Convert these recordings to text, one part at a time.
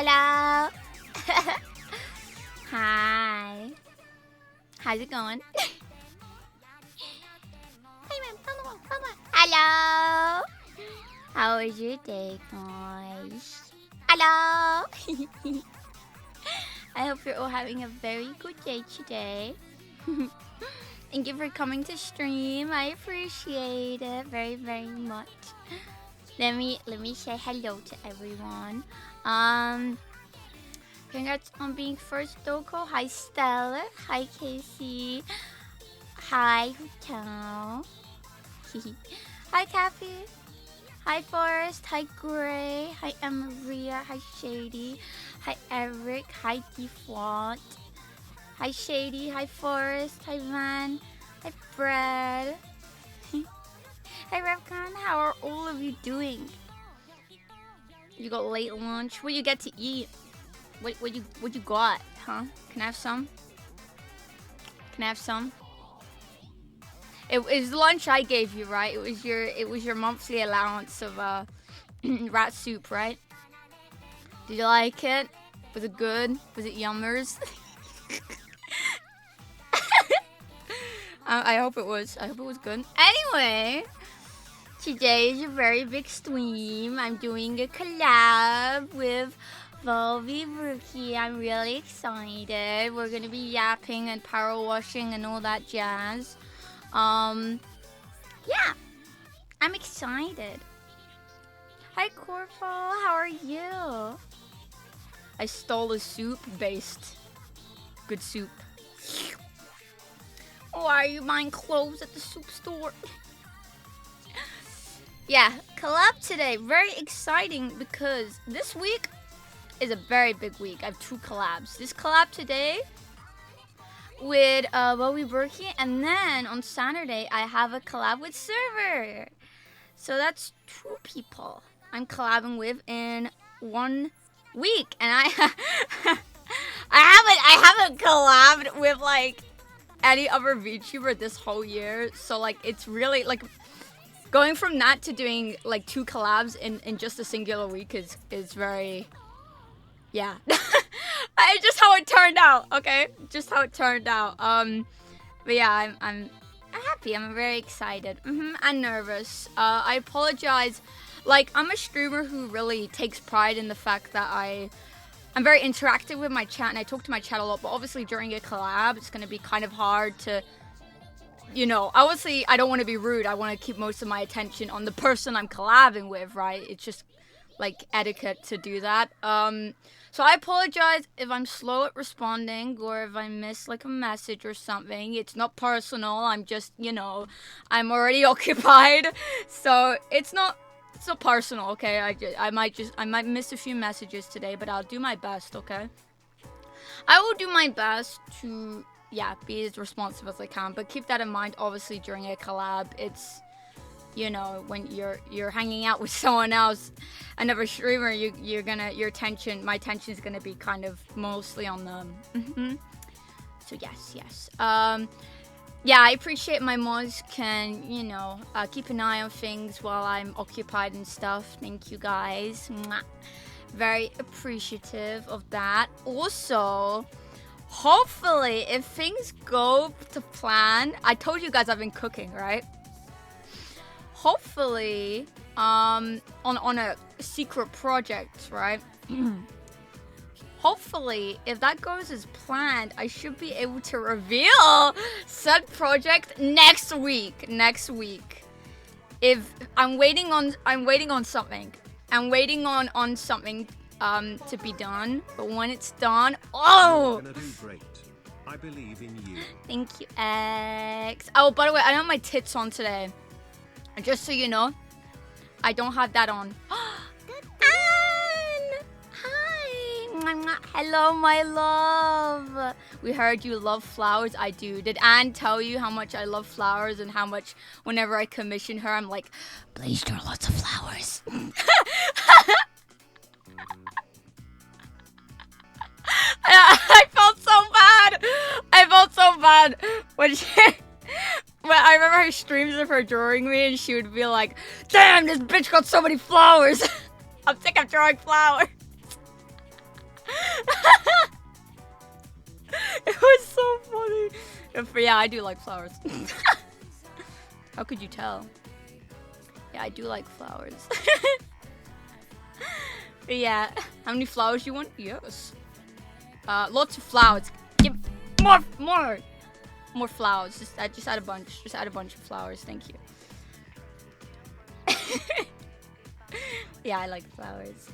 Hello. Hi. How's it going? Hello. How was your day, guys? Hello. I hope you're all having a very good day today. Thank you for coming to stream. I appreciate it very, very much. Let me say hello to everyone. Congrats on being first Doko. Hi Stella. Hi Casey. Hi Hotel. Hi Kathy. Hi Forrest. Hi Gray. Hi Maria. Hi Shady. Hi Eric. Hi Default. Hi Shady. Hi Forrest. Hi Van. Hi Brad. Hi Revcon. How are all of you doing? You got late lunch. What you get to eat? What you got? Huh? Can I have some? Can I have some? It was the lunch I gave you, right? It was your monthly allowance of rat soup, right? Did you like it? Was it good? Was it yummers? I hope it was. I hope it was good. Anyway, today is a very big stream. I'm doing a collab with VulbieBrooke. I'm really excited. We're gonna be yapping and power washing and all that jazz. Yeah, I'm excited. Hi Corpo, how are you? I stole a soup based. Good soup. Why are you buying clothes at the soup store? Yeah, collab today. Very exciting because this week is a very big week. I have 2 collabs. This collab today with VulbieBrooke, and then on Saturday I have a collab with Server. So that's 2 people I'm collabing with in 1 week, and I haven't collabed with like any other VTuber this whole year. So like it's really like going from that to doing like 2 collabs in just a singular week is very, yeah. It's just how it turned out, okay? Just how it turned out. But yeah, I'm happy. I'm very excited. I'm nervous. I apologize. Like, I'm a streamer who really takes pride in the fact that I'm very interactive with my chat and I talk to my chat a lot. But obviously during a collab, it's gonna be kind of hard to, you know, obviously I don't want to be rude. I want to keep most of my attention on the person I'm collabing with, right? It's just like etiquette to do that. So I apologize if I'm slow at responding or if I miss like a message or something. It's not personal. I'm just, you know, I'm already occupied. So it's not personal, okay? I might miss a few messages today, but I'll do my best, okay? I will do my best to, yeah, be as responsive as I can, but keep that in mind. Obviously during a collab, it's, you know, when you're hanging out with someone else, another streamer, your attention, my attention is gonna be kind of mostly on them. So yes. Yeah, I appreciate my mods can, you know, keep an eye on things while I'm occupied and stuff. Thank you guys. Mwah. Very appreciative of that. Also, hopefully, if things go to plan, I told you guys I've been cooking, right? Hopefully, on a secret project, right? Hopefully, if that goes as planned, I should be able to reveal said project next week. If I'm waiting on something. I'm waiting on something to be done. But when it's done, oh! You're gonna do great. I believe in you. Thank you, X. Oh, by the way, I have my tits on today. Just so you know, I don't have that on. Anne! Hi! Hello, my love. We heard you love flowers. I do. Did Anne tell you how much I love flowers and how much whenever I commission her, I'm like, please draw lots of flowers. I felt so bad when she... Well, I remember her streams of her drawing me and she would be like, damn, this bitch got so many flowers. I'm sick of drawing flowers. It was so funny. Yeah, I do like flowers. How could you tell? Yeah, I do like flowers. Yeah, how many flowers you want? Yes. Lots of flowers. Give more flowers. Just add a bunch. Just add a bunch of flowers. Thank you. Yeah, I like flowers.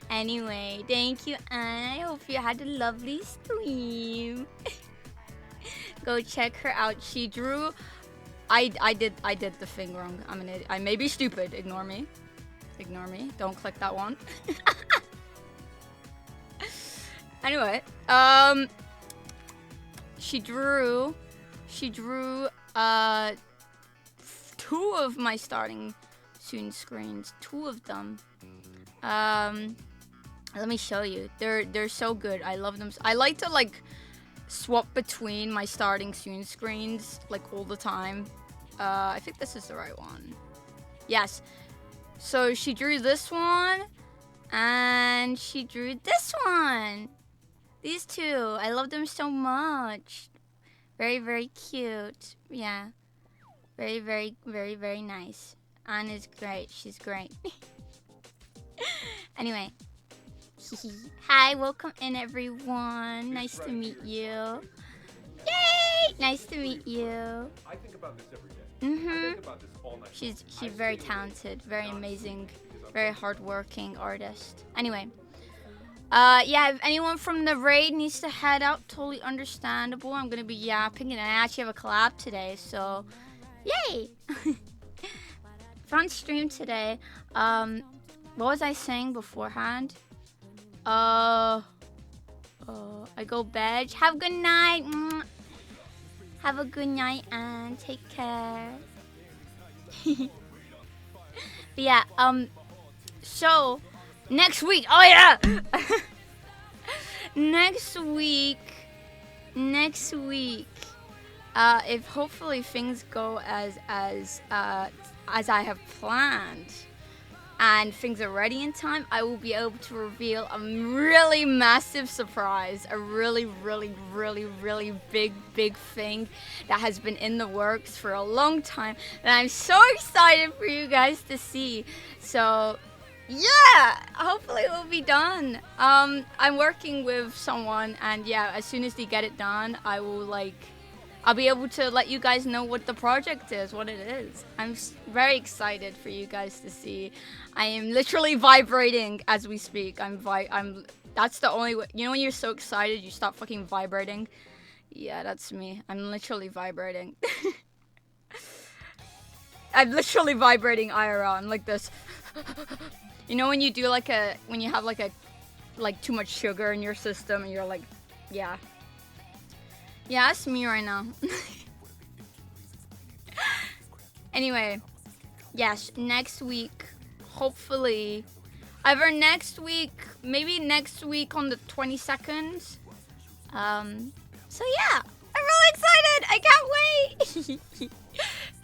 Anyway, thank you, and I hope you had a lovely stream. Go check her out. She drew. I did the thing wrong. I may be stupid. Ignore me. Ignore me. Don't click that one. Anyway, she drew 2 of my starting soon screens. 2 of them. Let me show you. They're so good. I love them. I like to like swap between my starting soon screens like all the time. I think this is the right one. Yes. So she drew this one and she drew this one. These 2. I love them so much. Very, very cute. Yeah. Very, very, very, very nice. Anna's great. She's great. Anyway. Hi, welcome in everyone. Nice to meet you. Yay! Nice to meet you. I think about this every day. Mm-hmm. I think about this all night. She's very talented, very amazing, very hardworking artist. Anyway. Yeah, if anyone from the raid needs to head out, totally understandable. I'm gonna be yapping, and I actually have a collab today, so yay! Fun stream today. What was I saying beforehand? I go bed. Have a good night. Have a good night and take care. But yeah, so next week. Oh yeah. Next week. If hopefully things go as I have planned, and things are ready in time, I will be able to reveal a really massive surprise, a really, really, really, really big thing that has been in the works for a long time, and I'm so excited for you guys to see. So yeah, hopefully it will be done. I'm working with someone, and yeah, as soon as they get it done, I'll be able to let you guys know what the project is, what it is. I'm very excited for you guys to see. I am literally vibrating as we speak. That's the only way. You know when you're so excited, you stop fucking vibrating? Yeah, that's me. I'm literally vibrating. I'm literally vibrating IRL. I'm like this. You know when you do when you have too much sugar in your system and you're like, yeah. Yeah, that's me right now. Anyway, yes, next week, hopefully, either next week, maybe next week on the 22nd. So yeah, I'm really excited. I can't wait.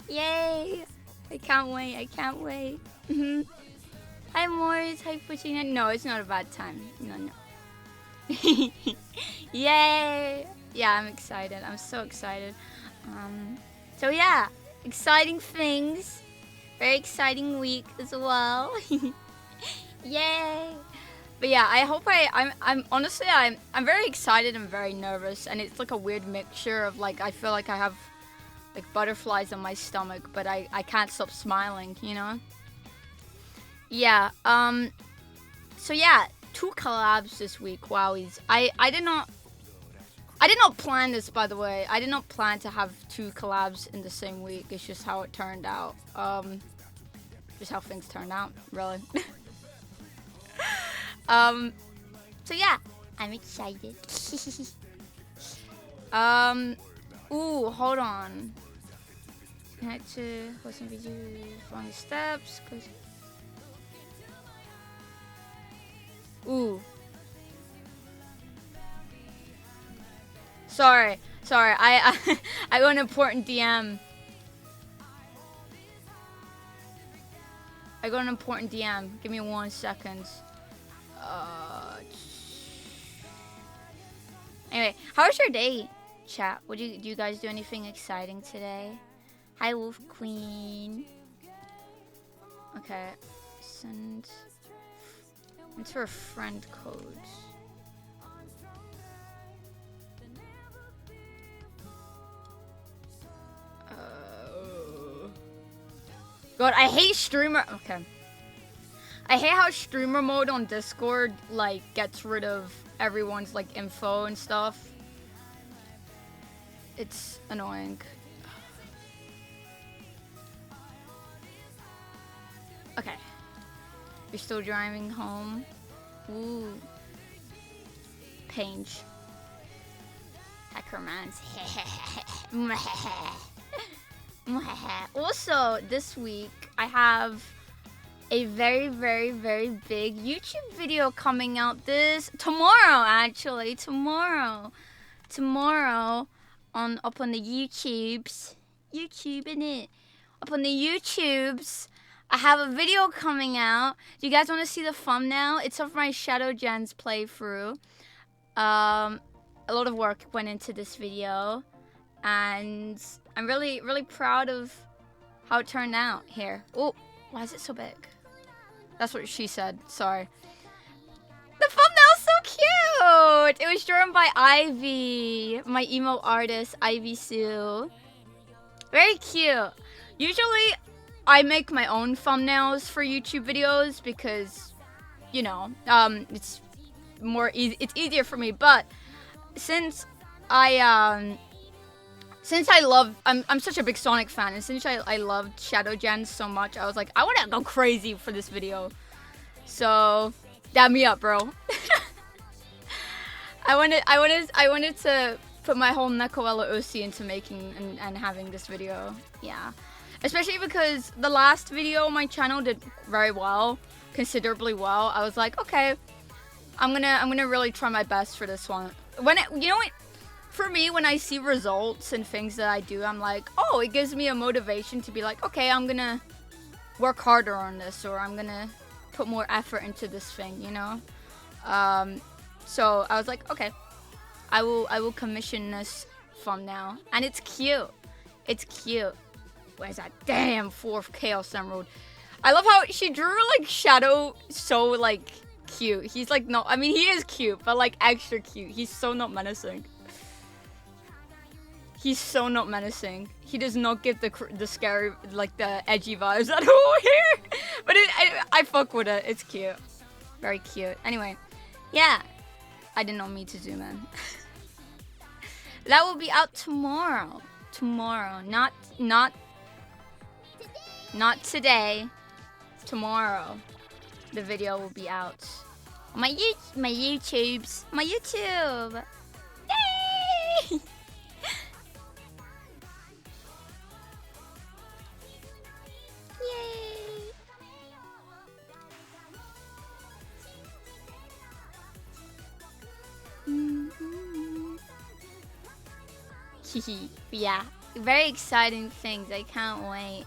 Yay. I can't wait. Hi, Morris. Hi, Pushina. No, it's not a bad time. No. Yay. Yeah, I'm excited. I'm so excited. So yeah, exciting things. Very exciting week as well. Yay! But yeah, I hope I'm honestly I'm very excited and very nervous, and it's like a weird mixture of like I feel like I have like butterflies in my stomach, but I can't stop smiling, you know? Yeah. So yeah, 2 collabs this week. Wowies. I did not plan this, by the way. I did not plan to have 2 collabs in the same week. It's just how it turned out. Just how things turned out, really. So yeah, I'm excited. Ooh, hold on. Connect to hosting videos, following steps. Ooh. Sorry. I got an important DM. Give me 1 second. Anyway, how was your day, chat? Do you guys do anything exciting today? Hi, Wolf Queen. Okay, send. Enter a friend code. God, I hate streamer. Okay. I hate how streamer mode on Discord like gets rid of everyone's like info and stuff. It's annoying. Okay. You're still driving home? Ooh. Pange. Hackermans. Also, this week, I have a very, very, very big YouTube video coming out tomorrow, actually. Tomorrow. Up on the YouTubes. YouTube, innit? Up on the YouTubes. I have a video coming out. Do you guys want to see the thumbnail? It's of my Shadow Gens playthrough. A lot of work went into this video. And I'm really, really proud of how it turned out here. Oh, why is it so big? That's what she said. Sorry. The thumbnail's so cute! It was drawn by Ivy, my emo artist, Ivy Sue. Very cute. Usually, I make my own thumbnails for YouTube videos because, you know, it's more easy. It's easier for me. But since I'm such a big Sonic fan, and since I loved Shadow Gens so much, I was like, I want to go crazy for this video. So, dab me up, bro. I wanted to put my whole NekoElla OC into making and having this video. Yeah. Especially because the last video on my channel did very well, considerably well. I was like, okay, I'm gonna really try my best for this one. You know what? For me, when I see results and things that I do, I'm like, oh, it gives me a motivation to be like, okay, I'm gonna work harder on this, or I'm gonna put more effort into this thing, you know? So I was like, okay, I will commission this thumbnail, and it's cute. It's cute. Where's that damn 4th Chaos Emerald? I love how she drew like Shadow so like cute. He's like not. I mean, he is cute, but like extra cute. He's so not menacing. He's so not menacing. He does not give the scary, like the edgy vibes at all here. But I fuck with it. It's cute. Very cute. Anyway, yeah. I did not mean to zoom in. That will be out tomorrow. Tomorrow. Not today. Tomorrow. The video will be out. My YouTubes. My YouTube. Yay! Yay! Yeah, very exciting things. I can't wait.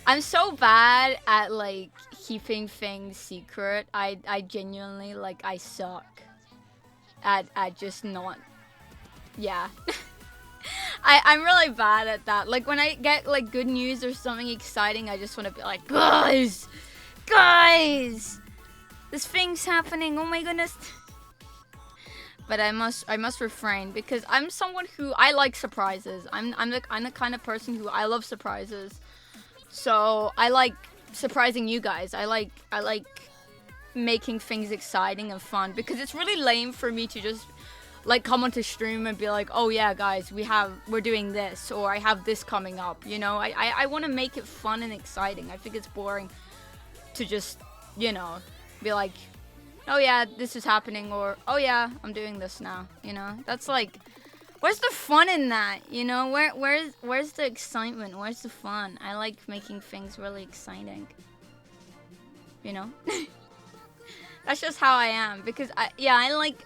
I'm so bad at like keeping things secret. I genuinely like I suck at just not. Yeah. I'm really bad at that. Like when I get like good news or something exciting, I just want to be like, guys, this thing's happening. Oh my goodness. But I must refrain because I'm someone who I like surprises. I'm the kind of person who I love surprises. So I like surprising you guys. I like making things exciting and fun because it's really lame for me to just like come onto stream and be like, oh yeah guys, we're doing this, or I have this coming up, you know. I want to make it fun and exciting. I think it's boring to just, you know, be like, oh yeah, this is happening, or oh yeah, I'm doing this now, you know. That's like, where's the fun in that, you know? Where's the excitement? Where's the fun? I like making things really exciting, you know. That's just how I am because I like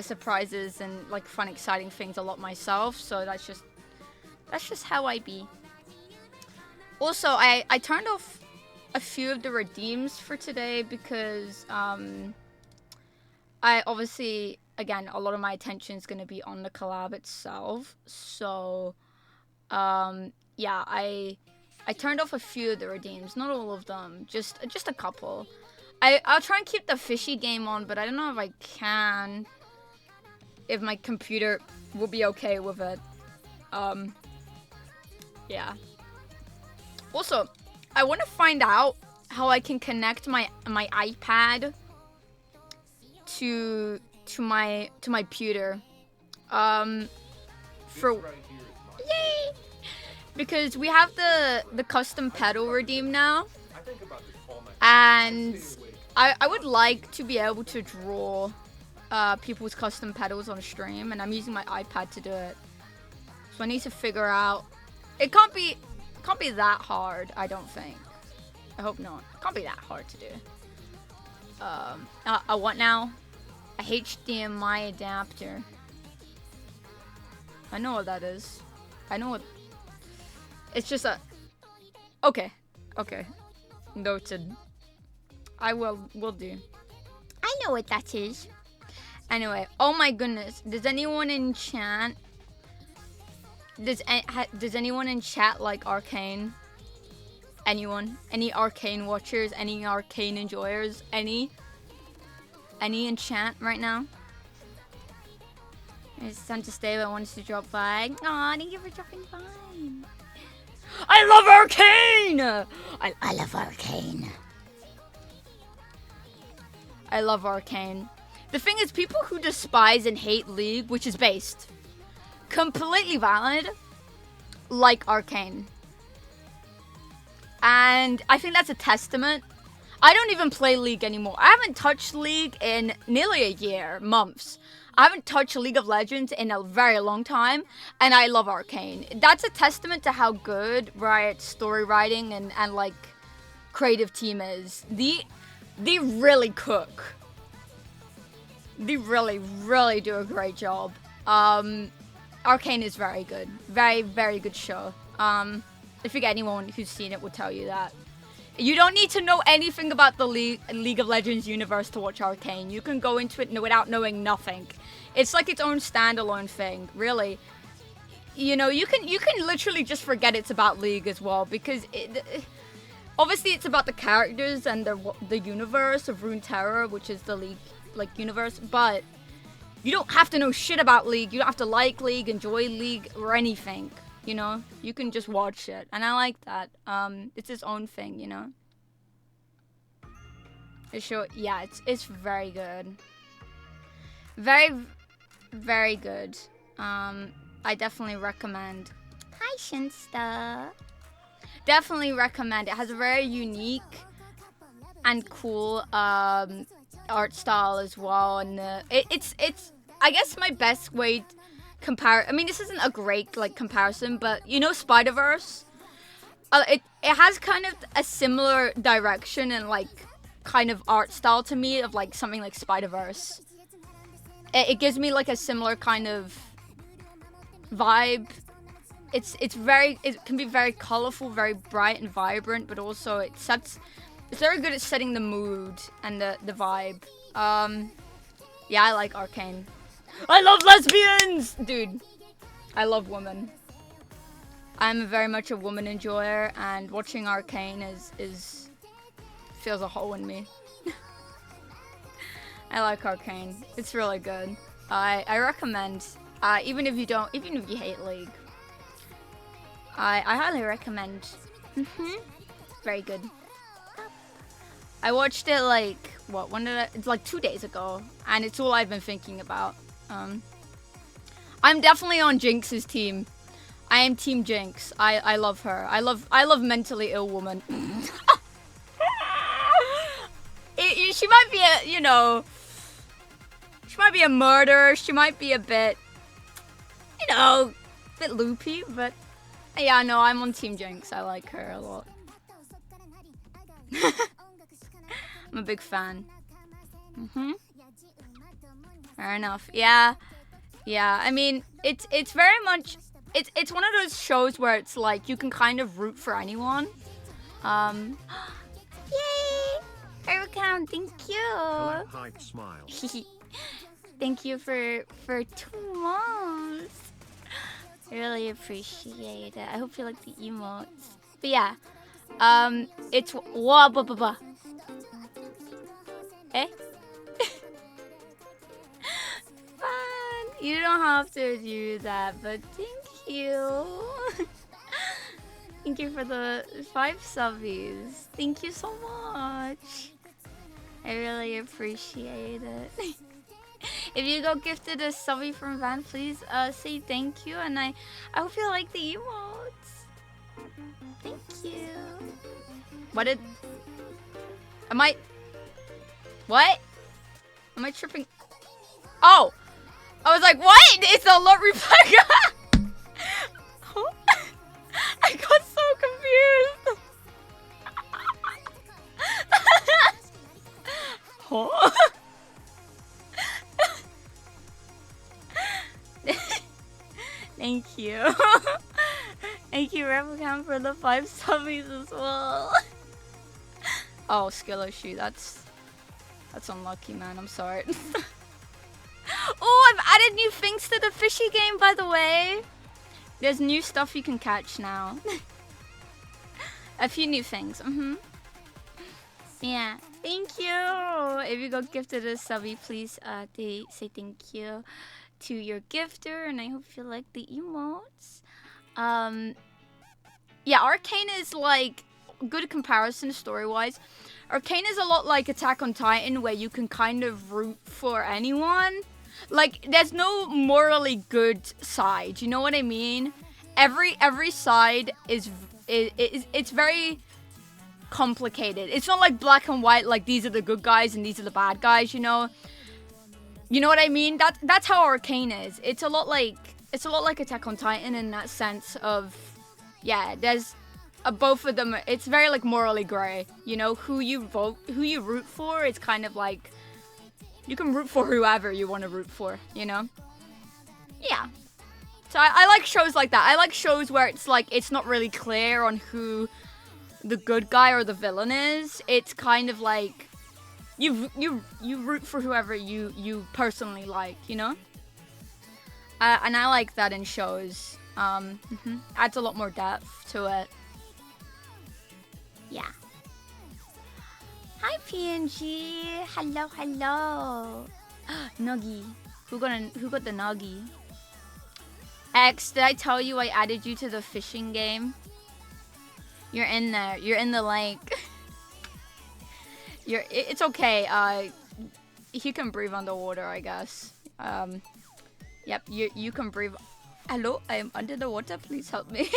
surprises and like fun, exciting things a lot myself. So that's just how I be. Also, I turned off a few of the redeems for today because I obviously again, a lot of my attention is gonna be on the collab itself. So, yeah, I turned off a few of the redeems, not all of them, just a couple. I'll try and keep the fishy game on, but I don't know if I can. If my computer will be okay with it. Yeah. Also, I want to find out how I can connect my iPad to my computer. For yay! Because we have the custom pedal redeem now, and I would like to be able to draw people's custom pedals on stream, and I'm using my iPad to do it. So I need to figure out. It can't be that hard, I don't think. I hope not. It can't be that hard to do. What now? A HDMI adapter. I know what that is. I know what. It's just a. Okay. Noted. Will do. I know what that is. Anyway, oh my goodness. Does anyone in chat? Does anyone in chat like Arcane? Anyone? Any Arcane watchers? Any Arcane enjoyers? Any in chat right now? It's time to stay, but I wanted to drop by. Aw, thank you for dropping by. I love Arcane! I love Arcane. I love Arcane. The thing is, people who despise and hate League, which is based, completely valid, like Arcane. And I think that's a testament. I don't even play League anymore. I haven't touched League in nearly a year, months. I haven't touched League of Legends in a very long time, and I love Arcane. That's a testament to how good Riot's story writing and like creative team is. They really cook. They really do a great job. Arcane is very good. Very good show. I think anyone who's seen it will tell you that. You don't need to know anything about the League of Legends universe to watch Arcane. You can go into it without knowing nothing. It's like its own standalone thing, really. You know, you can literally just forget it's about League as well, because obviously it's about the characters and the universe of Runeterra, which is the League universe, but you don't have to know shit about League. You don't have to like League, enjoy League, or anything. You know, you can just watch it, and I like that. It's its own thing, you know. Yeah, it's very good. Very good. I definitely recommend. Hi, Shinsta. Definitely recommend. It has a very unique and cool art style as well, and it's I guess my best way. I mean, this isn't a great comparison, but you know Spider-Verse? It has kind of a similar direction and kind of art style to me of something like Spider-Verse. It gives me a similar kind of vibe. It can be very colorful, very bright and vibrant, but also it's very good at setting the mood and the vibe. Yeah, I like Arcane. I love lesbians! Dude, I love women. I'm very much a woman enjoyer, and watching Arcane is feels a hole in me. I like Arcane. It's really good. I recommend, even if you hate League. I highly recommend. Very good. I watched it it's 2 days ago, and it's all I've been thinking about. I'm definitely on Jinx's team. I am Team Jinx. I love her. I love mentally ill woman. She might be she might be a murderer. She might be a bit, bit loopy, but yeah, no, I'm on Team Jinx. I like her a lot. I'm a big fan. Fair enough. Yeah. I mean, it's very much it's one of those shows where it's you can kind of root for anyone. Yay! Aircount, thank you. Hype smile. Thank you for 2 months. I really appreciate it. I hope you like the emotes. But yeah, it's eh? Fun. You don't have to do that, but thank you. Thank you for the 5 subbies. Thank you so much. I really appreciate it. If you got gifted a subby from Van, please say thank you, and I hope you like the emotes. Thank you. What? Am I tripping? Oh! I was like, what? It's a lot replay. I got so confused. Huh? Thank you. Thank you, Replicam, for the 5 subbies as well. Oh, Skillo shoot, that's unlucky, man. I'm sorry. Oh, I've added new things to the fishy game, by the way. There's new stuff you can catch now. A few new things. Yeah, thank you. If you got gifted a subby, please say thank you to your gifter, and I hope you like the emotes. Yeah, Arcane is like good comparison story-wise. Arcane is a lot like Attack on Titan, where you can kind of root for anyone. Like, there's no morally good side. You know what I mean? Every side is it's very complicated. It's not like black and white. Like, these are the good guys and these are the bad guys. You know. You know what I mean? That's how Arcane is. It's a lot like Attack on Titan in that sense of, yeah. There's both of them. It's very like morally gray. You know, who you root for. It's kind of like you can root for whoever you want to root for. You know? Yeah. So I like shows like that. I like shows where it's like it's not really clear on who the good guy or the villain is. It's kind of like you root for whoever you personally like, you know? And I like that in shows. Adds a lot more depth to it. Yeah. Hi PNG. Hello, hello. Nuggy. Who got the Nuggy? X, did I tell you I added you to the fishing game? You're in there. You're in the link. It's okay. You can breathe underwater, I guess. Yep, you can breathe. Hello, I am under the water. Please help me.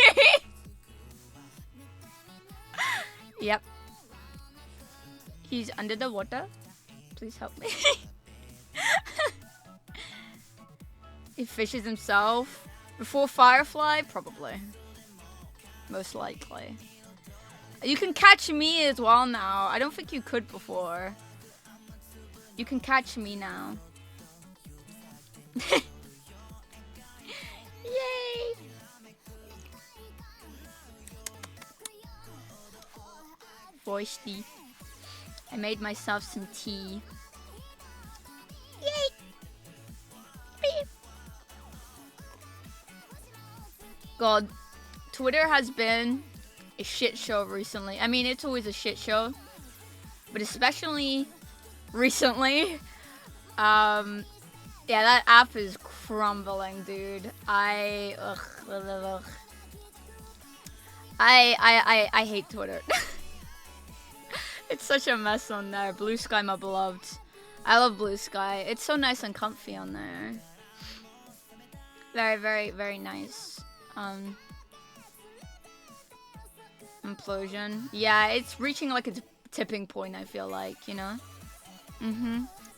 Yep. He's under the water. Please help me. He fishes himself. Before Firefly? Probably. Most likely. You can catch me as well now. I don't think you could before. You can catch me now. Yay! Voicey. I made myself some tea. Yay! Beep. God, Twitter has been a shit show recently. I mean, it's always a shit show, but especially recently. Yeah, that app is crumbling, dude. I hate Twitter. It's such a mess on there. Blue Sky, my beloved. I love Blue Sky. It's so nice and comfy on there. Very, very, very nice. Implosion. Yeah, it's reaching like a tipping point, I feel like, you know?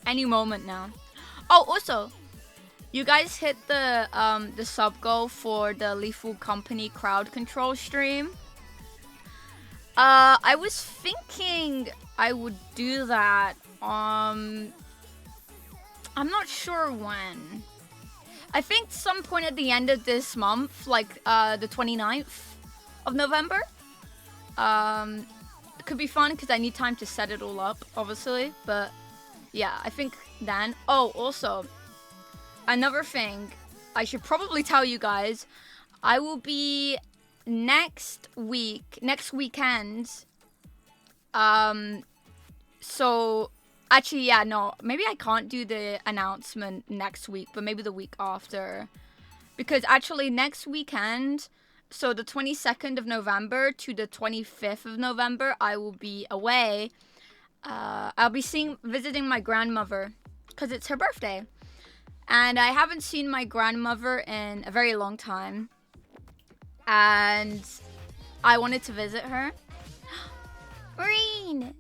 Any moment now. Oh, also, you guys hit the sub goal for the Lethal Company crowd control stream. I was thinking I would do that. I'm not sure when. I think some point at the end of this month, like the 29th of November. It could be fun because I need time to set it all up, obviously. But yeah, I think then. Oh, also, another thing, I should probably tell you guys, I will be next weekend. So actually, yeah, no, maybe I can't do the announcement next week, but maybe the week after. Because actually next weekend, so the 22nd of November to the 25th of November, I will be away. I'll be visiting my grandmother because it's her birthday. And I haven't seen my grandmother in a very long time. And I wanted to visit her. Marine!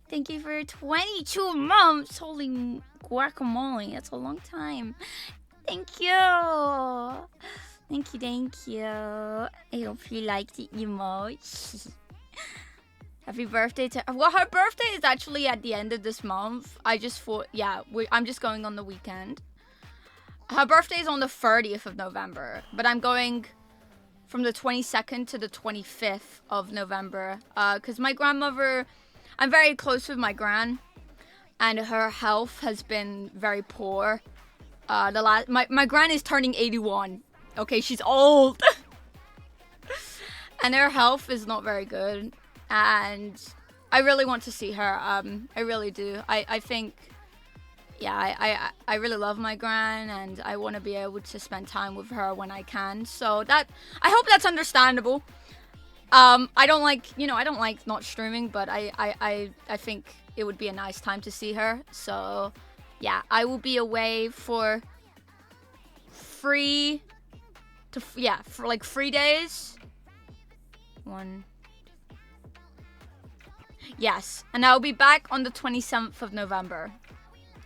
Thank you for 22 months. Holy guacamole. That's a long time. Thank you. Thank you. I hope you like the emoji. Happy birthday to... Well, her birthday is actually at the end of this month. I just thought... Yeah, I'm just going on the weekend. Her birthday is on the 30th of November. But I'm going from the 22nd to the 25th of November. Because my grandmother... I'm very close with my gran. And her health has been very poor. My gran is turning 81. Okay, she's old. And her health is not very good. And I really want to see her. I really do. I think, yeah, I really love my gran, and I want to be able to spend time with her when I can. So I hope that's understandable. I don't like not streaming, but I think it would be a nice time to see her. So yeah, I will be away for like 3 days. Yes, and I'll be back on the 27th of November.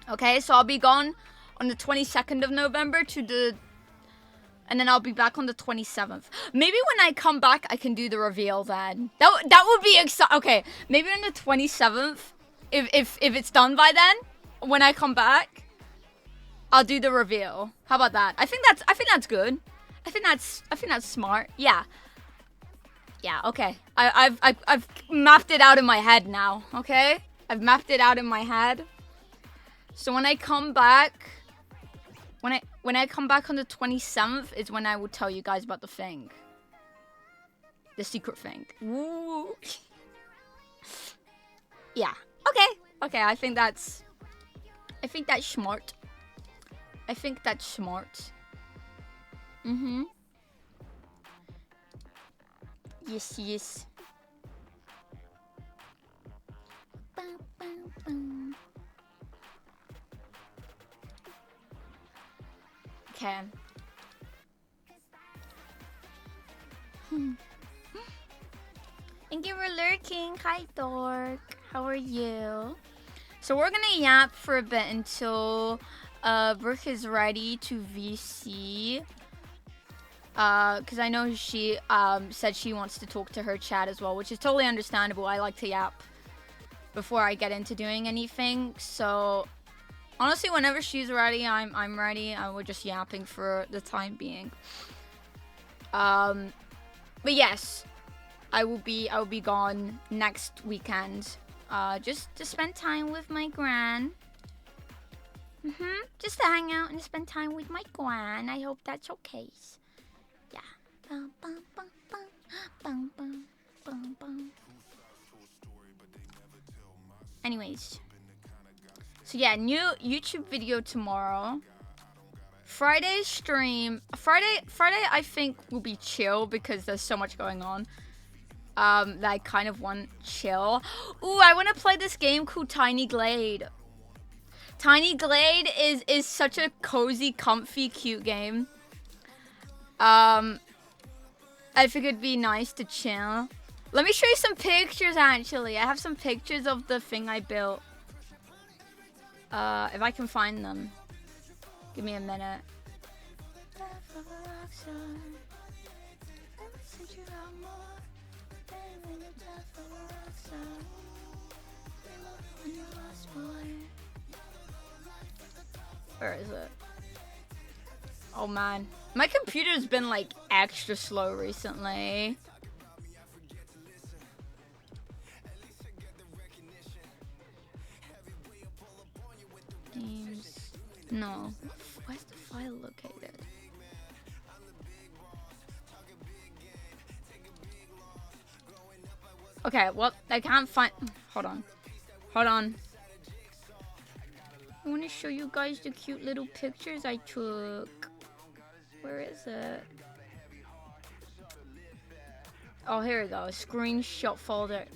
Okay, so I'll be gone on the 22nd of November and then I'll be back on the 27th. Maybe when I come back, I can do the reveal then. That would be exciting. Okay, maybe on the 27th, if it's done by then, when I come back, I'll do the reveal. How about that? I think that's good. I think that's smart. Yeah. Yeah, okay. I've mapped it out in my head now, okay? I've mapped it out in my head. So when I come back, when I come back on the 27th is when I will tell you guys about the thing. The secret thing. Woo. Yeah. Okay. Okay, I think that's smart. I think that's smart. Mm-hmm. Yes, yes. Okay. Thank you for lurking. Hi, Dork. How are you? So we're gonna yap for a bit until Brooke is ready to VC. Because I know she said she wants to talk to her chat as well, which is totally understandable. I like to yap before I get into doing anything. So honestly, whenever she's ready, I'm ready. We're just yapping for the time being. But yes, I will be gone next weekend. Just to spend time with my gran. Just to hang out and spend time with my gran. I hope that's okay. Yeah. Anyways. So yeah, new YouTube video tomorrow. Friday's stream. Friday I think will be chill because there's so much going on. That I kind of want chill. Ooh, I want to play this game called Tiny Glade. Tiny Glade is such a cozy, comfy, cute game. I figured it'd be nice to chill. Let me show you some pictures, actually. I have some pictures of the thing I built. If I can find them. Give me a minute. Where is it? Oh man. My computer's been like extra slow recently. Games. No. Where's the file located? Okay, well, I can't find... Hold on. Hold on. I want to show you guys the cute little pictures I took. Where is it? Oh, here we go. Screenshot folder.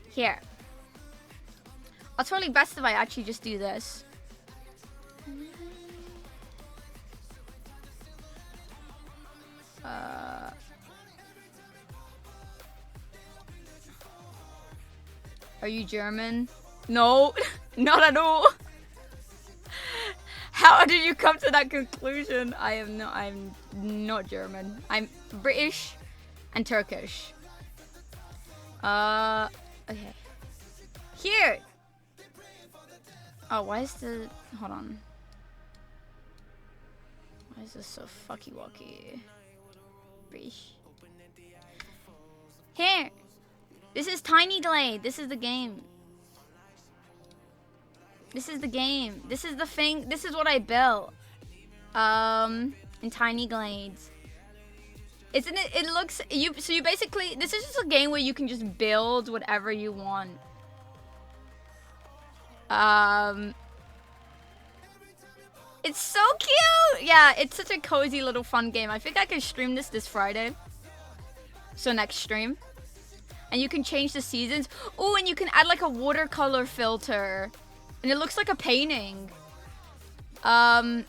Here. It's probably best if I actually just do this. Are you German? No, not at all. How did you come to that conclusion? I'm not German. I'm British and Turkish. Okay. Here. Oh, why is the... Hold on. Why is this so fucky-wucky? British. Here. This is Tiny Glade. This is the game. This is the game. This is the thing. This is what I built. In Tiny Glades. Isn't it? It looks. So you basically. This is just a game where you can just build whatever you want. It's so cute. Yeah, it's such a cozy little fun game. I think I can stream this Friday. So next stream. And you can change the seasons. Oh, and you can add like a watercolor filter. And it looks like a painting. I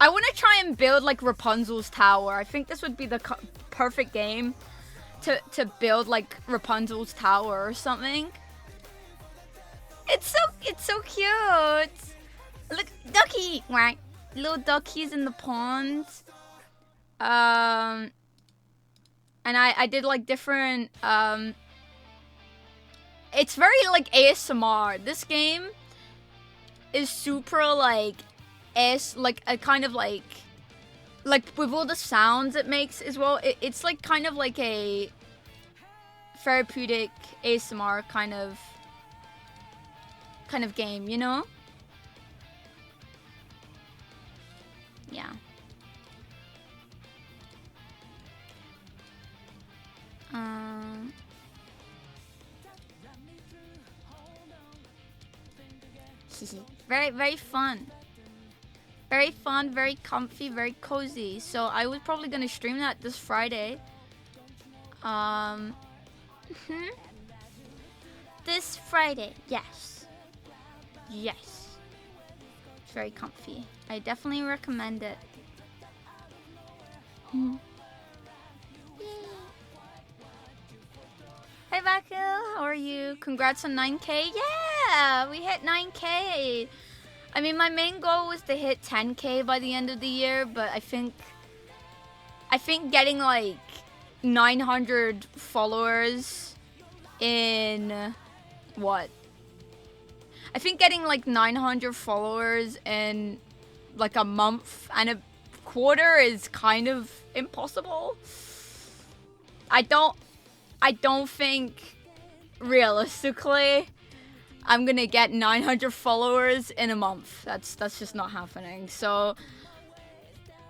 want to try and build like Rapunzel's tower. I think this would be the perfect game to build like Rapunzel's tower or something. It's so cute. Look, ducky, right? Little duckies in the pond. And I did like different, it's very like ASMR. This game is super like, like a kind of like with all the sounds it makes as well. It's like kind of like a therapeutic ASMR kind of game, you know? Yeah. Very, very fun. Very fun, very comfy, very cozy. So I was probably gonna stream that this Friday. This Friday, yes. Yes. It's very comfy. I definitely recommend it. Hey Baku, how are you? Congrats on 9K. Yeah, we hit 9K. I mean, my main goal was to hit 10K by the end of the year, but I think getting like 900 followers in what? I think getting like 900 followers in like a month and a quarter is kind of impossible. I don't think realistically I'm gonna get 900 followers in a month. That's just not happening. So,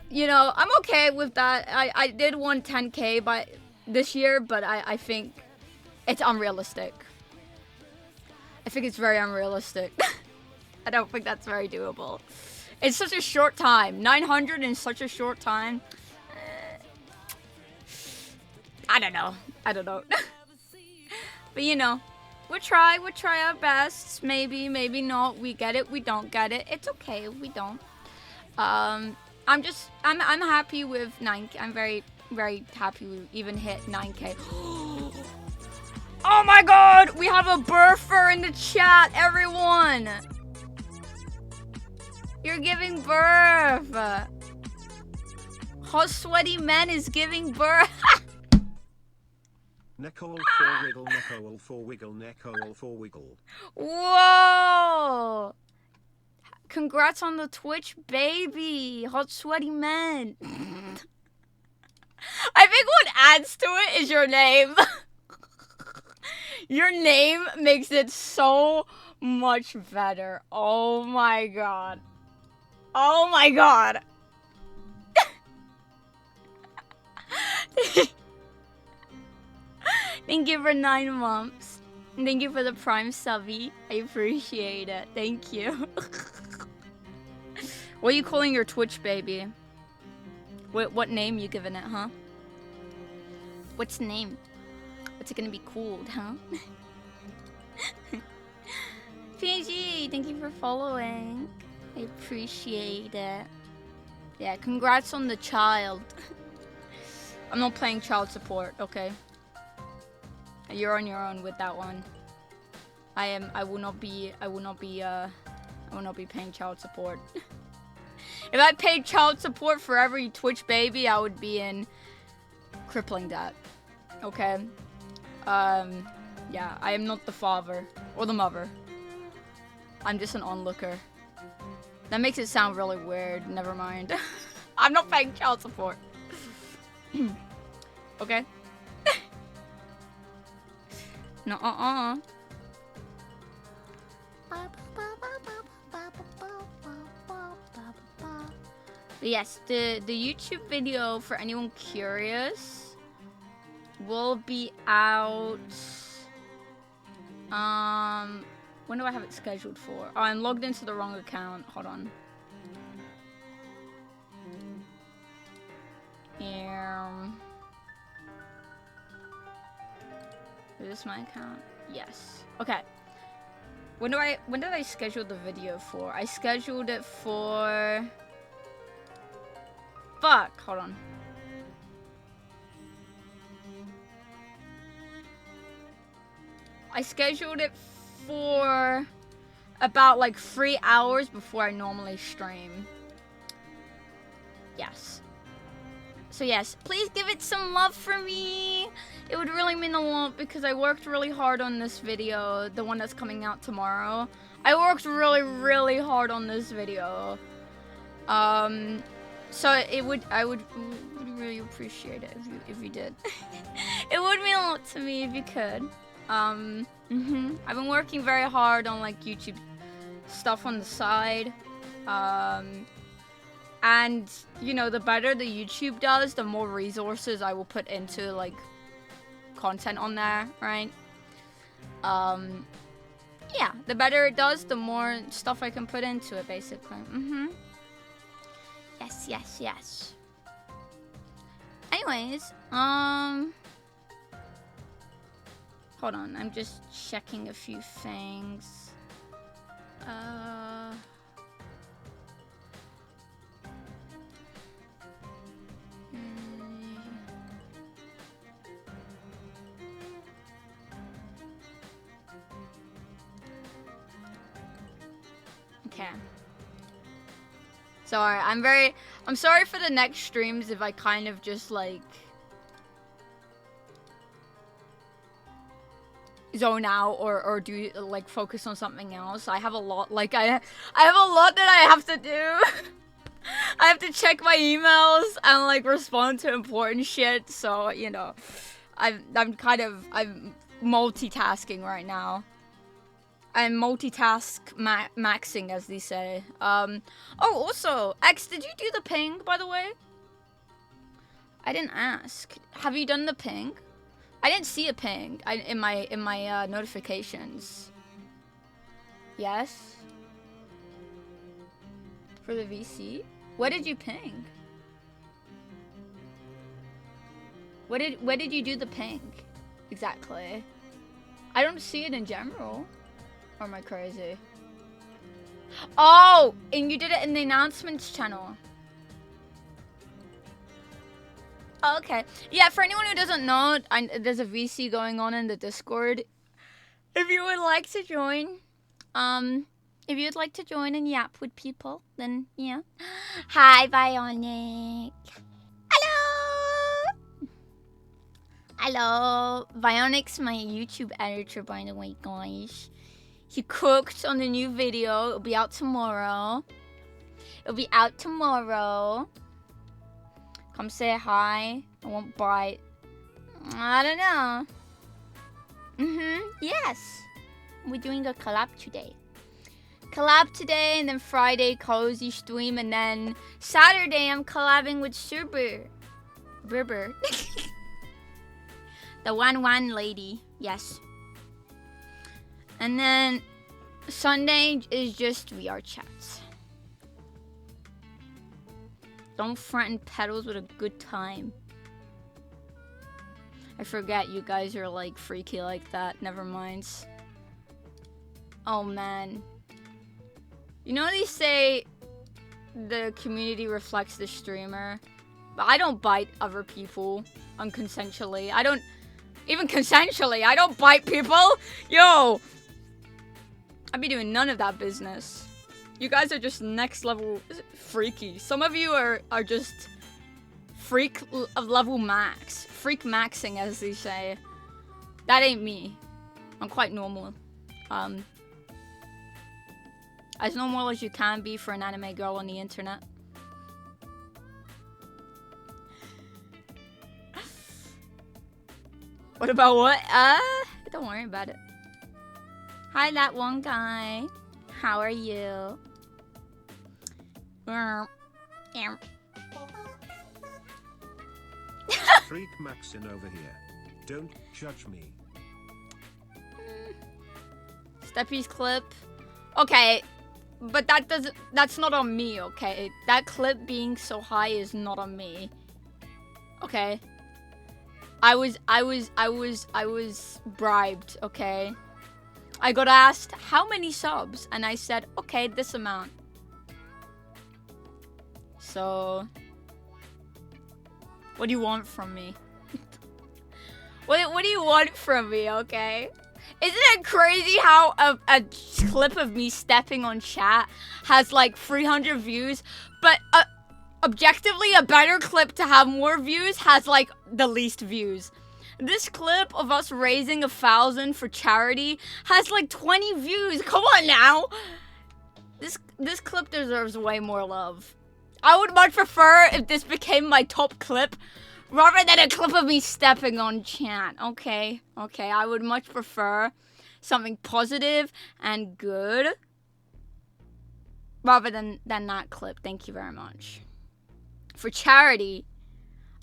you know, I'm okay with that. I did want 10K by this year, but I think it's unrealistic. I think it's very unrealistic. I don't think that's very doable. It's such a short time. 900 in such a short time. I don't know. But you know, we'll try our best. Maybe not. We get it, we don't get it. It's okay, we don't. I'm happy with 9K. I'm very, very happy we even hit 9K. Oh my god! We have a birther in the chat, everyone! You're giving birth! Hot Sweaty Man is giving birth! NekoElla for wiggle, NekoElla for wiggle, NekoElla for wiggle. Whoa! Congrats on the Twitch, baby! Hot Sweaty Man! I think what adds to it is your name. Your name makes it so much better. Oh my god. Oh my god. Thank you for 9 months. Thank you for the prime subby. I appreciate it. Thank you. What are you calling your Twitch baby? What name you giving it, huh? What's the name? What's it gonna be called, huh? PG, thank you for following. I appreciate it. Yeah, congrats on the child. I'm not playing child support, okay? You're on your own with that one. I will not be paying child support. If I paid child support for every Twitch baby, I would be in crippling debt. Okay? Yeah, I am not the father or the mother. I'm just an onlooker. That makes it sound really weird. Never mind. I'm not paying child support. Okay? No, But yes, the YouTube video, for anyone curious, will be out. When do I have it scheduled for? Oh, I'm logged into the wrong account. Hold on. Is this my account? Yes. Okay. When did I schedule the video for? I scheduled it for... Fuck, hold on. I scheduled it for about like 3 hours before I normally stream. Yes. So yes, please give it some love for me. It would really mean a lot because I worked really hard on this video, the one that's coming out tomorrow. I worked really, really hard on this video. So I would really appreciate it if you did. It would mean a lot to me if you could. I've been working very hard on like YouTube stuff on the side. And you know, the better the YouTube does, the more resources I will put into like content on there, right? Yeah, the better it does, the more stuff I can put into it, basically. Yes. Anyways, hold on, I'm just checking a few things. Okay. Sorry, I'm sorry for the next streams if I kind of just like zone out or do like focus on something else. I have a lot, like I have a lot that I have to do. I have to check my emails and like respond to important shit, so you know, I'm multitasking right now. I'm maxing, as they say. Oh, also, X, did you do the ping, by the way? I didn't ask. Have you done the ping? I didn't see a ping in my notifications. Yes. For the VC? What did you ping? Where did you do the ping? Exactly. I don't see it in general. Or am I crazy? Oh! And you did it in the announcements channel. Oh, okay. Yeah, for anyone who doesn't know, there's a VC going on in the Discord. If you would like to join, if you'd like to join and yap with people, then yeah. Hi, Bionic. Hello! Hello. Bionic's my YouTube editor, by the way, guys. He cooked on the new video. It'll be out tomorrow. Come say hi. I won't bite. I don't know. Yes. We're doing a collab today. collab today, and then Friday cozy stream, and then Saturday I'm collabing with Super Berber. The one lady, yes. And then Sunday is just VR chats. Don't threaten pedals with a good time. I forget you guys are like freaky like that. Never mind. Oh man. You know they say the community reflects the streamer? But I don't bite other people unconsensually. I don't even consensually. I don't bite people. Yo. I'd be doing none of that business. You guys are just next level freaky. Some of you are just freak level max. Freak maxing, as they say. That ain't me. I'm quite normal. As normal as you can be for an anime girl on the internet. What about what? Don't worry about it. Hi, that one guy. How are you? Freak Maxin over here. Don't judge me. Steppy's clip. Okay, but that's not on me, okay? That clip being so high is not on me. Okay? I was bribed, okay? I got asked how many subs, and I said, okay, this amount. So, what do you want from me? What do you want from me, okay? Isn't it crazy how a clip of me stepping on chat has like 300 views, but objectively a better clip to have more views has like the least views? This clip of us raising 1,000 for charity has like 20 views. Come on now. This clip deserves way more love. I would much prefer if this became my top clip rather than a clip of me stepping on chat. Okay, I would much prefer something positive and good rather than that clip. Thank you very much. For charity,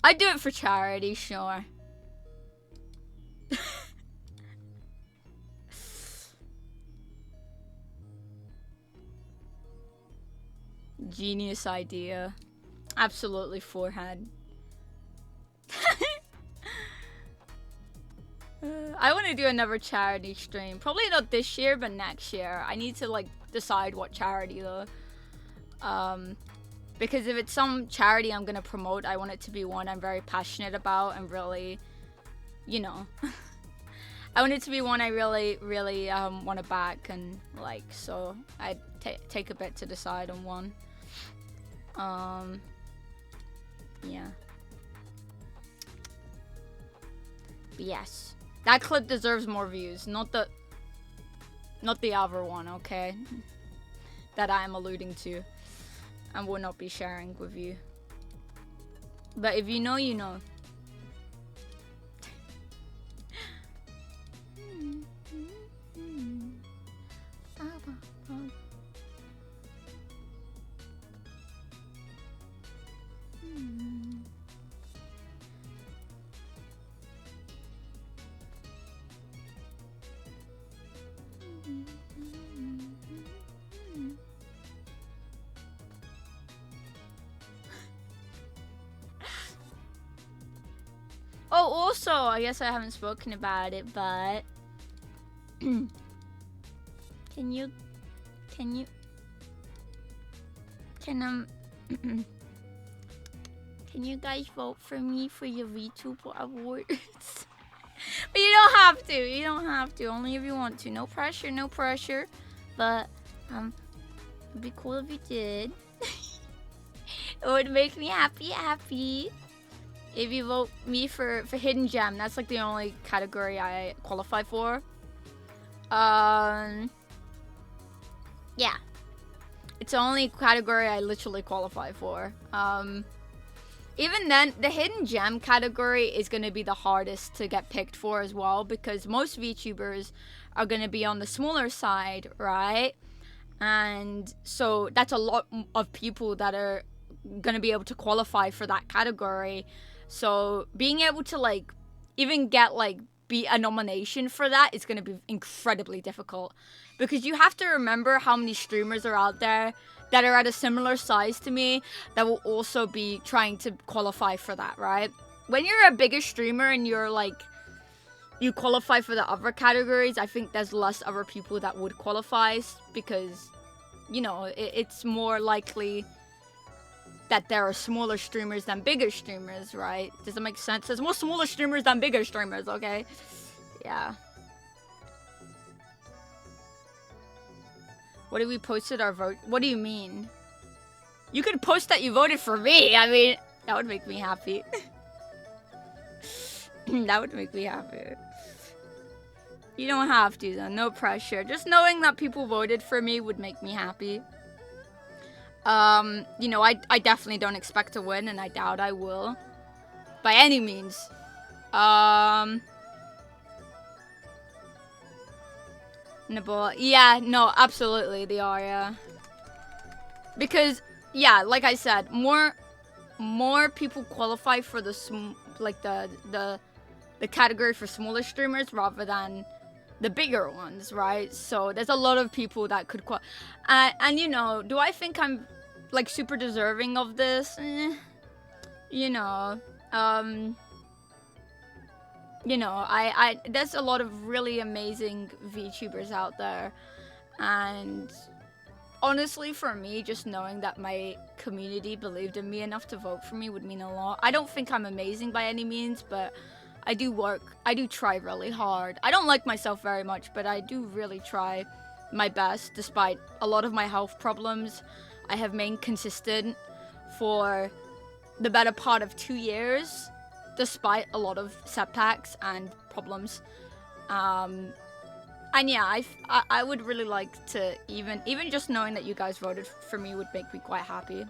I'd do it for charity, sure. Genius idea. Absolutely forehead. I want to do another charity stream. Probably not this year, but next year. I need to like decide what charity though. Because if it's some charity I'm gonna promote, I want it to be one I'm very passionate about and really, you know. I want it to be one I really want to back and like, so I'd take a bit to decide on one. Yeah. But yes, that clip deserves more views, not the other one, okay? That I'm alluding to and will not be sharing with you. But if you know, you know. Oh, also, I guess I haven't spoken about it, but can you guys vote for me for your VTuber awards? But you don't have to. You don't have to. Only if you want to. No pressure. No pressure. But it'd be cool if you did. It would make me happy. If you vote me for Hidden Gem, that's like the only category I qualify for. Yeah. It's the only category I literally qualify for. Even then, the Hidden Gem category is going to be the hardest to get picked for as well, because most VTubers are going to be on the smaller side, right? And so that's a lot of people that are gonna be able to qualify for that category. So being able to like even get like be a nomination for that is gonna be incredibly difficult, because you have to remember how many streamers are out there that are at a similar size to me that will also be trying to qualify for that, right? When you're a bigger streamer and you're like you qualify for the other categories, I think there's less other people that would qualify, because you know, it's more likely that there are smaller streamers than bigger streamers, right? Does that make sense? There's more smaller streamers than bigger streamers, okay? Yeah. What did we posted our vote? What do you mean? You could post that you voted for me. I mean, that would make me happy. That would make me happy. You don't have to though, no pressure. Just knowing that people voted for me would make me happy. You know, I definitely don't expect to win, and I doubt I will. By any means. Yeah, no, absolutely, they are, yeah. Because, yeah, like I said, more people qualify for the category for smaller streamers rather than the bigger ones, right? So there's a lot of people that could and you know, do I think I'm like super deserving of this? You know, I there's a lot of really amazing VTubers out there, and honestly, for me, just knowing that my community believed in me enough to vote for me would mean a lot. I don't think I'm amazing by any means, but I do try really hard. I don't like myself very much, but I do really try my best despite a lot of my health problems. I have remained consistent for the better part of 2 years, despite a lot of setbacks and problems. And yeah, I would really like to, even just knowing that you guys voted for me would make me quite happy.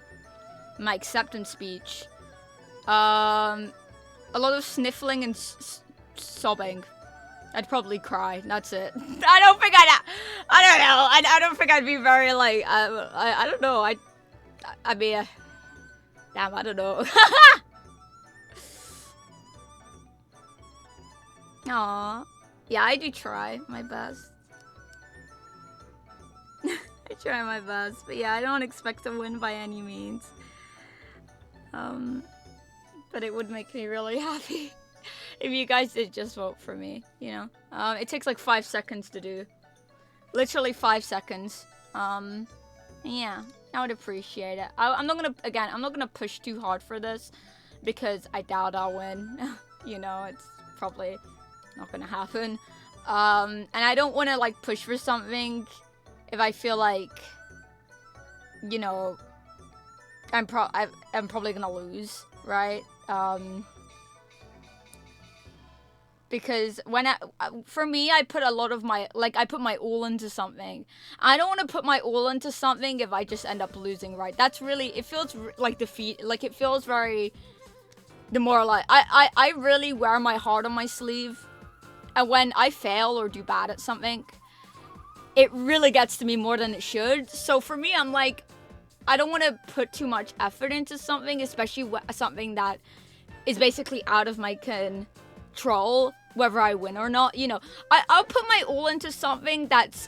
My acceptance speech. A lot of sniffling and sobbing. I'd probably cry. That's it. I don't think I don't know. I don't think I'd be very like. I don't know. I mean, damn. I don't know. Aw. Yeah, I do try my best. I try my best, but yeah, I don't expect to win by any means. But it would make me really happy if you guys did just vote for me, you know? It takes like 5 seconds to do. Literally 5 seconds. Yeah, I would appreciate it. I'm not gonna push too hard for this, because I doubt I'll win. You know, it's probably not gonna happen. And I don't wanna like push for something if I feel like, you know, I'm probably gonna lose, right? Because for me, I put a lot of my, I put my all into something. I don't want to put my all into something if I just end up losing, right? That's really, it feels like defeat, like it feels very demoralized. I really wear my heart on my sleeve, and when I fail or do bad at something, it really gets to me more than it should. So for me, I'm like, I don't want to put too much effort into something, especially something that is basically out of my control, whether I win or not. You know, I'll put my all into something that's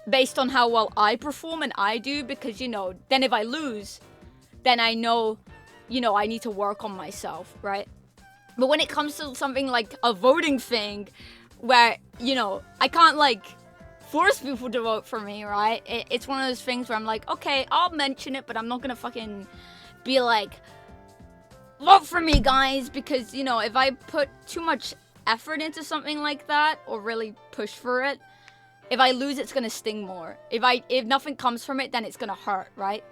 based on how well I perform and I do, because, you know, then if I lose, then I know, you know, I need to work on myself, right? But when it comes to something like a voting thing, where, you know, I can't like force people to vote for me, right? It's one of those things where I'm like, okay, I'll mention it, but I'm not gonna fucking be like, vote for me, guys, because, you know, if I put too much effort into something like that, or really push for it, if I lose, it's gonna sting more. If nothing comes from it, then it's gonna hurt, right?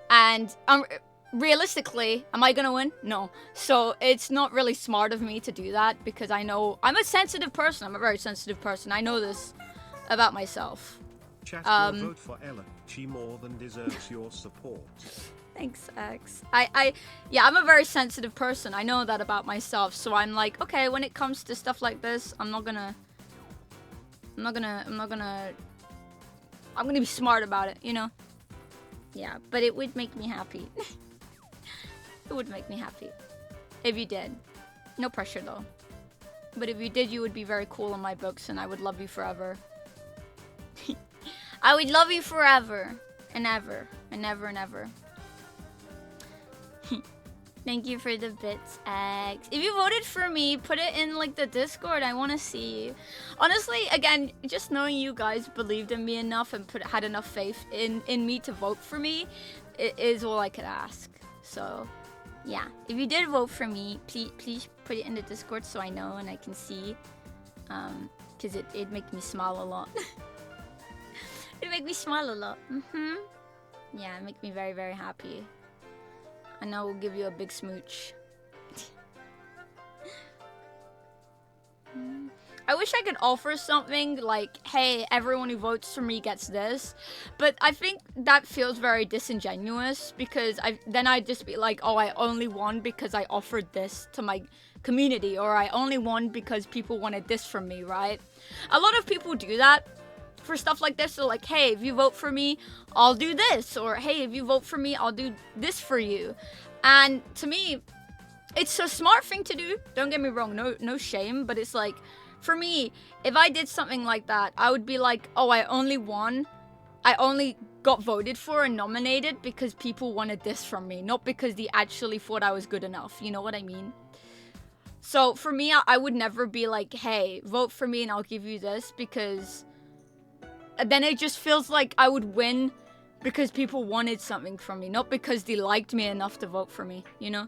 And realistically, am I gonna win? No. So it's not really smart of me to do that, because I know I'm a sensitive person. I'm a very sensitive person. I know this about myself. Chat your vote for Ella. She more than deserves your support. Thanks, X. Yeah, I'm a very sensitive person. I know that about myself. So I'm like, okay, when it comes to stuff like this, I'm not gonna I'm gonna be smart about it, you know? Yeah, but it would make me happy. It would make me happy. If you did. No pressure though. But if you did, you would be very cool in my books and I would love you forever. I would love you forever. And ever. And ever and ever. Thank you for the bits, X. If you voted for me, put it in like the Discord. I want to see. Honestly, again, just knowing you guys believed in me enough and had enough faith in me to vote for me, it is all I could ask. So, yeah. If you did vote for me, please put it in the Discord so I know and I can see. Because it makes me smile a lot. It makes me smile a lot. Yeah, it makes me very, very happy. And I will give you a big smooch. I wish I could offer something like, hey, everyone who votes for me gets this. But I think that feels very disingenuous because then I'd just be like, oh, I only won because I offered this to my community. Or I only won because people wanted this from me, right? A lot of people do that for stuff like this. So like, hey, if you vote for me, I'll do this. Or hey, if you vote for me, I'll do this for you. And to me, it's a smart thing to do. Don't get me wrong, no shame. But it's like, for me, if I did something like that, I would be like, oh, I only got voted for and nominated because people wanted this from me, not because they actually thought I was good enough. You know what I mean? So for me, I would never be like, hey, vote for me and I'll give you this, because then it just feels like I would win because people wanted something from me, not because they liked me enough to vote for me, you know?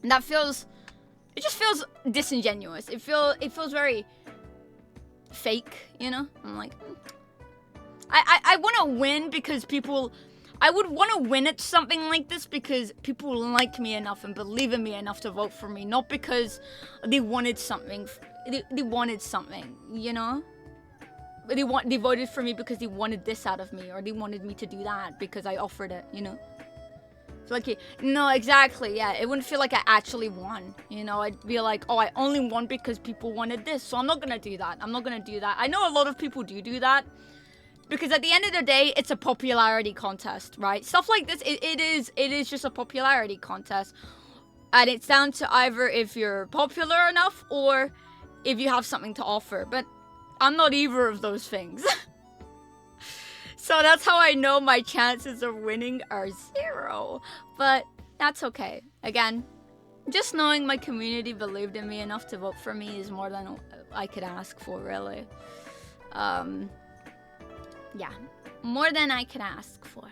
And it just feels disingenuous. It feels very fake, you know? I'm like, I want to win because I would want to win at something like this because people like me enough and believe in me enough to vote for me, not because they wanted something. They wanted something, you know? They voted for me because they wanted this out of me, or they wanted me to do that because I offered it, you know? So like, no, exactly, yeah, it wouldn't feel like I actually won, you know? I'd be like, oh, I only won because people wanted this, so I'm not gonna do that. I'm not gonna do that. I know a lot of people do that, because at the end of the day, it's a popularity contest, right? Stuff like this, it is just a popularity contest. And it's down to either if you're popular enough or if you have something to offer. But I'm not either of those things. So that's how I know my chances of winning are 0. But that's okay. Again, just knowing my community believed in me enough to vote for me is more than I could ask for, really. Yeah, more than I could ask for.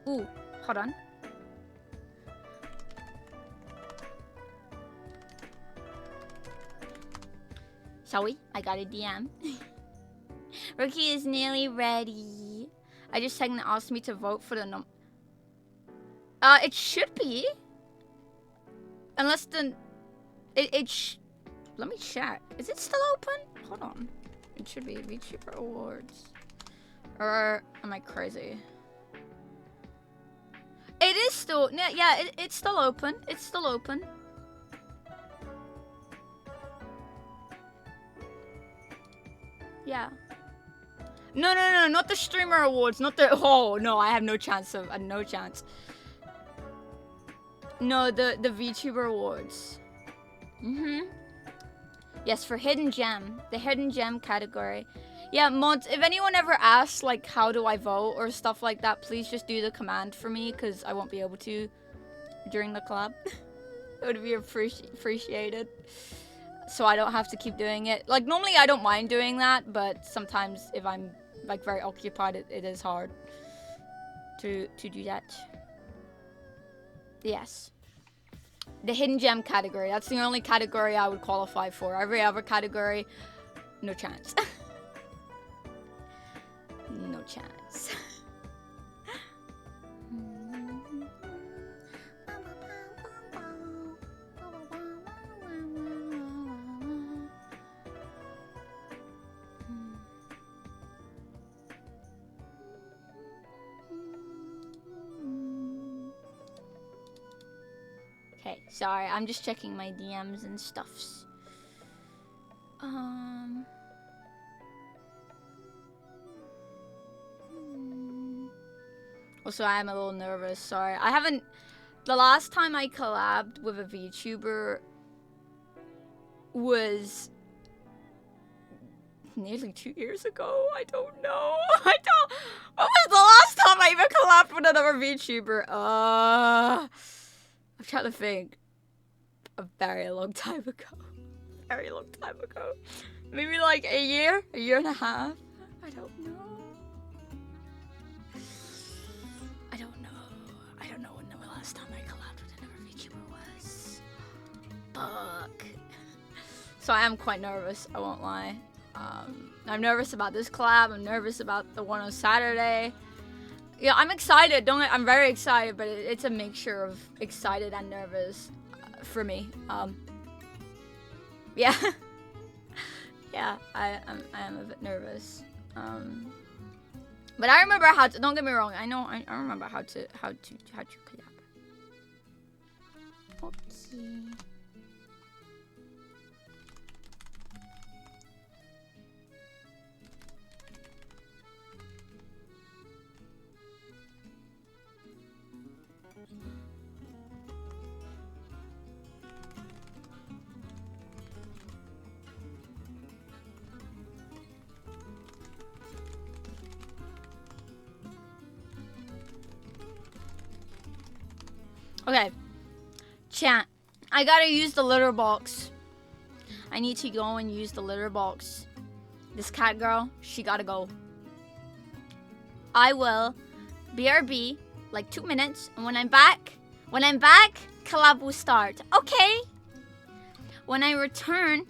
Ooh, hold on. Shall we? I got a DM. Rookie is nearly ready. I just tagged and asked me to vote for the it should be. Unless let me check. Is it still open? Hold on. It should be VTuber Awards. Or am I crazy? It is still, yeah, it's still open. It's still open. Yeah. No, not the Streamer Awards, not the, oh, no, I have no chance of, no chance. No, the VTuber Awards. Yes, for Hidden Gem. The Hidden Gem category. Yeah, mods, if anyone ever asks, like, how do I vote or stuff like that, please just do the command for me, because I won't be able to during the collab. It would be appreciated. So I don't have to keep doing it. Like, normally I don't mind doing that, but sometimes if I'm, like, very occupied, it is hard to do that. Yes. The Hidden Gem category. That's the only category I would qualify for. Every other category, no chance. No chance. Okay, sorry, I'm just checking my DMs and stuffs. Also, I am a little nervous. Sorry, I haven't. The last time I collabed with a VTuber was nearly 2 years ago. I don't know. I don't. What was the last time I even collabed with another VTuber? I'm trying to think. A very long time ago. Very long time ago. Maybe like a year and a half. I don't know. I don't know when the last time I collabed with another VTuber was. Fuck. So I am quite nervous, I won't lie. I'm nervous about this collab. I'm nervous about the one on Saturday. Yeah, I'm excited. I'm very excited, but it's a mixture of excited and nervous for me. Yeah. Yeah, I am a bit nervous. But I remember how to. Don't get me wrong. I remember how to collab. Okay. Okay, chat. I gotta use the litter box. I need to go and use the litter box. This cat girl, she gotta go. I will BRB like 2 minutes, and when I'm back, collab will start. Okay. When I return,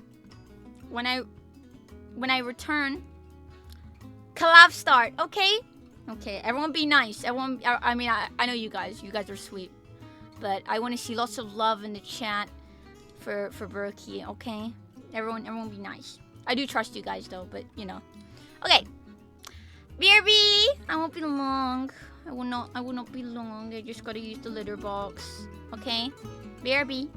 collab start. Okay. Okay. Everyone, be nice. Everyone. I mean, I know you guys. You guys are sweet. But I want to see lots of love in the chat for Brookie, okay? Everyone be nice. I do trust you guys though, but you know. Okay. BRB! I won't be long. I will not be long. I just gotta use the litter box. Okay? BRB.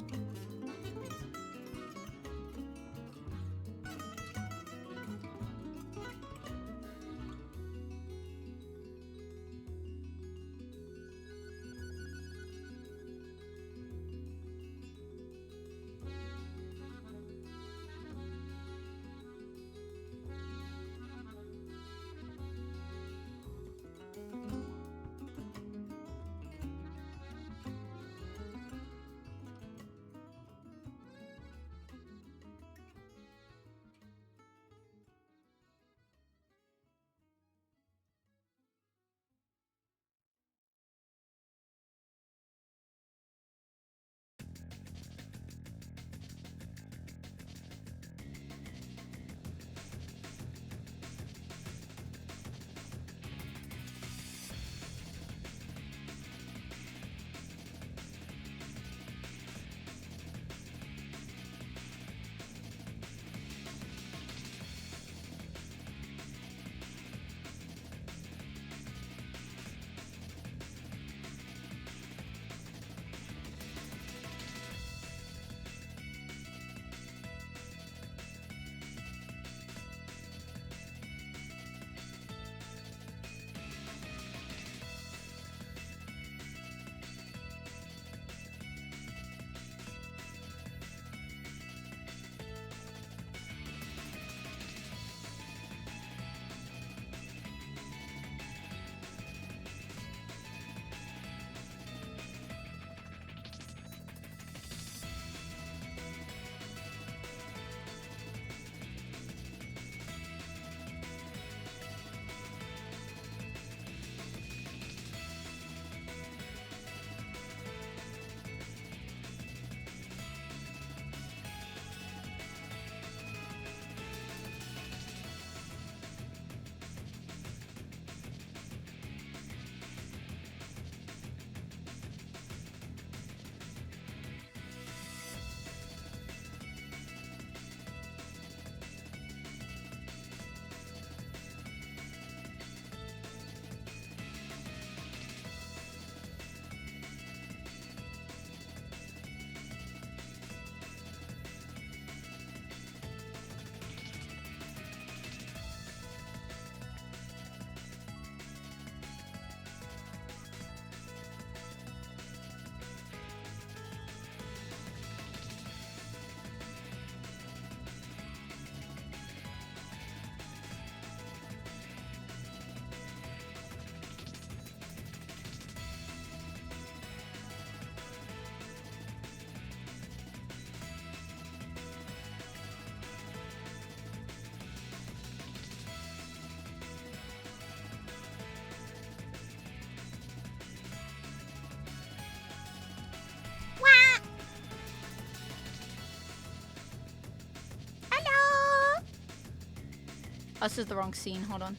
This is the wrong scene. Hold on.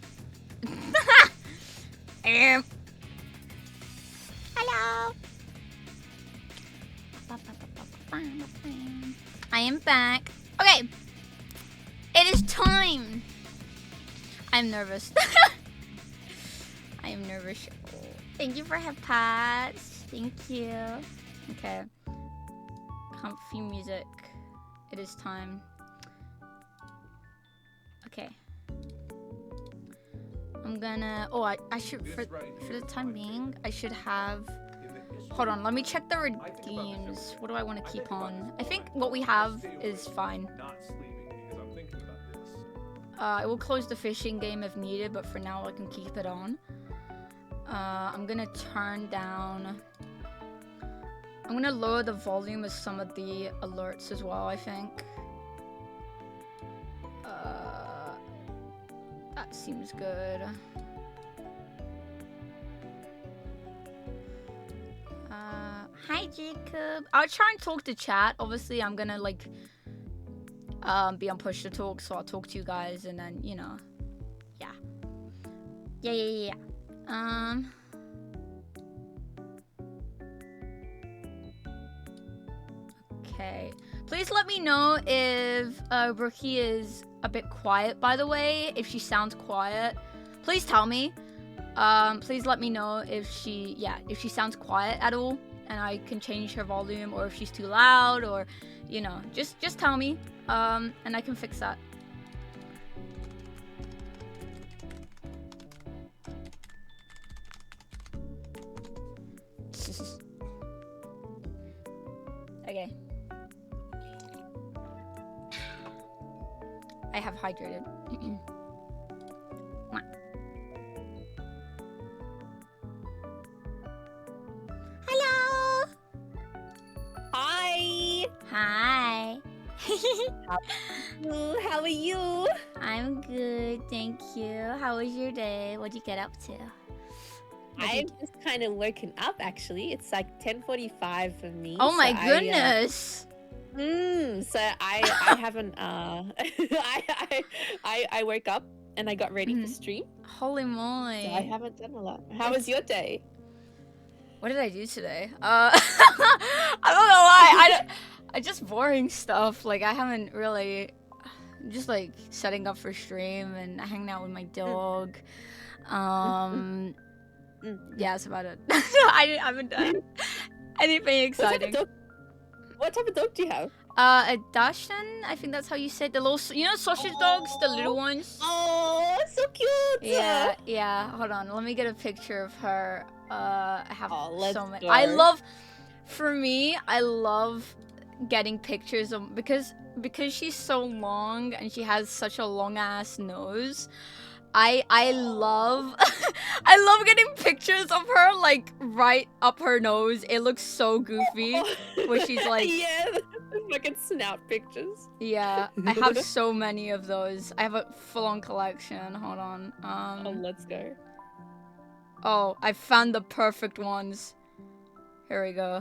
Hello. I am back. Okay. It is time. I'm nervous. I am nervous. Oh, thank you for have pads. Thank you. Okay. Comfy music. It is time. Okay. I'm gonna. Oh, I should for the time being. I should have. Hold on. Let me check the redeems. What do I want to keep on? I think what we have is fine. I will close the fishing game if needed, but for now I can keep it on. I'm gonna turn down. I'm gonna lower the volume of some of the alerts as well, I think. That seems good. Hi Jacob. I'll try and talk to chat. Obviously, I'm gonna like be on push to talk, so I'll talk to you guys, and then you know, yeah. Okay. Please let me know if Brookie is a bit quiet, by the way. If she sounds quiet, please tell me. Please let me know if she sounds quiet at all, and I can change her volume, or if she's too loud, or, you know, just tell me, and I can fix that. Okay. I have hydrated. Hello. Hi. Hi. How are you? I'm good, thank you. How was your day? What'd you get up to? I'm just kind of woken up actually. It's like 10:45 for me. Oh my so goodness. So I haven't I woke up and I got ready for stream. Holy moly. So I haven't done a lot. How was your day? What did I do today? I don't know why. I just boring stuff. Like I haven't really, just like setting up for stream and hanging out with my dog. Yeah, that's about it. I haven't done anything exciting. What type of dog do you have? A Dachshund. I think that's how you say it. The little, you know, sausage dogs, the little ones. Oh, so cute. Yeah. Hold on, let me get a picture of her. I have so many. Go. I love getting pictures of because she's so long and she has such a long ass nose. I love I love getting pictures of her like right up her nose. It looks so goofy where she's like fucking snout pictures. Yeah, I have so many of those. I have a full-on collection. Hold on. Oh, let's go. Oh, I found the perfect ones. Here we go.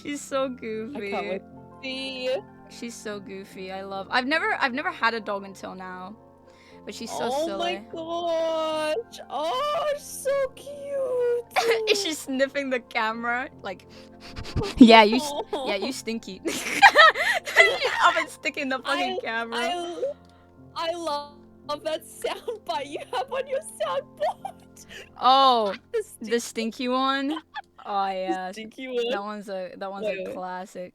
She's so goofy. I can't wait to see. She's so goofy. I've never had a dog until now. But she's so silly. Oh my gosh. Oh, so cute. Is she sniffing the camera? Like, yeah, you stinky. She's up and sticking the fucking camera. I love that soundbite you have on your soundboard. Oh, the stinky one? Oh yeah. The stinky one. That one's a classic.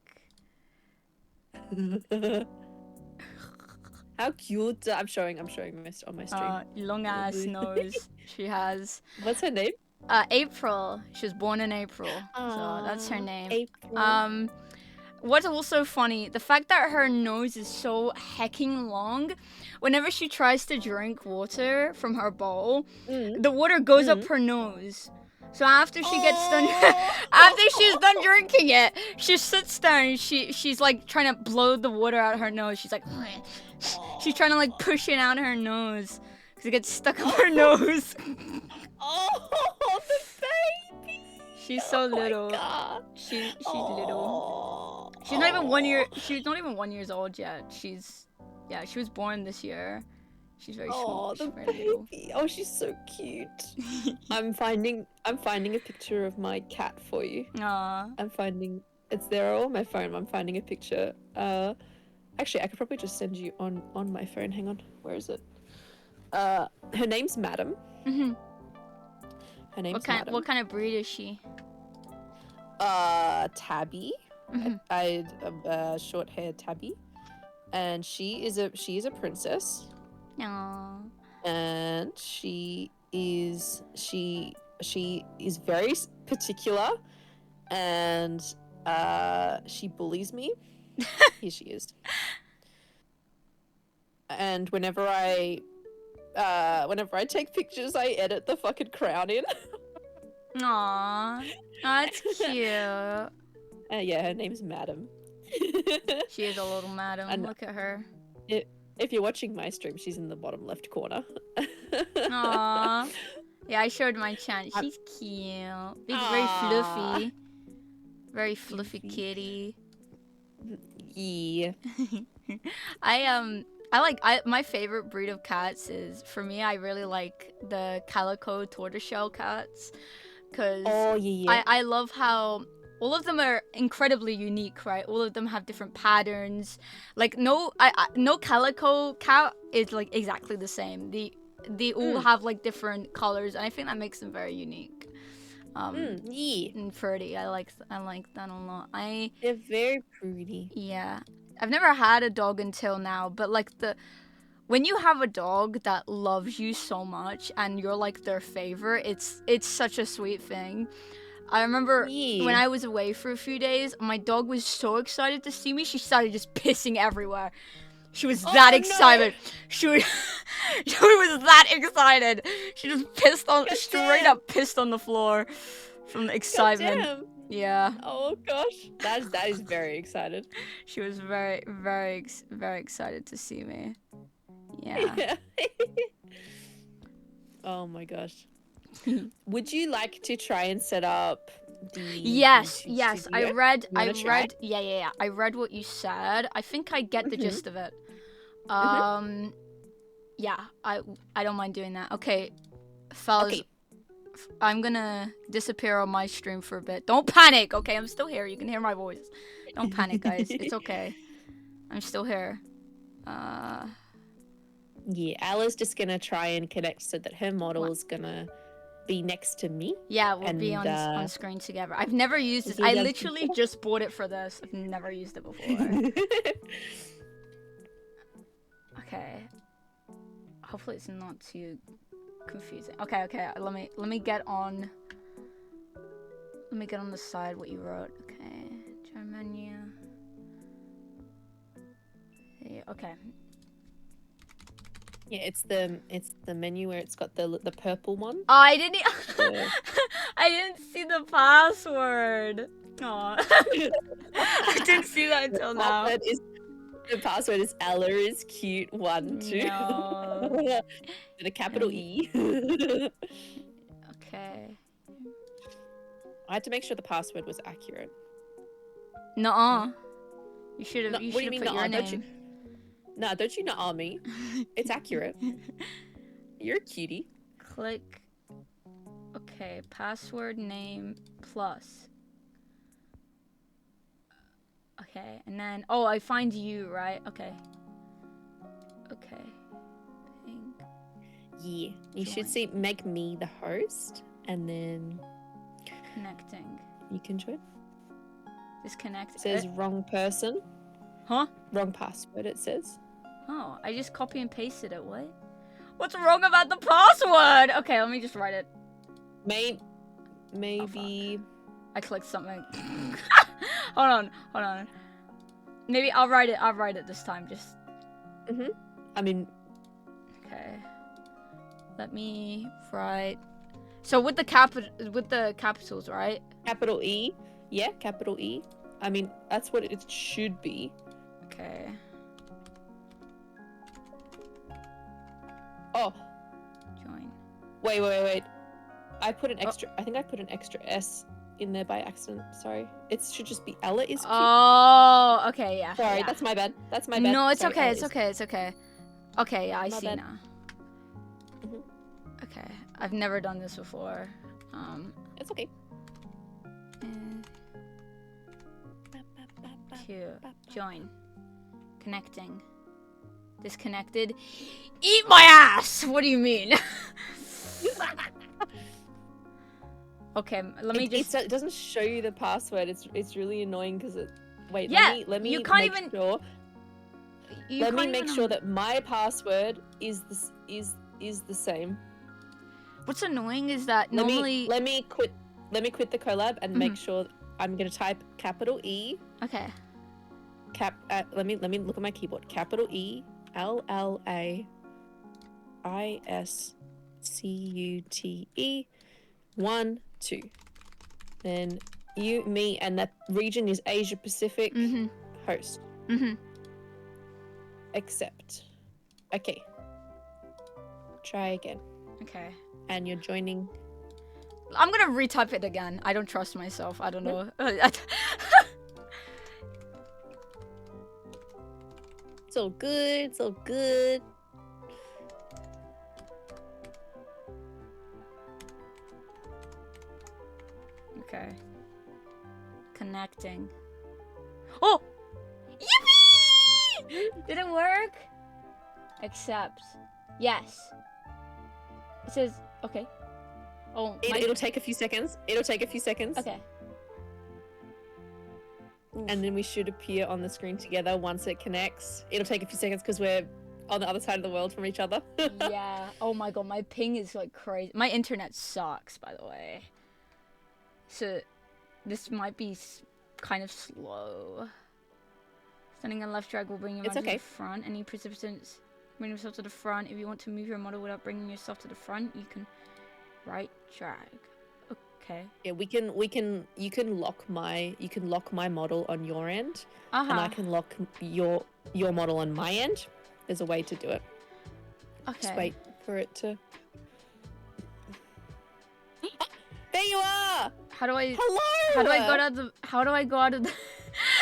How cute! I'm showing on my stream. Long ass nose she has. What's her name? April. She was born in April, so that's her name. April. What's also funny, the fact that her nose is so hecking long. Whenever she tries to drink water from her bowl, the water goes up her nose. So after she gets done, after she's done drinking it, she sits there and she's like trying to blow the water out her nose. She's like, she's trying to like push it out her nose because it gets stuck up her nose. Oh, the baby! She's so little. My God. She's little. She's not even 1 year. She's not even 1 year old yet. She's Yeah, she was born this year. She's very Oh, sweet. the She's very little. baby. Oh, she's so cute. I'm finding a picture of my cat for you. Aww. It's there on my phone. I'm finding a picture. Actually, I could probably just send you on my phone. Hang on. Where is it? Her name's Madam. Mhm. Her name's Madam. What kind of breed is she? Tabby. Mhm. Short-haired Tabby, and she is a princess. Aww. And she is very particular, and she bullies me. Here she is. And whenever I take pictures, I edit the fucking crown in. Aww. That's cute. Yeah, her name's Madam. She is a little madam. And- Look at her. If you're watching my stream, she's in the bottom left corner. Aww. Yeah, I showed my chat. She's cute. Very fluffy. Very fluffy kitty. Yeah. My favorite breed of cats is, for me, I really like the calico tortoiseshell cats, because Oh yeah. I love how all of them are incredibly unique, right? All of them have different patterns. Like no calico cat is like exactly the same. They all have like different colors, and I think that makes them very unique. Yeah. And pretty. I like that a lot. They're very pretty. Yeah. I've never had a dog until now, but like when you have a dog that loves you so much and you're like their favorite, it's such a sweet thing. I remember when I was away for a few days, my dog was so excited to see me, she started just pissing everywhere. She was that excited. No. She was that excited. She just pissed on, straight up pissed on the floor from the excitement. Goddamn. Yeah. Oh gosh, that is very excited. She was very, very, very excited to see me. Yeah. Oh my gosh. Would you like to try and set up the Yes. studio? I read try? yeah. I read what you said. I think I get the gist of it. Yeah, I don't mind doing that. Okay, fellas. Okay. I'm gonna disappear on my stream for a bit. Don't panic, okay? I'm still here. You can hear my voice. Don't panic, guys. It's okay. I'm still here. Yeah, Ella's just gonna try and connect so that her model is gonna be next to me. Yeah, we'll be on screen together. I've never used this. I literally just bought it for this. I've never used it before. Okay. Hopefully it's not too confusing. Okay. Let me get on. Let me get on the side what you wrote. Okay. Join menu. Yeah, okay. Yeah, it's the menu where it's got the purple one. Oh, I didn't see the password. Aw. I didn't see that until now. The password is Ella is cute 1 2. No. With a capital E. Okay. I had to make sure the password was accurate. Nuh-uh. You should have. No, You what do should you have mean put your nuh-uh? name. No, don't you nuh-uh me. It's accurate. You're a cutie. Click. Okay, password name plus. Okay, and then I find you, right? Okay. Okay. Pink. Yeah, you should Join. see make me the host, and then Connecting. you can join. Disconnect. It says wrong person. Huh? Wrong password. It says. Oh, I just copy and pasted it. What? What's wrong about the password? Okay, let me just write it. Maybe. I clicked something. Hold on. Maybe I'll write it this time. Just. I mean. Okay. Let me write. So with the capitals, right? Capital E. Yeah, capital E. I mean, that's what it should be. Okay. Oh. Join. Wait. I put an extra. I think I put an extra S in there by accident. Sorry. It should just be Ella is cute. Oh, okay, yeah. Sorry, yeah. that's my bad. That's my bad. No, it's Sorry, okay. Ella It's is- okay. It's okay. Okay, yeah, I My see bad. now. Mhm. Okay, I've never done this before. It's okay. To join, connecting, disconnected. Eat my ass. What do you mean? Okay, let me just. It doesn't show you the password. It's really annoying because it. Wait, Yeah, let me you can't make even- sure. You Let me can't make even, sure that my password is the same. What's annoying is that Let normally. me quit the collab and make sure I'm gonna type capital E Okay. let me look at my keyboard. Capital E LLAISCUTE 1 2. Then you, me, and that region is Asia Pacific. Host. Accept. Okay. Try again. Okay. And you're joining. I'm gonna retype it again. I don't trust myself. I don't know. It's all good. It's all good. Okay. Connecting. Oh! Yippee! Did it work? Accept. Yes. It says, okay. Oh, It'll take a few seconds. It'll take a few seconds. Okay. And then we should appear on the screen together once it connects. It'll take a few seconds because we're on the other side of the world from each other. Yeah. Oh my god, my ping is like crazy. My internet sucks, by the way. So, this might be kind of slow. Standing on left drag will bring your model to the front. Any participants bring yourself to the front. If you want to move your model without bringing yourself to the front, you can right drag. Okay. Yeah, you can lock my model on your end, and I can lock your model on my end. There's a way to do it. Okay. Just wait for it to. There you are. How do I? Hello. How do I go out of the? How do I go out of the?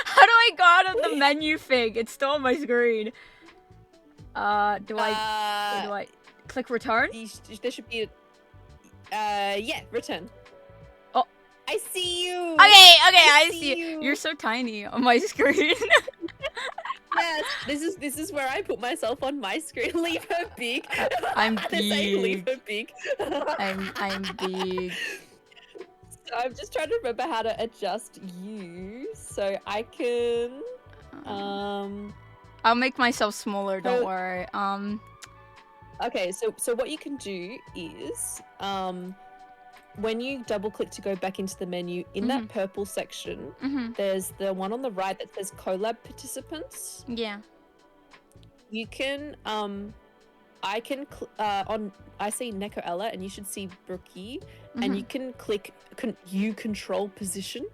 How do I go out of the menu thing? It's still on my screen. Do I click return? There should be yeah, return. Oh, I see you. Okay, I see you. You're so tiny on my screen. Yes, this is where I put myself on my screen. Leave her big. I'm They say leave big. her big. I'm big. So I'm just trying to remember how to adjust you so I can I'll make myself smaller. Don't worry. Okay, so what you can do is when you double click to go back into the menu, in that purple section, there's the one on the right that says collab participants. Yeah. You can I see NekoElla and you should see Brookie, and you can click you control position.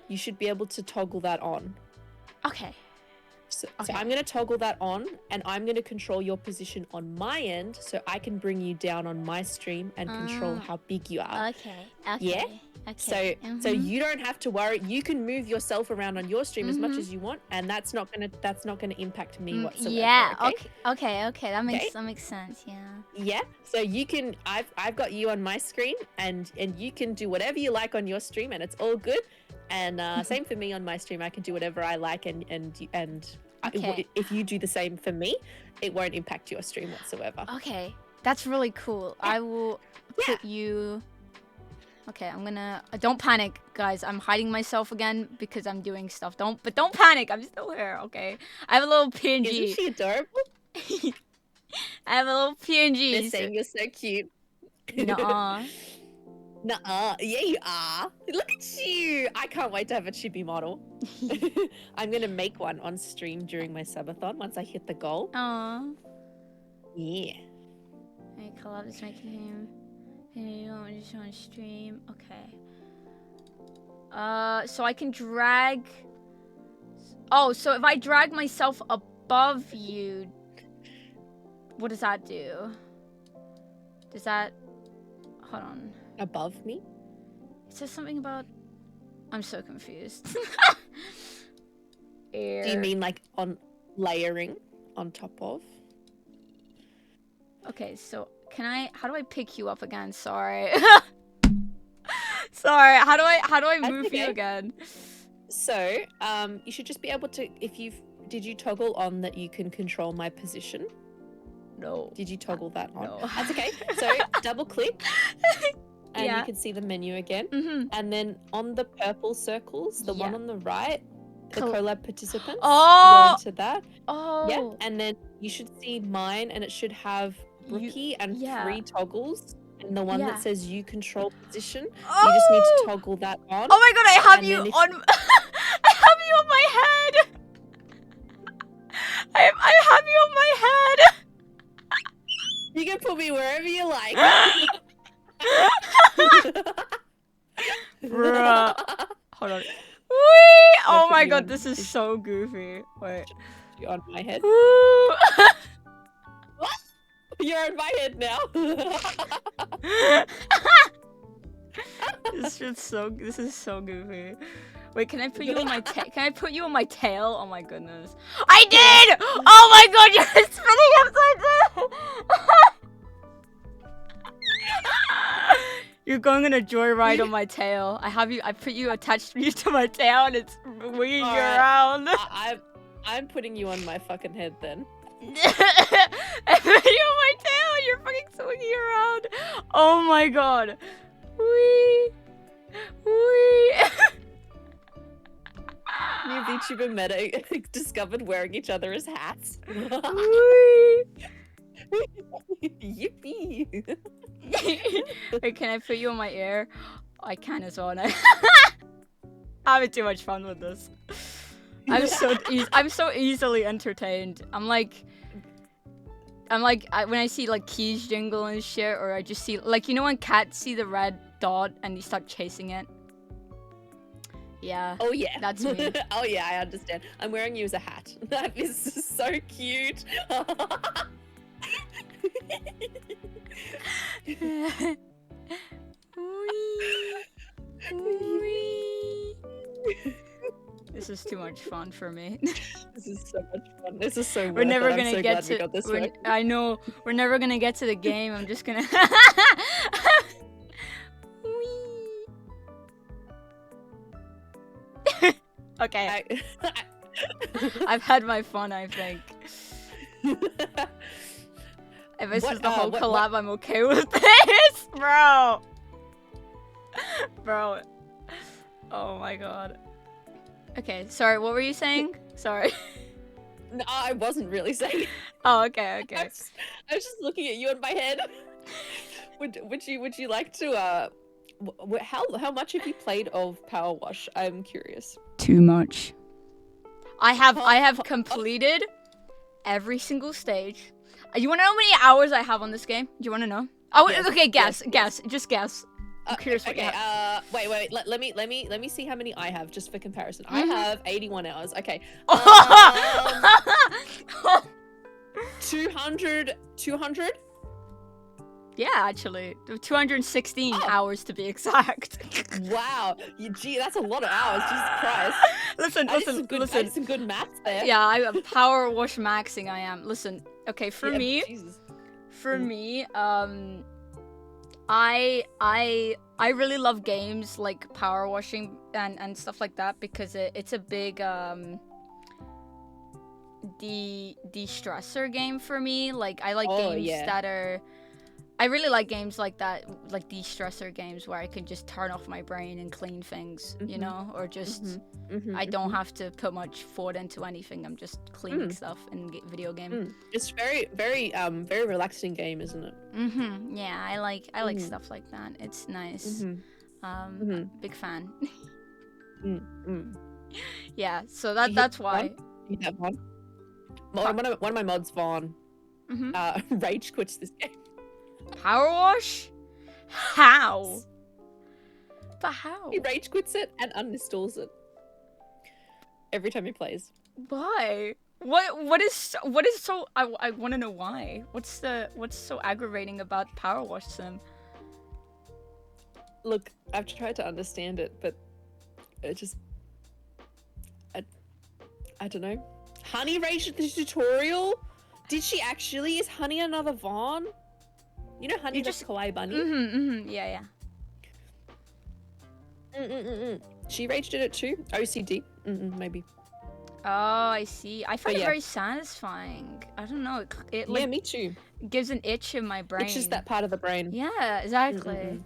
You should be able to toggle that on. Okay. So I'm going to toggle that on, and I'm going to control your position on my end so I can bring you down on my stream and control how big you are. Okay. Yeah? Okay. So you don't have to worry. You can move yourself around on your stream as much as you want, and that's not going to impact me whatsoever. Yeah. Okay? Okay. That makes sense. Yeah. Yeah. So you can I've got you on my screen, and you can do whatever you like on your stream, and it's all good. And same for me on my stream. I can do whatever I like, and if you do the same for me, it won't impact your stream whatsoever. Okay, that's really cool. I will put you. Okay, I'm gonna. Don't panic, guys. I'm hiding myself again because I'm doing stuff. Don't panic. I'm still here. Okay. I have a little PNG. Isn't she adorable? I have a little PNG. They're saying you're so cute. Nuh-uh. Nuh-uh. Yeah, you are. Look at you. I can't wait to have a chibi model. I'm going to make one on stream during my subathon once I hit the goal. Aw. Yeah. Hey, collab is making him. Just on stream. Okay. So I can drag. Oh, so if I drag myself above you, what does that do? Does that? Hold on. Above me? It says something about I'm so confused. Do you mean like on layering on top of? Okay, so how do I pick you up again? Sorry. Sorry, how do I That's move okay. you again? So, you should just be able to, did you toggle on that you can control my position? No. Did you toggle that on? No. That's okay. So, double click and Yeah. you can see the menu again. Mm-hmm. And then on the purple circles, the one on the right, the collab participants, Oh! go into that. Oh. Yeah. And then you should see mine and it should have Brookie and 3 toggles. And the one that says you control position, you just need to toggle that on. Oh my god, I have And you then if on. I have you on my head. I have you on my head. You can put me wherever you like. Bruh. Hold on. Whee! Oh my god, this is so goofy. Wait. You're on my head. Woo! You're on my head now. This is so goofy. Wait, can I put you on my can I put you on my tail? Oh my goodness. I did! Oh my god, you're spinning upside down! You're going on a joyride on my tail. I put you attached to my tail and it's winging you around. I'm putting you on my fucking head then. I put you on my tail and you're fucking swinging around. Oh my god. Wee. Wee. New VTuber meta discovered wearing each other as hats. Wee. Yippee! Wait, can I put you on my ear? I can as well. I'm having too much fun with this. I'm so easily entertained. I'm like when I see like keys jingle and shit, or I just see like, you know when cats see the red dot and you start chasing it. Yeah. Oh yeah. That's me. Oh yeah, I understand. I'm wearing you as a hat. That is so cute. This is too much fun for me. This is so much fun. This is so. We're never gonna I'm so get glad we got this right. I know we're never gonna get to the game. I'm just gonna. Okay. I've had my fun, I think. If this is the whole collab, I'm okay with this, bro. Bro. Oh my god. Okay, sorry, what were you saying? Sorry. No, I wasn't really saying. Oh, okay, okay. I was just looking at you in my head. Would you like to how much have you played of Power Wash? I'm curious. Too much. I have completed every single stage. You want to know how many hours I have on this game? Do you want to know? Oh, yes, okay, guess. Just guess. I'm curious what you have. Wait. Let me see how many I have, just for comparison. I have 81 hours. Okay. 200. Yeah, actually, 216 hours to be exact. Wow, gee, that's a lot of hours. Jesus Christ. Listen. I did some good maths there. Yeah, I'm power wash maxing. I am. Listen, okay, for me, I really love games like power washing and stuff like that because it's a big de-stressor game for me. Like I like games that are. I really like games like that, like de-stressor games where I can just turn off my brain and clean things, you know, or just I don't have to put much thought into anything. I'm just cleaning stuff in video game. It's very relaxing game, isn't it? Yeah, I like stuff like that. It's nice. Big fan. Yeah, so that's why. You have one. One of my mods, Vaughn, rage quits this game. Power wash? How? But how? He rage quits it and uninstalls it every time he plays. Why? What is so? I want to know why. What's so aggravating about Power Wash Sim? Look, I've tried to understand it, but it just I don't know. Honey raged at the tutorial. Did she actually? Is Honey another Vaughn? You know Honey, just kawaii bunny. Yeah. She raged at it too. OCD. Maybe. Oh, I see. I find it yeah. very satisfying. I don't know. It Yeah, like me too. gives an itch in my brain. It's just that part of the brain. Yeah, exactly.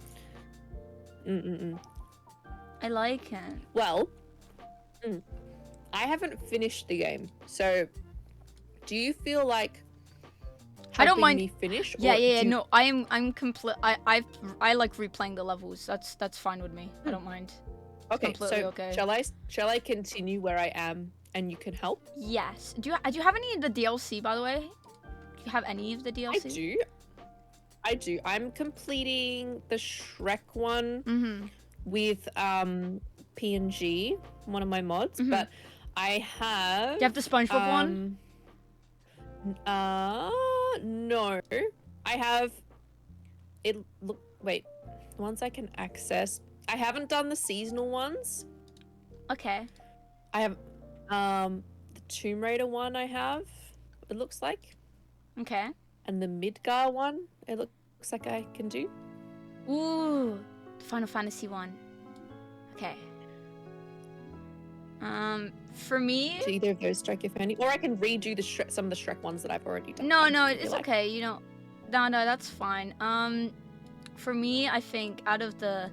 I like it. Well, I haven't finished the game, so do you feel like I don't helping mind me finish? Yeah. No, I'm complete. I like replaying the levels. That's fine with me. I don't mind. Okay, completely so okay. shall I continue where I am and you can help? Yes. Do you have any of the DLC, by the way? Do you have any of the DLC? I do. I'm completing the Shrek one with PNG, one of my mods, but I have. Do you have the SpongeBob one? No. I have it. Look, wait. The ones I can access. I haven't done the seasonal ones. Okay. I have the Tomb Raider one. I have. It looks like. Okay. And the Midgar one. It looks like I can do. Ooh, the Final Fantasy one. Okay. For me. Do either of those strike your fancy? Or I can redo the some of the Shrek ones that I've already done. No, it's okay. You know, no, that's fine. For me, I think out of the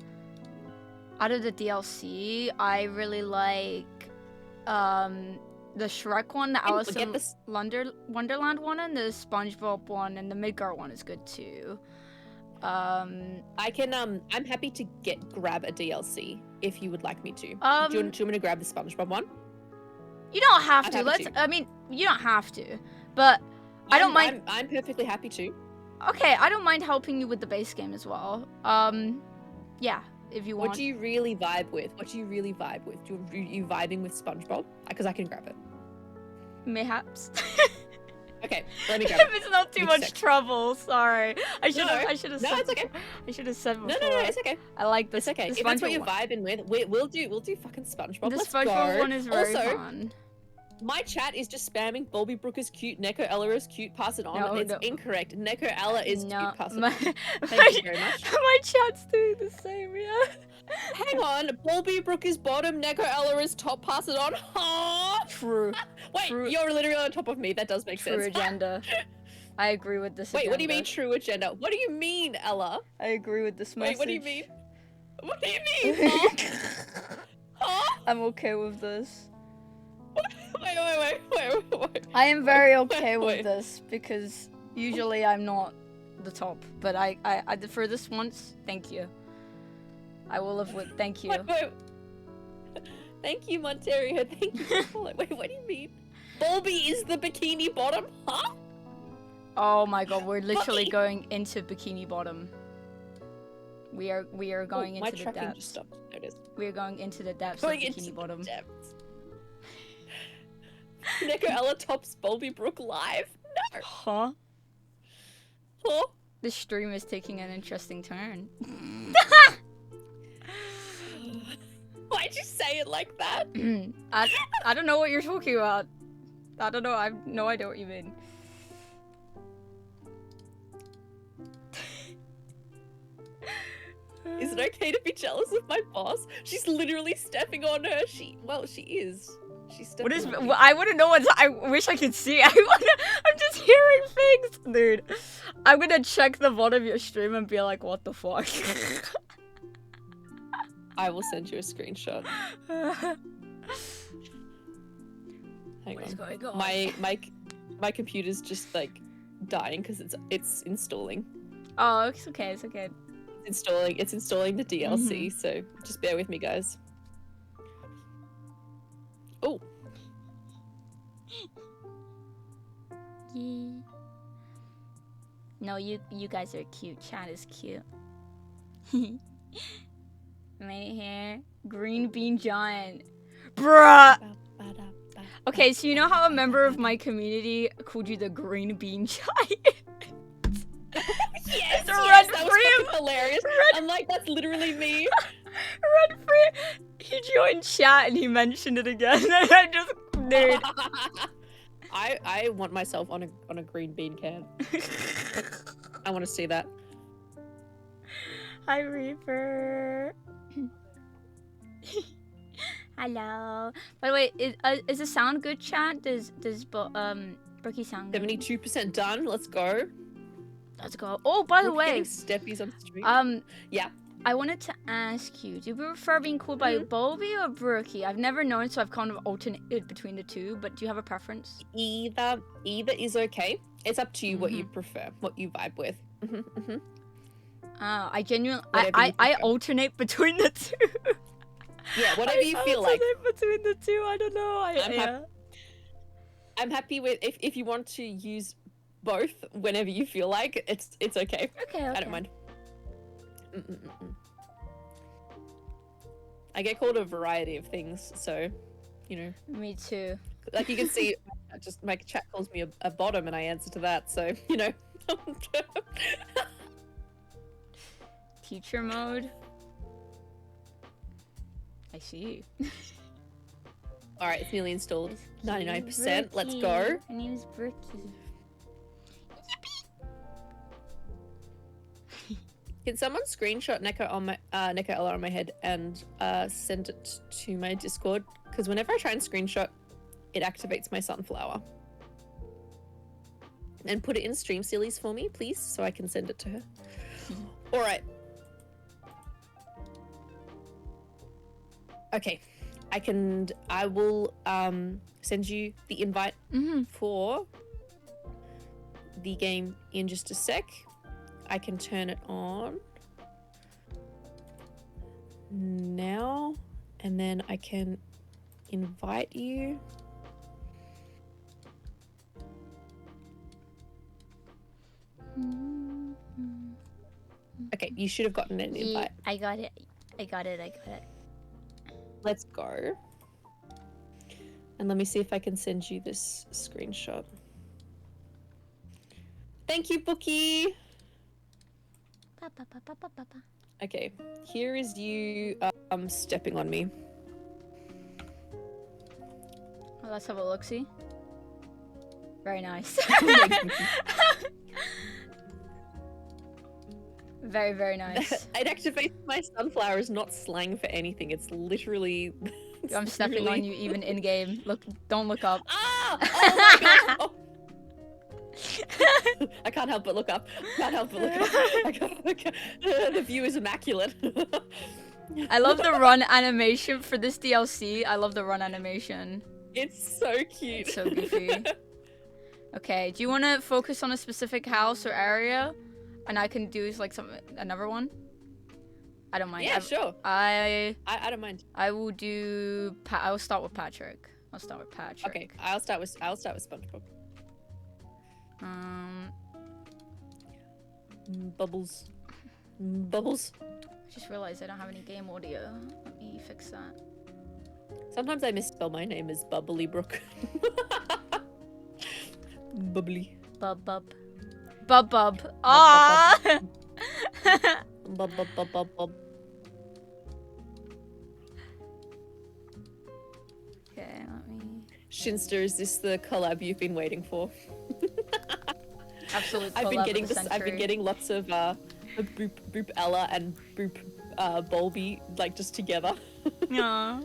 DLC, I really like the Shrek one, the Alice in Wonderland one, and the SpongeBob one, and the Midgar one is good too. I can I'm happy to grab a DLC if you would like me to. Do you want me to grab the SpongeBob one? You don't have to. I mean, you don't have to, but I don't mind. I'm perfectly happy to. Okay, I don't mind helping you with the base game as well. Yeah, if you want. What do you really vibe with? Are you vibing with SpongeBob? Because I can grab it. Mayhaps. Okay, let me grab it. If it's not too much trouble, sorry. I should have No, said. it's okay. I should have said before. No, it's okay. I like this. It's okay. If that's what you're vibing with, we'll do fucking SpongeBob. The Let's SpongeBob go. one is very also, fun. My chat is just spamming BulbieBrooke is cute, NekoElla is cute, pass it on. No, it's incorrect. NekoElla is cute, pass it on. Thank you very much. My chat's doing the same, yeah. Hang on, BulbieBrooke is bottom, NekoElla is top, pass it on. Huh? True. Wait, you're literally on top of me. That does make sense. True agenda. I agree with this Wait, agenda. what do you mean true agenda? What do you mean, Ella? I agree with this message. Wait, what do you mean? What do you mean, huh? Huh? I'm okay with this. Wait. I am very okay with this because usually I'm not the top, but I for this once, thank you. I will live with thank you. Wait. Thank you, Monterio. Thank you. Wait, what do you mean? Bulbie is the bikini bottom, huh? Oh my god, we're literally going into Bikini Bottom. We are going into the depths. Just stopped. There it is. We are going into the depths of Bikini Bottom. NekoElla tops BulbieBrooke live. No. Huh? Huh? This stream is taking an interesting turn. Why'd you say it like that? I don't know what you're talking about. I don't know. I have no idea what you mean. Is it okay to be jealous of my boss? She's literally stepping on her. She is. She's stepping What is? on Well, I wouldn't know what. I wish I could see. I'm just hearing things, dude. I'm gonna check the VOD of your stream and be like, what the fuck? I will send you a screenshot. Hang What is on. going on? My computer's just like dying because it's installing. Oh, it's okay. It's okay. It's installing the DLC, so just bear with me, guys. Oh. Yeah. No, you guys are cute. Chat is cute. Right here, green bean giant, bruh. Okay, so you know how a member of my community called you the green bean giant? Yes, that was fucking hilarious. I'm like, that's literally me. Red free. He joined chat and he mentioned it again. And I just, dude. I want myself on a green bean can. I want to see that. Hi, Reaper. Hello. By the way, is the sound good, chat? Does Brookie sound good? 72% done. Let's go. Let's go. Oh, by the We're way, getting steppies on stream. Yeah. I wanted to ask you, do you prefer being called by Bulbie or Brookie? I've never known, so I've kind of alternated between the two, but do you have a preference? Either is okay. It's up to you what you prefer, what you vibe with. I genuinely, Whatever you I prefer. alternate between the two. Yeah, whatever you feel like. Between the two, I don't know. I'm happy with if you want to use both whenever you feel like. It's okay. Okay. I don't mind. I get called a variety of things, so you know. Me too. Like you can see, just my chat calls me a bottom, and I answer to that. So you know. Teacher mode. I see. All right, it's nearly installed. 99%. Let's go. My name is Brookie. Can someone screenshot NekoElla on my head and send it to my Discord? Because whenever I try and screenshot, it activates my sunflower. And put it in stream sillies for me, please, so I can send it to her. All right. Okay, I will send you the invite for the game in just a sec. I can turn it on now, and then I can invite you. Okay, you should have gotten an invite. I got it. Let's go. And let me see if I can send you this screenshot. Thank you, Bookie. Okay, here is you stepping on me. Well, let's have a look-see. Very nice. Very, very nice. It activates my sunflower is not slang for anything. It's literally... I'm stepping on you even in-game. Look, don't look up. Ah! Oh my god! Oh. I can't help but look up. The view is immaculate. I love the run animation for this DLC. I love the run animation. It's so cute. It's so goofy. Okay, do you want to focus on a specific house or area? And I can do like another one? I don't mind. Yeah, sure. I don't mind. I will do... I'll start with Patrick. Okay, I'll start with SpongeBob. Bubbles. I just realized I don't have any game audio. Let me fix that. Sometimes I misspell my name as BulbieBrooke. Bubbly. Bub. Ah. Bub. Okay, let me... Shinster, is this the collab you've been waiting for? Absolute collab I've been of the getting lots of Boop Ella and Boop Bulbie like just together. Yeah.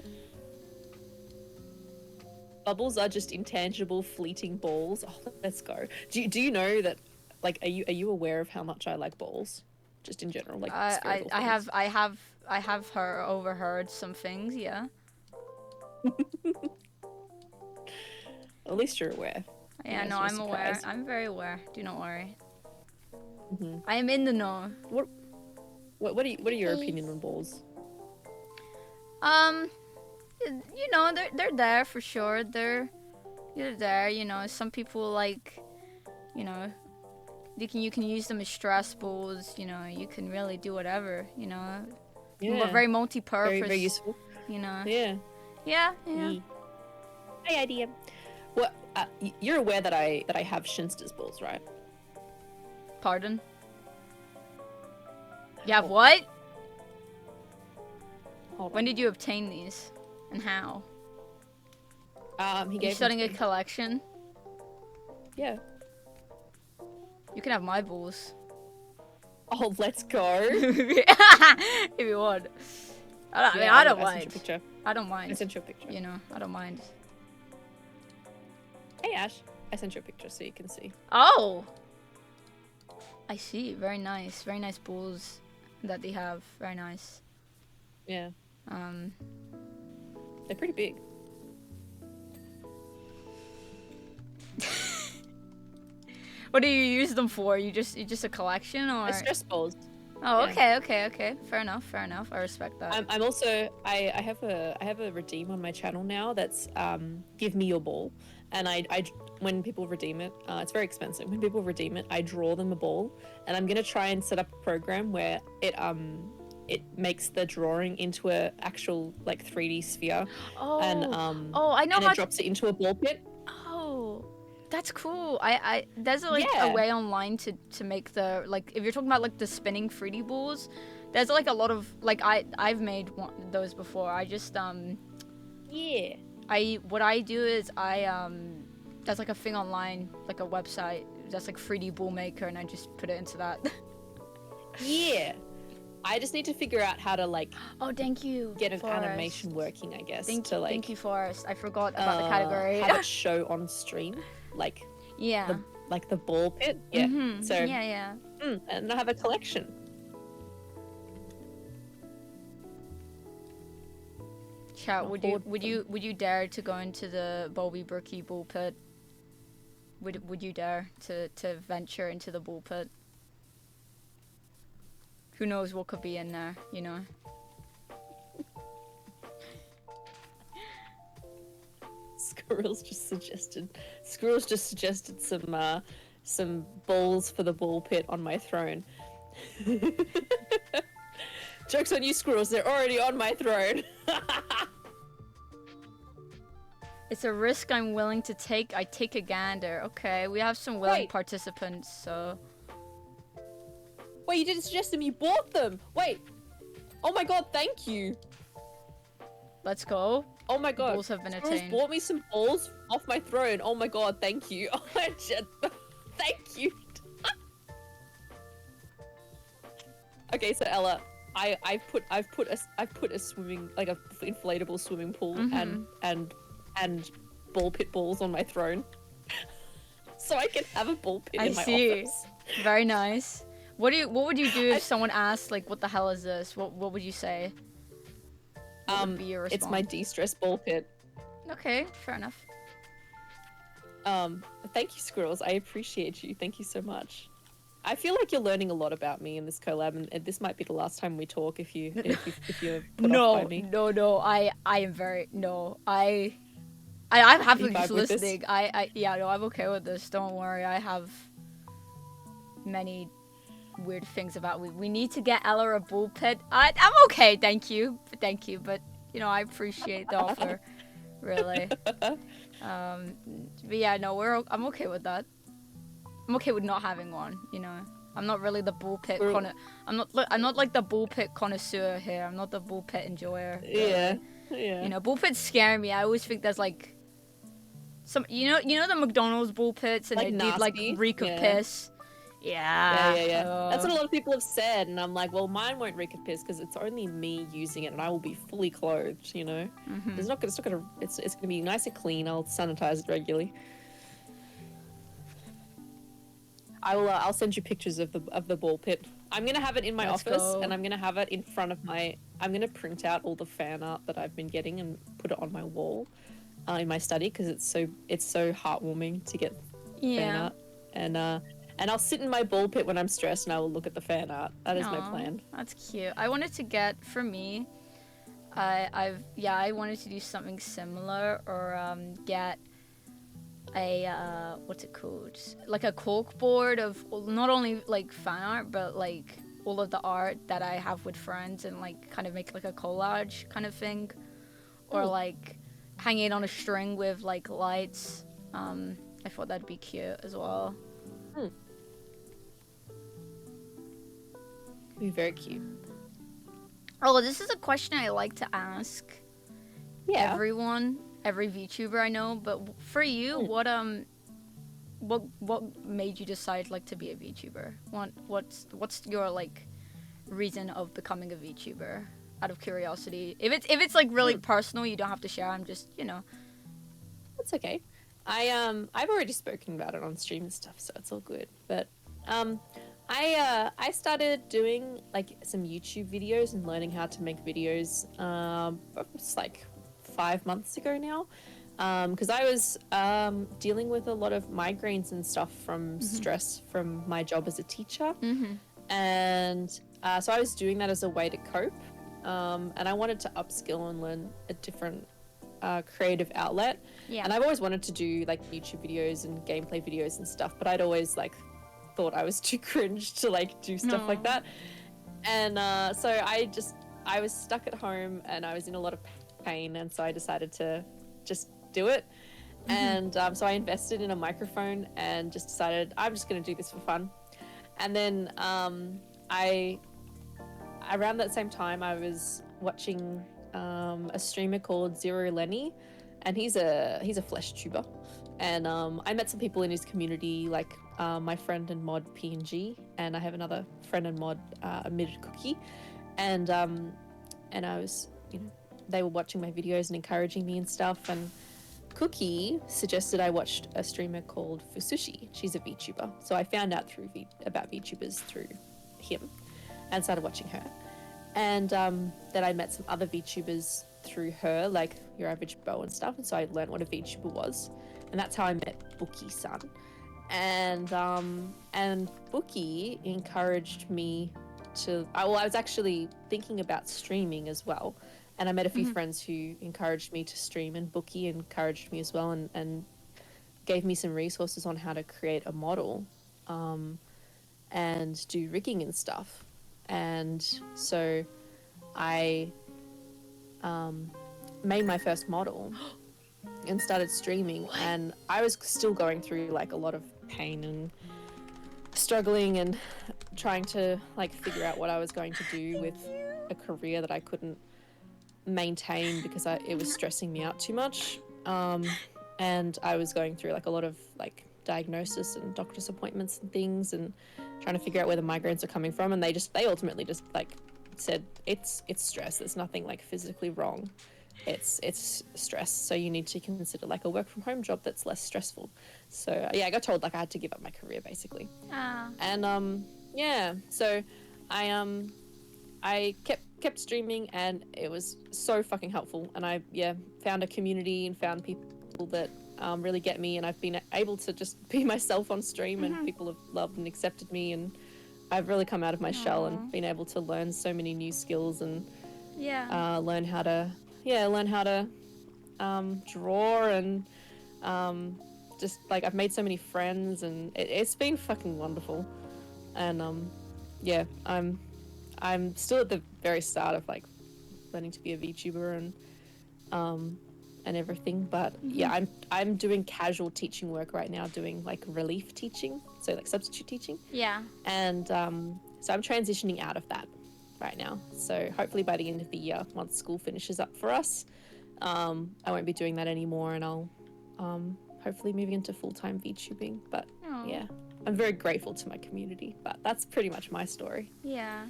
Bubbles are just intangible, fleeting balls. Oh, let's go. Do you know that? Like, are you aware of how much I like balls, just in general? Like, I have overheard some things. Yeah. At least you're aware. Yeah, no, I'm aware. I'm very aware. Do not worry. Mm-hmm. I am in the know. What are your opinion on balls? You know, they're there for sure. They're there. You know, some people like, you know, you can use them as stress balls. You know, you can really do whatever. You know, Yeah. very multi-purpose. Very, very useful. You know. Yeah. Yeah. Hey, idea. Well, you're aware that I have Shinster's balls, right? Pardon? You have what? Hold When on. did you obtain these? And how? He You gave starting them a to me. collection? Yeah. You can have my balls. Oh, let's go. If you want. I mean, I don't I sent you a mind. picture. I don't I mind. sent you a picture. You know, I don't mind. Hey, Ash. I sent you a picture so you can see. Oh! I see. Very nice. Very nice balls that they have. Very nice. Yeah. They're pretty big. What do you use them for? You just a collection or? They're stress balls. Oh, yeah. okay. Fair enough. I respect that. I'm also I have a redeem on my channel now that's give me your ball, and I when people redeem it, it's very expensive. When people redeem it, I draw them a ball, and I'm gonna try and set up a program where it makes the drawing into a actual like 3D sphere, Oh, and I know and how it drops it into a ball pit. Oh, that's cool. There's like Yeah. a way online to make the, like, if you're talking about like the spinning 3D balls, there's like a lot of, like, I've made those before. I just Yeah. what I do is there's like a thing online, like a website that's like 3D ball maker, and I just put it into that. Yeah. I just need to figure out how to like Oh, thank you. get an Forrest. animation working, I guess. Thank to like thank you, Forrest. I forgot about the category. have it show on stream, like Yeah. the ball pit. Yeah. Mhm. So yeah. and I have a collection. Chat, I'll would forward you dare to go into the BulbieBrooke ball pit? Would you dare to venture into the ball pit? Who knows what could be in there, you know? Squirrels just suggested some balls for the ball pit on my throne. Joke's on you, squirrels, they're already on my throne. It's a risk I'm willing to take. I take a gander. Okay, we have some willing Wait. participants, so... Wait, you didn't suggest them, you bought them! Wait! Oh my god, thank you! Let's go. Oh my god. Balls have been Squirrels attained. bought me some balls off my throne. Oh my god, thank you. Thank you. Okay, so Ella, I've put a swimming, like a inflatable swimming pool and ball pit balls on my throne. So I can have a ball pit I in my see. office. Very nice. What would you do if someone asked, like, what the hell is this? What would you say? What would be your response? It's my de-stress ball pit. Okay, fair enough. Thank you, squirrels. I appreciate you. Thank you so much. I feel like you're learning a lot about me in this collab, and this might be the last time we talk if you're put off by me. No. I am very I'm happily vibe just with this? listening. Yeah, no, I'm okay with this. Don't worry. I have many weird things about we need to get Ella a ball pit. I'm okay, thank you, but you know, I appreciate the offer, really. But yeah, no, I'm okay with that. I'm okay with not having one, you know. I'm not really the ball pit I'm not like the ball pit connoisseur here. I'm not the ball pit enjoyer. Really. Yeah. You know, ball pits scare me. I always think there's like some, you know the McDonald's ball pits, and Like they did like nasty? reek of Yeah. piss. Yeah. That's what a lot of people have said, and I'm like, well, mine won't reek of piss because it's only me using it, and I will be fully clothed. You know, it's gonna be nice and clean. I'll sanitize it regularly. I'll send you pictures of the ball pit. I'm gonna have it in my Let's office, go. and I'm gonna have it in front of my. I'm gonna print out all the fan art that I've been getting and put it on my wall, in my study, because it's so heartwarming to get fan art, and I'll sit in my ball pit when I'm stressed, and I will look at the fan art. That is my Aw, plan. That's cute. I wanted to get, for me, I wanted to do something similar, or get a what's it called? Like a cork board of not only like fan art, but like all of the art that I have with friends, and like kind of make like a collage kind of thing, or like hang it on a string with like lights. I thought that'd be cute as well. Be very cute. Oh, this is a question I like to ask Yeah. everyone, every VTuber I know. But for you, what made you decide like to be a VTuber? What's your like reason of becoming a VTuber? Out of curiosity, if it's like really personal, you don't have to share. I'm just That's okay. I've already spoken about it on stream and stuff, so it's all good. But I started doing like some YouTube videos and learning how to make videos. It's like 5 months ago now, because I was dealing with a lot of migraines and stuff from stress from my job as a teacher, and so I was doing that as a way to cope. And I wanted to upskill and learn a different creative outlet. Yeah. And I've always wanted to do like YouTube videos and gameplay videos and stuff, but I'd always like thought I was too cringe to like do stuff like that. And so I was stuck at home and I was in a lot of pain, and so I decided to just do it. And so I invested in a microphone and just decided I'm just going to do this for fun. And then around that same time, I was watching a streamer called Zero Lenny, and he's a flesh tuber. And I met some people in his community, like my friend and mod PNG, and I have another friend and mod Admitted Cookie, and I was, they were watching my videos and encouraging me and stuff. And Cookie suggested I watched a streamer called Fusushi. She's a VTuber, so I found out about VTubers through him and started watching her. And then I met some other VTubers through her, like Your Average Beau and stuff, and so I learned what a VTuber was. And that's how I met Bookie-san. And Bookie encouraged me to... I was actually thinking about streaming as well. And I met a few friends who encouraged me to stream, and Bookie encouraged me as well, and gave me some resources on how to create a model and do rigging and stuff. And so I made my first model and started streaming. And I was still going through like a lot of pain and struggling and trying to like figure out what I was going to do with a career that I couldn't maintain because it was stressing me out too much. And I was going through like a lot of like diagnosis and doctor's appointments and things, and trying to figure out where the migraines are coming from. And they ultimately just like said it's stress. There's nothing like physically wrong. It's stress. So you need to consider like a work from home job that's less stressful. So yeah, I got told like I had to give up my career basically. And yeah, so I kept streaming, and it was so fucking helpful. And I found a community and found people that really get me, and I've been able to just be myself on stream, and people have loved and accepted me, and I've really come out of my shell and been able to learn so many new skills and learn how to draw, and just like I've made so many friends, and it's been fucking wonderful. And I'm still at the very start of like learning to be a VTuber and everything, but yeah, I'm doing casual teaching work right now, doing like relief teaching, so like substitute teaching. Yeah. And so I'm transitioning out of that right now. So hopefully by the end of the year, once school finishes up for us, I won't be doing that anymore, and I'll hopefully moving into full-time VTubing. But yeah, I'm very grateful to my community. But that's pretty much my story. Yeah.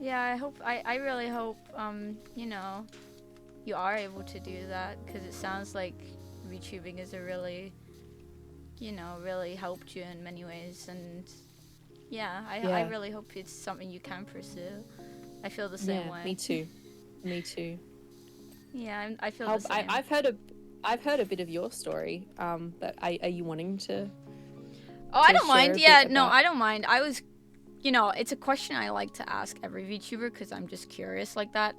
Yeah, I really hope, you are able to do that, because it sounds like VTubing is a really, really helped you in many ways. And yeah, I really hope it's something you can pursue. I feel the same way. Me too. Me too. Yeah, I feel the same. I've heard a bit of your story, but are you wanting to? Oh, I don't mind. Yeah, no, I don't mind. I was, it's a question I like to ask every VTuber because I'm just curious like that.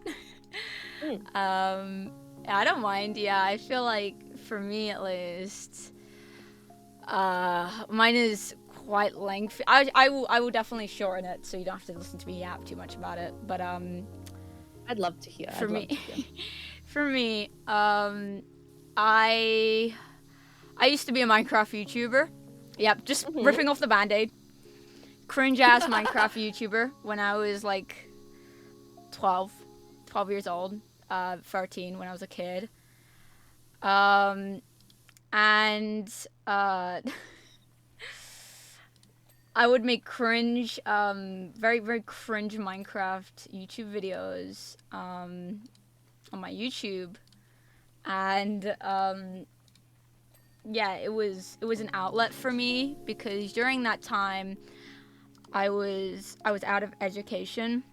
I don't mind. Yeah, I feel like for me at least, mine is quite lengthy. I will definitely shorten it so you don't have to listen to me yap too much about it. But I'd love to hear. For me, I used to be a Minecraft YouTuber. Yep, just ripping off the band-aid. Cringe ass Minecraft YouTuber when I was like 12 years old, 13 when I was a kid. And I would make cringe, very, very cringe Minecraft YouTube videos on my YouTube. And yeah, it was an outlet for me because during that time I was out of education.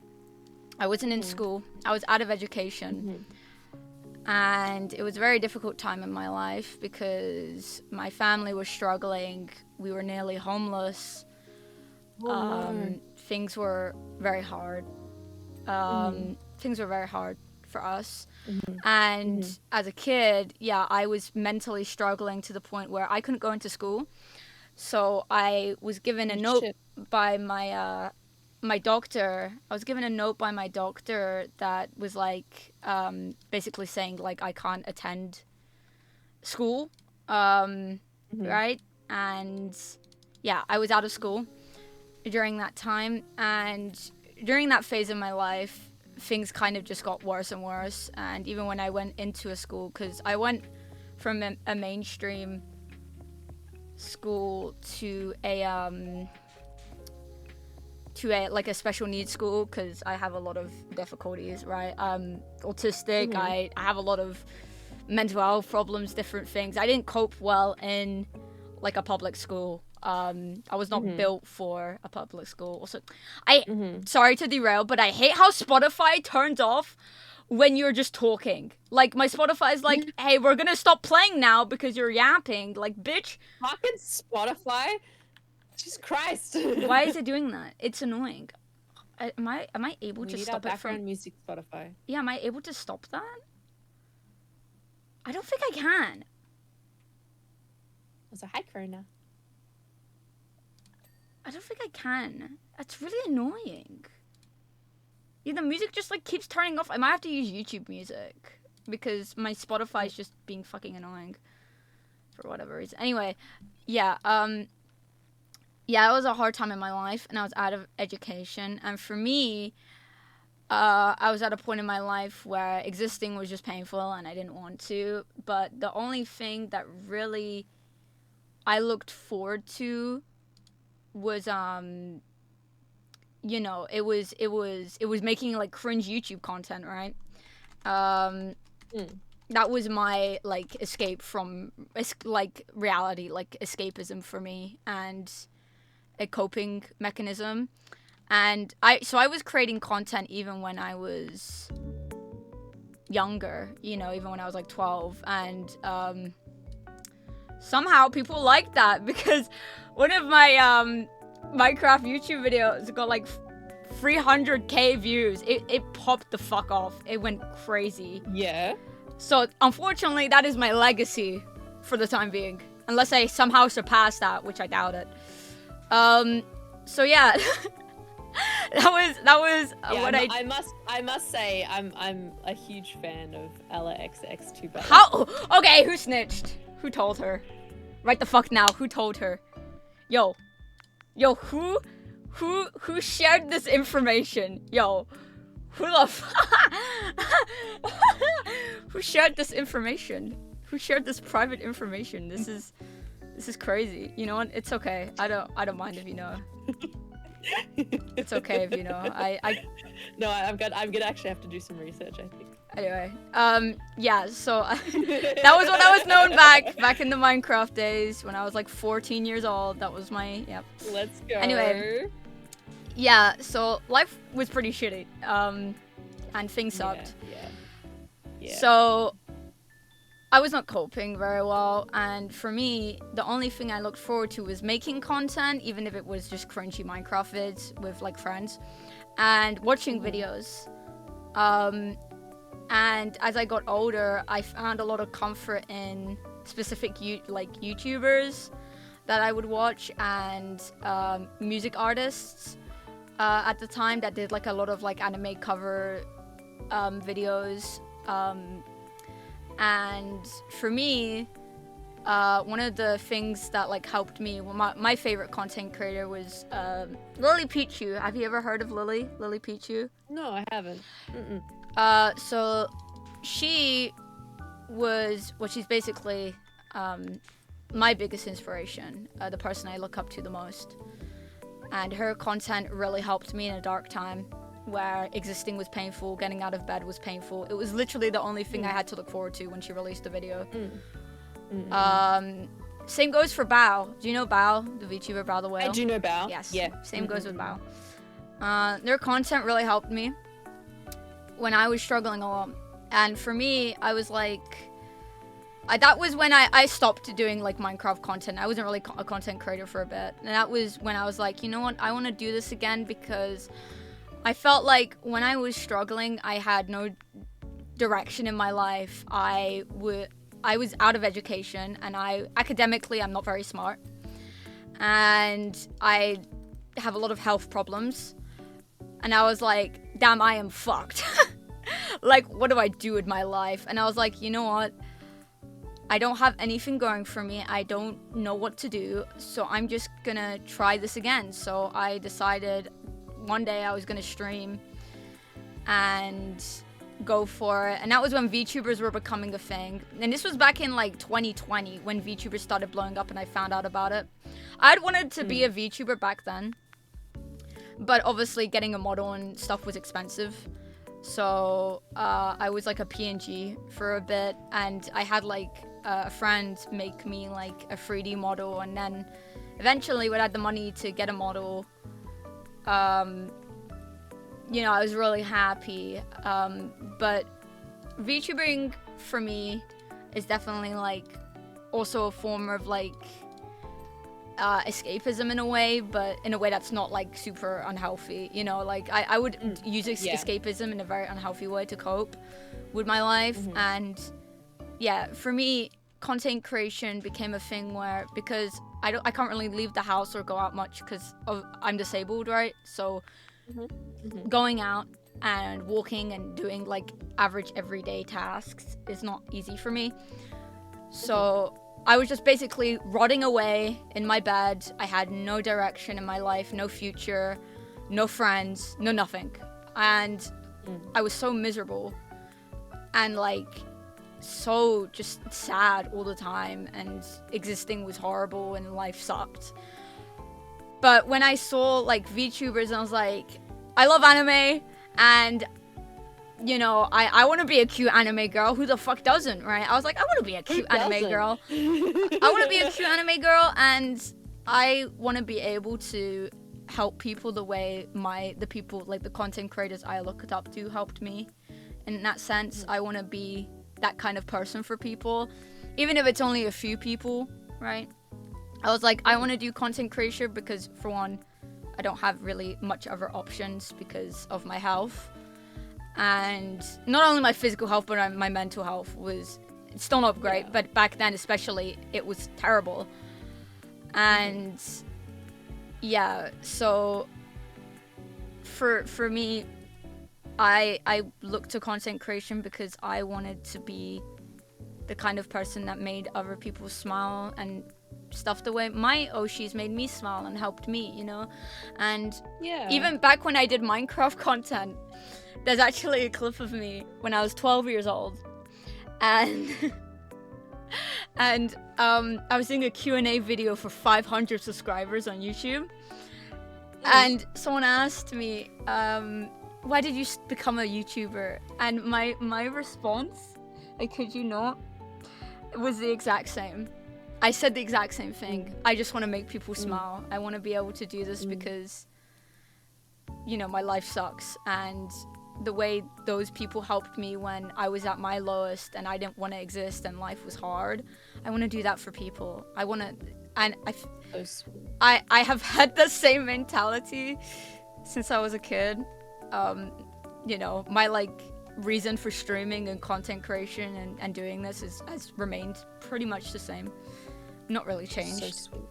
I wasn't in school. I was out of education. And it was a very difficult time in my life because my family was struggling. We were nearly homeless. Things were very hard. Things were very hard for us. And as a kid, yeah, I was mentally struggling to the point where I couldn't go into school. So I was given a note by my my doctor. I was given a note by my doctor that was like basically saying like I can't attend school, right? And yeah, I was out of school during that time, and during that phase of my life, things kind of just got worse and worse. And even when I went into a school, because I went from a mainstream school to a like a special needs school, because I have a lot of difficulties, right? Autistic. I have a lot of mental health problems, different things. I didn't cope well in like a public school. I was not built for a public school. Also, sorry to derail, but I hate how Spotify turns off when you're just talking. Like, my Spotify is like, hey, we're gonna stop playing now because you're yapping. Like, bitch. Fucking Spotify. Jesus Christ. Why is it doing that? It's annoying. Am I able to stop it background from... music Spotify. Yeah, am I able to stop that? I don't think I can. So hi, Corona. I don't think I can. That's really annoying. Yeah, the music just like keeps turning off. I might have to use YouTube music because my Spotify is just being fucking annoying for whatever reason. Anyway, yeah, yeah, it was a hard time in my life, and I was out of education. And for me, I was at a point in my life where existing was just painful, and I didn't want to. But the only thing that really I looked forward to was you know, it was making like cringe YouTube content, right? That was my like escape from like reality, like escapism for me, and a coping mechanism. And I was creating content even when I was younger, you know, even when I was like 12, and somehow people liked that because one of my Minecraft YouTube videos got like 300k views. It popped the fuck off. It went crazy. Yeah. So unfortunately, that is my legacy for the time being, unless I somehow surpass that, which I doubt it. So yeah, that was Yeah, what I must say I'm a huge fan of Ella XX2. How? Okay, who snitched? Who told her? Right the fuck now. Who told her? Yo, who shared this information? Yo, who the who shared this information? Who shared this private information? This is crazy. You know what? It's okay. I don't mind if you know. It's okay if you know. No, I'm gonna actually have to do some research, I think. Anyway, yeah, so that was what I was known back in the Minecraft days when I was like 14 years old. That was my, yep. Let's go. Anyway, yeah, so life was pretty shitty, and things sucked. Yeah. So I was not coping very well, and for me, the only thing I looked forward to was making content, even if it was just cringy Minecraft vids with like friends, and watching videos. And as I got older, I found a lot of comfort in specific YouTubers that I would watch, and music artists at the time that did like a lot of like anime cover videos. And for me, one of the things that like helped me, well, my favorite content creator was Lily Pichu. Have you ever heard of Lily Pichu? No, I haven't. So she was, well, she's basically my biggest inspiration, the person I look up to the most. And her content really helped me in a dark time where existing was painful, getting out of bed was painful. It was literally the only thing I had to look forward to when she released the video. Same goes for Bao. Do you know Bao, the VTuber Bao the Whale? I do know Bao. Yes. Yeah. Same goes with Bao. Their content really helped me when I was struggling a lot. And for me, I was like, that was when I stopped doing like Minecraft content. I wasn't really a content creator for a bit. And that was when I was like, you know what? I want to do this again because I felt like when I was struggling, I had no direction in my life. I was out of education, and academically I'm not very smart, and I have a lot of health problems, and I was like, damn, I am fucked. Like, what do I do with my life? And I was like, you know what? I don't have anything going for me. I don't know what to do, so I'm just gonna try this again. So I decided one day I was gonna stream and go for it. And that was when VTubers were becoming a thing. And this was back in like 2020 when VTubers started blowing up and I found out about it. I'd wanted to be a VTuber back then, but obviously getting a model and stuff was expensive. So I was like a PNG for a bit, and I had like a friend make me like a 3D model, and then eventually when I had the money to get a model, you know, I was really happy. But VTubering for me is definitely like also a form of like escapism in a way, but in a way that's not like super unhealthy, you know, like I would use escapism in a very unhealthy way to cope with my life. And yeah, for me, content creation became a thing where, because I can't really leave the house or go out much because I'm disabled, right? So going out and walking and doing like average everyday tasks is not easy for me. So I was just basically rotting away in my bed. I had no direction in my life, no future, no friends, no nothing. And I was so miserable and like so just sad all the time, and existing was horrible and life sucked. But when I saw like VTubers, I was like, I love anime, and you know, I want to be a cute anime girl. Who the fuck doesn't, right? I was like, I want to be a cute anime girl. I want to be a cute anime girl, and I want to be able to help people the way the people, like the content creators I looked up to, helped me. And in that sense, I want to be that kind of person for people, even if it's only a few people, right? I was like, I want to do content creation because, for one, I don't have really much other options because of my health. And not only my physical health, but my mental health was still not great. But back then, especially, it was terrible. And yeah, so for me, I looked to content creation because I wanted to be the kind of person that made other people smile and stuff the way my Oshis made me smile and helped me, you know? And even back when I did Minecraft content, there's actually a clip of me when I was 12 years old. And I was doing a Q&A video for 500 subscribers on YouTube. And someone asked me, why did you become a YouTuber? And my response, I kid you not, was the exact same. I said the exact same thing. I just want to make people smile. I want to be able to do this because, you know, my life sucks. And the way those people helped me when I was at my lowest and I didn't want to exist and life was hard, I want to do that for people. I want to, and I have had the same mentality since I was a kid. You know, my like reason for streaming and content creation and doing this has remained pretty much the same. Not really changed. So sweet.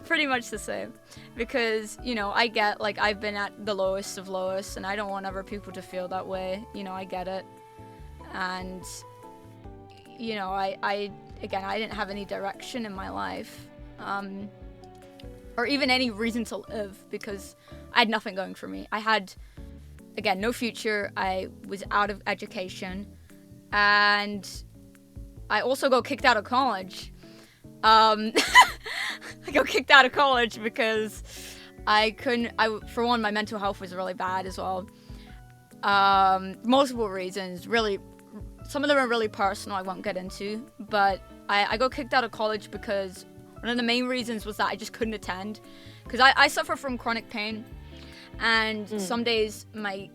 Pretty much the same, because you know, I get like I've been at the lowest of lowest and I don't want other people to feel that way, you know. I get it. And you know, I again, I didn't have any direction in my life, or even any reason to live, because I had nothing going for me. I had, again, no future. I was out of education, and I also got kicked out of college. I got kicked out of college because for one, my mental health was really bad as well. Multiple reasons, really. Some of them are really personal, I won't get into, but I got kicked out of college because one of the main reasons was that I just couldn't attend, because I suffer from chronic pain, and some days my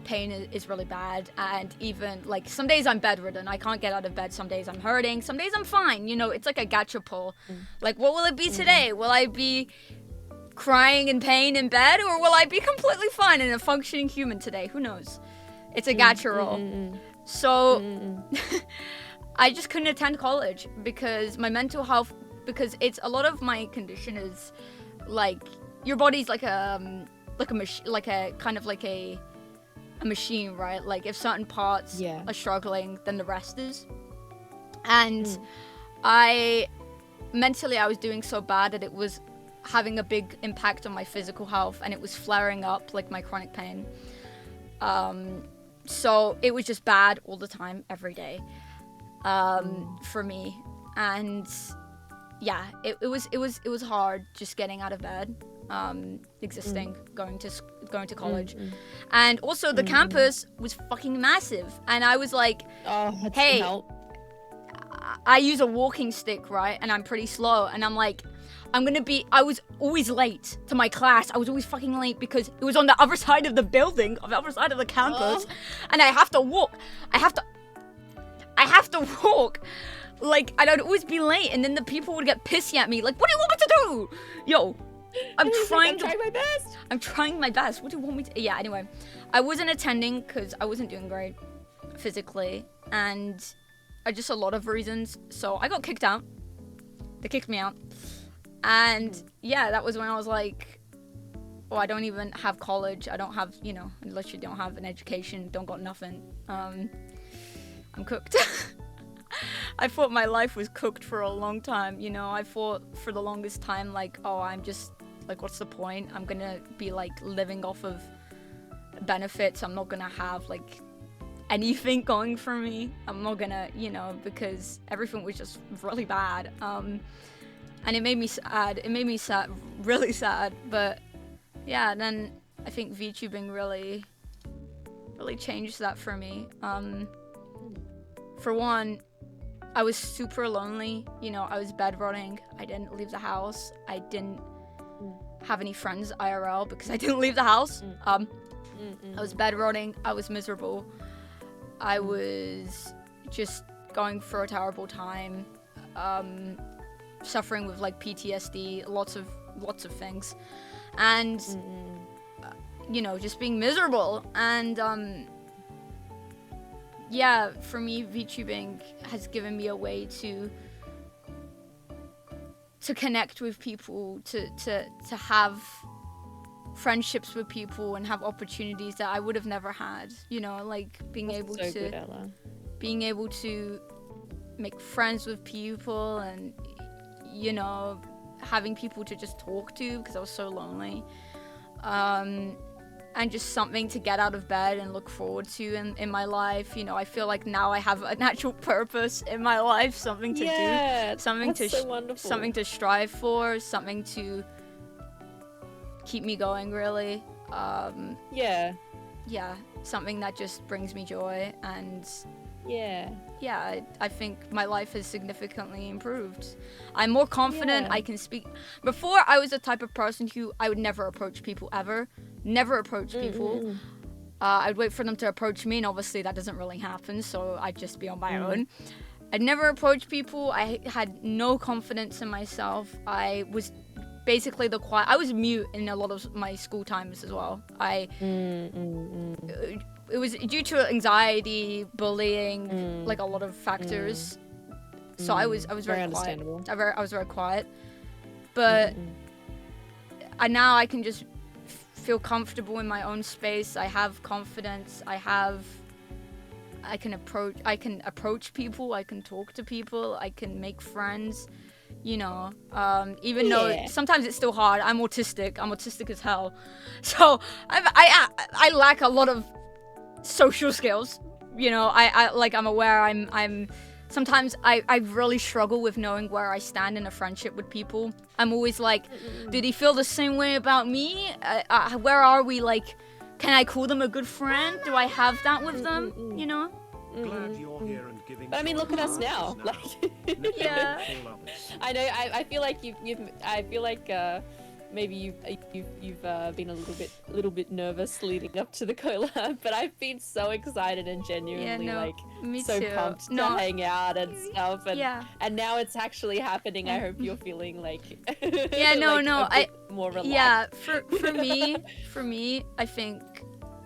pain is really bad, and even like some days I'm bedridden, I can't get out of bed, some days I'm hurting, some days I'm fine, you know, it's like a gacha pull. Like, what will it be today? Will I be crying in pain in bed, or will I be completely fine and a functioning human today? Who knows? It's a gacha roll. So I just couldn't attend college because my mental health, because it's a lot of my condition is like your body's like a machine, like a kind of like a machine, right? Like if certain parts are struggling, then the rest is. And I was doing so bad that it was having a big impact on my physical health, and it was flaring up like my chronic pain. So it was just bad all the time, every day, for me. And yeah, it was hard just getting out of bed, existing, going to college. And also the campus was fucking massive. And I was like, hey, I use a walking stick, right? And I'm pretty slow. And I'm like, I was always late to my class. I was always fucking late because it was on the other side of the building, on the other side of the campus. And I have to walk. I have to walk. Like, and I'd always be late, and then the people would get pissy at me. Like, what do you want me to do? Yo, I'm trying my best. I'm trying my best. What do you want me to? Yeah, anyway. I wasn't attending because I wasn't doing great physically. And just a lot of reasons. So I got kicked out. They kicked me out. And yeah, that was when I was like, oh, I don't even have college. I don't have, I literally don't have an education, don't got nothing. I'm cooked. I thought my life was cooked for a long time, I thought for the longest time, like, oh, I'm just, like, what's the point? I'm gonna be, like, living off of benefits. I'm not gonna have, like, anything going for me. I'm not gonna, because everything was just really bad. And it made me sad. It made me sad, really sad. But yeah, then I think VTubing really changed that for me. For one, I was super lonely. I was bedrotting. I didn't leave the house. I didn't have any friends IRL because I didn't leave the house. I was bedrotting. I was miserable. I was just going through a terrible time. Suffering with like PTSD, lots of things, and just being miserable. And yeah, for me, VTubing has given me a way to connect with people, to have friendships with people and have opportunities that I would have never had. Like being able to make friends with people, and having people to just talk to because I was so lonely, and just something to get out of bed and look forward to in my life. I feel like now I have a natural purpose in my life, something to do, something something to strive for, something to keep me going, really. Something that just brings me joy. And I think my life has significantly improved. I'm more confident. I can speak. Before, I was the type of person who I would never approach people ever. Never approach people. I'd wait for them to approach me, and obviously that doesn't really happen, so I'd just be on my own. I'd never approach people. I had no confidence in myself. I was basically I was mute in a lot of my school times as well. It was due to anxiety, bullying, like a lot of factors. So I was very quiet. I was very quiet. But now I can just feel comfortable in my own space. I have confidence. I have approach people, I can talk to people, I can make friends, you know, even though sometimes it's still hard. I'm autistic as hell, so I lack a lot of social skills, you know. I'm aware I'm sometimes I really struggle with knowing where I stand in a friendship with people. I'm always like, do they feel the same way about me? Where are we? Like, can I call them a good friend? Do I have that with them? You know? Glad you're here and giving. But I mean, look at us now. Like, Yeah. I know. I feel like I feel like maybe you've been a little bit nervous leading up to the collab, but I've been so excited and genuinely me so too. pumped to hang out and stuff. And Yeah. and now it's actually happening. I hope you're feeling like Yeah, no, a bit more relaxed. Yeah, for me, I think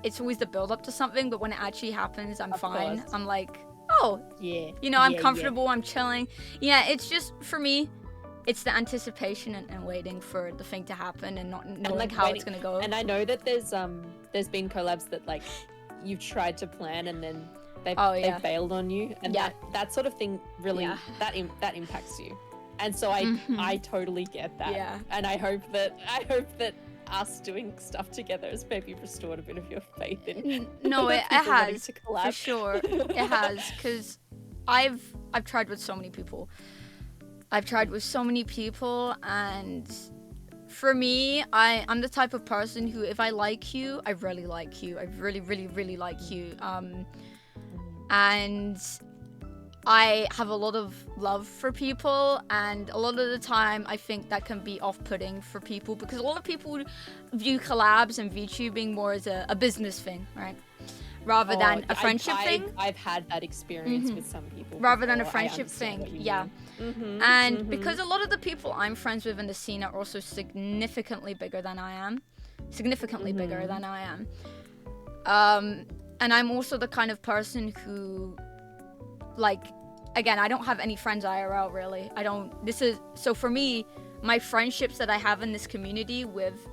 it's always the build up to something, but when it actually happens, I'm fine. Course. I'm like, oh, Yeah. you know, I'm Yeah, comfortable, I'm chilling. Yeah, it's just, for me, it's the anticipation and waiting for the thing to happen and not knowing like how waiting. it's gonna go. And I know that there's been collabs that like you've tried to plan and then they've bailed on you, and that sort of thing really that impacts you. And so I totally get that. Yeah. And I hope that us doing stuff together has maybe restored a bit of your faith in No, other it people wanting has, to collab. for sure. It has, because I've tried with so many people. And for me, I'm the type of person who, if I like you, I really like you. I really, really, really like you. And I have a lot of love for people, and a lot of the time I think that can be off-putting for people, because a lot of people view collabs and VTubing more as a business thing, right? Rather than a friendship thing. I've had that experience with some people. Rather than a before. I friendship understand thing, what you yeah. mean. And because a lot of the people I'm friends with in the scene are also significantly bigger than I am. And I'm also the kind of person who, like, again, I don't have any friends IRL, really. So for me, my friendships that I have in this community with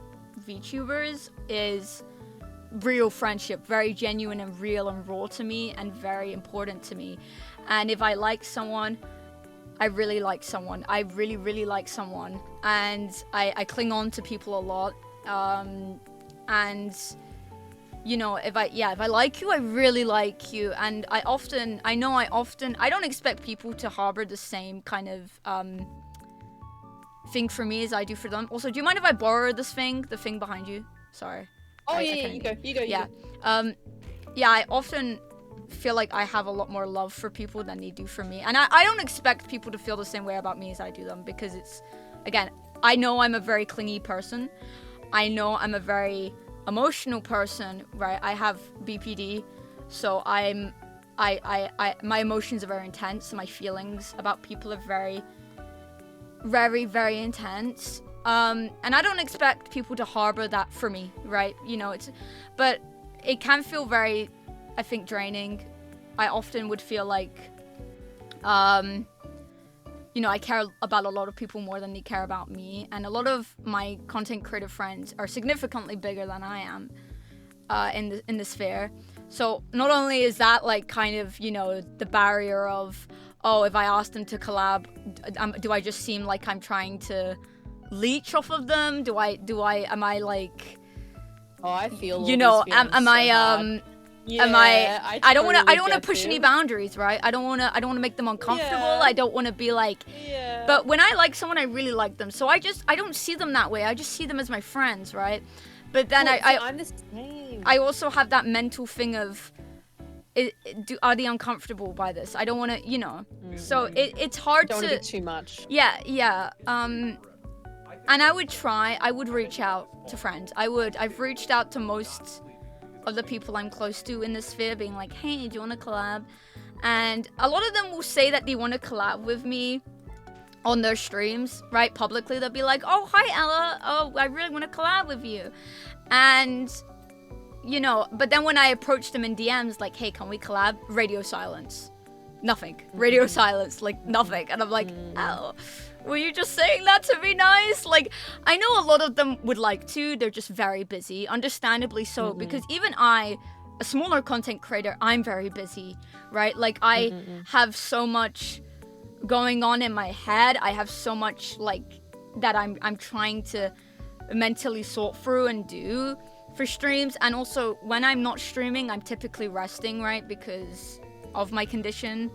VTubers is real friendship, very genuine and real and raw to me, and very important to me. And if I like someone, I really like someone. I really, really like someone, and I cling on to people a lot. And you know, if I like you, I really like you. And I don't expect people to harbor the same kind of thing for me as I do for them. Also, do you mind if I borrow this thing, the thing behind you? Sorry. Oh, yeah, you go. Yeah. I often feel like I have a lot more love for people than they do for me. And I don't expect people to feel the same way about me as I do them, because it's, again, I know I'm a very clingy person. I know I'm a very emotional person, right? I have BPD, so my emotions are very intense. My feelings about people are very, very, very intense. And I don't expect people to harbor that for me, right? You know, but it can feel very, I think, draining. I often would feel like, you know, I care about a lot of people more than they care about me. And a lot of my content creative friends are significantly bigger than I am in the sphere. So not only is that like kind of, you know, the barrier of, oh, if I ask them to collab, do I just seem like I'm trying to leech off of them? Am I like, oh, I feel, you know, am I yeah, I don't want to push any boundaries, right? I don't want to make them uncomfortable. Yeah. I don't want to be like, yeah. But when I like someone, I really like them. So I don't see them that way. I just see them as my friends, right? But then I'm the same. I also have that mental thing of, are they uncomfortable by this? I don't want to, you know. So it's hard don't to want to be too much. Yeah. And I would reach out to friends. I've reached out to most of the people I'm close to in the sphere, being like, hey, do you want to collab? And a lot of them will say that they want to collab with me on their streams, right? Publicly, they'll be like, oh, hi, Ella. Oh, I really want to collab with you. And, you know, but then when I approach them in DMs, like, hey, can we collab? Radio silence. Nothing. Radio silence, like, nothing. And I'm like, oh, were you just saying that to be nice? Like, I know a lot of them would like to. They're just very busy, understandably so, because even I a smaller content creator, I'm very busy, right? Like I have so much going on in my head. I have so much like that I'm trying to mentally sort through and do for streams. And also when I'm not streaming, I'm typically resting, right? Because of my condition.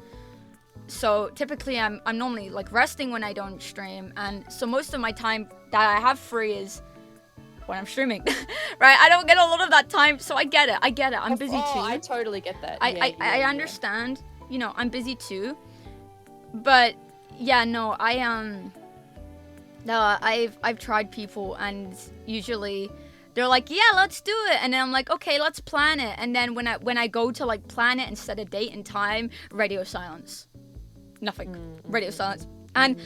So typically I'm normally like resting when I don't stream. And so most of my time that I have free is when I'm streaming, right? I don't get a lot of that time. So I get it. I'm busy too. I totally get that. I understand, you know, I'm busy too. But yeah, no, I've tried people, and usually they're like, yeah, let's do it, and then I'm like, okay, let's plan it. And then when I go to like plan it and set a date and time, radio silence, nothing, radio silence. And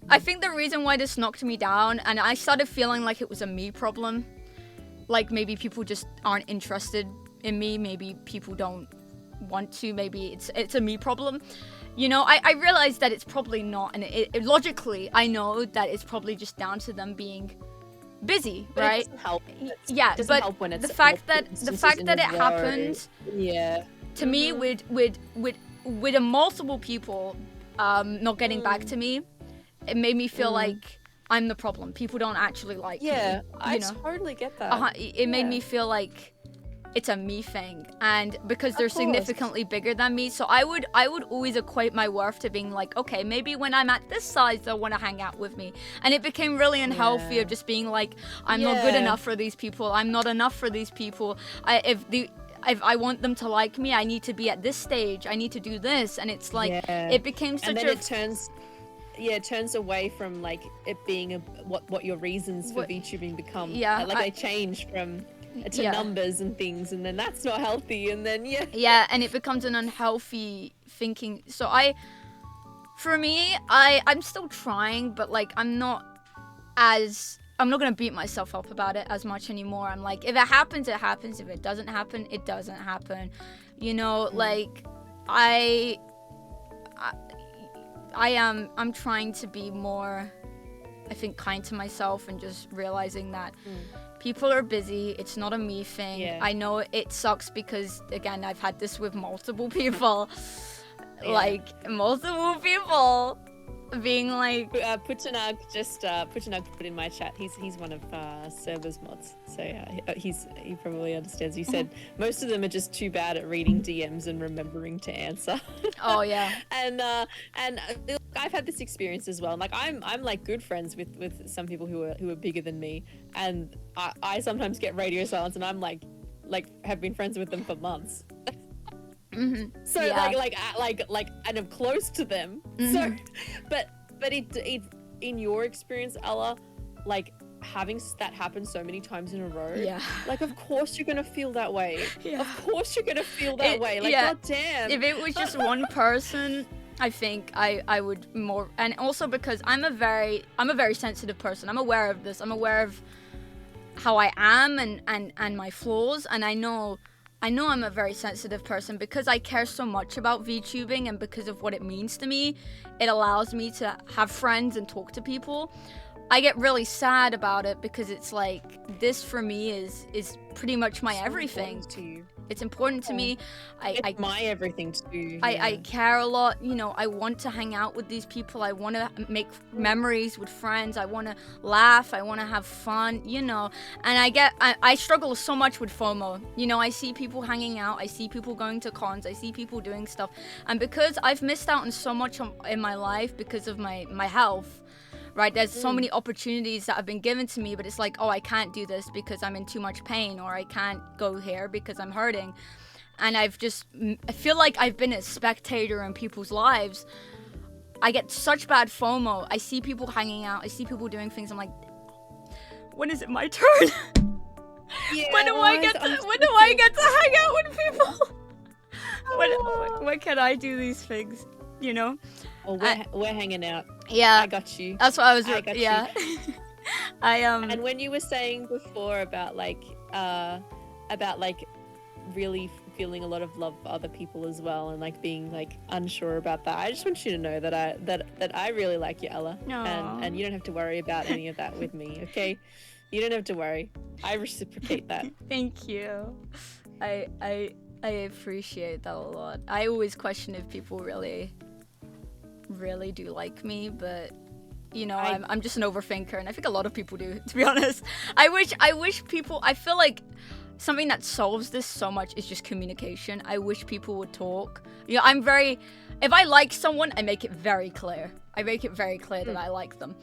I think the reason why this knocked me down, and I started feeling like it was a me problem, like maybe people just aren't interested in me, maybe people don't want to, maybe it's a me problem. You know, I realized that it's probably not, and logically, I know that it's probably just down to them being busy, but right? It doesn't help. Yeah, doesn't but help when it's the fact that it happened, yeah, to me, with multiple people not getting back to me, it made me feel like I'm the problem. People don't actually like me. Yeah, I know? totally get that. It made me feel like it's a me thing, and because they're significantly bigger than me, so I would always equate my worth to being like, okay, maybe when I'm at this size they'll want to hang out with me. And it became really unhealthy of just being like, I'm not good enough for these people, I'm not enough for these people. If I want them to like me, I need to be at this stage, I need to do this. And it's like it became such it turns away from like it being what your reasons for VTubing become. Like they change from to numbers and things, and then that's not healthy, and then and it becomes an unhealthy thinking. So I'm still trying, but like I'm not gonna beat myself up about it as much anymore. I'm like, if it happens, it happens. If it doesn't happen, it doesn't happen, you know. Like I'm trying to be more, I think, kind to myself, and just realizing that people are busy. It's not a me thing. I know it sucks because, again, I've had this with multiple people. Like, multiple people being like... Putanag put in my chat. He's one of Server's mods. So he probably understands. He said most of them are just too bad at reading DMs and remembering to answer. Oh, yeah. And I've had this experience as well. Like I'm like good friends with some people who are bigger than me, and I sometimes get radio silence, and I'm like have been friends with them for months. So like and I'm close to them. So but it in your experience, Ella, like having that happen so many times in a row, like of course you're gonna feel that way. Of course you're gonna feel that way. Like god damn. If it was just one person, I think I would more, and also because I'm a very sensitive person. I'm aware of this. I'm aware of how I am and my flaws, and I know I'm a very sensitive person because I care so much about VTubing, and because of what it means to me. It allows me to have friends and talk to people. I get really sad about it because it's like, this for me is pretty much my everything. To you. It's important to me. It's my everything too. I care a lot, you know. I want to hang out with these people. I want to make memories with friends. I want to laugh. I want to have fun, you know. And I struggle so much with FOMO. You know, I see people hanging out. I see people going to cons. I see people doing stuff. And because I've missed out on so much in my life because of my health, right? There's so many opportunities that have been given to me, but it's like, oh, I can't do this because I'm in too much pain, or I can't go here because I'm hurting. And I feel like I've been a spectator in people's lives. I get such bad FOMO. I see people hanging out. I see people doing things. I'm like, when is it my turn? When do I get to hang out with people? When can I do these things? You know? Well, we're hanging out. Yeah, I got you. That's what I was. I got you. And when you were saying before about really feeling a lot of love for other people as well, and like being like unsure about that, I just want you to know that I really like you, Ella. And you don't have to worry about any of that with me, okay? You don't have to worry. I reciprocate that. Thank you. I appreciate that a lot. I always question if people really do like me, but you know, I'm just an overthinker, and I think a lot of people do, to be honest. I wish people, I feel like something that solves this so much is just communication. I wish people would talk. You know, if I like someone, I make it very clear. I make it very clear that I like them.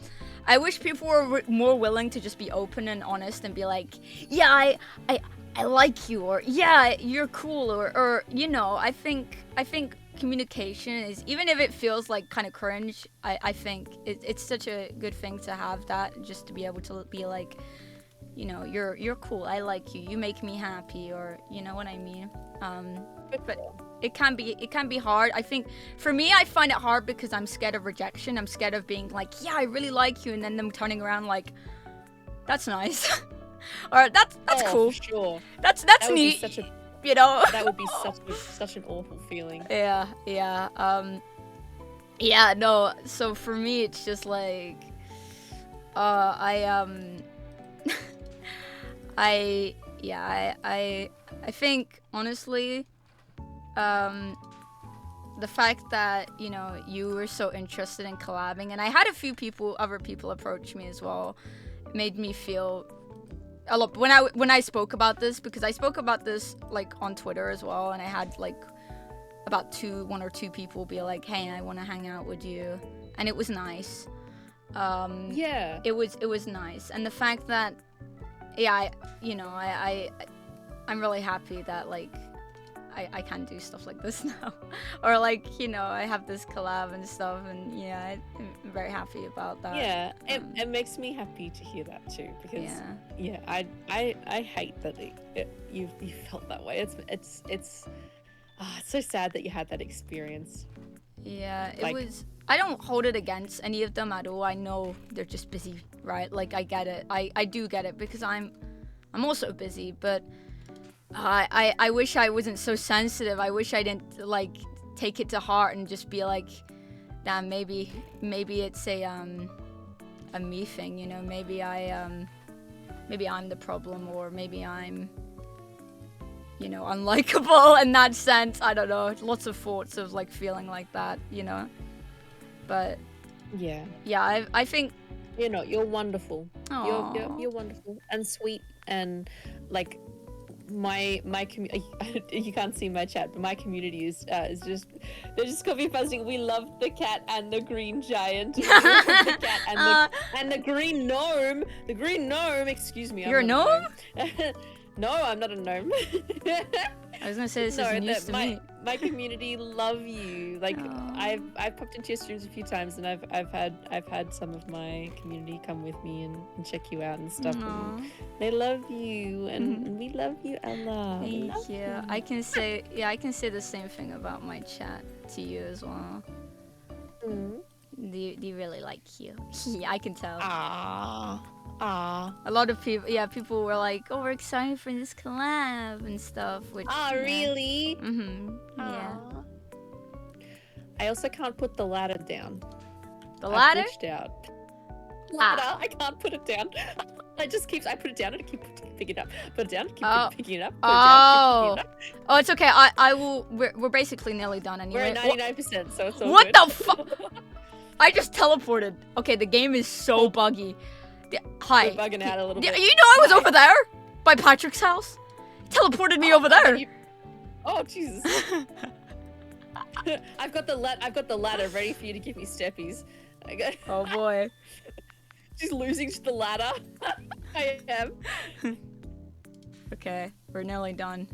I wish people were more willing to just be open and honest and be like, yeah, I like you, or yeah, you're cool, or you know, I think communication is, even if it feels like kind of cringe, I think it's such a good thing to have that, just to be able to be like, you know, you're cool, I like you, you make me happy, or you know what I mean. But it can be hard. I think for me, I find it hard because I'm scared of rejection. I'm scared of being like, yeah, I really like you, and then them turning around like, that's nice. Or that's cool. For sure. That's neat. You know. That would be such an awful feeling. Yeah. Yeah. No. So for me, it's just like, I think honestly, the fact that, you know, you were so interested in collabing, and I had a few other people approach me as well, made me feel a lot when I spoke about this, because I spoke about this like on Twitter as well, and I had like about one or two people be like, hey, I want to hang out with you, and it was nice. Yeah, it was nice, and the fact that, yeah, I'm really happy that like I can do stuff like this now, or like, you know, I have this collab and stuff, and yeah, I'm very happy about that. Yeah, it makes me happy to hear that too, because yeah, I hate that you felt that way. It's so sad that you had that experience. Yeah, it like, was. I don't hold it against any of them at all. I know they're just busy, right? Like, I get it. I do get it, because I'm also busy, but I wish I wasn't so sensitive. I wish I didn't like take it to heart and just be like, damn, maybe it's a me thing, you know, maybe I'm the problem, or maybe I'm, you know, unlikable in that sense. I don't know. Lots of thoughts of like feeling like that, you know. But yeah, I think, you know, you're wonderful. You're wonderful and sweet, and like my community. You can't see my chat, but my community is just, they're just copy pasting. We love the cat and the green giant. We love the cat and the green gnome. The green gnome. Excuse me. You're a gnome? No, I'm not a gnome. I was gonna say this is news to me. My community love you. Like, I've popped into your streams a few times, and I've had some of my community come with me and check you out and stuff. And they love you, and we love you, Ella. Thank you. I can say the same thing about my chat to you as well. They really like you. I can tell. A lot of people were like, oh, we're excited for this collab and stuff. Which, really? Yeah. I also can't put the ladder down. The ladder? I glitched out. Ladder, I can't put it down. I put it down and I keep picking it up. Put it down, keep picking it up. Put it down, keep picking it up. Oh, it's okay. I will. We're basically nearly done anyway. We're at 99%, so it's all what good. The fuck? I just teleported. Okay, the game is so buggy. Hi. We're bugging out a little bit. You know I was over there by Patrick's house. Teleported me over there. Oh Jesus! I've got the ladder ready for you to give me steppies. Oh boy. She's losing to the ladder. I am. Okay, we're nearly done.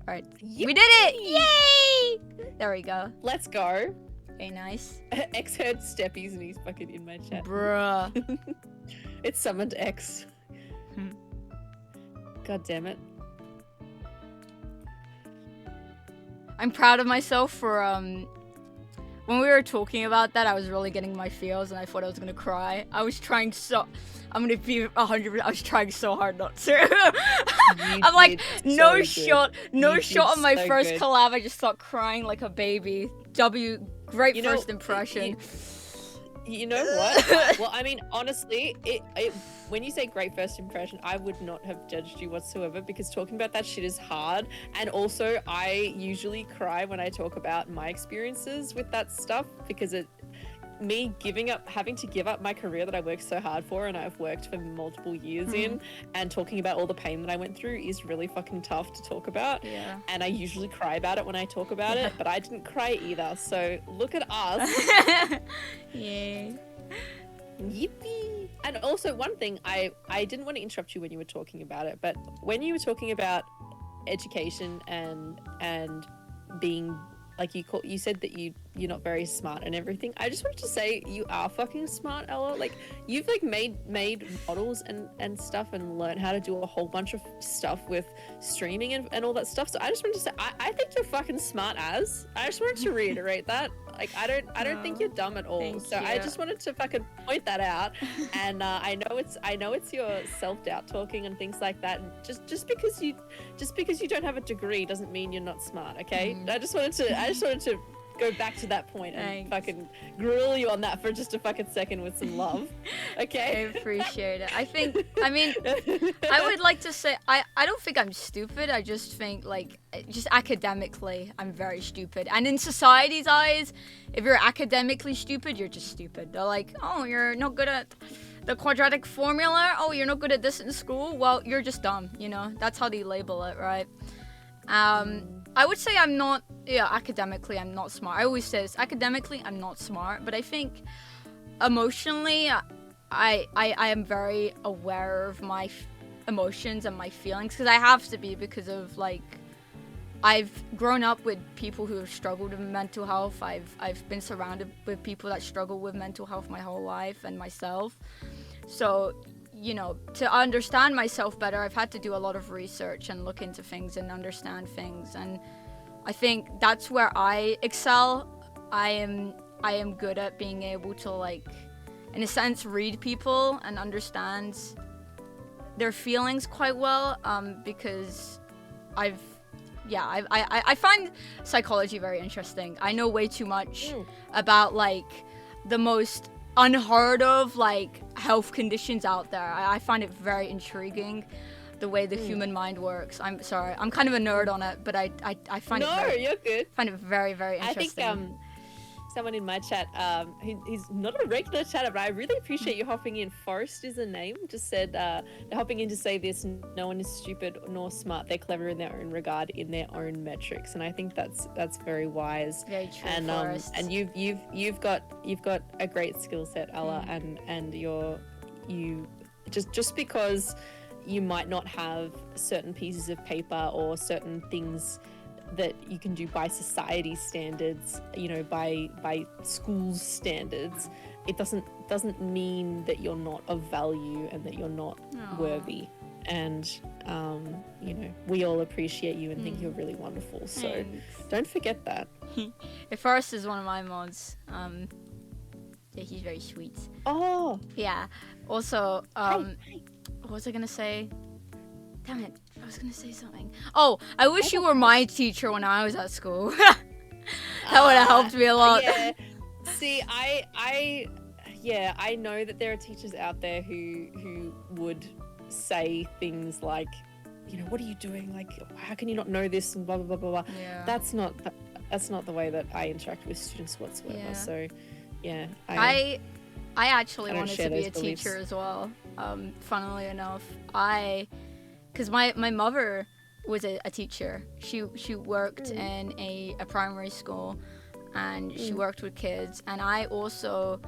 All right, yep. We did it! Yay! There we go. Let's go. Okay, nice. X heard steppies and he's fucking in my chat. Bruh. It's summoned X. God damn it. I'm proud of myself for when we were talking about that, I was really getting my feels and I thought I was gonna cry. I was trying I'm gonna be 100%. I was trying so hard not to. I'm like, no shot on my first collab. I just start crying like a baby. Great first impression. You know what? Well, I mean, honestly, when you say great first impression, I would not have judged you whatsoever, because talking about that shit is hard. And also, I usually cry when I talk about my experiences with that stuff, because having to give up my career that I worked so hard for and I've worked for multiple years in, and talking about all the pain that I went through is really fucking tough to talk about. Yeah. And I usually cry about it when I talk about it, but I didn't cry either. So look at us. Yay. Yippee. And also one thing, I didn't want to interrupt you when you were talking about it, but when you were talking about education and being like, you said that you're not very smart and everything. I just wanted to say you are fucking smart, Ella. Like, you've like made models and stuff and learned how to do a whole bunch of stuff with streaming and all that stuff. So I just wanted to say I think you're fucking smart as. I just wanted to reiterate that. Like, I don't think you're dumb at all. I just wanted to fucking point that out. And I know it's your self-doubt talking and things like that. And just because you don't have a degree doesn't mean you're not smart, okay? I just wanted to go back to that point and fucking grill you on that for just a fucking second with some love. Okay? I appreciate it. I mean, I would like to say, I don't think I'm stupid. I just think, like, just academically, I'm very stupid. And in society's eyes, if you're academically stupid, you're just stupid. They're like, oh, you're not good at the quadratic formula. Oh, you're not good at this in school. Well, you're just dumb, you know? That's how they label it, right? I would say I'm not, academically, I'm not smart. I always say this, academically, I'm not smart, but I think emotionally, I am very aware of my emotions and my feelings, because I have to be, because of, like, I've grown up with people who have struggled with mental health. I've been surrounded with people that struggle with mental health my whole life, and myself. So, you know, to understand myself better, I've had to do a lot of research and look into things and understand things. And I think that's where I excel. I am good at being able to, like, in a sense, read people and understand their feelings quite well. Because I find psychology very interesting. I know way too much about, like, the most unheard of, like, health conditions out there. I find it very intriguing, the way the human mind works. I'm sorry, I'm kind of a nerd on it, but I find you're good. Find it very, very interesting. I think someone in my chat, he's not a regular chatter, but I really appreciate you hopping in. Forrest is a name. Just said they're hopping in to say this: no one is stupid nor smart. They're clever in their own regard, in their own metrics. And I think that's very wise. Very true, and Forrest. And you've got a great skill set, Ella, and you just because you might not have certain pieces of paper or certain things that you can do by society standards, you know, by schools standards, it doesn't mean that you're not of value and that you're not worthy. And you know, we all appreciate you and think you're really wonderful. So Thanks. Don't forget that. Forrest is one of my mods. Yeah, he's very sweet. Oh yeah. Also, hey. what was I gonna say? Damn it, I was gonna say something. Oh, I wish you were my teacher when I was at school. That would have helped me a lot. Yeah. See, I know that there are teachers out there who would say things like, you know, what are you doing? Like, how can you not know this? And blah blah blah blah blah. Yeah. That's not the way that I interact with students whatsoever. Yeah. So, yeah. I actually wanted to be a beliefs. teacher as well. Funnily enough, because my mother was a teacher. She worked in a primary school, and she worked with kids. And I also,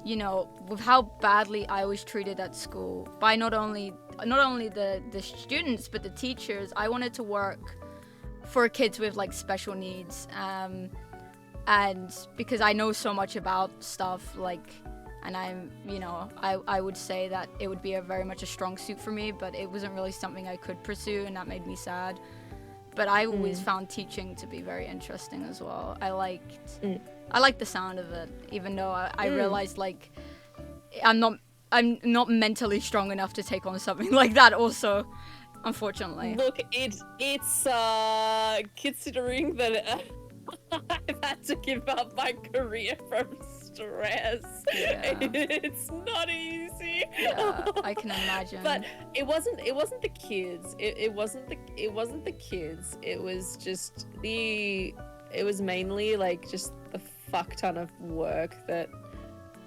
you know, with how badly I was treated at school by not only the students but the teachers, I wanted to work for kids with, like, special needs. And because I know so much about stuff, like, and I'm, you know, I would say that it would be very much a strong suit for me, but it wasn't really something I could pursue, and that made me sad. But I always found teaching to be very interesting as well. I liked the sound of it, even though I realized, like, I'm not mentally strong enough to take on something like that also, unfortunately. Look, it's considering that I've had to give up my career from stress. Yeah. It's not easy. Yeah, I can imagine. But it wasn't the kids. It wasn't the kids. It was just it was mainly like just the fuck ton of work that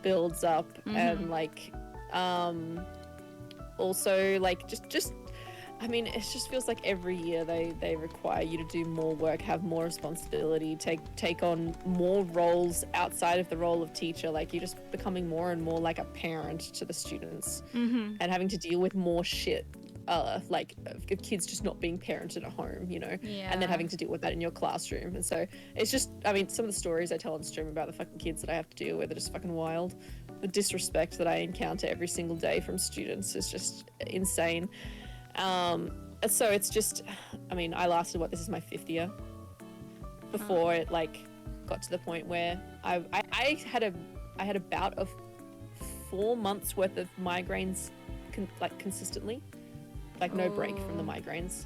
builds up and like also like just I mean, it just feels like every year they require you to do more work, have more responsibility, take on more roles outside of the role of teacher. Like, you're just becoming more and more like a parent to the students and having to deal with more shit, like of kids just not being parented at home, you know, and then having to deal with that in your classroom. And so it's just, I mean, some of the stories I tell on stream about the fucking kids that I have to deal with are just fucking wild. The disrespect that I encounter every single day from students is just insane. So it's just, I mean, I lasted, this is my 5th year before it like got to the point where I had a bout of 4 months worth of migraines consistently, like no break from the migraines.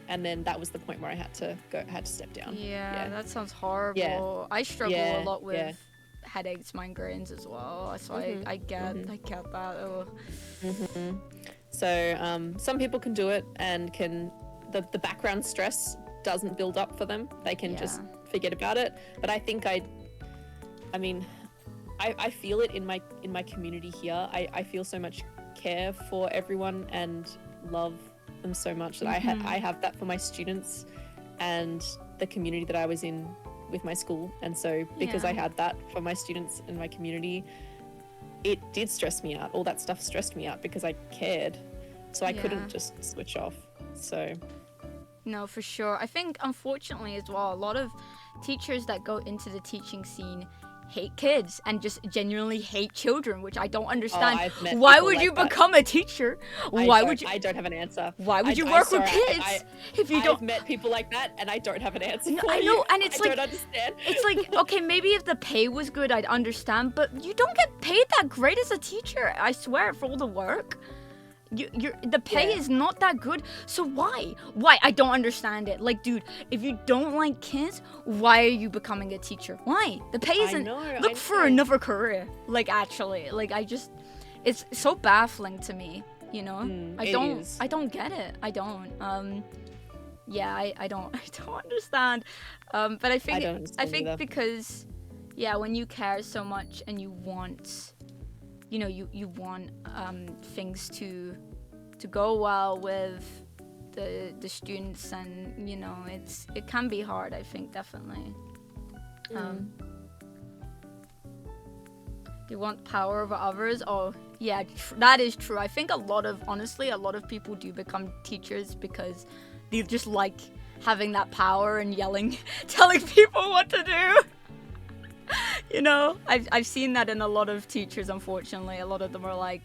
And then that was the point where I had to step down. Yeah, that sounds horrible. Yeah. I struggle a lot with headaches, migraines as well. So I get that. Oh. So some people can do it and the background stress doesn't build up for them. They can just forget about it. But I think I feel it in my community here. I feel so much care for everyone and love them so much that I have that for my students and the community that I was in with my school. And so because I had that for my students and my community, it did stress me out. All that stuff stressed me out because I cared. So I couldn't just switch off. So no, for sure. I think unfortunately as well, a lot of teachers that go into the teaching scene hate kids and just genuinely hate children, which I don't understand. Why would you become a teacher? Why would you? I don't have an answer. Why would you work with kids if you don't? I've met people like that, and I don't have an answer. I know, and it's I don't understand. It's like, okay, maybe if the pay was good, I'd understand, but you don't get paid that great as a teacher. I swear, for all the work. The pay is not that good, so why? I don't understand it. Like, dude, if you don't like kids, why are you becoming a teacher? Why? The pay isn't. Look for another career. Like, actually, like, it's so baffling to me. You know, I don't get it. I don't. I don't understand. But I think because, when you care so much and you want. You want things to go well with the students, and it can be hard. I think definitely. You want power over others. Oh yeah, that is true. I think a lot of people do become teachers because they just like having that power and yelling, telling people what to do. I've seen that in a lot of teachers, unfortunately. A lot of them are like,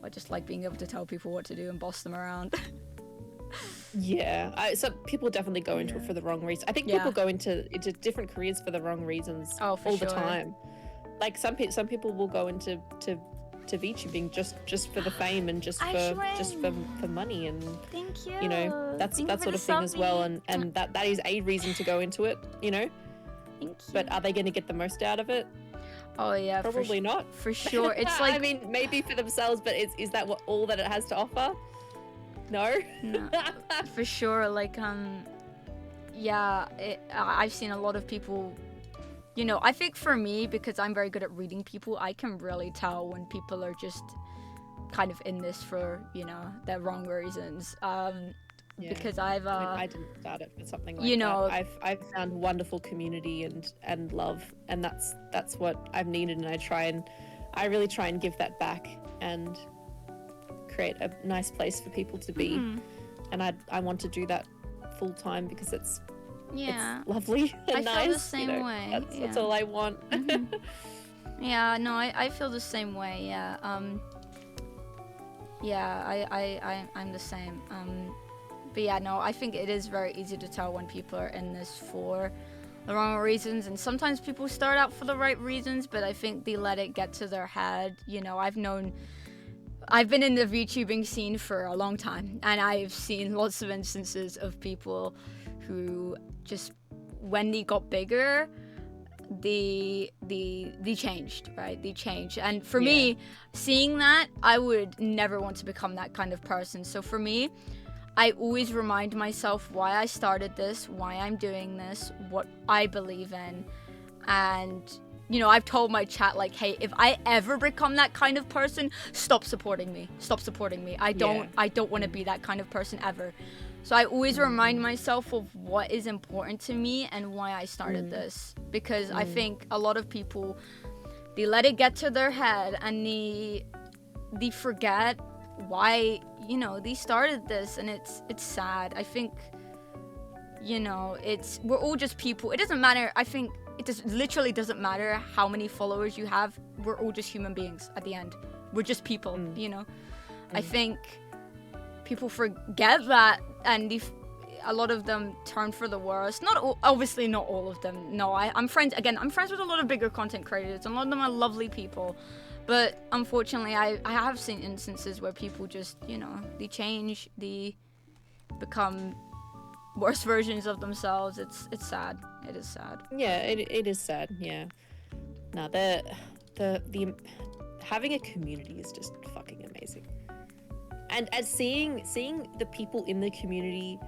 I just like being able to tell people what to do and boss them around. So people definitely go into it for the wrong reason. I think people go into different careers for the wrong reasons all the time. Like some people will go into VTubing just for the fame and just for money, and thank you. That sort of thing as well, and that is a reason to go into it, But are they going to get the most out of it? Oh yeah, probably not. For sure, it's like, I mean, maybe for themselves, but is that all that it has to offer? No. For sure. Like I've seen a lot of people. I think for me, because I'm very good at reading people, I can really tell when people are just kind of in this for their wrong reasons. Because I didn't start it for something like that. I've found wonderful community and love, and that's what I've needed, and I really try and give that back and create a nice place for people to be. And I want to do that full time because it's lovely and nice. I feel the same way. That's all I want. Yeah, no, I feel the same way. Yeah. I'm the same. But yeah, no, I think it is very easy to tell when people are in this for the wrong reasons, and sometimes people start out for the right reasons, but I think they let it get to their head. I've been in the VTubing scene for a long time, and I've seen lots of instances of people who just, when they got bigger, they changed, right? They changed. And for me, seeing that, I would never want to become that kind of person. So for me, I always remind myself why I started this, why I'm doing this, what I believe in. And, you know, I've told my chat, like, hey, if I ever become that kind of person, stop supporting me. Stop supporting me. I don't want to be that kind of person ever. So I always remind myself of what is important to me and why I started this. Because I think a lot of people, they let it get to their head and they forget why, you know, they started this, and it's sad. I think, you know, we're all just people. It doesn't matter. I think literally doesn't matter how many followers you have. We're all just human beings at the end. We're just people, you know. I think people forget that, and a lot of them turn for the worst. Obviously not all of them. No, I'm friends with a lot of bigger content creators, and a lot of them are lovely people. But unfortunately, I have seen instances where people just, you know, they change, they become worse versions of themselves. It's sad. It is sad. Yeah, it is sad. Yeah. No, the having a community is just fucking amazing. And as seeing the people in the community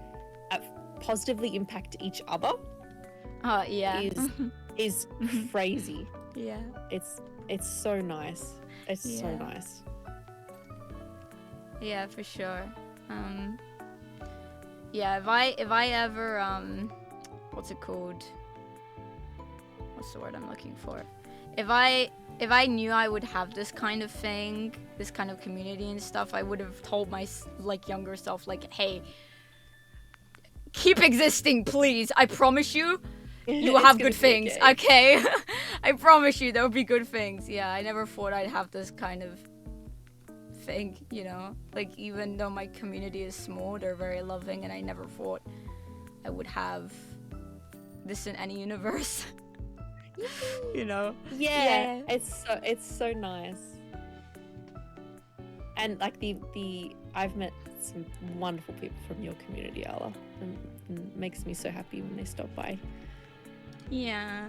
positively impact each other. Is crazy. Yeah. It's so nice. It's so nice. Yeah, for sure. Yeah, if I ever what's it called? What's the word I'm looking for? If I knew I would have this kind of thing, this kind of community and stuff, I would have told my younger self, like, hey, keep existing, please. I promise you. You will have good things, okay? I promise you there will be good things. Yeah, I never thought I'd have this kind of thing, you know? Like, even though my community is small, they're very loving, and I never thought I would have this in any universe. You know? Yeah. It's so nice. And like I've met some wonderful people from your community, Ala, and it makes me so happy when they stop by. Yeah.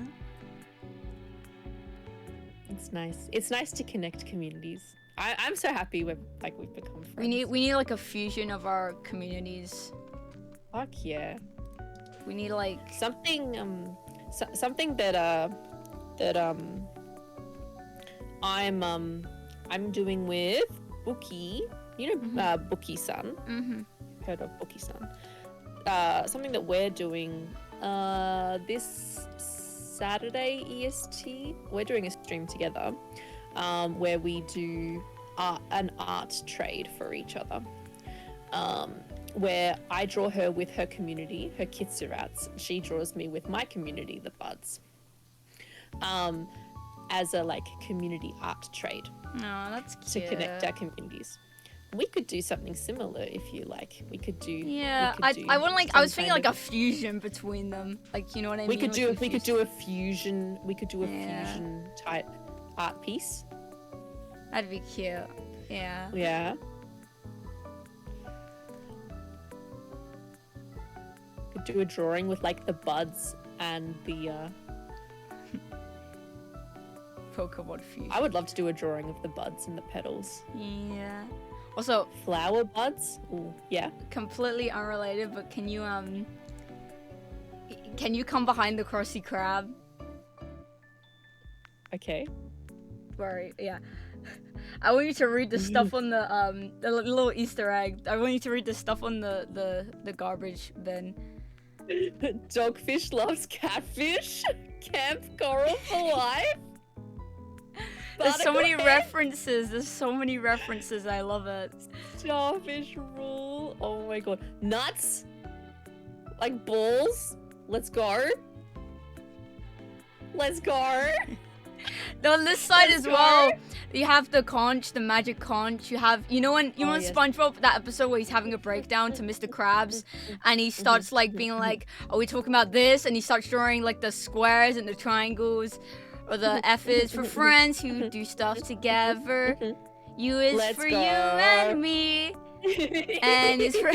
It's nice. It's nice to connect communities. I'm so happy we've become friends. We need like a fusion of our communities. Fuck yeah. We need like something something that I'm doing with Bookie. You know Bookie-san. Heard of Bookie-san. Something that we're doing this Saturday EST. We're doing a stream together where we do an art trade for each other. Where I draw her with her community, her Kitsurats. She draws me with my community, the Buds. As a like community art trade. Oh, that's cute. To connect our communities. We could do something similar if you like. We could do. Yeah, I want like I was thinking like a fusion between them. Like, you know what I mean? We could do a fusion. We could do a fusion type art piece. That'd be cute. Yeah. Yeah. Could do a drawing with like the buds and the Pokemon fusion. I would love to do a drawing of the buds and the petals. Yeah. Also, flower buds? Ooh, yeah. Completely unrelated, but can you come behind the Krusty Krab? Okay. Right, yeah. I want you to read the stuff on the little Easter egg. I want you to read the stuff on the garbage bin. Dogfish loves catfish. Camp coral for life. There's so many references. I love it. Starfish rule. Oh my god. Nuts. Like balls. Let's go. Let's go. On this side as well, you have the conch, the magic conch. You have, you know yes. SpongeBob, that episode where he's having a breakdown to Mr. Krabs, and he starts like being like, "Are we talking about this?" And he starts drawing like the squares and the triangles, or the F is for friends who do stuff together. U is Let's for go. You and me. And it's for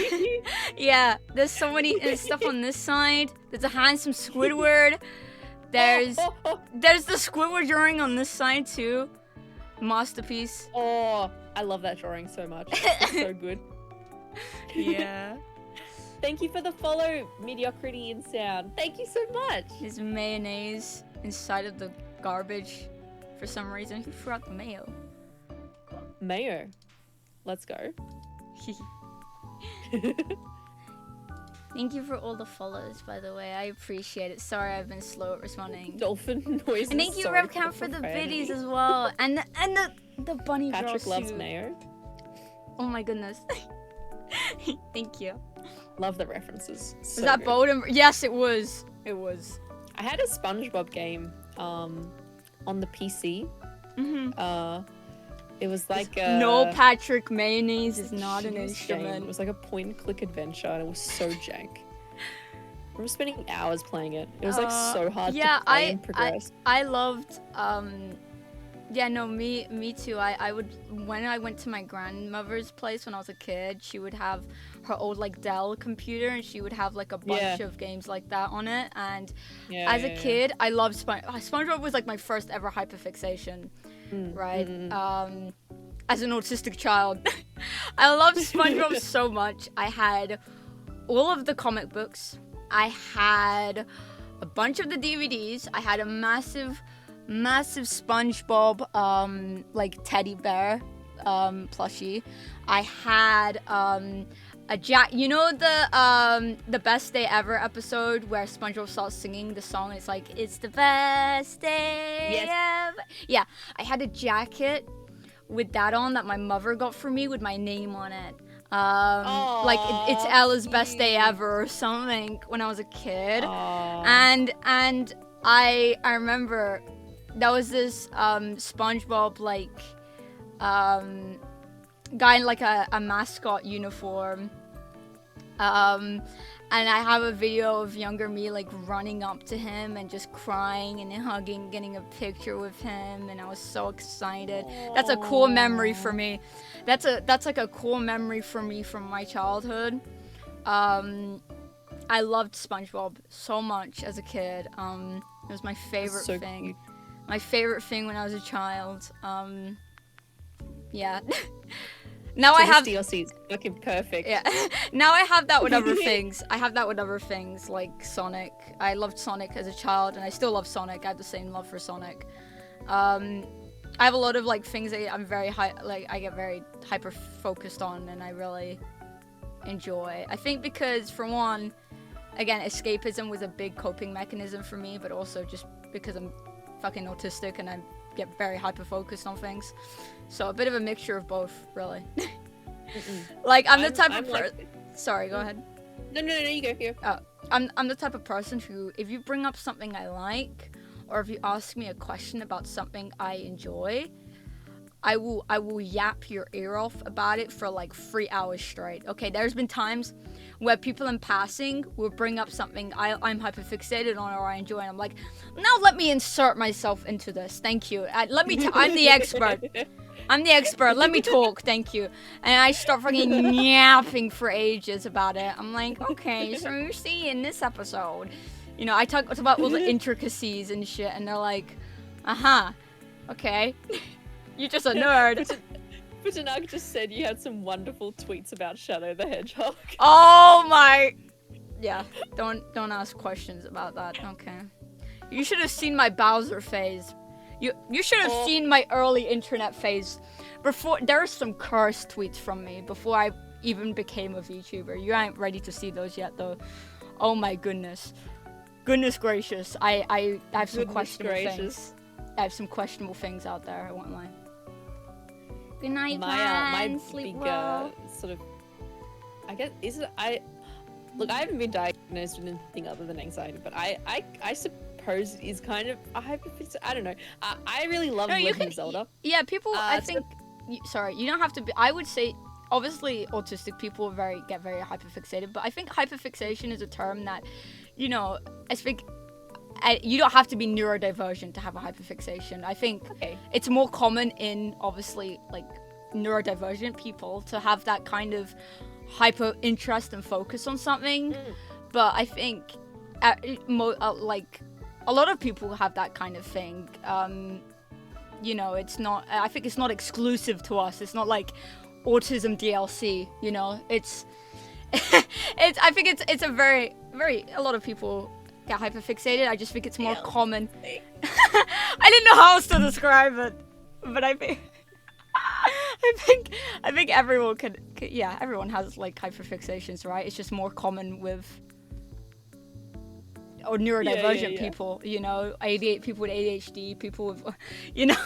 yeah. There's so many stuff on this side. There's a handsome Squidward. There's the Squidward drawing on this side too. Masterpiece. Oh, I love that drawing so much. It's so good. Yeah. Thank you for the follow, Mediocrity in Sound. Thank you so much. There's mayonnaise inside of the garbage for some reason. Who threw out the mayo? Mayo. Let's go. Thank you for all the follows, by the way. I appreciate it. Sorry I've been slow at responding. Dolphin noises. And thank you, Sorry Revcam, for the profanity. biddies as well. And the bunny girl Patrick loves suit. mayo. Oh my goodness. Thank you. Love the references. Was So that good. bold? Yes, it was. It was. I had a SpongeBob game on the PC. Mm-hmm. It was like No, Patrick, mayonnaise is a not an cheese game. instrument. It was like a point-and-click adventure, and it was so jank. I remember spending hours playing it. It was like so hard to play and progress. I loved yeah, no, me too. I would, when I went to my grandmother's place when I was a kid, she would have her old like Dell computer, and she would have like a bunch of games like that on it. And as a kid, I loved SpongeBob was like my first ever hyperfixation, right? As an autistic child, I loved SpongeBob so much. I had all of the comic books. I had a bunch of the DVDs. I had a massive SpongeBob like teddy bear plushie. I had a Jack, you know the Best Day Ever episode where SpongeBob starts singing the song and it's like, it's the best day ever. Yeah, I had a jacket with that on that my mother got for me with my name on it. Like it's Ella's best day ever or something when I was a kid. And I remember there was this SpongeBob like guy in like a mascot uniform. And I have a video of younger me like running up to him and just crying and hugging, getting a picture with him, and I was so excited. That's a cool memory for me. That's like a cool memory for me from my childhood. I loved SpongeBob so much as a kid. It was my favorite thing. Cute. My favorite thing when I was a child. Yeah. Now I have DLC is looking perfect. Yeah. Now I have that with other things. I have that with other things like Sonic. I loved Sonic as a child, and I still love Sonic. I have the same love for Sonic. I have a lot of like things that I'm very I get very hyper focused on, and I really enjoy. I think because for one, again, escapism was a big coping mechanism for me, but also just because I'm fucking autistic and I get very hyper focused on things. So a bit of a mixture of both, really. Like I'm the type of Sorry, go ahead. No, you go. I'm the type of person who, if you bring up something I like, or if you ask me a question about something I enjoy, I will yap your ear off about it for like 3 hours straight. Okay, there's been times where people in passing will bring up something I'm hyperfixated on or I enjoy, and I'm like, now let me insert myself into this. Thank you. I'm the expert. I'm the expert. Let me talk. Thank you. And I start fucking yapping for ages about it. I'm like, okay, so you see in this episode, you know, I talk about all the intricacies and shit, and they're like, okay. You're just a nerd. Futanag just said you had some wonderful tweets about Shadow the Hedgehog. Oh my. Yeah, don't ask questions about that. Okay. You should have seen my Bowser phase. You should have seen my early internet phase. Before, there are some cursed tweets from me before I even became a VTuber. You ain't ready to see those yet, though. Oh my goodness. Goodness gracious. I have some questionable things. I have some questionable things out there, I won't lie. Good night, my sleep big well. sort of, I guess, look, I haven't been diagnosed with anything other than anxiety, but I suppose it is kind of a hyperfixation. I don't know. I really love Legend of Zelda. Yeah, people, I think, sorry, you don't have to be, I would say, obviously autistic people get very hyperfixated, but I think hyperfixation is a term that, you know, I think you don't have to be neurodivergent to have a hyperfixation. I think it's more common in, obviously, like, neurodivergent people to have that kind of hyper interest and focus on something. But I think, like, a lot of people have that kind of thing. You know, it's not. I think it's not exclusive to us. It's not like autism DLC. You know, it's. I think it's a very a lot of people get hyperfixated. I just think it's more common. I didn't know how else to describe it, but I think I think everyone could yeah, everyone has like hyperfixations, right? It's just more common with or neurodivergent people, you know, people with ADHD, people with, you know,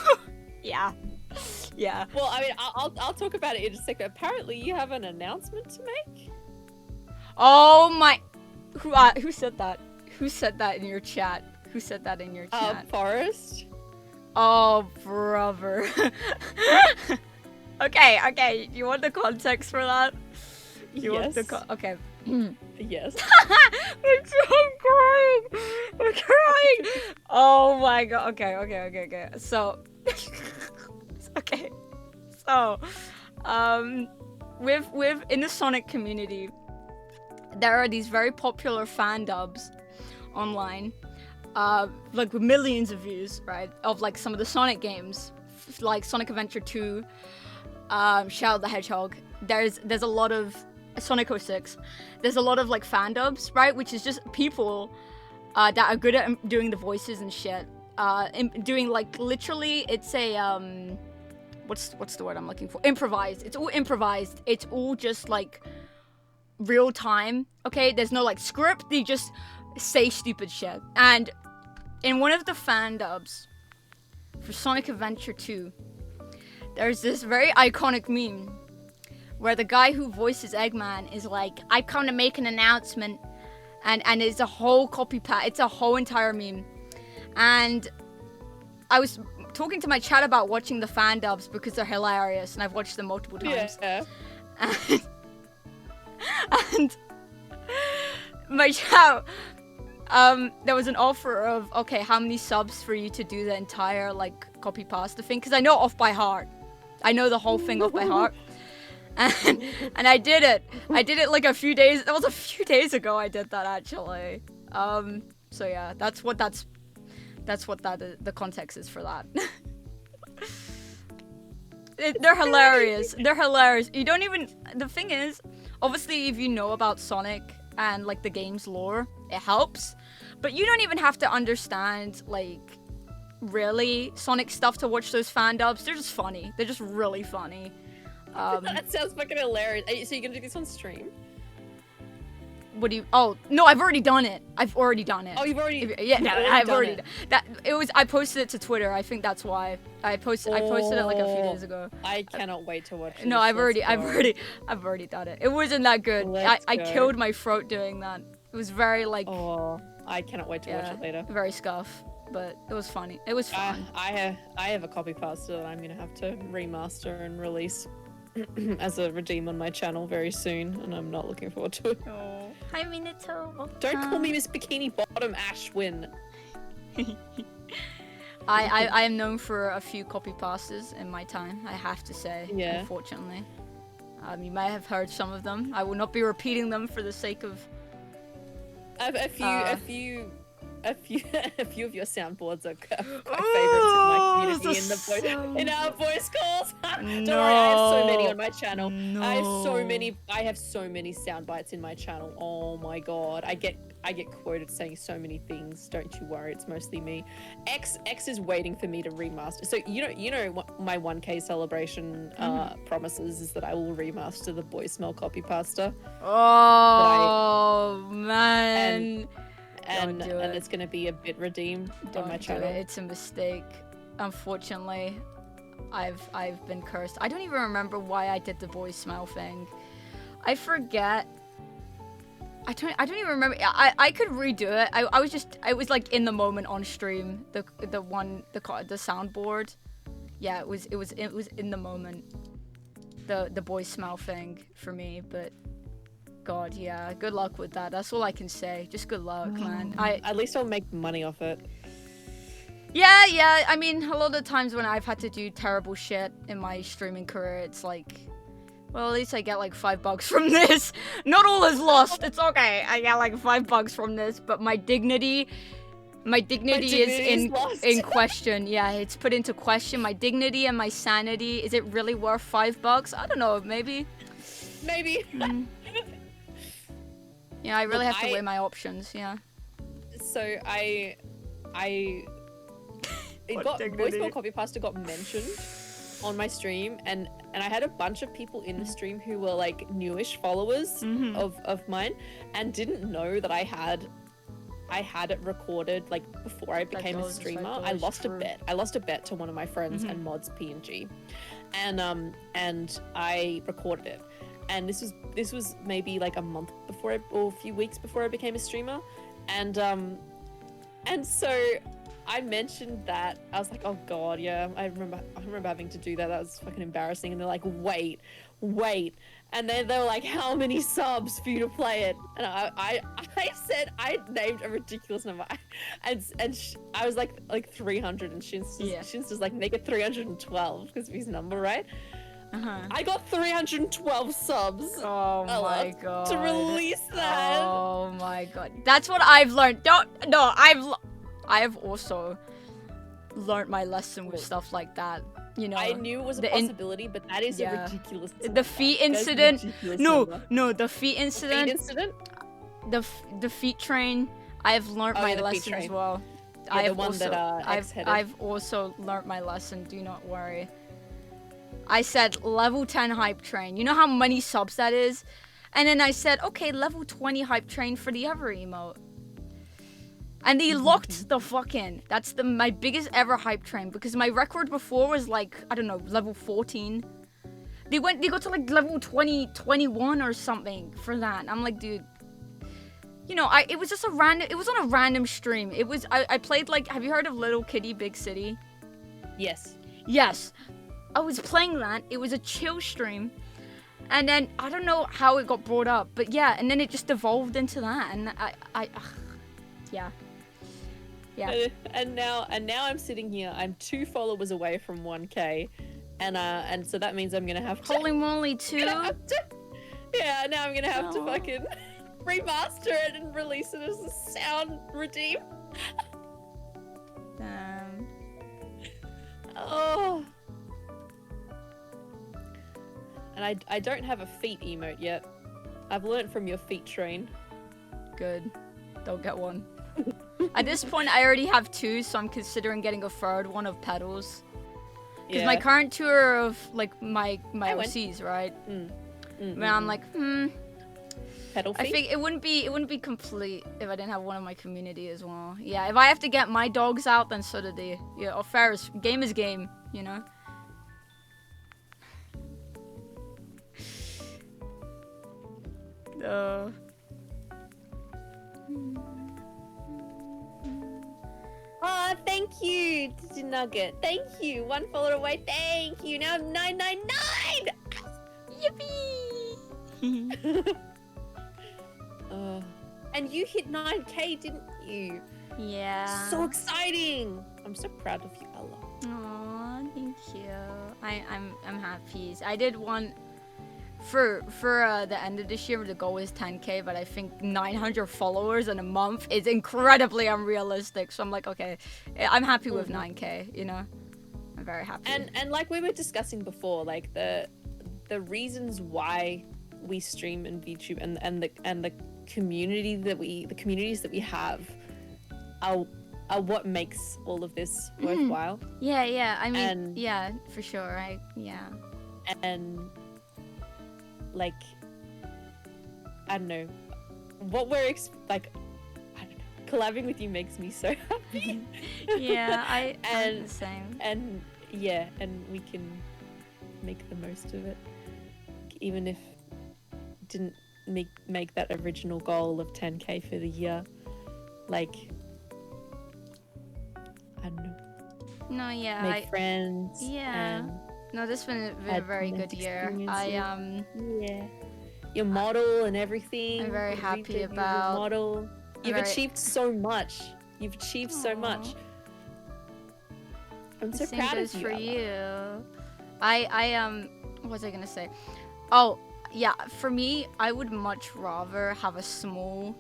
yeah. Well, I mean, I'll talk about it in a second. Apparently, you have an announcement to make. Oh my, who said that? Who said that in your chat? Who said that in your chat? Forrest. Oh, brother. Okay. You want the context for that? Yes. Okay. Yes. I'm crying. Oh my god. Okay. So, okay. So, with in the Sonic community, there are these very popular fan dubs online, like with millions of views, right? Of like some of the Sonic games, like Sonic Adventure 2, Shadow the Hedgehog. There's a lot of Sonic 06. There's a lot of like fan dubs, right? Which is just people that are good at doing the voices and shit. Doing like literally, it's a what's the word I'm looking for? Improvised. It's all improvised. It's all just like real time. Okay, there's no like script. They just say stupid shit. And in one of the fan dubs for Sonic Adventure 2, there's this very iconic meme where the guy who voices Eggman is like, "I've come to make an announcement," and it's a whole copycat. It's a whole entire meme. And I was talking to my chat about watching the fan dubs because they're hilarious, and I've watched them multiple times. Yeah. And my chat, there was an offer of, okay, how many subs for you to do the entire like copy pasta thing? Because I know it off by heart. I know the whole thing off by heart. And I did it. I did it like a few days. That was a few days ago. I did that actually. So yeah, that's what the context is for that. They're hilarious. They're hilarious. You don't even. The thing is, obviously, if you know about Sonic and like the game's lore, it helps. But you don't even have to understand like really Sonic stuff to watch those fan dubs. They're just funny. They're just really funny. That sounds fucking hilarious. So you're gonna do this on stream? What do you? Oh no, I've already done it. Oh, you've already? Yeah, no, I've already done done that. It was. I posted it to Twitter. I think that's why I posted it like a few days ago. I cannot wait to watch it. No, I've already done it. It wasn't that good. I killed my throat doing that. It was very like. Oh, I cannot wait to watch it later. Very scuff, but it was funny. It was fun. I have a copy pasta that I'm gonna have to remaster and release as a redeem on my channel very soon, and I'm not looking forward to it. Oh. Hi, Minato. Don't call me Miss Bikini Bottom Ashwin. I am known for a few copy pastas in my time, I have to say, unfortunately. You might have heard some of them. I will not be repeating them for the sake of... A few of your soundboards are my favorites in my community in our voice calls. Don't worry, I have so many on my channel. No. I have so many sound bites in my channel. Oh my god. I get quoted saying so many things. Don't you worry, it's mostly me. X is waiting for me to remaster. So you know what my 1K celebration promises is that I will remaster the Boy Smell copy pasta. Oh man. And it's gonna be a bit redeemed on my channel. It's a mistake. Unfortunately, I've been cursed. I don't even remember why I did the boy smell thing. I forget. I don't even remember. I could redo it. I was like in the moment on stream. The soundboard. Yeah, it was in the moment. The boy smell thing for me, but. God, yeah. Good luck with that. That's all I can say. Just good luck, man. At least I'll make money off it. Yeah. I mean, a lot of times when I've had to do terrible shit in my streaming career, it's like, well, at least I get like $5 from this. Not all is lost. It's okay. I get like $5 from this, but my dignity My dignity is lost. in question. Yeah, it's put into question. My dignity and my sanity. Is it really worth $5? I don't know. Maybe. Maybe. Yeah, I really Look, have to weigh my options. Yeah. So I What dignity? voicemail copy pasta got mentioned on my stream, and I had a bunch of people in the stream who were like newish followers of mine and didn't know that I had it recorded like before I became a streamer. I lost a bet. I lost a bet to one of my friends and mods PNG, and I recorded it. And this was maybe like a month before or a few weeks before I became a streamer, and so I mentioned that. I was like, oh god, yeah, I remember having to do that. That was fucking embarrassing. And they're like, wait, and then they were like, how many subs for you to play it? And I said, I named a ridiculous number, and I was like 300, and Shin's just like, make it 312 because of his number, right? I got 312 subs. Oh my god. To release that. Oh my god. That's what I've learned. I've also learned my lesson with stuff like that. You know. I knew it was a possibility, but that is a ridiculous number. The feet incident. No, the feet incident. The feet incident? The feet train. I've learned my lesson as well. Yeah, I've also learned my lesson. Do not worry. I said level 10 hype train. You know how many subs that is? And then I said, okay, level 20 hype train for the ever emote. And they locked the fucking. That's my biggest ever hype train, because my record before was like, I don't know, level 14. They got to like level 20, 21 or something for that. And I'm like, dude, you know, it was just it was on a random stream. It was, I played like, have you heard of Little Kitty Big City? Yes. Yes. I was playing that. It was a chill stream. And then, I don't know how it got brought up. But yeah, and then it just evolved into that. And yeah. Yeah. And now I'm sitting here. I'm 2 followers away from 1K. And so that means I'm going to have to... Holy moly, 2? Yeah, now I'm going to have to fucking remaster it and release it as a sound redeem. Damn. Oh... And I don't have a feet emote yet. I've learnt from your feet train. Good. Don't get one. At this point, I already have 2, so I'm considering getting a 3rd one of pedals. Because my current 2 are of like my OCs, right? But I'm like, Pedal feet? I think it wouldn't be complete if I didn't have one of my community as well. Yeah, if I have to get my dogs out, then so do they. Yeah, or fair is game, you know. Oh, thank you, Nugget. Thank you. 1 follower away. Thank you. Now I'm 999. Yippee! And you hit 9K, didn't you? Yeah. So exciting. I'm so proud of you, Ella. Aw, thank you. I'm happy. I did one. For the end of this year, the goal is 10K, but I think 900 followers in a month is incredibly unrealistic. So I'm like, okay, I'm happy with 9K, you know? I'm very happy. And like we were discussing before, like the reasons why we stream in VTube and the communities that we have are what makes all of this worthwhile. Yeah. I mean, yeah, for sure, right? Yeah. And like, I don't know, what we're like, I don't know, collabing with you makes me so happy. Yeah, I'm the same. And yeah, and we can make the most of it, even if didn't make that original goal of 10K for the year. Like, I don't know. No, yeah. Make friends. Yeah. And no, this has been a very good year. Yeah. Your model and everything. I'm very happy about your model. You've achieved so much. You've achieved so much. I'm so proud of you. For you. What was I gonna say? Oh, yeah. For me, I would much rather have a small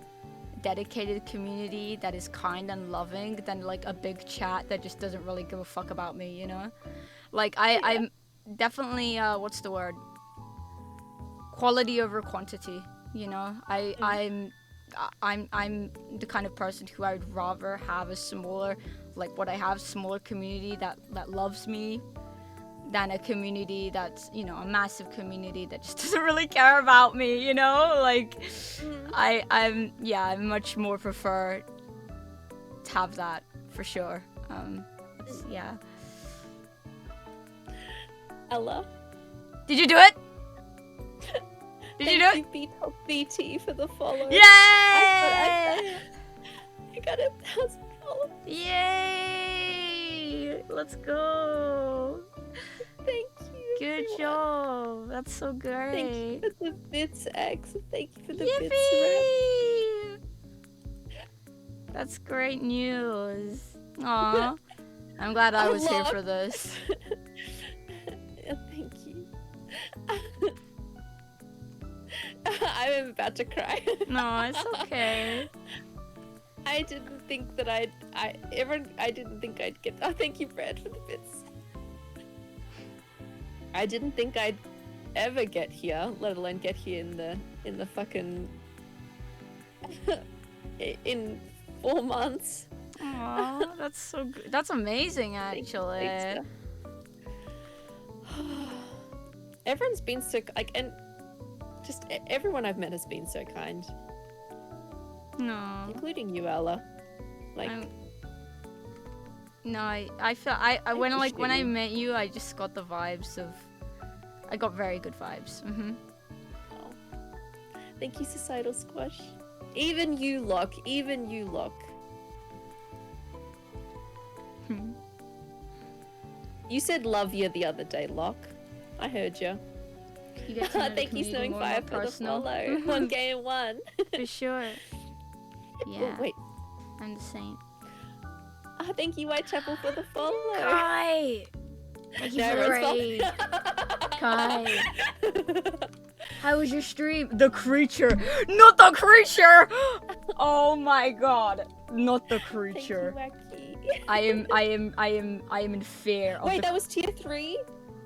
dedicated community that is kind and loving than like a big chat that just doesn't really give a fuck about me, you know? Like I'm definitely what's the word? Quality over quantity, you know? I'm the kind of person who I would rather have a smaller, like what I have, smaller community that loves me than a community that's, you know, a massive community that just doesn't really care about me, you know? Like, I much more prefer to have that, for sure. Yeah. Ella? Did you do it? Did you do it? Thank you, BT, for the follow. Yay! I got 1,000 followers. Yay! Let's go. Thank you. Good everyone. job. That's so great. Thank you for the bits, X. Thank you for the bits, Yippee! That's great news. Aw. I'm glad I was here for this. Thank you. I'm about to cry. No, it's okay. I didn't think that I didn't think I'd get. Oh, thank you, Brad, for the bits. I didn't think I'd ever get here, let alone get here in the fucking in 4 months. Aw, that's so good. That's amazing, actually. Thanks, everyone's been so like, and just everyone I've met has been so kind, No. including you, Ella. Like, No, I feel I when I appreciate you. met you, I just got the vibes of. I got very good vibes. oh. Thank you, Societal Squash. Even you, Locke. Even you, Locke. You said love you the other day, Locke. I heard you. You get to know the Thank you, community Snowing more Fire, more for the personal. follow on Game 1. For sure. Yeah. Oh, wait. I'm the saint. Thank you, Whitechapel, for the follow. Kai! Thank you No, for the everyone's raid. Kai. How was your stream? The creature! Not the creature! Oh my god. Not the creature. Thank you, Wacky. I am in fear of Wait, the that was tier 3?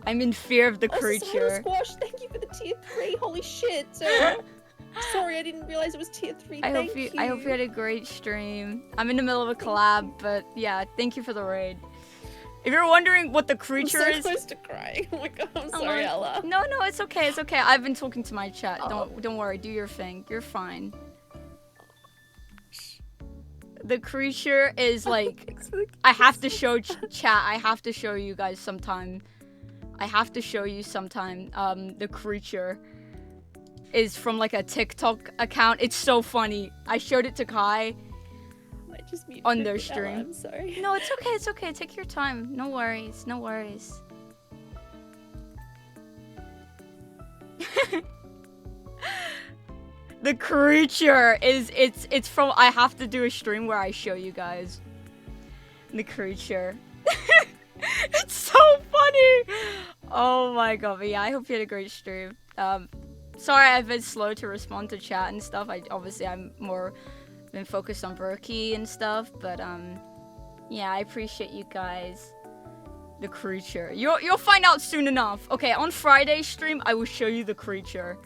I'm in fear of the Oh, Societal creature. Squash, thank you for the tier 3. Holy shit. Sorry, I didn't realize it was tier 3. I Thank hope you had a great stream. I'm in the middle of a collab, but yeah, thank you for the raid. If you're wondering what the creature I'm so is, close to crying. Oh my god, I'm oh sorry, my- Ella. No, it's okay. It's okay. I've been talking to my chat. Oh. Don't worry. Do your thing. You're fine. The creature is like Thanks for the I have to show chat. I have to show you guys sometime. I have to show you sometime. The creature is from like a TikTok account. It's so funny. I showed it to Kai. I just muted On their Ella, stream. I'm sorry. No, it's okay. It's okay. Take your time. No worries. No worries. The creature is it's from I have to do a stream where I show you guys the creature. It's so funny. Oh my god. But yeah, I hope you had a great stream. Sorry I've been slow to respond to chat and stuff. I'm more been focused on Berkey and stuff, but yeah, I appreciate you guys. The creature. You'll find out soon enough. Okay, on Friday stream I will show you the creature.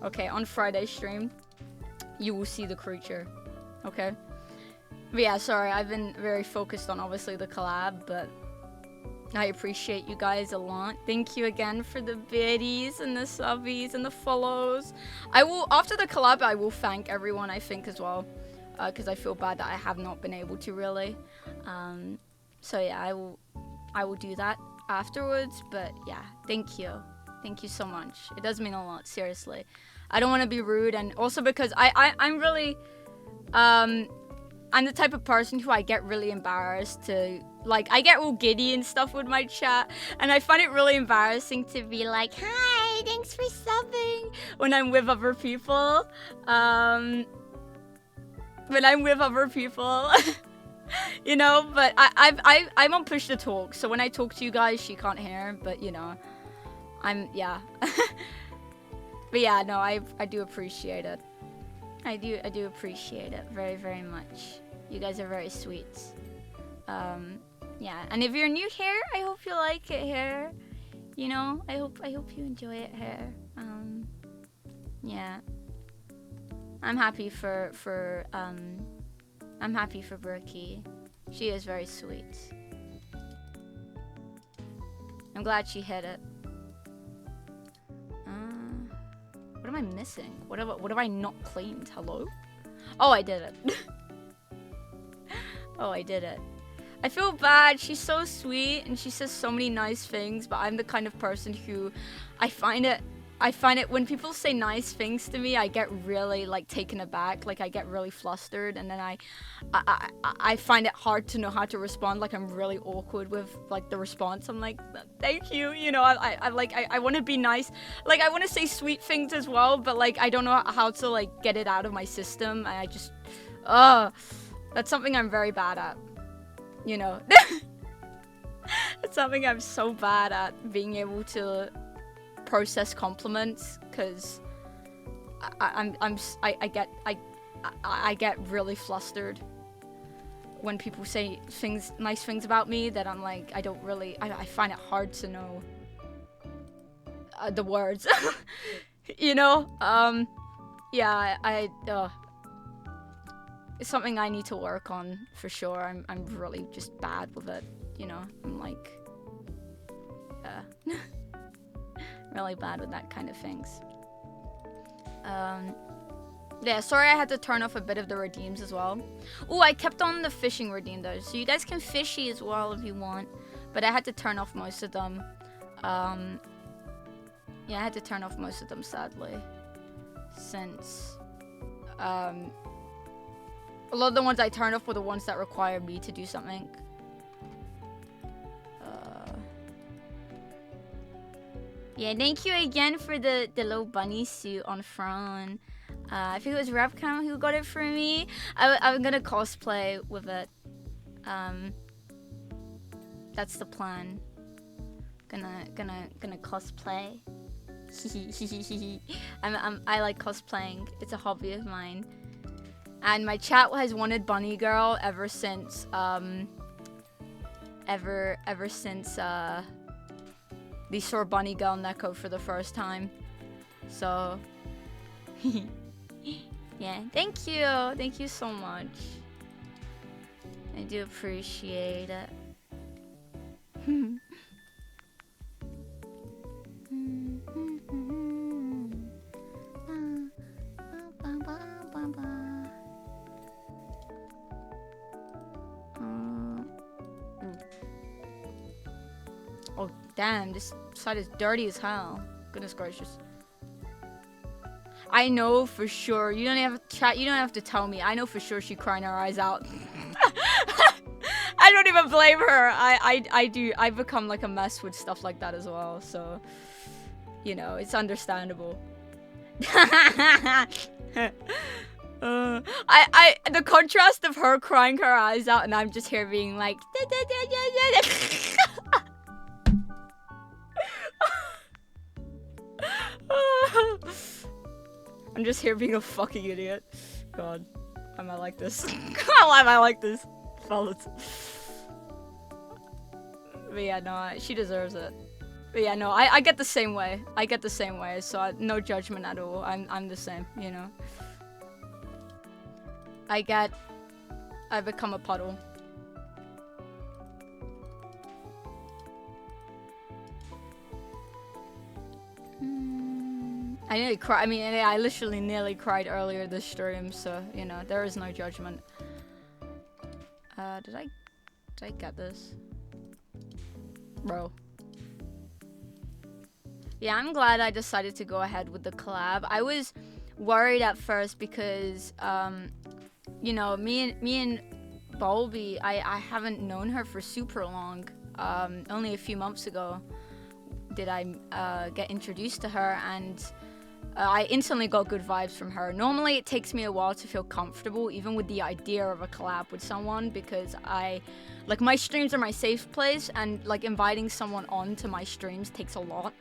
Okay, on Friday stream you will see the creature. Okay? But yeah, sorry, I've been very focused on obviously the collab, but I appreciate you guys a lot. Thank you again for the biddies and the subbies and the follows. I will, after the collab, I will thank everyone, I think, as well. Because I feel bad that I have not been able to really. So yeah, I will do that afterwards. But yeah, thank you. Thank you so much. It does mean a lot, seriously. I don't want to be rude, and also because I'm really, I'm the type of person who I get really embarrassed to, like, I get all giddy and stuff with my chat, and I find it really embarrassing to be like, hi, thanks for subbing, when I'm with other people. You know, but I'm on push to talk, so when I talk to you guys, she can't hear, but you know, yeah. But yeah, no, I do appreciate it. I do appreciate it very, very much. You guys are very sweet. Yeah, and if you're new here, I hope you like it here. You know, I hope you enjoy it here. Yeah. I'm happy for Brookie. She is very sweet. I'm glad she hit it. What am I missing? What have I not claimed? Hello? Oh, I did it. Oh, I did it. I feel bad. She's so sweet and she says so many nice things, but I'm the kind of person who I find it when people say nice things to me, I get really like taken aback, like I get really flustered, and then I find it hard to know how to respond. Like I'm really awkward with like the response. I'm like, thank you, you know. I want to be nice, like I want to say sweet things as well, but like I don't know how to like get it out of my system. And I just, that's something I'm very bad at, you know. That's something I'm so bad at, being able to process compliments, because I get really flustered when people say nice things about me that I'm like, I find it hard to know the words. You know. Yeah, it's something I need to work on for sure. I'm really just bad with it, you know. I'm like, really bad with that kind of things. Yeah, sorry I had to turn off a bit of the redeems as well. Oh, I kept on the fishing redeem though, so you guys can fishy as well if you want, but I had to turn off most of them. Yeah, I had to turn off most of them sadly, since a lot of the ones I turned off were the ones that require me to do something. Yeah, thank you again for the little bunny suit on Fran. I think it was Repcam who got it for me. I'm gonna cosplay with it. That's the plan. Gonna cosplay. I like cosplaying. It's a hobby of mine. And my chat has wanted Bunny Girl ever since they saw Bunny Girl Neko for the first time. So yeah, thank you so much. I do appreciate it. Oh damn, this side is dirty as hell. Goodness gracious. I know for sure. You don't have to chat. You don't have to tell me. I know for sure she crying her eyes out. I don't even blame her. I do. I become like a mess with stuff like that as well. So, you know, it's understandable. The contrast of her crying her eyes out and I'm just here being like. I'm just here being a fucking idiot. God, why am I like this? Why am I like this? Fellas. But yeah, no, she deserves it. But yeah, no, I get the same way. I get the same way, so no judgment at all. I'm the same, you know. I become a puddle. I nearly cried. I mean, I literally nearly cried earlier this stream, so you know there is no judgment. Did I get this, bro? Yeah, I'm glad I decided to go ahead with the collab. I was worried at first because, you know, me and Bulbie, I haven't known her for super long. Only a few months ago did I get introduced to her, and I instantly got good vibes from her. Normally it takes me a while to feel comfortable even with the idea of a collab with someone, because like my streams are my safe place, and like inviting someone on to my streams takes a lot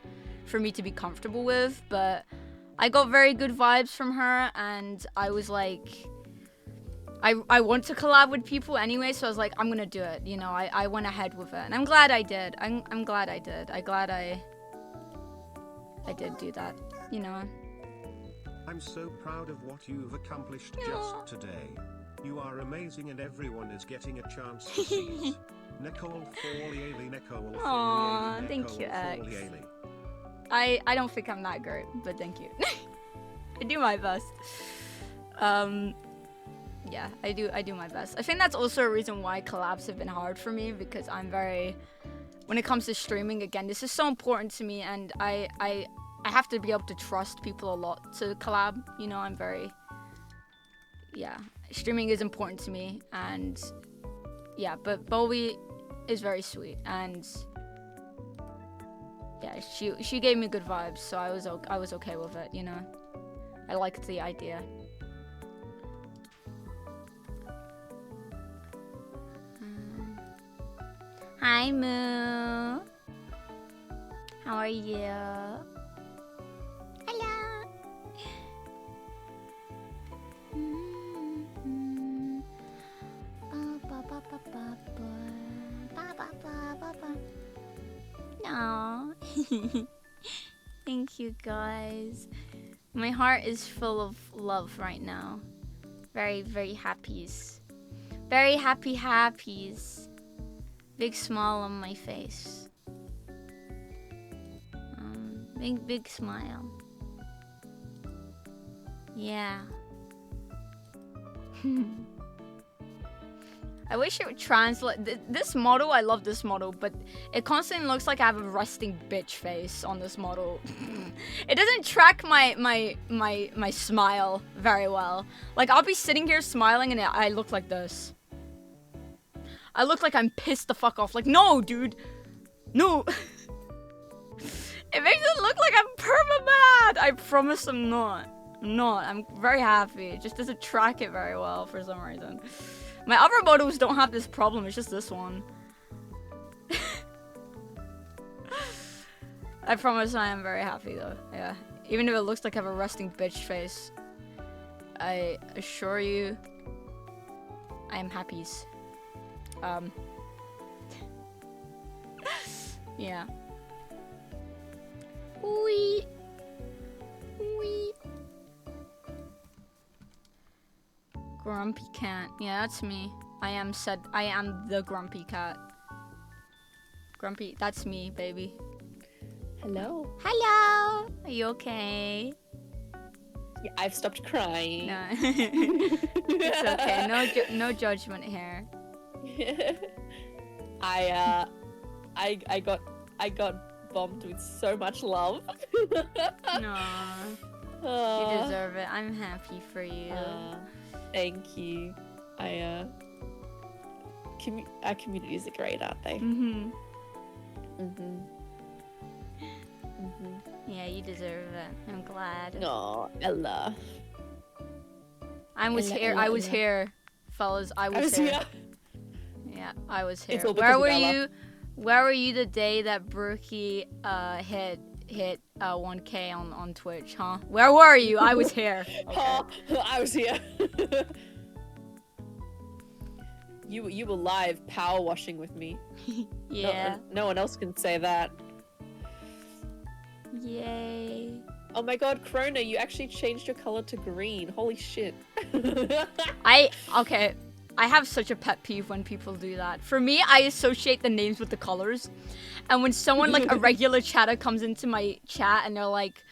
for me to be comfortable with. But I got very good vibes from her, and I was like, I want to collab with people anyway, so I was like, I'm gonna do it. You know, I went ahead with it, and I'm glad I did. I'm glad I did. I'm glad I did do that. You know. I'm so proud of what you've accomplished just today. You are amazing, and everyone is getting a chance to see it. Nicole Forlieli, Nicole Aw, Forlieli, thank you, Nicole X. Forlieli. I don't think I'm that great, but thank you. I do my best. Yeah, I do my best. I think that's also a reason why collabs have been hard for me, because I'm very, when it comes to streaming, again, this is so important to me, and I have to be able to trust people a lot to collab. You know, I'm very, yeah, streaming is important to me, and yeah, but Bulbie is very sweet, and yeah, she gave me good vibes, so I was okay with it, you know. I liked the idea. Hi Moo. How are you? Hello. No. Thank you guys. My heart is full of love right now. Very, very happies. Very happy happies. Big smile on my face. Big smile. Yeah. I wish it would translate. This model, I love this model, but it constantly looks like I have a resting bitch face on this model. It doesn't track my smile very well. Like, I'll be sitting here smiling and I look like this. I look like I'm pissed the fuck off. Like, no, dude. No. It makes it look like I'm perma-mad. I promise I'm not. I'm not. I'm very happy. It just doesn't track it very well for some reason. My other models don't have this problem. It's just this one. I promise I am very happy though. Yeah. Even if it looks like I have a resting bitch face, I assure you, I am happies. Yeah. Wee. Wee. Grumpy cat. Yeah, that's me. I am the grumpy cat. Grumpy, that's me, baby. Hello. Hello. Are you okay? Yeah, I've stopped crying. No. It's okay. No judgment here. I got bombed with so much love. No. You deserve it. I'm happy for you. Thank you. Our communities are great, aren't they? Yeah, you deserve it. I'm glad. No, Ella. I was here, fellas. I was here. Yeah, I was here. Where were you? Where were you the day that Brookie hit 1K on Twitch, huh? Where were you? I was here. Okay. I was here. You were live power washing with me. Yeah. No one else can say that. Yay. Oh my god, Krona, you actually changed your color to green. Holy shit. Okay. I have such a pet peeve when people do that. For me, I associate the names with the colors. And when someone, like a regular chatter comes into my chat and they're like,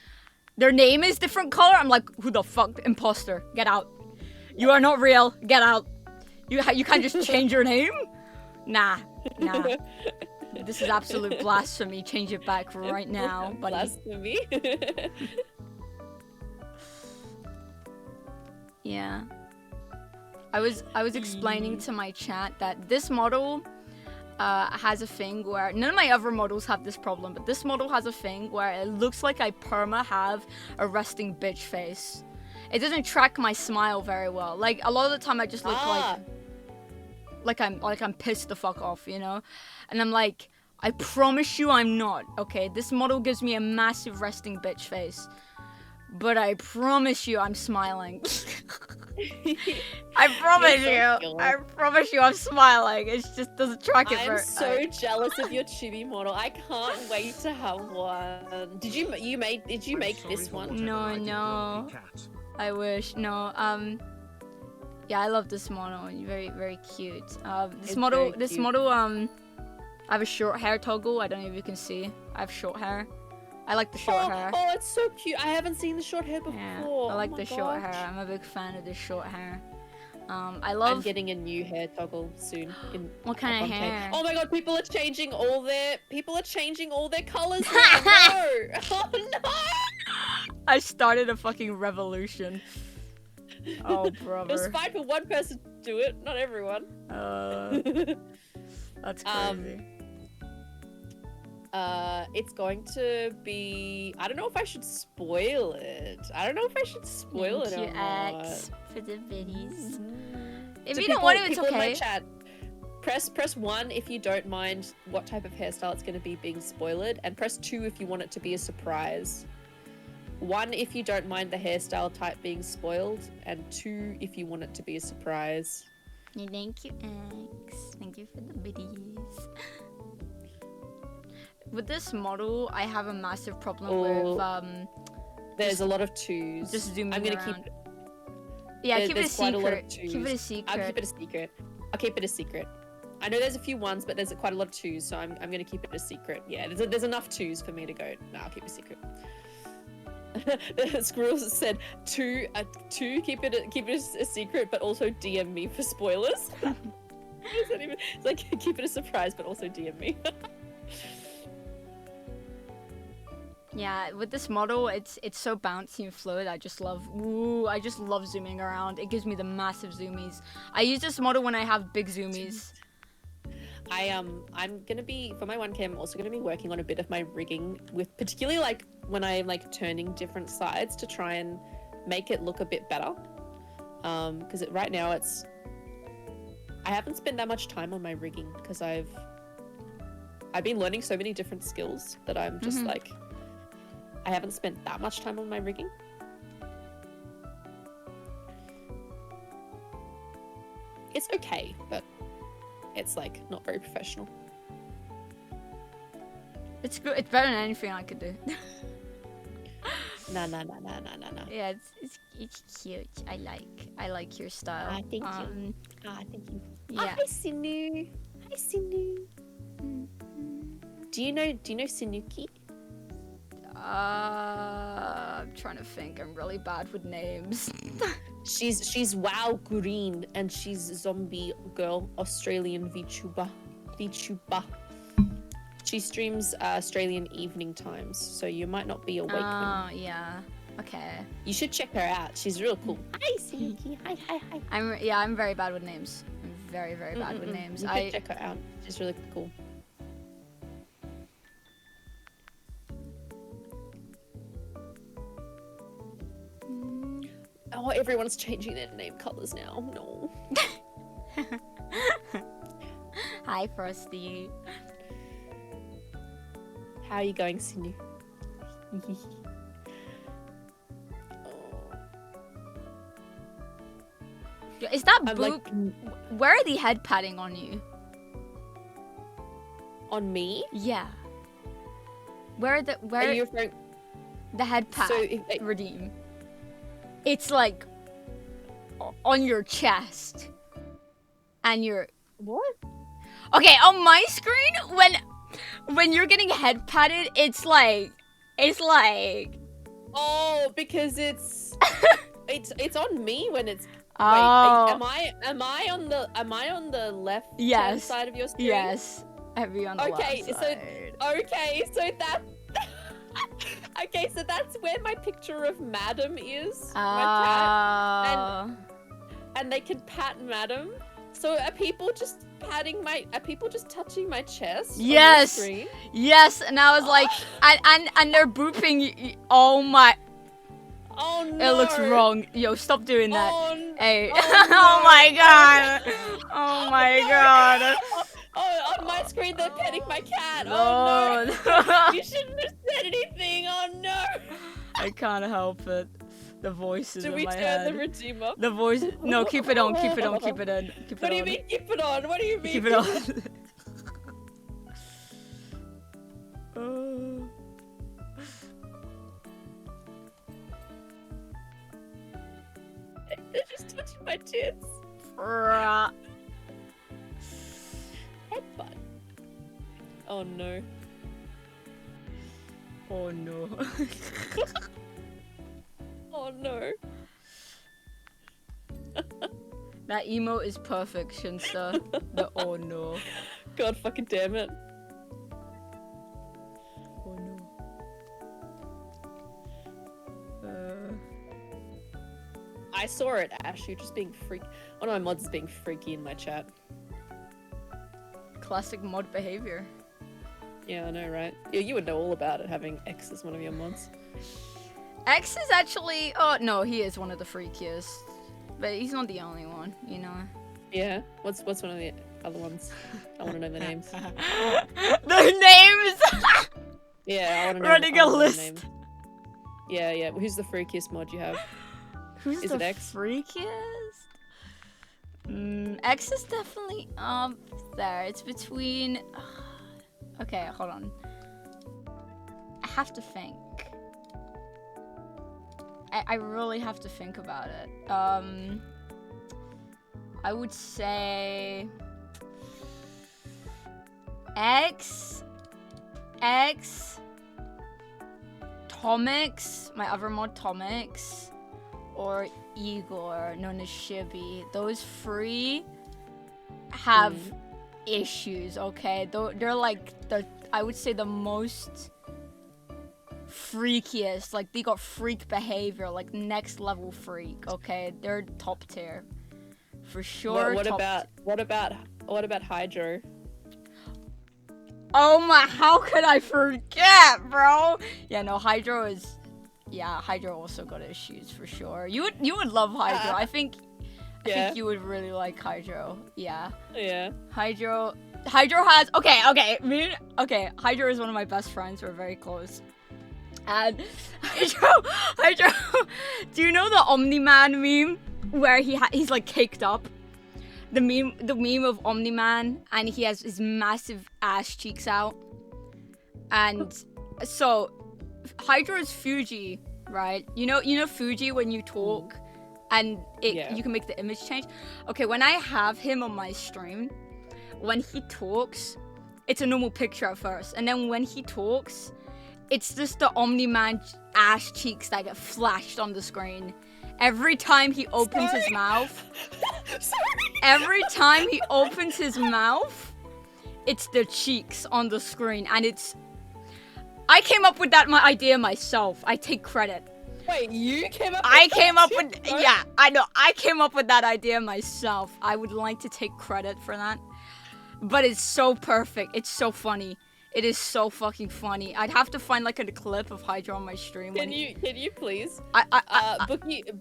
their name is different color, I'm like, who the fuck? Imposter. Get out. You are not real. Get out. You can't just change your name? Nah. This is absolute blasphemy. Change it back right now, buddy. Blasphemy? Yeah. I was explaining to my chat that this model has a thing where none of my other models have this problem, but this model has a thing where it looks like I perma have a resting bitch face. It doesn't track my smile very well. Like a lot of the time I just look like I'm pissed the fuck off, you know? And I'm like, I promise you I'm not, okay? This model gives me a massive resting bitch face. but I promise you I'm smiling. I promise you. I promise you I'm smiling. It just doesn't track it I'm so jealous of your chibi model. I can't wait to have one. Did you make this one? No. I wish. No. Yeah, I love this model. Very, very cute. This model, I have a short hair toggle. I don't know if you can see. I have short hair. I like the short hair. Oh, it's so cute. I haven't seen the short hair before. Yeah, I like the short hair. I'm a big fan of the short hair. I'm getting a new hair toggle soon. What kind of hair? Oh my god, people are changing all their colors now. No! Oh no! I started a fucking revolution. Oh, brother. It was fine for one person to do it, not everyone. That's crazy. It's going to be. I don't know if I should spoil it. Thank you, X, for the videos. If you don't people, want to, it's people okay. In my chat, press 1 if you don't mind what type of hairstyle it's going to be being spoiled, and press 2 if you want it to be a surprise. 1 if you don't mind the hairstyle type being spoiled, and 2 if you want it to be a surprise. Thank you, X. Thank you for the videos. With this model, I have a massive problem with There's a lot of 2s. Just zooming I'm gonna around. keep. Yeah, keep it a quite a lot of secret. 2s. Keep it a secret. I'll keep it a secret. I know there's a few 1s, but there's quite a lot of 2s, so I'm gonna keep it a secret. Yeah, there's enough 2s for me to go. No, I'll keep it a secret. Squirrels said 2 keep it a secret, but also DM me for spoilers. It's like keep it a surprise, but also DM me. Yeah, with this model, it's so bouncy and fluid. I just love zooming around. It gives me the massive zoomies. I use this model when I have big zoomies. I'm gonna be, for my 1K, I'm also gonna be working on a bit of my rigging, with particularly like when I'm like turning different sides to try and make it look a bit better. Because right now I haven't spent that much time on my rigging because I've been learning so many different skills that I'm just like, I haven't spent that much time on my rigging. It's okay, but it's like not very professional. It's good. It's better than anything I could do. No. Yeah, it's cute. I like your style. Thank you. Thank you. Yeah. Hi, Sinu. Hi, Sinu. Do you know Sinuki? I'm trying to think. I'm really bad with names. She's WoW green, and she's a zombie girl, Australian VTuber. She streams Australian evening times, so you might not be awake. Oh, yeah. Okay. You should check her out. She's real cool. Hi, Sinuki. Hi. I'm very bad with names. I'm very, very bad with names. You should check her out. She's really cool. Oh, everyone's changing their name colors now. No. Hi, Frosty. How are you going, Sinu? Is that I'm boob? Where are the head padding on you? On me? Yeah. Where Are you referring... the head pad So redeem? It's like on your chest, and you're what? Okay, on my screen, when you're getting head patted, it's like oh, because it's on me when it's oh. Wait, am I on the left Yes. side of your screen? Yes, heavy on the left side. Okay, so that's where my picture of Madam is. My cat. And they can pat Madam. So are people just touching my chest? Yes. On the screen? Yes, and I was like, and they're booping. Oh my. Oh no. It looks wrong. Yo, stop doing that. Oh, hey. Oh, oh no. my god. Oh my god. Oh, on my screen they're petting my cat. No. Oh no. You shouldn't have said anything. Oh no. I can't help it. The voices Do in we my turn head. the regime up? The voice. No, keep it on. Keep it on. Keep it in. Keep it What do you on. mean keep it on? What do you mean? Keep it on. They're just touching my tits. Bruh. Headbutt. Oh no. Oh no. Oh no. That emote is perfect, Shinsta. The oh no. God fucking damn it. Oh no. I saw it, Ash. You're just being freaky. One of my mods is being freaky in my chat. Classic mod behavior. Yeah, I know, right? Yeah, you would know all about it, having X as one of your mods. X is actually. Oh no, he is one of the freakiest, but he's not the only one. You know. Yeah. What's one of the other ones? I want to know the names. The names. Yeah, I want to know. Running I a wanna know the list. names. Yeah, yeah. Who's the freakiest mod you have? Who's Is the it X? freakiest? X is definitely there. It's between. Okay, hold on. I have to think. I really have to think about it. I would say X, Tomix, my other mod Tomix, or Igor, known as Shibby. Those three have issues, okay? They're like I would say the most freakiest. Like they got freak behavior, like next level freak, okay? They're top tier. For sure. What about Hydro? Oh my, how could I forget, bro? Yeah, no, Hydro is. Yeah, Hydro also got issues for sure. You would love Hydro. I think you would really like Hydro. Yeah. Yeah. Hydro has okay. Hydro is one of my best friends. We're very close. And Hydro. Do you know the Omni-Man meme where he's like caked up? The meme of Omni-Man, and he has his massive ass cheeks out. And so Hydro is Fuji, right? You know Fuji when you talk and you can make the image change. Okay, when I have him on my stream, when he talks, it's a normal picture at first, and then when he talks, it's just the Omni-Man ass cheeks that get flashed on the screen. Every time he opens his mouth, every time he opens his mouth, it's the cheeks on the screen, and it's. I came up with that idea myself. I take credit. Wait, you came up? I came up with yeah. I know. I came up with that idea myself. I would like to take credit for that, but it's so perfect. It's so funny. It is so fucking funny. I'd have to find like a clip of Hydro on my stream. Can you please?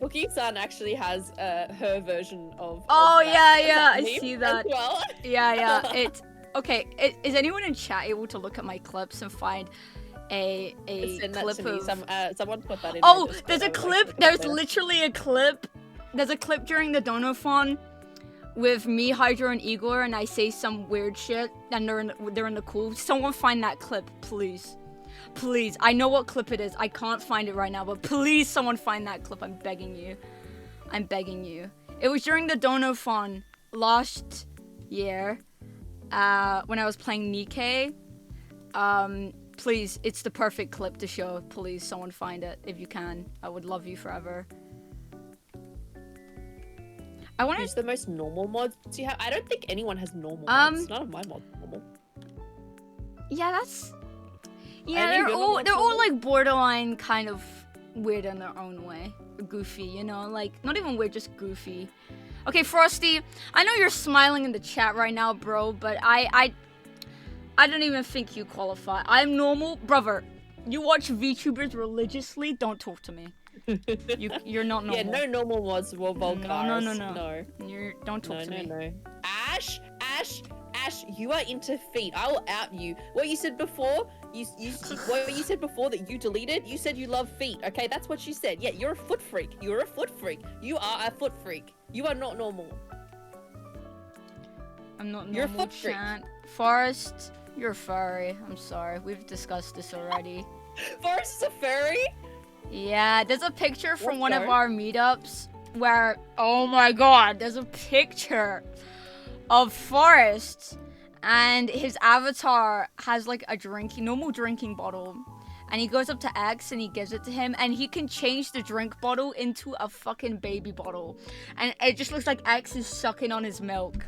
Bookie-san actually has her version of. Oh of yeah, I meme see that. As well. Yeah. It's okay. Is anyone in chat able to look at my clips and find a Send that clip to me. of? Someone put that in. Oh, my Discord. there's a I would clip. like to There's put that. literally a clip. There's a clip during the Donophon with me, Hydro, and Igor, and I say some weird shit, and they're in the cool. Someone find that clip, please. Please. I know what clip it is. I can't find it right now, but please someone find that clip. I'm begging you. I'm begging you. It was during the Donophon last year, when I was playing Nikke. Please, it's the perfect clip to show. Please, someone find it if you can. I would love you forever. I want Who's the most normal mods you have? I don't think anyone has normal mods. None of my mods are normal. Yeah, that's. Yeah, Any they're women all mods they're all normal? like borderline kind of weird in their own way, goofy. You know, like not even weird, just goofy. Okay, Frosty, I know you're smiling in the chat right now, bro, but I don't even think you qualify. I'm normal, brother. You watch VTubers religiously. Don't talk to me. You're not normal. Yeah, no normal mods were Volcaris. No. Don't talk to me. No. Ash, you are into feet. I will out you. What you said before, what you said before that you deleted, you said you love feet, okay? That's what you said. Yeah, you're a foot freak. You're a foot freak. You are a foot freak. You are not normal. I'm not normal, You're a foot freak. Chant. Forrest, you're furry. I'm sorry. We've discussed this already. Forrest is a furry? Yeah, there's a picture from one of Go. our meetups where, oh my god, there's a picture of Forrest and his avatar has like a normal drinking bottle, and he goes up to X and he gives it to him, and he can change the drink bottle into a fucking baby bottle, and it just looks like X is sucking on his milk.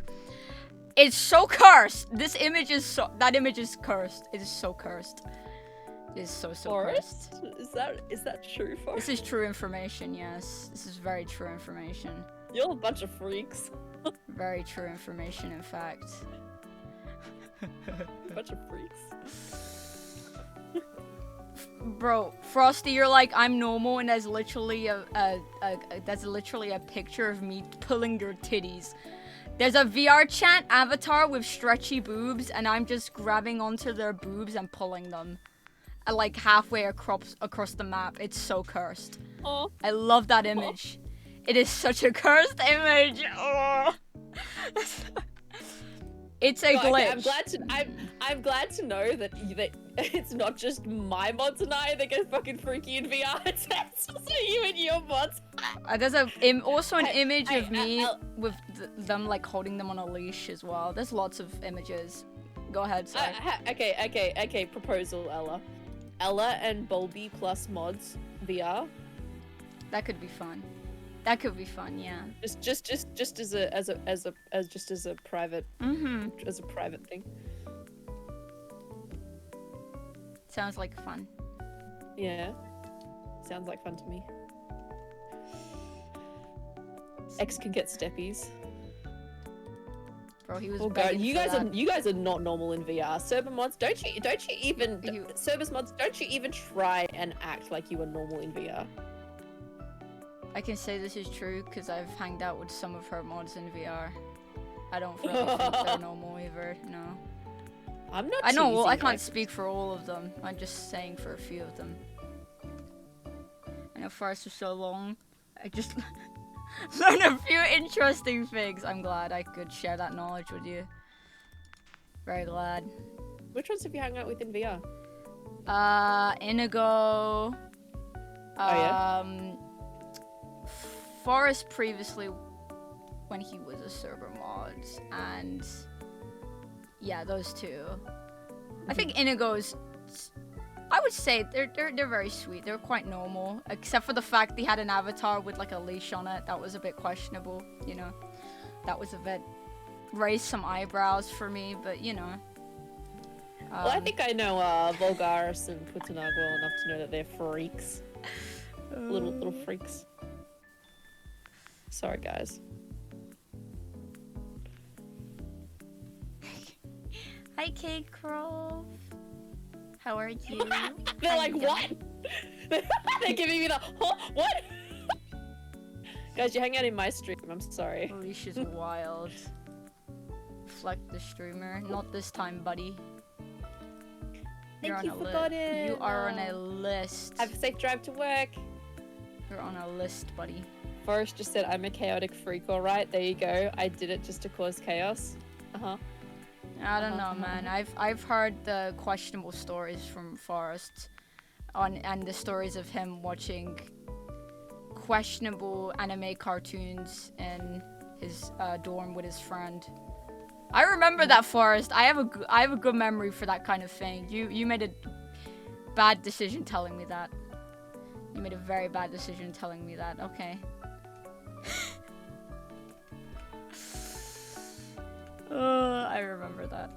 It's so cursed. That image is cursed. It is so cursed. It is so Forrest? cursed. Is that true, Forrest? This is true information, yes. This is very true information. You're a bunch of freaks. Very true information, in fact. A bunch of freaks. Bro, Frosty, you're like, I'm normal, and there's literally a picture of me pulling your titties. There's a VR chat avatar with stretchy boobs, and I'm just grabbing onto their boobs and pulling them. Like halfway across the map. It's so cursed. Oh. I love that image. It is such a cursed image. Oh. It's a glitch. Okay, I'm glad to know that it's not just my mods and I that get fucking freaky in VR. It's also you and your mods. There's also an image of me with them like holding them on a leash as well. There's lots of images. Go ahead, sorry. Okay. Proposal, Ella. Ella and Bulbie plus mods VR. That could be fun. That could be fun, yeah. Just as a private as a private thing. Sounds like fun. Yeah. Sounds like fun to me. X can get steppies. Bro, he was Oh god, begging you for guys that. are not normal in VR. Server mods, don't you even service mods, don't you even try and act like you are normal in VR. I can say this is true because I've hanged out with some of her mods in VR. I don't really think they're normal either, no. I'm not I know, well, I teasing, can't like- speak for all of them. I'm just saying for a few of them. I know Forrest was so long. I just learned a few interesting things. I'm glad I could share that knowledge with you. Very glad. Which ones have you hung out with in VR? Inigo. yeah? Forrest previously when he was a server mod, and yeah, those two. I think Inigo's, I would say they're very sweet. They're quite normal, except for the fact they had an avatar with like a leash on it. That was a bit questionable, you know. That was a bit raised some eyebrows for me, but you know. Well, I think I know Volgaris and Putanag well enough to know that they're freaks. Little freaks. Sorry, guys. Hi, Kate Crow. How are you? They're like, what? They're giving me the, huh? What? Guys, you hang out in my stream. I'm sorry. Leash is wild. Fleck the streamer. Not this time, buddy. You're Thank you on for a Godin. You are on a list. Have a safe drive to work. You're on a list, buddy. Forrest just said, I'm a chaotic freak, alright? There you go. I did it just to cause chaos. Uh-huh. I don't know, man. I've heard the questionable stories from Forrest and the stories of him watching questionable anime cartoons in his dorm with his friend. I remember that, Forrest. I have a good memory for that kind of thing. You made a bad decision telling me that. You made a very bad decision telling me that. Okay. I remember that.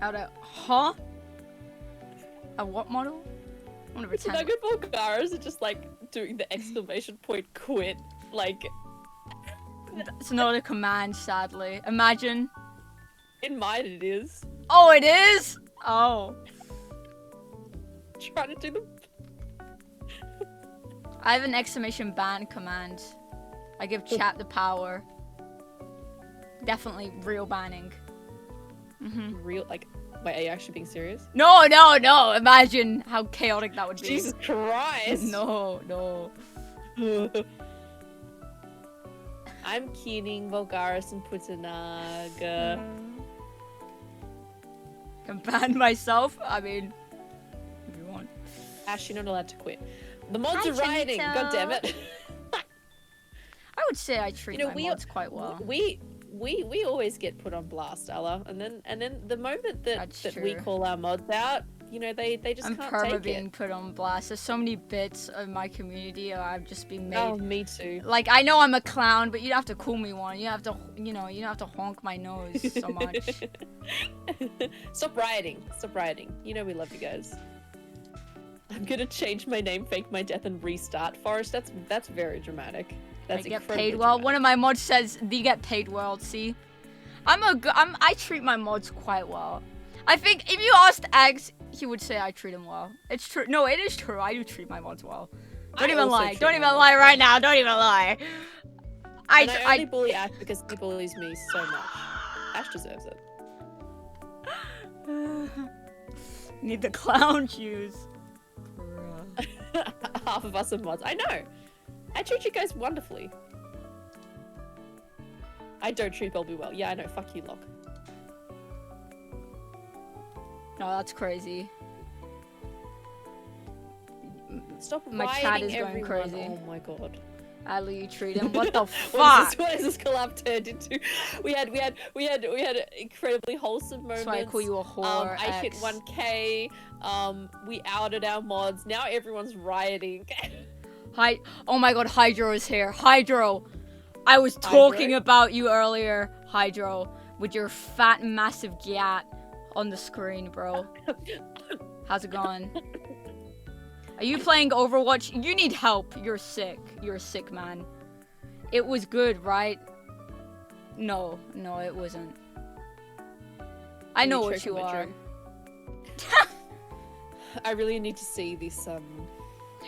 Out of huh? A what model? I'm gonna pretend. Nugget Volgaris are just like doing the exclamation point quit. Like, It's not a command, sadly. Imagine. in mine it is. Oh, it is. Oh. Trying to do the. I have an exclamation ban command. I give chat the power. Definitely real banning. Real, like, wait, are you actually being serious? No, no, no. Imagine how chaotic that would be. Jesus Christ. No, no. I'm keening Vulgaris and Putanaga. Can ban myself? I mean, if you want. Ash, you're not allowed to quit. The mods Hi, are rioting. Chinito. God damn it. I would say I treat my mods quite well. We always get put on blast, Ella, and then the moment that we true. call our mods out, you know, they just I'm can't perma take being it. put on blast. There's so many bits of my community I've just been made. Oh, me too. Like, I know I'm a clown, but you'd have to call me one. You have to, you don't have to honk my nose so much. Stop rioting. Stop rioting. You know we love you guys. I'm gonna change my name, fake my death, and restart. Forrest, that's very dramatic. That's I get incredibly paid well. dramatic. One of my mods says, "You get paid well." See, I treat my mods quite well. I think if you asked Eggs, he would say I treat him well. It's true. No, it is true. I do treat my mods well. Don't even lie. Don't even lie right now. Don't even lie. I only bully Ash because he bullies me so much. Ash deserves it. Need the clown shoes. Half of us are mods. I know. I treat you guys wonderfully. I don't treat Bulbie well. Yeah, I know. Fuck you, Locke. No, that's crazy. Stop My rioting chat is going everyone. crazy. Oh my god. Ali, you treat him. What the fuck? What is this collab turned into? We had incredibly wholesome moments. That's why I call you a whore. I hit 1K. We outed our mods. Now everyone's rioting. Oh my god, Hydro is here. Hydro! I was talking about you earlier, Hydro, with your fat, massive gat on the screen, bro. How's it going? Are you playing Overwatch? You need help. You're sick. You're a sick man. It was good, right? No, it wasn't. I know what you are. I really need to see this,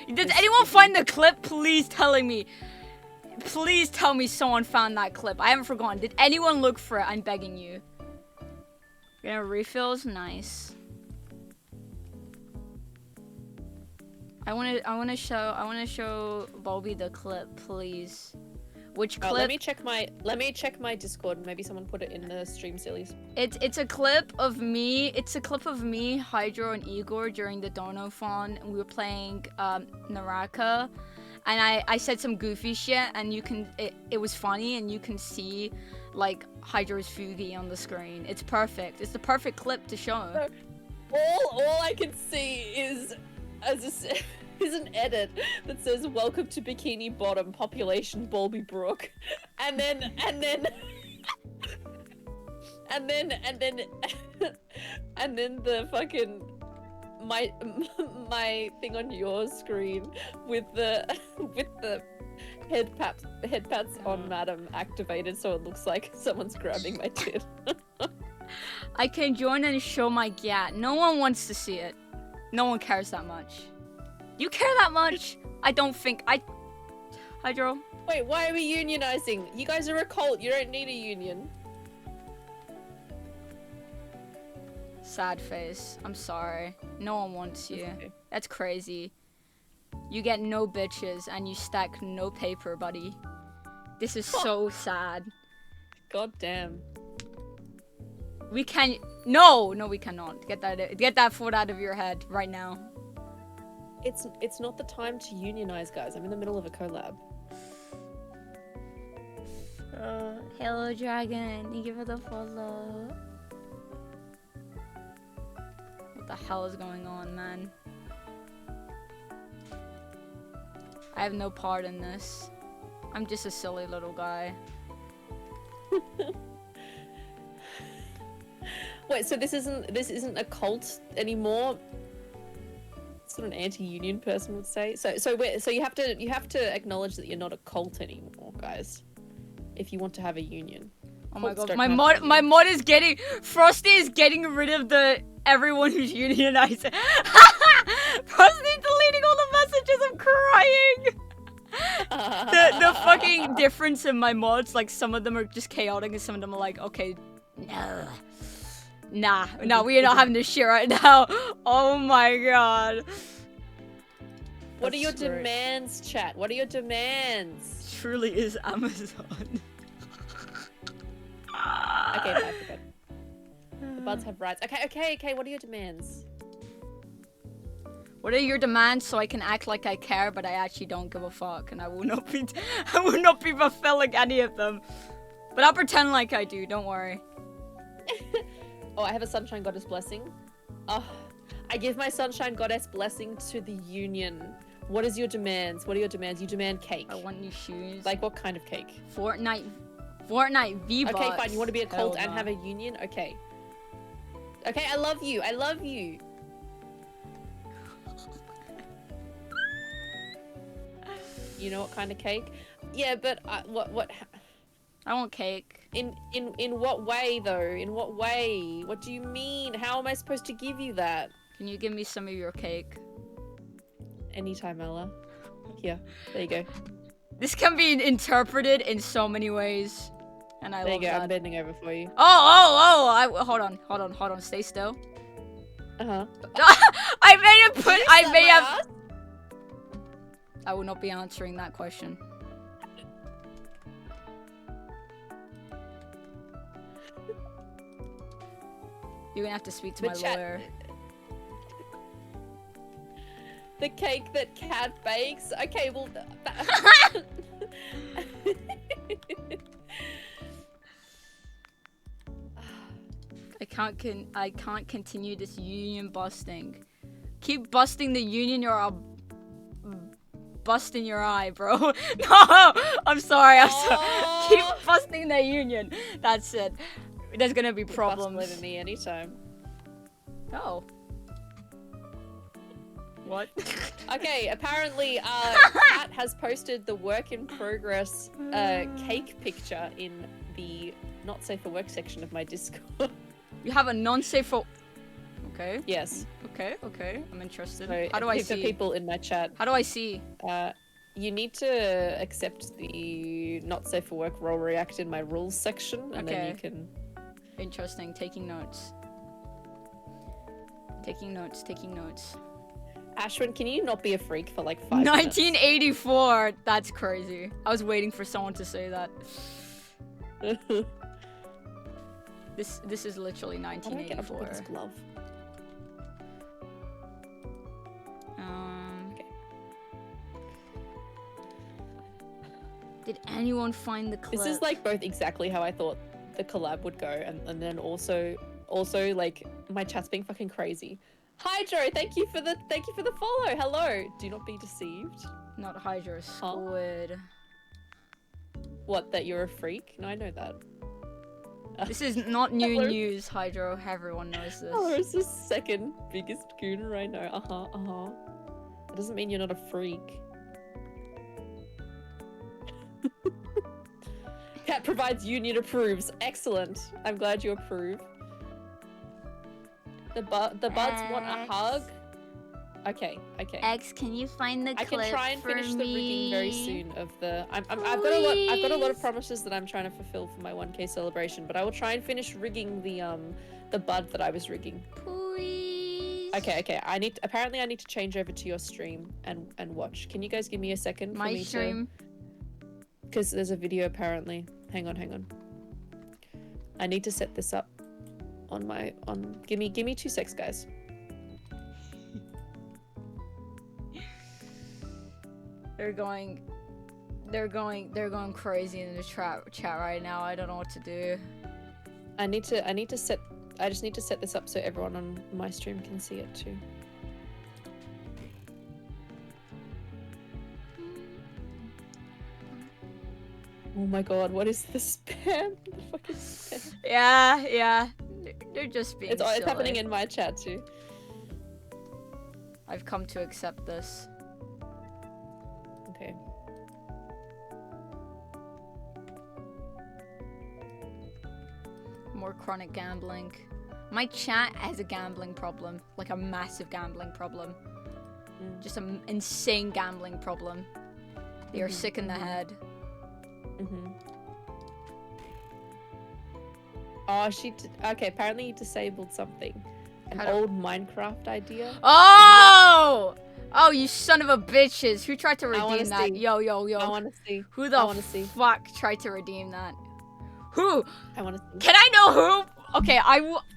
Did anyone find the clip? Please telling me. Please tell me someone found that clip. I haven't forgotten. Did anyone look for it? I'm begging you. Gonna refills? Nice. I wanna show Bulbie the clip, please. Which clip? let me check my Discord. Maybe someone put it in the stream sillies. It's a clip of me. It's a clip of me, Hydro, and Igor during the Donophon, and we were playing Naraka, and I said some goofy shit, and it was funny, and you can see like Hydro's Fugi on the screen. It's perfect. It's the perfect clip to show. All I can see is an edit that says "Welcome to Bikini Bottom, population BulbieBrooke," and then the fucking my thing on your screen with the head pats on Madam activated, so it looks like someone's grabbing my tit. I can join and show my gat. No one wants to see it. No one cares that much. You care that much? I don't think Hydro? Wait, why are we unionizing? You guys are a cult. You don't need a union. Sad face. I'm sorry. No one wants you. Okay. That's crazy. You get no bitches and you stack no paper, buddy. This is so sad. God damn. We can No, we cannot. Get that thought out of your head right now. It's not the time to unionize, guys. I'm in the middle of a collab. Hello, Dragon. Thank you for the follow. What the hell is going on, man? I have no part in this. I'm just a silly little guy. Wait, so this isn't a cult anymore? That's what an anti-union person would say. So you have to acknowledge that you're not a cult anymore, guys. If you want to have a union. Oh my Cults god, don't my have mod is getting Frosty is getting rid of everyone who's unionizing. Frosty's deleting all the messages. I'm crying. The the fucking difference in my mods. Like, some of them are just chaotic and some of them are like, okay, no. Nah, we are not having this shit right now. Oh my god. What are your That's great. demands, chat? What are your demands? Truly is Amazon. Okay, I forgot. The buds have rights. Okay. What are your demands? What are your demands so I can act like I care, but I actually don't give a fuck, and I will not be fulfilling any of them. But I'll pretend like I do. Don't worry. Oh, I have a sunshine goddess blessing. Oh, I give my sunshine goddess blessing to the union. What is your demands? What are your demands? You demand cake. I want new shoes. Like what kind of cake? Fortnite V-Bucks. Okay, fine. You want to be a cult Hell and no. have a union? Okay. Okay, I love you. I love you. You know what kind of cake? Yeah, but what? I want cake. In what way though? In what way? What do you mean? How am I supposed to give you that? Can you give me some of your cake? Anytime, Ella. Here, there you go. This can be interpreted in so many ways, and I There you love go. I'm that. bending over for you. Hold on. Stay still. Uh huh. I may have. I will not be answering that question. You're gonna have to speak to my lawyer. The cake that Cat bakes. Okay, well. I can't continue this union busting. Keep busting the union, or I'll bust in your eye, bro. No, I'm sorry. Keep busting the union. That's it. There's gonna be problems. Bust with me anytime. Oh. What? Okay, apparently, Kat has posted the work in progress cake picture in the not safe for work section of my Discord. You have a non-safe for... Okay. Yes. Okay. I'm interested. So, How do I for see? people in my chat, How do I see? you need to accept the not safe for work role react in my rules section, and then you can... Interesting. Taking notes. Taking notes. Ashwin, can you not be a freak for like 5 minutes? 1984. That's crazy. I was waiting for someone to say that. This is literally How do I get up 1984. with this glove? Okay. Did anyone find the clip? This is like both exactly how I thought the collab would go, and then also like my chat's being fucking crazy. Hydro, thank you for the follow. Hello. Do not be deceived. Not Hydra, Squid. What, that you're a freak? No, I know that. This is not new Hello. news, Hydro. Everyone knows this. Oh, it's the second biggest gooner I know. That doesn't mean you're not a freak. Cat provides union approves. Excellent. I'm glad you approve. The buds want a hug. Okay. X, can you find the I clip can try and finish for the rigging very me? soon of the. I've got a lot of promises that I'm trying to fulfill for my 1K celebration, but I will try and finish rigging the bud that I was rigging. Please. Okay. I need to change over to your stream and watch. Can you guys give me a second for My me stream. Because there's a video apparently. Hang on. I need to set this up on give me 2 secs, guys. They're going crazy in the chat right now. I don't know what to do. I just need to set this up so everyone on my stream can see it too. Oh my god, what is the spam? The fucking spam. Yeah. They're just being It's silly. happening in my chat too. I've come to accept this. Okay. More chronic gambling. My chat has a gambling problem. Like a massive gambling problem. Just an insane gambling problem. They are sick in the head. Oh, okay, apparently you disabled something. An old Minecraft idea. Oh! Oh, you son of a bitches. Who tried to redeem that? See. Yo. I want to see. Who the fuck tried to redeem that? Who? I want to see. Can I know who? Okay,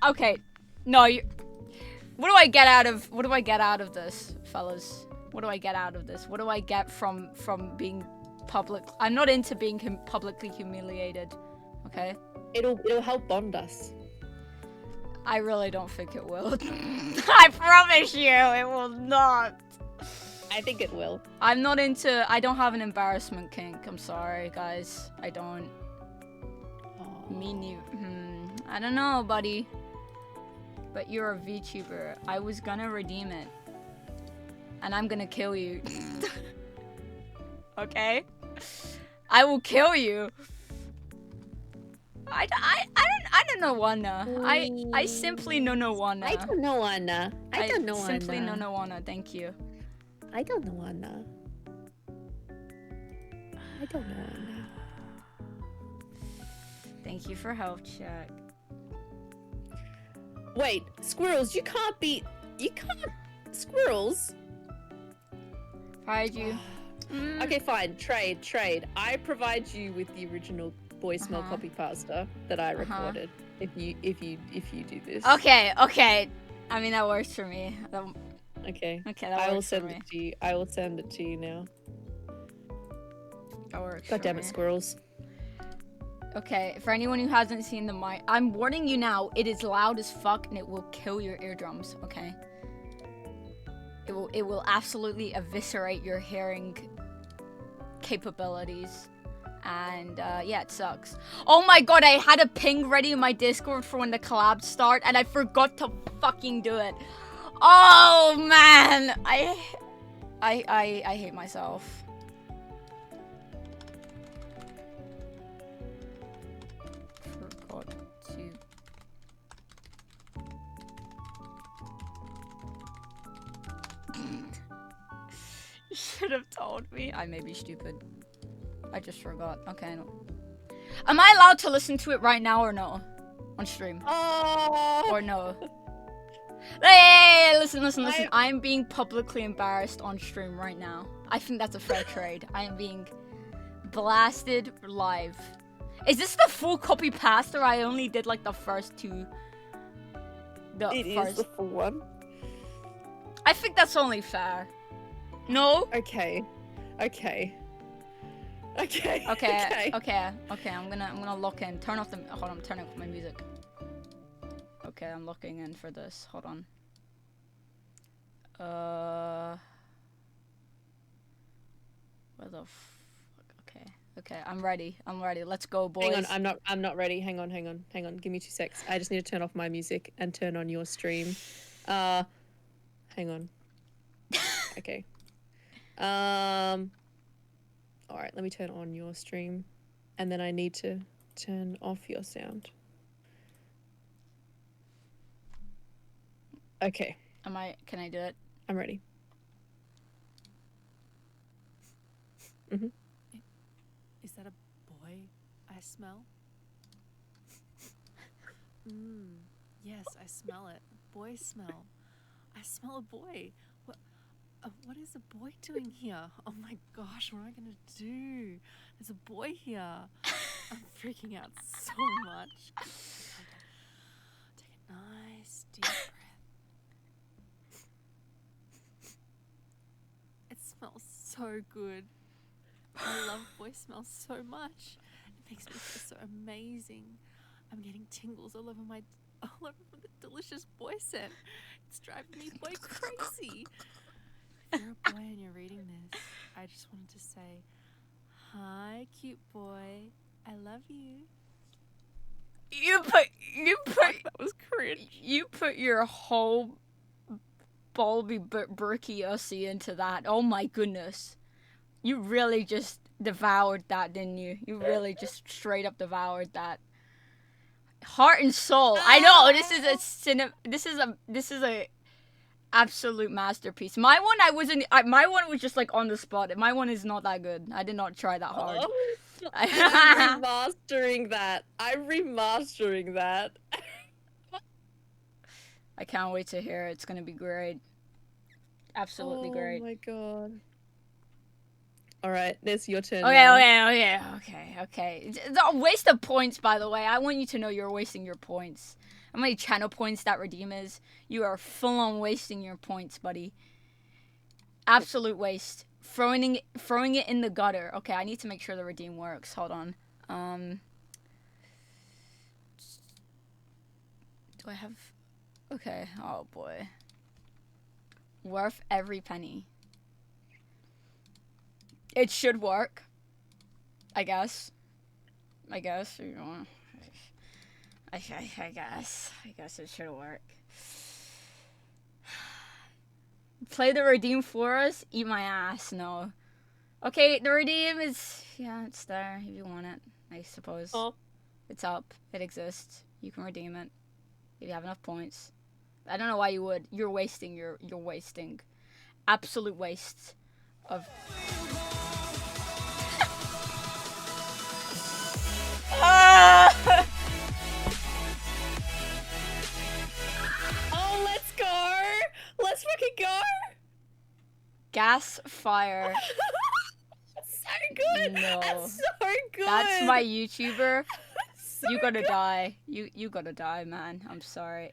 okay. No, what do I get out of this, fellas? What do I get out of this? What do I get from being public? I'm not into being publicly humiliated. Okay? It'll help bond us. I really don't think it will. I promise you, it will not. I think it will. I don't have an embarrassment kink. I'm sorry, guys. I don't. Me neither. I don't know, buddy. But you're a VTuber. I was gonna redeem it. And I'm gonna kill you. Okay? I will kill you. I don't wanna. I simply no wanna. I don't know, Anna. I don't know, simply no wanna. Thank you. I don't know, Anna. I don't know, Anna. Thank you for health check. Wait, squirrels, you can't. Squirrels? Provide you. Okay, fine. Trade. I provide you with the original voicemail copy pasta that I recorded. If you do this. Okay. I mean, that works for me. Okay. Okay, that I will works for send me. it to you. I will send it to you now. That works. God damn it, me. squirrels. Okay, for anyone who hasn't seen the mic, I'm warning you now. It is loud as fuck, and it will kill your eardrums. Okay. It will absolutely eviscerate your hearing capabilities. And yeah, it sucks. Oh my god, I had a ping ready in my Discord for when the collabs start, and I forgot to fucking do it. Oh man, I hate myself. Forgot to. You should have told me. I may be stupid. I just forgot. Okay, no. Am I allowed to listen to it right now or no? On stream? Oh! Or no? Hey, listen. I am being publicly embarrassed on stream right now. I think that's a fair trade. I am being blasted live. Is this the full copy pasta or I only did like the first two? It is the full one. I think that's only fair. No? Okay. I'm gonna lock in. Turn off the. Hold on, I'm turning off my music. Okay, I'm locking in for this. Hold on. Where the fuck? Okay, I'm ready. Let's go, boys. Hang on, I'm not ready. Hang on. Give me 2 secs. I just need to turn off my music and turn on your stream. Hang on. Okay. All right, let me turn on your stream, and then I need to turn off your sound. Okay. Can I do it? I'm ready. Is that a boy I smell? Yes, I smell it. Boy smell. I smell a boy. What is a boy doing here? Oh my gosh, what am I gonna do? There's a boy here. I'm freaking out so much. Take a nice deep breath. It smells so good. I love boy smells so much. It makes me feel so amazing. I'm getting tingles all over the delicious boy scent. It's driving me boy crazy. If you're a boy and you're reading this, I just wanted to say, hi, cute boy. I love you. You put That was cringe. You put your whole BulbieBrooke VOD into that. Oh my goodness. You really just devoured that, didn't you? You really just straight up devoured that. Heart and soul. I know this is a absolute masterpiece. My one was just like on the spot. My one is not that good. I did not try that hard. I'm remastering that. I'm remastering that. I can't wait to hear it. It's gonna be great. Absolutely great. Oh my god. All right, it's your turn. Okay, now. okay. It's a waste of points, by the way. I want you to know you're wasting your points. How many channel points that redeem is? You are full on wasting your points, buddy. Absolute waste. Throwing it in the gutter. Okay, I need to make sure the redeem works. Hold on. Do I have... Okay, oh boy. Worth every penny. It should work. I guess. You know. I guess it should work. Play the redeem for us? Eat my ass, no. Okay, the redeem is... Yeah, it's there if you want it, I suppose. Oh. It's up. It exists. You can redeem it. If you have enough points. I don't know why you would. You're wasting. You're wasting. Absolute waste of... Oh, let's go! Let's fucking go! Gas fire. That's so good. No. That's so good. That's my YouTuber. So You gotta good. die. You gotta die, man. I'm sorry.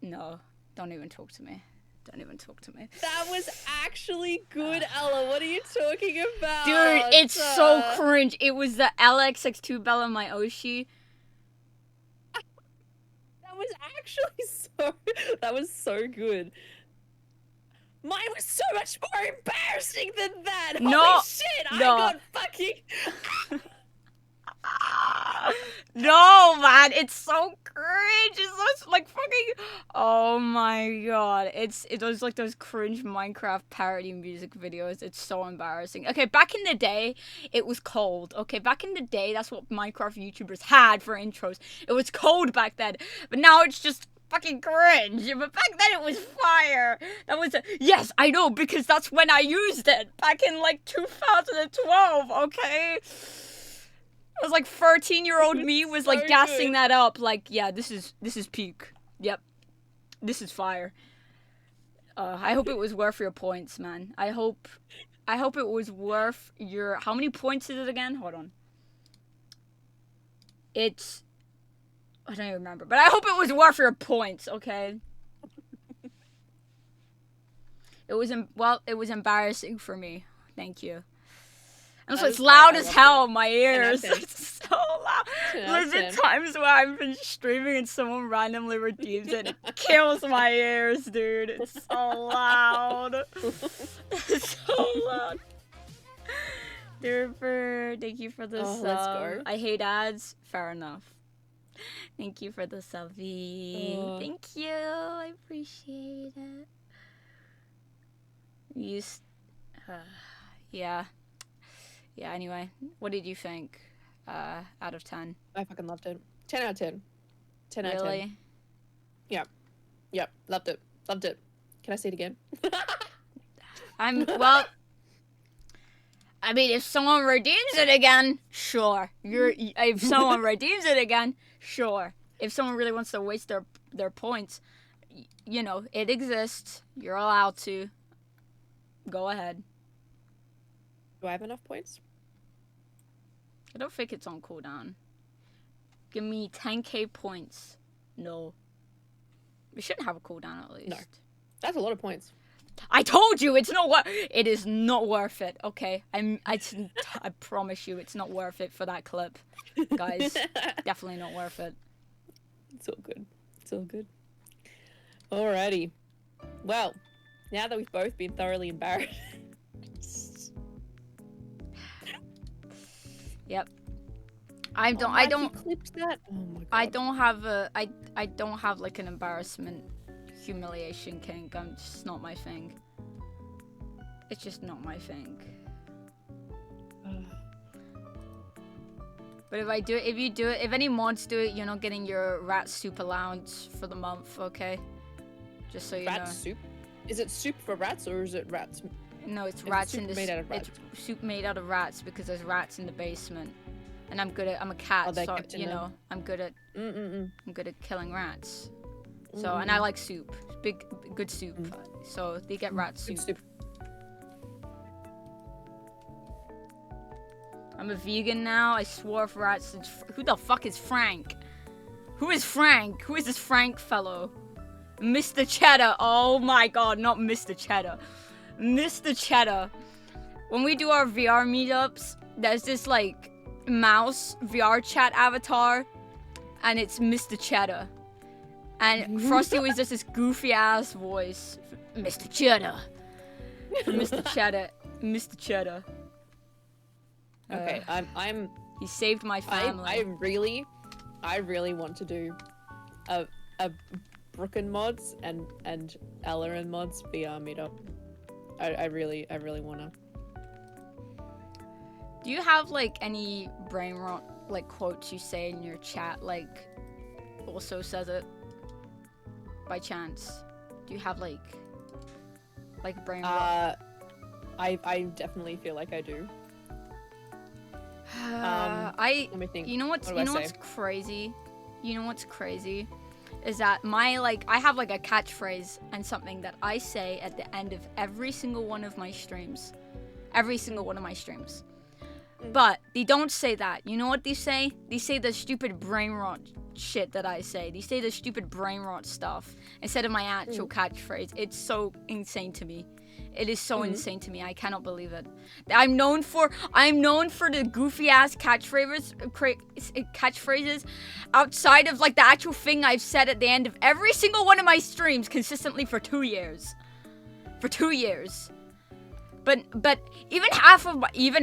No. Don't even talk to me. Don't even talk to me. That was actually good, Ella. What are you talking about? Dude, it's so cringe. It was the LXX2 Bella my Oshi. That was actually so... That was so good. Mine was so much more embarrassing than that. No, Holy shit, I no. got fucking... No, man, it's so cringe. It's so, like fucking. Oh my god, it was like those cringe Minecraft parody music videos. It's so embarrassing. Okay, back in the day, it was cold. Okay, back in the day, that's what Minecraft YouTubers had for intros. It was cold back then, but now it's just fucking cringe. But back then it was fire. That was yes, I know because that's when I used it back in like 2012. Okay. I was like 13-year-old me was like so gassing good. that up. Like, yeah, this is peak. Yep, this is fire. I hope it was worth your points, man. I hope it was worth your. How many points is it again? Hold on. It's. I don't even remember, but I hope it was worth your points. Okay. It was it was embarrassing for me. Thank you. And so it's loud as hell in my ears. It's so loud. There's been times where I've been streaming and someone randomly redeems it. It kills my ears, dude. It's so loud. It's so loud. Durper, thank you for the sub. Let's go. I hate ads. Fair enough. Thank you for the subby. Thank you. I appreciate it. Yeah. Yeah, anyway, what did you think out of 10? I fucking loved it. 10 out of 10. 10 out of 10. Really? Yep. Loved it. Loved it. Can I see it again? Well, I mean, if someone redeems it again, sure. If someone redeems it again, sure. If someone really wants to waste their points, you know, it exists. You're allowed to. Go ahead. Do I have enough points? I don't think it's on cooldown. Give me 10k points. No. We shouldn't have a cooldown at least. No. That's a lot of points. I told you it's not it is not worth it. Okay, I promise you it's not worth it for that clip, guys. Definitely not worth it. It's all good. It's all good. Alrighty. Well, now that we've both been thoroughly embarrassed. Yep. I don't clipped that. Oh my god. I don't have like an embarrassment humiliation kink. I'm just not my thing. It's just not my thing. But if any mods do it, you're not getting your rat soup allowance for the month, okay? Just so you know. Rat soup? Is it soup for rats or is it rats? No, it's Is it rats soup in the made out of rats? It's soup made out of rats because there's rats in the basement, and I'm a cat, they're so kept in you a- know I'm good at killing rats. So and Mm. I like soup, good soup. So they get rat soup. Good soup. I'm a vegan now. I swore off rats. Who the fuck is Frank? Who is Frank? Who is this Frank fellow? Mr. Cheddar. Oh my god, not Mr. Cheddar. Mr. Cheddar. When we do our VR meetups, there's this like mouse VR chat avatar, and it's Mr. Cheddar. And Frosty always does this goofy ass voice. Mr. Cheddar. Mr. Cheddar. Mr. Cheddar. Okay, I'm He saved my family. I really want to do a Brooke and mods and Ella and mods VR meetup. I really wanna. Do you have like any brain rot like quotes you say in your chat like also says it by chance? Do you have like brain rot? I definitely feel like I do. Let me think. You know what's What do I what's say? crazy? You know what's crazy? Is that I have like a catchphrase and something that I say at the end of every single one of my streams. Every single one of my streams. But they don't say that. You know what they say? They say the stupid brain rot shit that I say. They say the stupid brain rot stuff instead of my actual catchphrase. It's so insane to me. It is so insane to me. I cannot believe it. I'm known for the goofy ass catchphrases outside of like the actual thing I've said at the end of every single one of my streams consistently for 2 years. For 2 years. But even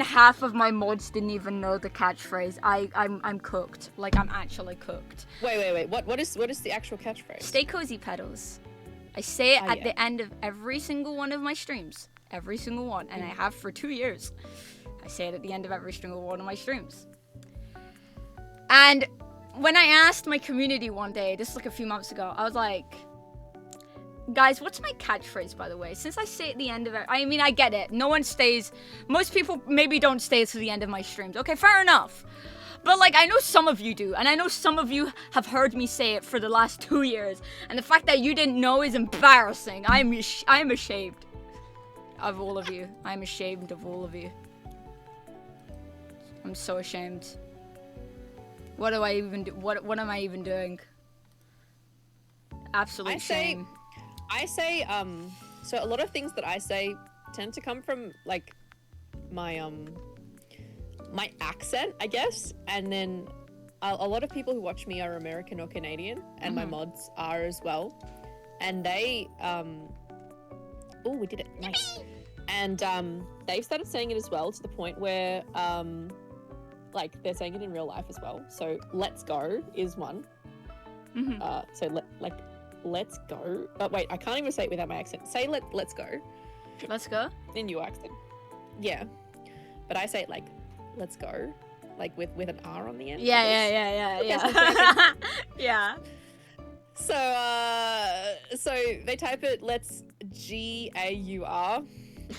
half of my mods didn't even know the catchphrase. I'm cooked. Like I'm actually cooked. Wait. What is the actual catchphrase? Stay cozy, pedals. I say it at yeah. the end of every single one of my streams. Every single one. And I have for 2 years. I say it at the end of every single one of my streams. And when I asked my community one day, just like a few months ago, I was like, guys, what's my catchphrase, by the way? Since I say at the end of it, I mean, I get it. No one stays. Most people maybe don't stay to the end of my streams. Okay, fair enough. But, like, I know some of you do. And I know some of you have heard me say it for the last 2 years. And the fact that you didn't know is embarrassing. I am ashamed of all of you. I am ashamed of all of you. I'm so ashamed. What do I even do? What am I even doing? Absolute shame. I say, so a lot of things that I say tend to come from, like, my accent, I guess, and then a lot of people who watch me are American or Canadian, and my mods are as well, and they, oh, we did it, nice, and, they've started saying it as well, to the point where, like, they're saying it in real life as well, so, let's go is one, so, let's go. But wait, I can't even say it without my accent. Say let's go. Let's go. In your accent. Yeah. But I say it like, let's go. Like with an R on the end. Yeah. Yeah. So they type it let's GAUR.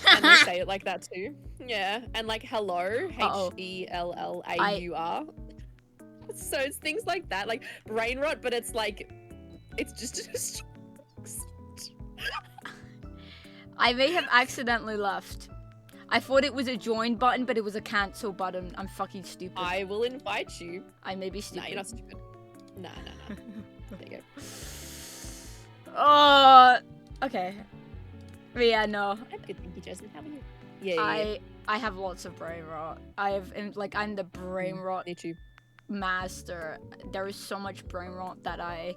And they say it like that too. Yeah. And like hello. HELLAUR. So it's things like that. Like brain rot, but it's like it's just I may have accidentally left. I thought it was a join button, but it was a cancel button. I'm fucking stupid. I will invite you. I may be stupid. Nah, you're not stupid. Nah. There you go. Oh, okay. But yeah, no. I'm good, thank you, Jasmine. How are you? Yeah. I have lots of brain rot. I'm the brain rot Me too. master. There is so much brain rot that I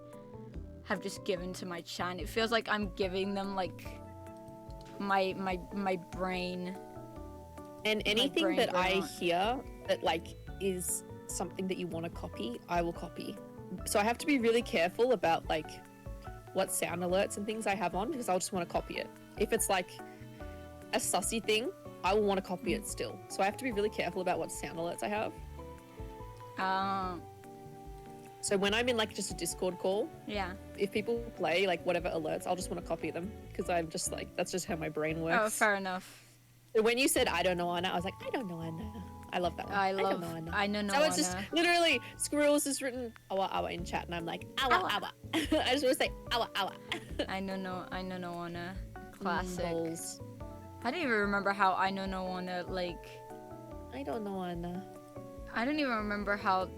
have just given to my chan. It feels like I'm giving them like my brain. And anything brain that I rot. hear that like is something that you want to copy, I will copy. So I have to be really careful about like what sound alerts and things I have on because I'll just want to copy it. If it's like a sussy thing, I will want to copy it still. So I have to be really careful about what sound alerts I have. So when I'm in like just a Discord call, Yeah. if people play like whatever alerts, I'll just want to copy them because I'm just like, that's just how my brain works. Oh, fair enough. When you said I don't know Anna, I was like, I don't know Anna. I love that one. I don't love. know Anna. I know no That was Anna. just literally Squirrels has written awa awa in chat, and I'm like awa awa. I just want to say awa awa. I know no Anna. Classic. Balls. I don't even remember how I know no Anna like. I don't know Anna. I don't even remember how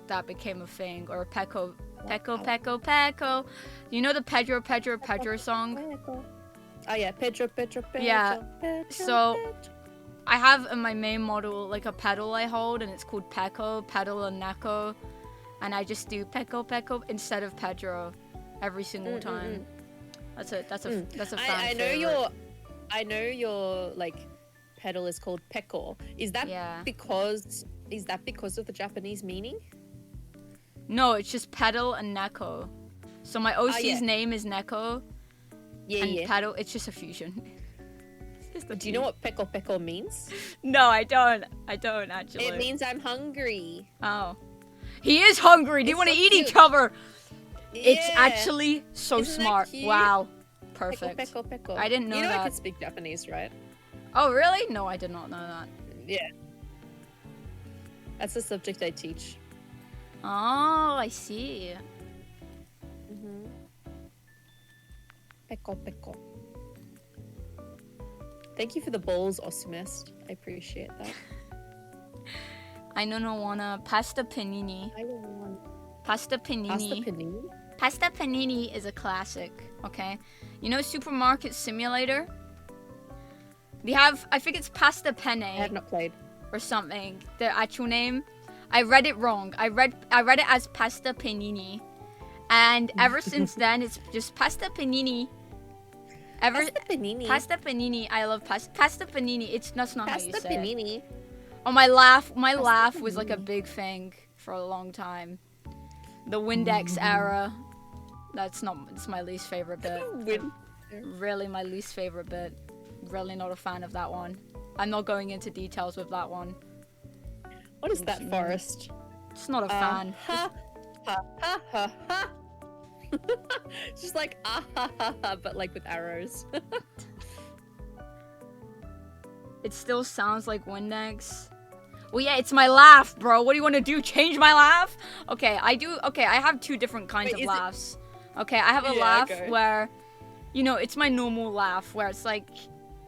that became a thing or Peko. You know the Pedro song? Oh yeah, Pedro. Yeah, Pedro, so- Pedro. I have in my main model like a pedal I hold and it's called Peko, pedal and Neko, and I just do Peko instead of Pedro every single time. That's a fan I know favorite. I know your like pedal is called Peko. Is that Yeah. because of the Japanese meaning? No, it's just pedal and Neko. So my OC's yeah. name is Neko Yeah, and yeah. pedal. It's just a fusion. Do you know what Peko means? No, I don't actually. It means I'm hungry. Oh. He is hungry. They It's want to so eat cute. each other. It's Yeah. actually so Isn't that smart. cute? Wow. Perfect. Peko. I didn't know You know that. I could speak Japanese, right? Oh, really? No, I did not know that. Yeah. That's the subject I teach. Oh, I see. Peko. Thank you for the balls, Osmist. I appreciate that. I don't wanna pasta panini. I don't want Pasta panini. pasta panini. Pasta panini is a classic, okay? You know Supermarket Simulator? They have, I think it's Pasta I have Penne not played. or something, the actual name. I read it wrong. I read it as Pasta Panini. And ever since then, it's just Pasta Panini. Pasta panini. Pasta Panini, I love Pasta Panini. That's not how you Pasta say it. panini. Oh, my laugh was like a Panini. big thing for a long time. The Windex era. It's my least favorite bit. Really my least favorite bit. Really not a fan of that one. I'm not going into details with that one. What is that, Forest? Just not a fan. Ha ha. Just like but like with arrows. It still sounds like Windex. Well, yeah, it's my laugh, bro. What do you want to do? Change my laugh? Okay, I have two different kinds Wait, of is it- laughs. Okay, I have a Yeah, laugh okay. where, it's my normal laugh where it's like,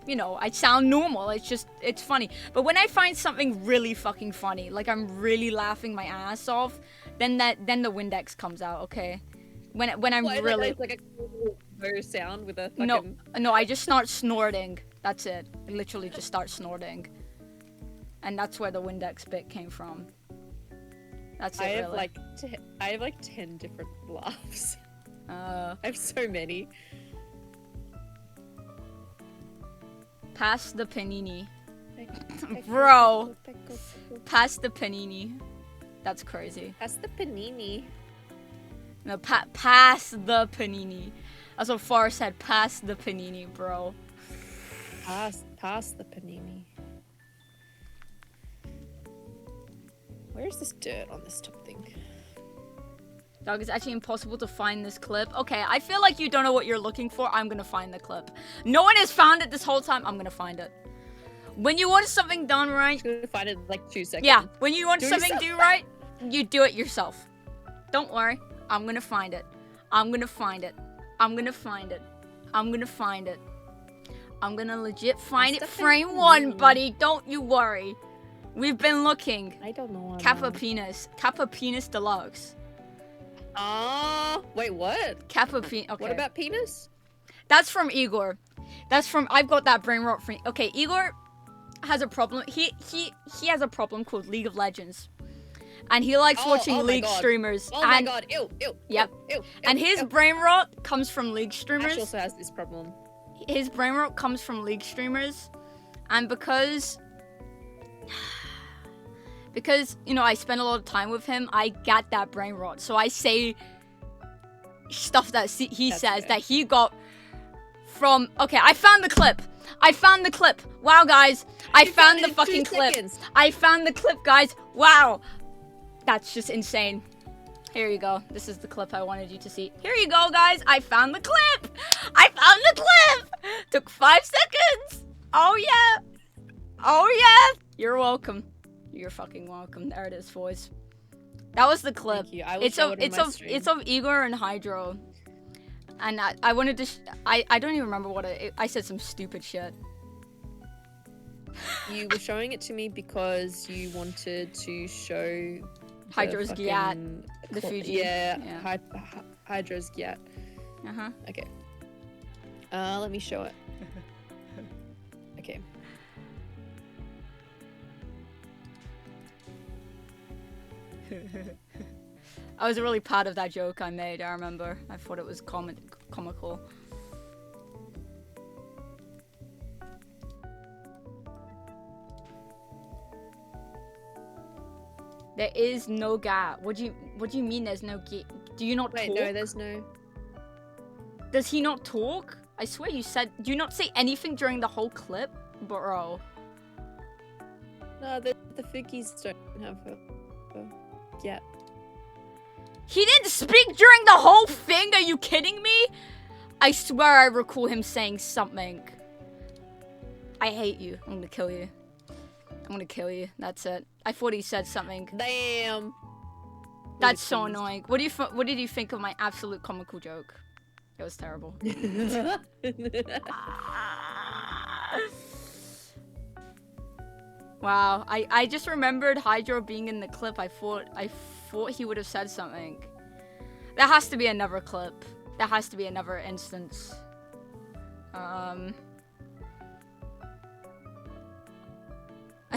I sound normal. It's funny. But when I find something really fucking funny, like I'm really laughing my ass off, then the Windex comes out, okay? When I'm What, really... it's like a cool sound with a fucking... No, I just start snorting. That's it. I literally just start snorting. And that's where the Windex bit came from. That's it, I have really. I have like 10 different laughs. Uh, I have so many. pass the panini. Bro. Pass the panini. That's crazy. That's the panini. No, pass the panini. That's what Forrest said. Pass the panini, bro. Pass the panini. Where's this dirt on this top thing? Dog, it's actually impossible to find this clip. Okay, I feel like you don't know what you're looking for. I'm gonna find the clip. No one has found it this whole time. I'm gonna find it. When you want something done right, I'm gonna find it in like 2 seconds. yeah, when you want Do something yourself. do right, you do it yourself. Don't worry. I'm gonna find it. I'm gonna find it. I'm gonna find it. I'm gonna find it. I'm gonna legit find it. That's the Frame thing. one, buddy. Don't you worry. We've been looking. I don't know. Kappa Penis Deluxe. Wait, what? Kappa Penis. Okay. What about penis? That's from Igor. I've got that brain rot from. Okay, Igor has a problem. He has a problem called League of Legends, and he likes watching my League God. streamers. Oh my and, god, ew. Yep. Ew. And his brain rot comes from League Ash streamers. also has this problem. His brain rot comes from League streamers, and because I spend a lot of time with him, I got that brain rot. So I say stuff that he That's says fair. that he got from. Okay, I found the clip. Wow, guys, I found it the in 2 fucking clip. seconds. I found the clip, guys. Wow, that's just insane. Here you go. This is the clip I wanted you to see. Here you go, guys. I found the clip. Took 5 seconds. Oh yeah. Oh yeah. You're welcome. You're fucking welcome. There it is, boys. That was the clip. Thank you. I will It's show of it on it's my of stream. it's of Igor and Hydro. And I wanted to I don't even remember what I said some stupid shit. You were showing it to me because you wanted to show Hydro's Gyat, the Fuji. Yeah, Yeah. Hydra's Gyat. Uh-huh. Okay. Let me show it. Okay. I was really proud of that joke I made, I remember. I thought it was comical. There is no gap. What do you mean there's no gap? Do you not Wait, talk? no, there's no. Does he not talk? I swear you said. Do you not say anything during the whole clip, bro? No, the Fuggies don't have a Gyat. He didn't speak during the whole thing. Are you kidding me? I swear I recall him saying something. I hate you. I'm gonna kill you. I'm gonna kill you. That's it. I thought he said something. Damn. That's so annoying. What did you think of my absolute comical joke? It was terrible. Wow. I just remembered Hydro being in the clip. I thought he would have said something. There has to be another clip. There has to be another instance. I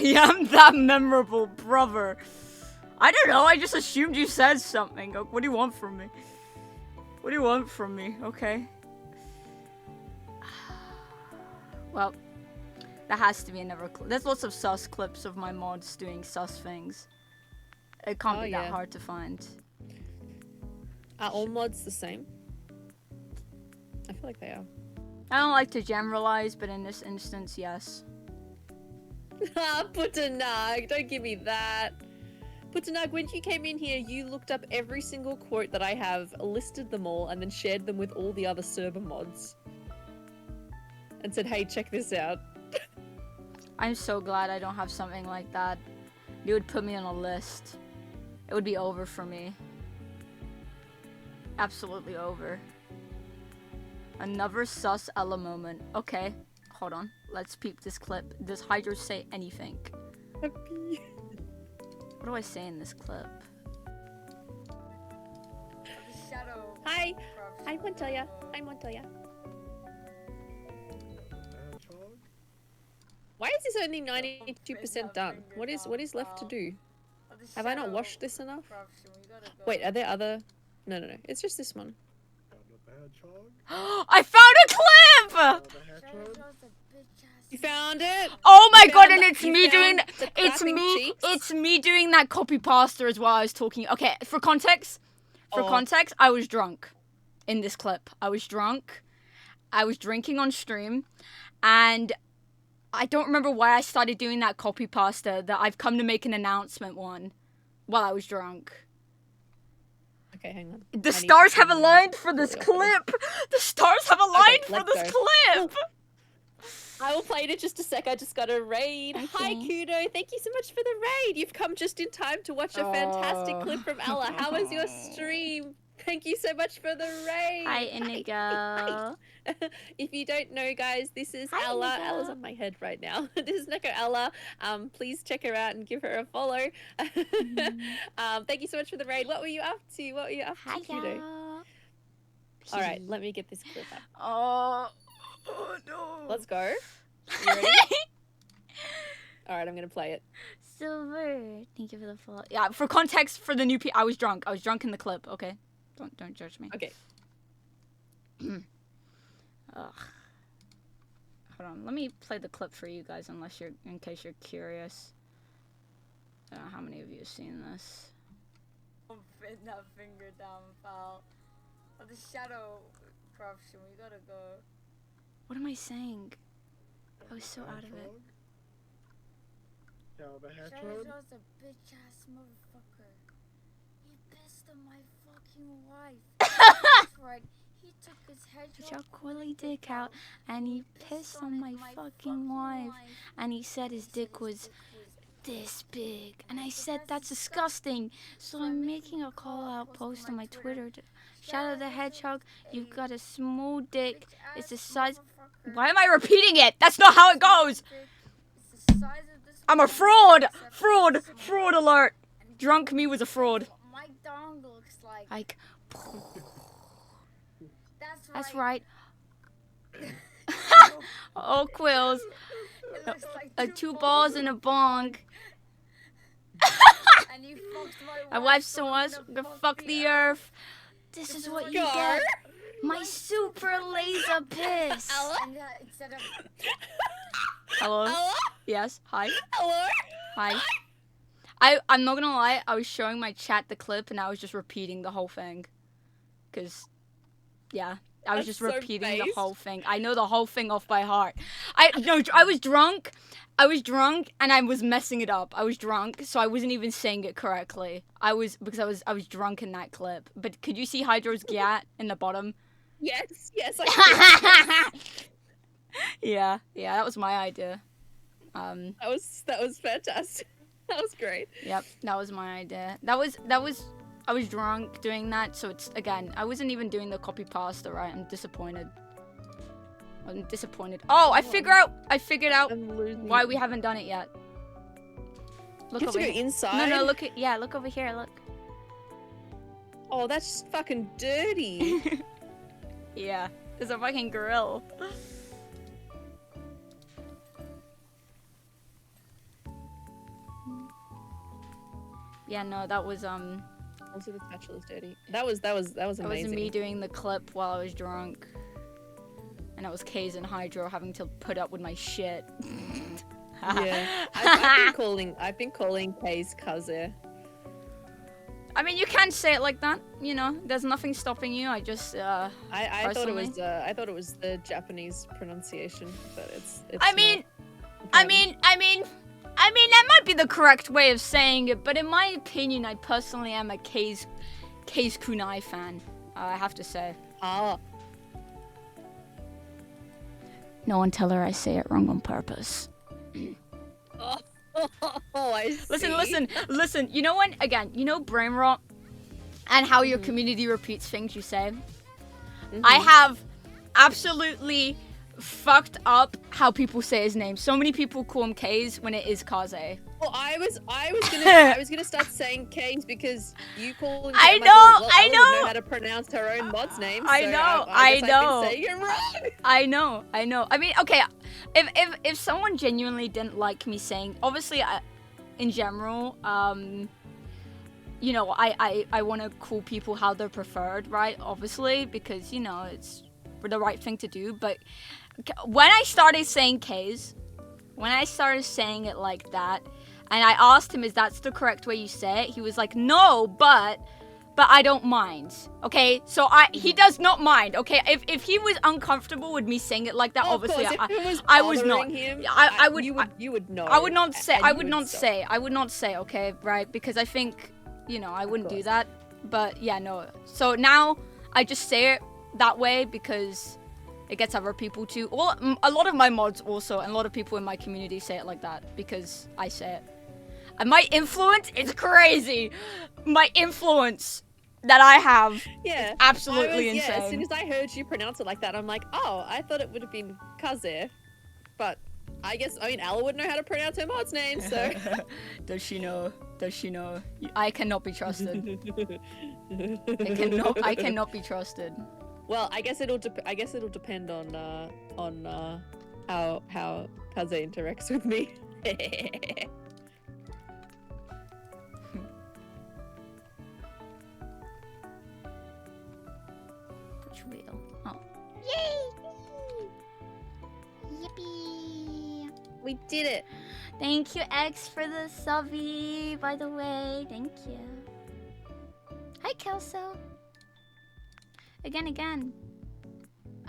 am that memorable, brother. I don't know, I just assumed you said something. What do you want from me? What do you want from me? Okay. Well, there has to be another clip. There's lots of sus clips of my mods doing sus things. It can't be that hard to find. Are all mods the same? I feel like they are. I don't like to generalize, but in this instance, yes. Putanag, don't give me that. Putanag, when you came in here, you looked up every single quote that I have, listed them all, and then shared them with all the other server mods. And said, hey, check this out. I'm so glad I don't have something like that. You would put me on a list. It would be over for me. Absolutely over. Another sus Ella moment. Okay, hold on. Let's peep this clip. Does Hydro say anything? What do I say in this clip? Hi, I'm Montoya. I'm Montoya. Why is this only 92% done? What is left to do? Have I not washed this enough? Wait, are there other? No. It's just this one. I found a clip! You found it? Oh my god, and it's me doing that copy pasta as well I was talking. Okay, for context, I was drunk in this clip. I was drunk. I was drinking on stream, and I don't remember why I started doing that copy pasta that I've come to make an announcement one while I was drunk. Okay, hang on. The stars have aligned for this clip. The stars have aligned for this clip. I will play it in just a sec. I just got a raid. Okay. Hi, Kudo. Thank you so much for the raid. You've come just in time to watch a fantastic clip from Ella. How was your stream? Thank you so much for the raid. Hi, Indigo. Hi. If you don't know, guys, this is Ella. Indigo. Ella's on my head right now. This is NekoElla. Please check her out and give her a follow. Thank you so much for the raid. What were you up to? Hi, Kudo? All right, let me get this clip up. Oh no. Let's go. You ready? All right, I'm gonna play it. Silver, thank you for the follow. Yeah, for context, for the new I was drunk. I was drunk in the clip. Okay, don't judge me. Okay. Ugh. Hold on, let me play the clip for you guys, in case you're curious. I don't know how many of you have seen this. Don't pin that finger down, pal. Oh, the shadow corruption. We gotta go. What am I saying? I was so out of it. Shadow's a bitch ass motherfucker. He pissed on my fucking wife. That's right. He took his Hedgehog Willy dick out, and he pissed on my fucking wife. And he said his dick was this big. And I said, that's disgusting. So I'm making a call out post on my Twitter. Shout out the hedgehog. You've got a small dick. It's the size. Why am I repeating it? That's not how it goes. I'm a fraud. Fraud alert. Drunk me was a fraud. My dong looks like. Like, That's right. Oh, Quills. It looks like Two balls and a bong. And you fucked My wife so wants to fuck the earth. This is what you get. My super laser piss. And instead of Hello? Yes. Hi. Hello? Hi. I'm not gonna lie, I was showing my chat the clip and I was just repeating the whole thing. Cause, yeah, I was That's just so repeating the based. whole thing. I know the whole thing off by heart. I was drunk. I was drunk and I was messing it up. I was drunk, so I wasn't even saying it correctly. Because I was drunk in that clip. But could you see Hydro's gat in the bottom? Yes, I Yeah, that was my idea. that was fantastic. That was great. Yep, that was my idea. I was drunk doing that, so it's, again, I wasn't even doing the copy pasta, right? I'm disappointed. I'm disappointed. Oh, I figured out I'm losing why it. we haven't done it yet. Look You have to over go here. inside. No, look over here, look. Oh, that's just fucking dirty. Yeah, there's a fucking grill. Yeah, no, that was Also, the spatula's dirty. That was amazing. that was me doing the clip while I was drunk. And it was Kaze and Hydro having to put up with my shit. Yeah, I've been calling Kay's Kaze. I mean, you can't say it like that, you know. There's nothing stopping you. I just, I thought it was personally. I thought it was the Japanese pronunciation, but it's I mean, that might be the correct way of saying it, but in my opinion, I personally am a Kaze Kunai fan. I have to say. Ah, No one tell her I say it wrong on purpose. oh, I see. Listen. You know when, again, you know brain rot and how your community repeats things you say? I have absolutely fucked up how people say his name. So many people call him Kaze when it is Kaze. Well, I was gonna start saying Kay's because you call him. I Ella know. Would know how to pronounce her own mod's name. I so know, I guess I I've know. been saying it wrong. I know. I mean, okay, if someone genuinely didn't like me saying, obviously, in general, you know, I want to call people how they're preferred, right? Obviously, because, you know, it's the right thing to do. But when I started saying K's, when I started saying it like that, and I asked him, is that the correct way you say it? He was like, no, but I don't mind. Okay, so he does not mind. Okay, if he was uncomfortable with me saying it like that, Oh, obviously of course, if it was I was not. bothering him, I would. You would know. I would not say. and I you would not stop. say. I would not say. Okay, right? Because I think, you know, I wouldn't do course. that. But yeah, no. So now I just say it that way because it gets other people to. Well, a lot of my mods also, and a lot of people in my community say it like that because I say it. And my influence is crazy. My influence that I have Yeah, is absolutely Yeah, as soon insane. as I heard you pronounce it like that, I'm like, oh, I thought it would have been Kaze, but I mean, Ella would know how to pronounce her mod's name, so. Does she know? Does she know? I cannot be trusted. I cannot be trusted. Well, I guess it'll depend on how Kaze interacts with me. Which wheel? Oh. Yippee! We did it. Thank you, X, for the subby, by the way. Thank you. Hi, Kelso. Again.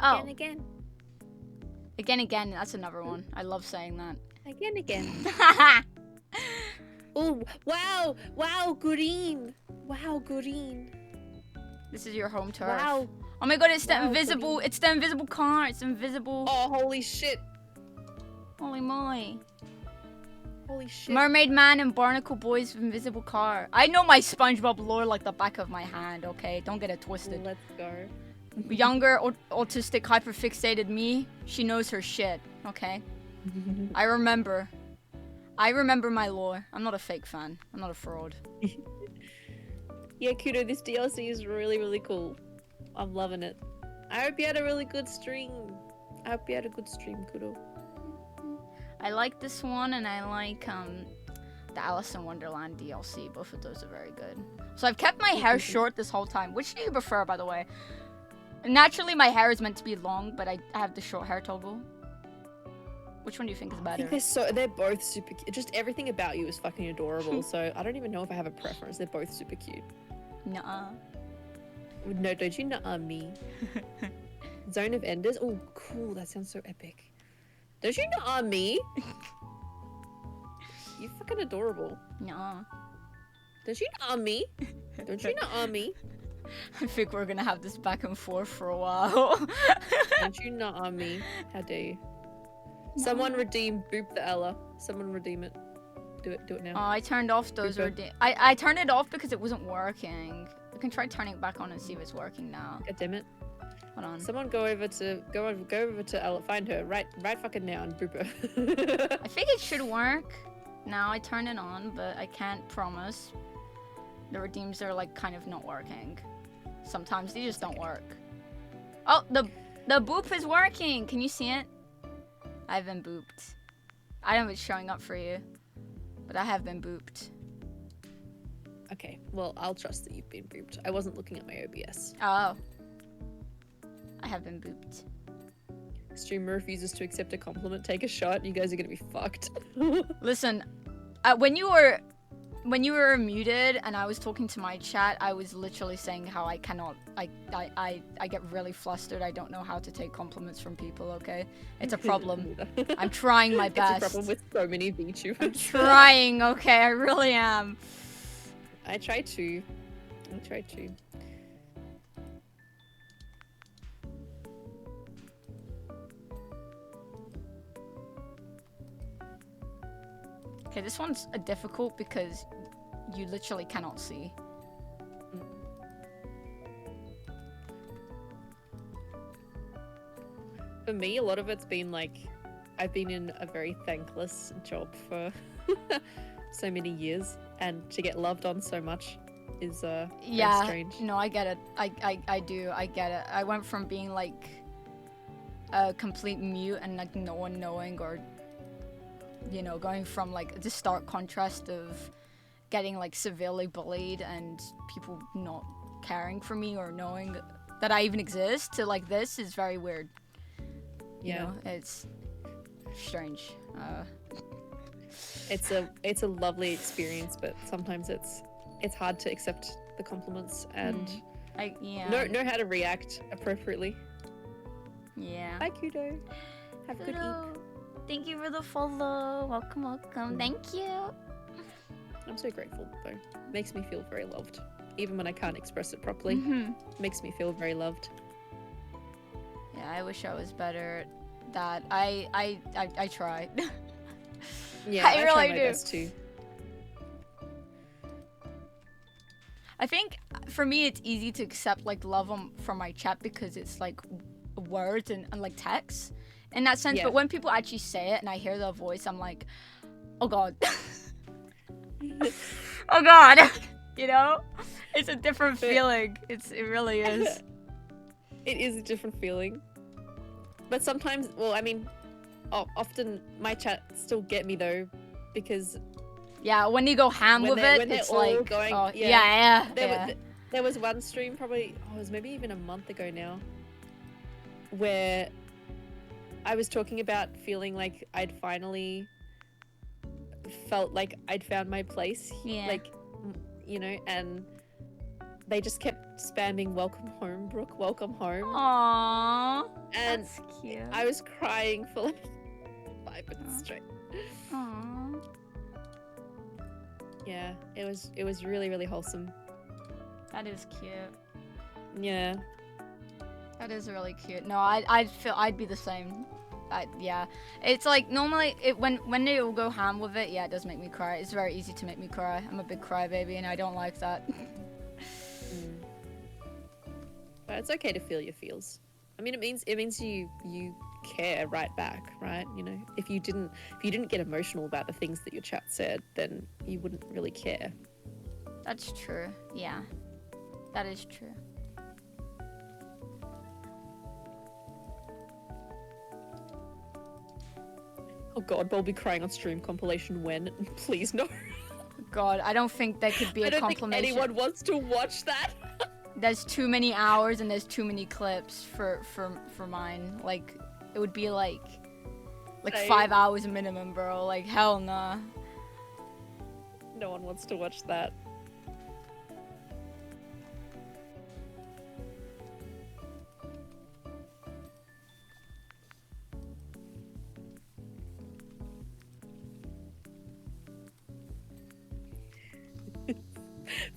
Oh. Again. That's another one. I love saying that. Again. Oh, wow, green. Wow, green. This is your home turf. Wow. Oh my god, it's the Wow, invisible. It's the invisible car. It's invisible. Oh, holy shit. Holy moly. Holy shit. Mermaid Man and Barnacle Boy's invisible car. I know my SpongeBob lore like the back of my hand, okay? Don't get it twisted. Let's go. Younger, autistic, hyperfixated me, she knows her shit, okay? I remember my lore. I'm not a fake fan. I'm not a fraud. Yeah, Kudo, this DLC is really, really cool. I'm loving it. I hope you had a really good stream. Kudo. I like this one, and I like the Alice in Wonderland DLC. Both of those are very good. So I've kept my hair short this whole time. Which do you prefer, by the way? Naturally, my hair is meant to be long, but I have the short hair toggle. Which one do you think is I better? think they're both super cute. Just everything about you is fucking adorable. So I don't even know if I have a preference. They're both super cute. Nuh-uh. No, don't you nuh-uh me. Zone of Enders? Oh, cool. That sounds so epic. Don't you nuh-uh me? You're fucking adorable. Nuh-uh. Don't you nuh-uh me? Don't you nuh-uh me? I think we're gonna have this back and forth for a while. Don't you nuh-uh me? How dare you? Someone redeem Boop the Ella. Someone redeem it. Do it now. Oh, I turned off those. I turned it off because it wasn't working. I can try turning it back on and see if it's working now. God damn it. Hold on. Someone go over to Ella. Find her right fucking now and boop her. I think it should work. Now I turn it on, but I can't promise. The redeems are like kind of not working. Sometimes they just don't work. Oh, the boop is working. Can you see it? I've been booped. I know it's showing up for you, but I have been booped. Okay, well, I'll trust that you've been booped. I wasn't looking at my OBS. Oh. I have been booped. Streamer refuses to accept a compliment. Take a shot. You guys are gonna be fucked. Listen, when you were muted and I was talking to my chat, I was literally saying how I cannot, I get really flustered. I don't know how to take compliments from people, okay? It's a problem. I'm trying my best. It's a problem with so many VTubers. I'm trying, okay? I really am. I try to. Okay, this one's difficult because you literally cannot see. For me, a lot of it's been like, I've been in a very thankless job for so many years, and to get loved on so much is very strange. No, I get it. I do. I get it. I went from being like a complete mute and like no one knowing, or you know, going from like the stark contrast of getting like severely bullied and people not caring for me or knowing that I even exist, to like this is very weird. Yeah, you know, it's strange. It's a lovely experience, but sometimes it's hard to accept the compliments and know how to react appropriately. Yeah. Bye, Kudo. Have a good eat. Thank you for the follow. Welcome. Thank you. I'm so grateful though. Makes me feel very loved, even when I can't express it properly. Makes me feel very loved. Yeah, I wish I was better at that. I tried. Yeah, I really try my do. best too. I think for me it's easy to accept like love from my chat because it's like words and like text in that sense. Yeah. But when people actually say it and I hear their voice, I'm like, oh god. Oh god. You know? It's a different feeling. It really is. It is a different feeling. But sometimes, well, I mean, often my chat still get me though, because yeah, when you go ham with it, it's like going, oh, yeah. There was one stream probably, it was maybe even a month ago now, where I was talking about feeling like I'd finally felt like I'd found my place. Yeah. Like, you know, and they just kept spamming "Welcome home, Brooke. Welcome home." Aww, and that's cute. I was crying for like 5 minutes straight. Aww. Yeah, it was really, really wholesome. That is cute. Yeah. That is really cute. No, I'd feel I'd be the same. Yeah, it's like normally when they will go ham with it, yeah, it does make me cry. It's very easy to make me cry. I'm a big crybaby, and I don't like that. But it's okay to feel your feels. I mean, it means you care right back, right? You know, if you didn't get emotional about the things that your chat said, then you wouldn't really care. That's true. Yeah, that is true. Oh God, Bulbie crying on stream compilation when? Please no. God, I don't think there could be a I don't think compilation. anyone wants to watch that. There's too many hours and there's too many clips for mine. Like, it would be like Same. 5 hours minimum, bro. Like, hell nah. No one wants to watch that.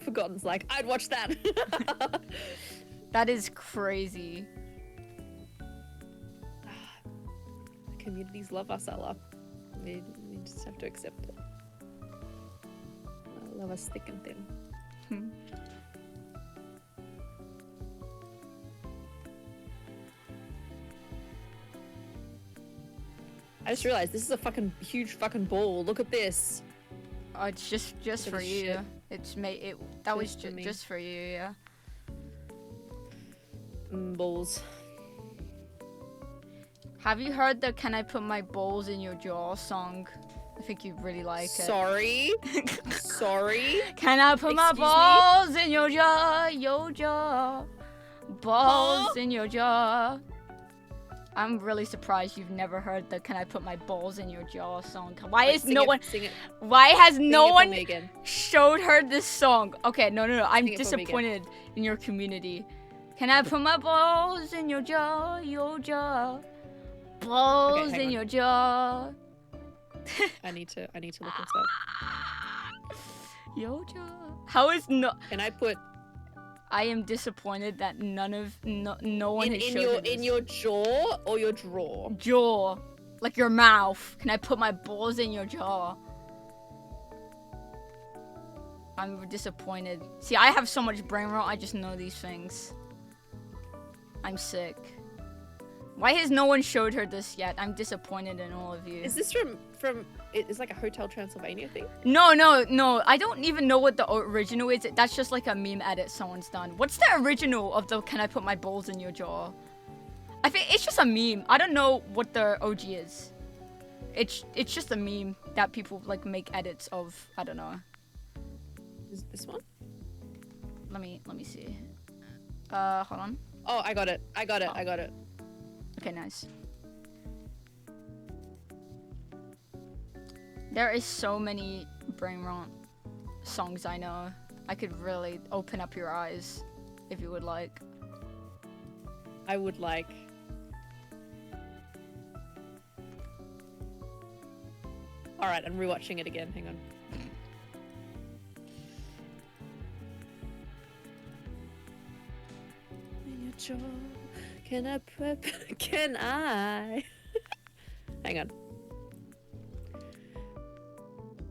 Forgotten's like, I'd watch that. That is crazy. The communities love us, Ella. We just have to accept it. Love us thick and thin. I just realized this is a fucking huge fucking ball. Look at this. Oh, it's just Look for at this you. shit. It's that was Just for me. just for you, yeah. Balls. Have you heard the "Can I Put My Balls in Your Jaw" song? I think you'd really like it. Sorry. Sorry. Can I put my Excuse me? balls in your jaw, balls in your jaw? I'm really surprised you've never heard the "Can I Put My Balls in Your Jaw" song. Why is Sing no it, one? Sing it. Why has Sing no it for one me again. showed her this song? Okay, no. I'm Sing it for me again. disappointed in your community. Can I put my balls in your jaw, balls hang in on. your jaw? I need to look this up. Your jaw. How is no? Can I put I am disappointed that no one has in showed her this. your jaw or your drawer? Jaw, like your mouth. Can I put my balls in your jaw? I'm disappointed. See, I have so much brain rot. I just know these things. I'm sick. Why has no one showed her this yet? I'm disappointed in all of you. Is this from? It's like a Hotel Transylvania thing. No. I don't even know what the original is. That's just like a meme edit someone's done. What's the original of the "Can I Put My Balls in Your Jaw"? I think it's just a meme. I don't know what the OG is. It's just a meme that people like make edits of. I don't know. Is it this one? Let me see. Hold on. Oh, I got it. Oh. I got it. Okay, nice. There is so many brain rot songs I know. I could really open up your eyes if you would like. I would like. All right, I'm rewatching it again. Hang on. In your jaw, can I prep? Can I? Hang on.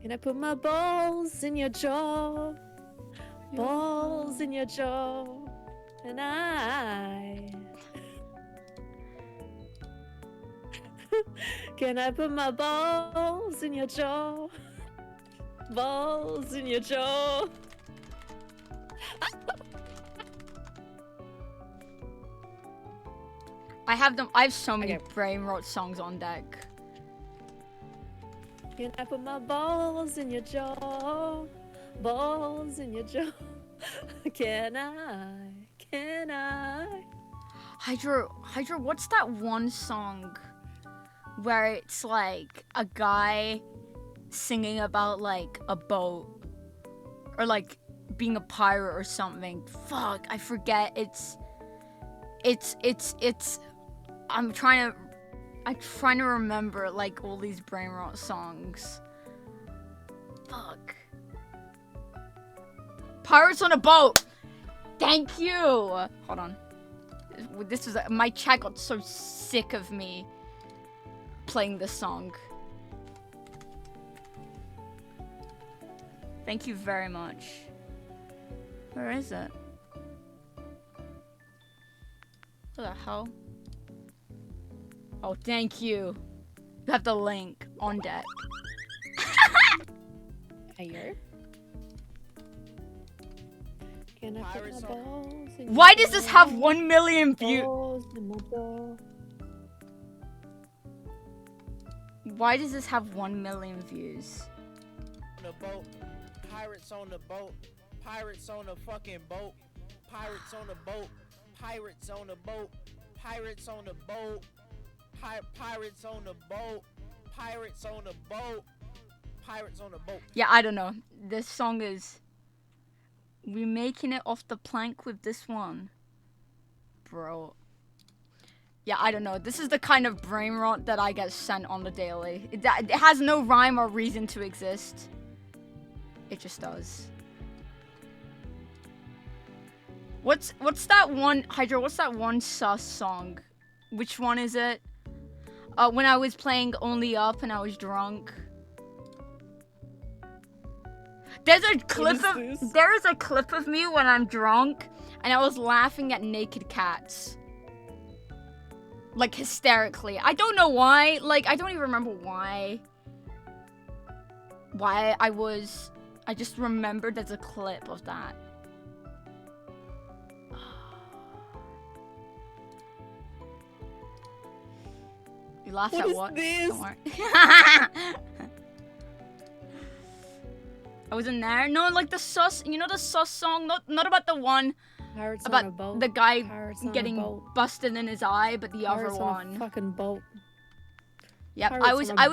Can I put my balls in your jaw? Balls in your jaw, and I. Can I put my balls in your jaw? Balls in your jaw. I have so many Okay. brain rot songs on deck. Can I put my balls in your jaw? Balls in your jaw. Can I? Can I? Hydra, what's that one song where it's like a guy singing about like a boat or like being a pirate or something? Fuck, I forget. It's I'm trying to remember like all these brain rot songs. Fuck. Pirates on a Boat. Thank you. Hold on. this was my chat got so sick of me playing this song. Thank you very much. Where is it? What the hell? Oh, thank you. You have the link on deck. Hey, Why does this have 1 million views? Why does this have 1 million views? On the boat, pirates on the boat, pirates on the fucking boat, pirates on the boat, pirates on the boat, pirates on the boat, pirates on the boat, pirates on the boat, pirates on the boat. Yeah, I don't know. This song is... We making it off the plank with this one. Bro. Yeah, I don't know. This is the kind of brain rot that I get sent on the daily. It has no rhyme or reason to exist. It just does. What's that one... Hydra, what's that one sus song? Which one is it? When I was playing Only Up and I was drunk. There is a clip of me when I'm drunk and I was laughing at naked cats. Like hysterically. I don't know why. Like I don't even remember why. I just remembered there's a clip of that. You laughed at what? This? Don't worry. I wasn't there. No, like the sus, you know the sus song? Not about the one Pirates on a about boat. the guy Pirates on a getting boat. busted in his eye, but the Pirates other on a one. fucking boat. Yep, Pirates on a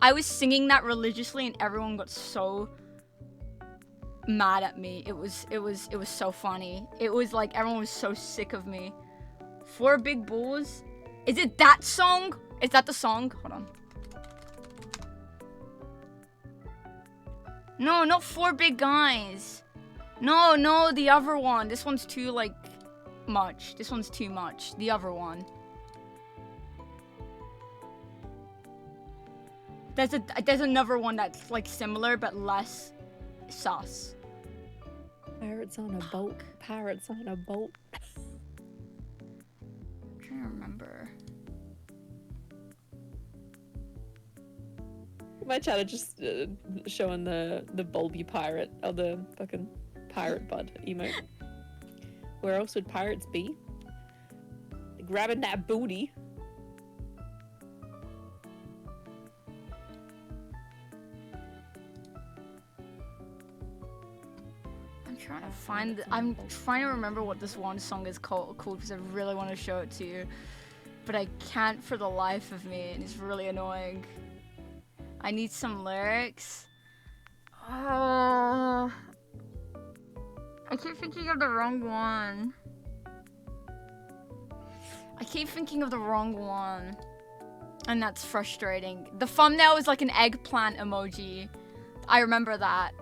I was singing that religiously and everyone got so mad at me. It was so funny. It was like everyone was so sick of me. 4 Big Bulls? Is it that song? Is that the song? Hold on. No, not 4 Big Guys. No, the other one. This one's too, like, much. This one's too much. The other one. There's another one that's, like, similar, but less sus. Pirates on a boat. Pirates on a boat. I'm trying to remember. My chat are just showing the Bulbie pirate, or the fucking pirate bud emote. Where else would pirates be? Grabbing that booty. I'm trying to remember what this one song is called because I really want to show it to you, but I can't for the life of me, and it's really annoying. I need some lyrics. Oh, I keep thinking of the wrong one. And that's frustrating. The thumbnail is like an eggplant emoji. I remember that.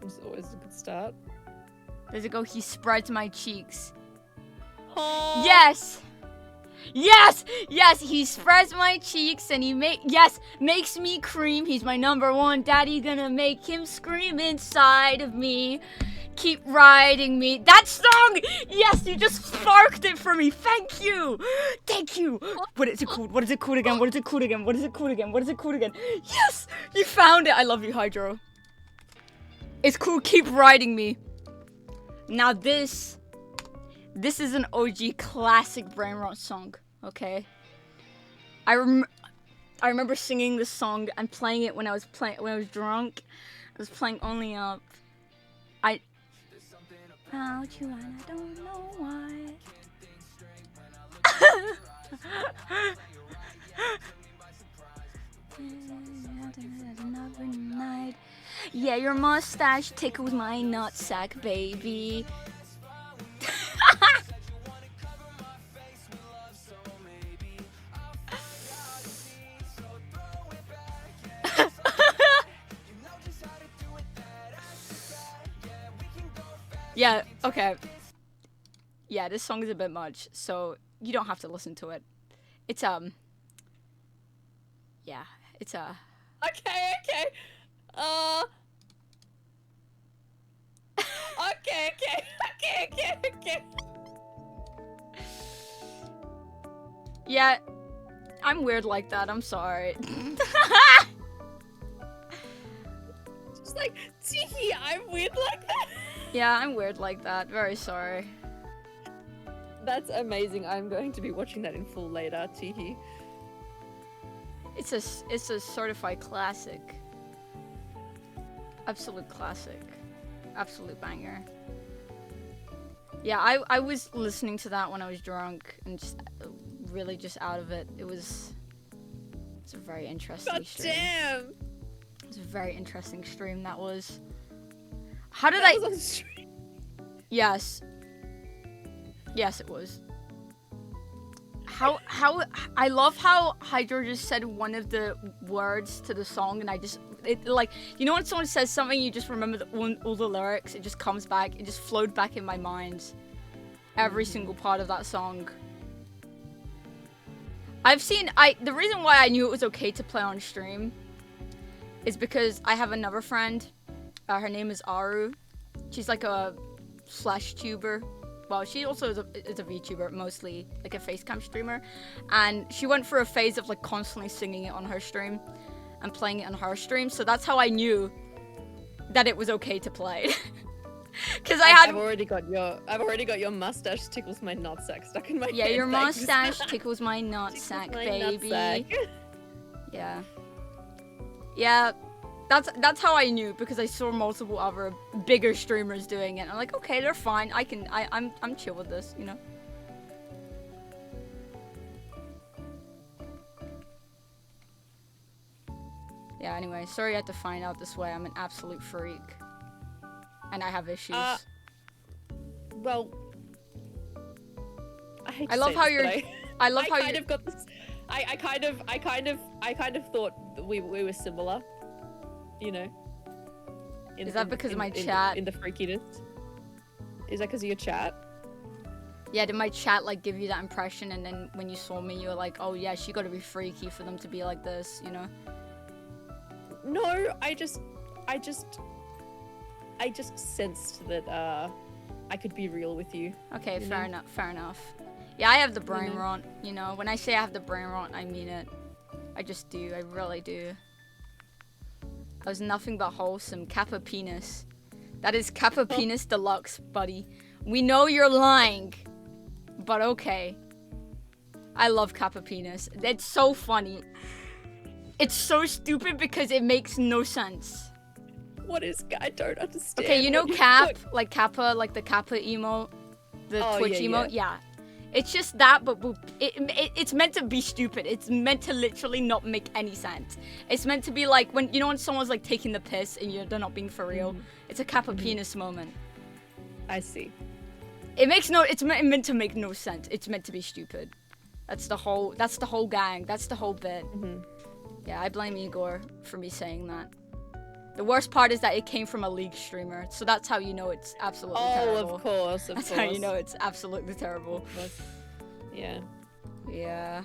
It's always a good start. There's a go, he spreads my cheeks. Oh. Yes! He spreads my cheeks and he makes me cream. He's my #1 daddy, gonna make him scream inside of me. Keep riding me. That song! Yes, you just sparked it for me. Thank you. What is it called again? Yes! You found it. I love you, Hydro. It's cool. Keep riding me. Now this is an OG classic brain rot song, okay? I remember singing this song and playing it when I was drunk. I was playing Only Up. About you and I don't know why. Another night. Yeah, your mustache tickles my nutsack, baby. Yeah, okay. yeah, this song is a bit much, so you don't have to listen to it. It's yeah, it's Okay. Okay. yeah, I'm weird like that. I'm sorry. Just like, Tiki, I'm weird like that. Yeah, I'm weird like that. Very sorry. That's amazing. I'm going to be watching that in full later, Tiki. It's a certified classic. Absolute classic. Absolute banger. Yeah, I was listening to that when I was drunk and just really just out of it. It's a very interesting God stream. damn. It's a very interesting stream that was. How did That I? was on stream. Yes. Yes, it was. How I love how Hydro just said one of the words to the song, and like, you know when someone says something, you just remember all the lyrics. It just comes back. It just flowed back in my mind. Every single part of that song. The reason why I knew it was okay to play on stream is because I have another friend. Her name is Aru. She's like a /tuber. Well, she also is a VTuber, mostly like a facecam streamer, and she went for a phase of like constantly singing it on her stream and playing it on her stream. So that's how I knew that it was okay to play. Because I've already got your mustache tickles my nutsack stuck in my yeah, head. your thanks. mustache tickles my nutsack, My baby. nutsack. Yeah. Yeah. That's how I knew, because I saw multiple other bigger streamers doing it. I'm like, okay, they're fine. I'm chill with this, you know. Yeah, anyway, sorry I had to find out this way. I'm an absolute freak. And I have issues. Well, I love how you're I love how you kind of got this. I kind of thought that we were similar. You know. Is that because of my chat? In the freakiness. Is that because of your chat? Yeah, did my chat like give you that impression, and then when you saw me, you were like, oh yeah, she gotta be freaky for them to be like this, you know? No, I just sensed that I could be real with you. Okay, You fair know? enough. Yeah, I have the brain know? rot, you know? When I say I have the brain rot, I mean it. I just do, I really do. I was nothing but wholesome. Kappa penis. That is Kappa penis deluxe, buddy. We know you're lying, but okay. I love Kappa penis. It's so funny. It's so stupid because it makes no sense. What is? I don't understand. Okay, you know what Cap, like Kappa, like the Kappa emote, the Oh, Twitch yeah, emote. Yeah. It's just that, but it's meant to be stupid. It's meant to literally not make any sense. It's meant to be like when someone's like taking the piss and they're not being for real. It's a Kappa penis moment. I see. It's meant to make no sense. It's meant to be stupid. That's the whole gang. That's the whole bit. Yeah, I blame Igor for me saying that. The worst part is that it came from a League streamer, so that's how you know it's absolutely terrible. Oh, of course. That's how you know it's absolutely terrible. Yeah. Yeah.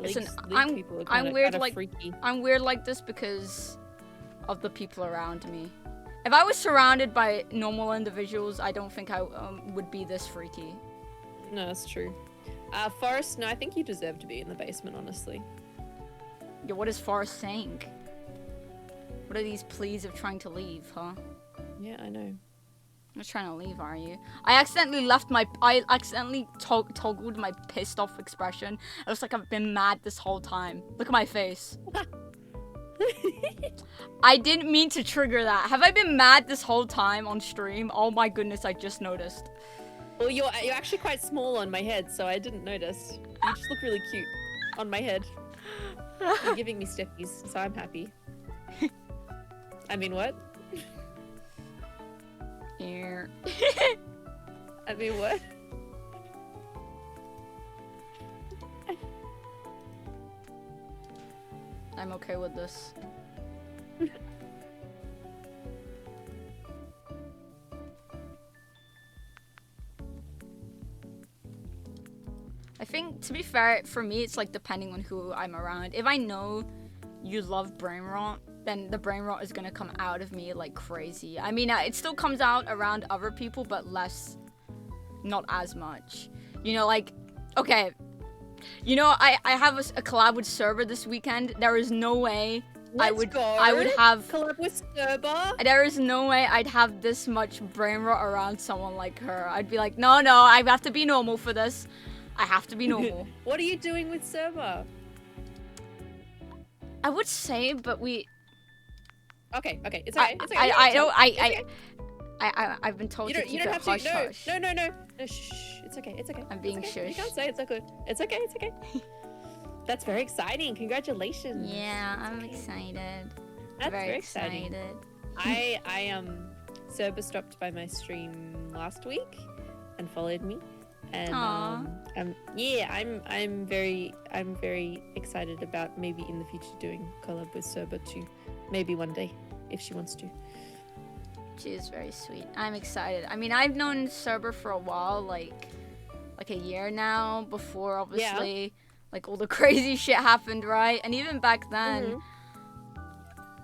Listen, Listen, I'm weird like freaky. I'm weird like this because of the people around me. If I was surrounded by normal individuals, I don't think I would be this freaky. No, that's true. Forrest, no, I think you deserve to be in the basement, honestly. Yeah, what is Forrest saying? What are these pleas of trying to leave, huh? Yeah, I know. I'm not trying to leave, are you? I accidentally toggled my pissed off expression. It looks like I've been mad this whole time. Look at my face. I didn't mean to trigger that. Have I been mad this whole time on stream? Oh my goodness, I just noticed. Well, you're actually quite small on my head, so I didn't notice. You just look really cute on my head. You're giving me steppies, so I'm happy. I mean, what? Here. I mean, what? I'm okay with this. to be fair, for me, it's like depending on who I'm around. If I know you love brain rot, then the brain rot is gonna come out of me like crazy. I mean, it still comes out around other people, but less, not as much. You know, like, okay, you know, I have a collab with Server this weekend. There is no way I would have collab with Server. There is no way I'd have this much brain rot around someone like her. I'd be like, no, I have to be normal for this. I have to be normal. What are you doing with Server? I would say, but we. Okay, it's okay. It's okay. I've been told You to don't, keep you don't it have hush to. hush. No, shh. It's okay. I'm being it's okay. You shushed. can't say it. It's okay. It's okay. That's very exciting. Congratulations. Yeah, I'm excited. That's very excited. exciting. Server stopped by my stream last week and followed me, and Aw. I'm very excited about maybe in the future doing collab with Server too, maybe one day if she wants to. She is very sweet. I'm excited. I mean, I've known Server for a while, like a year now. Before obviously, like all the crazy shit happened, right? And even back then.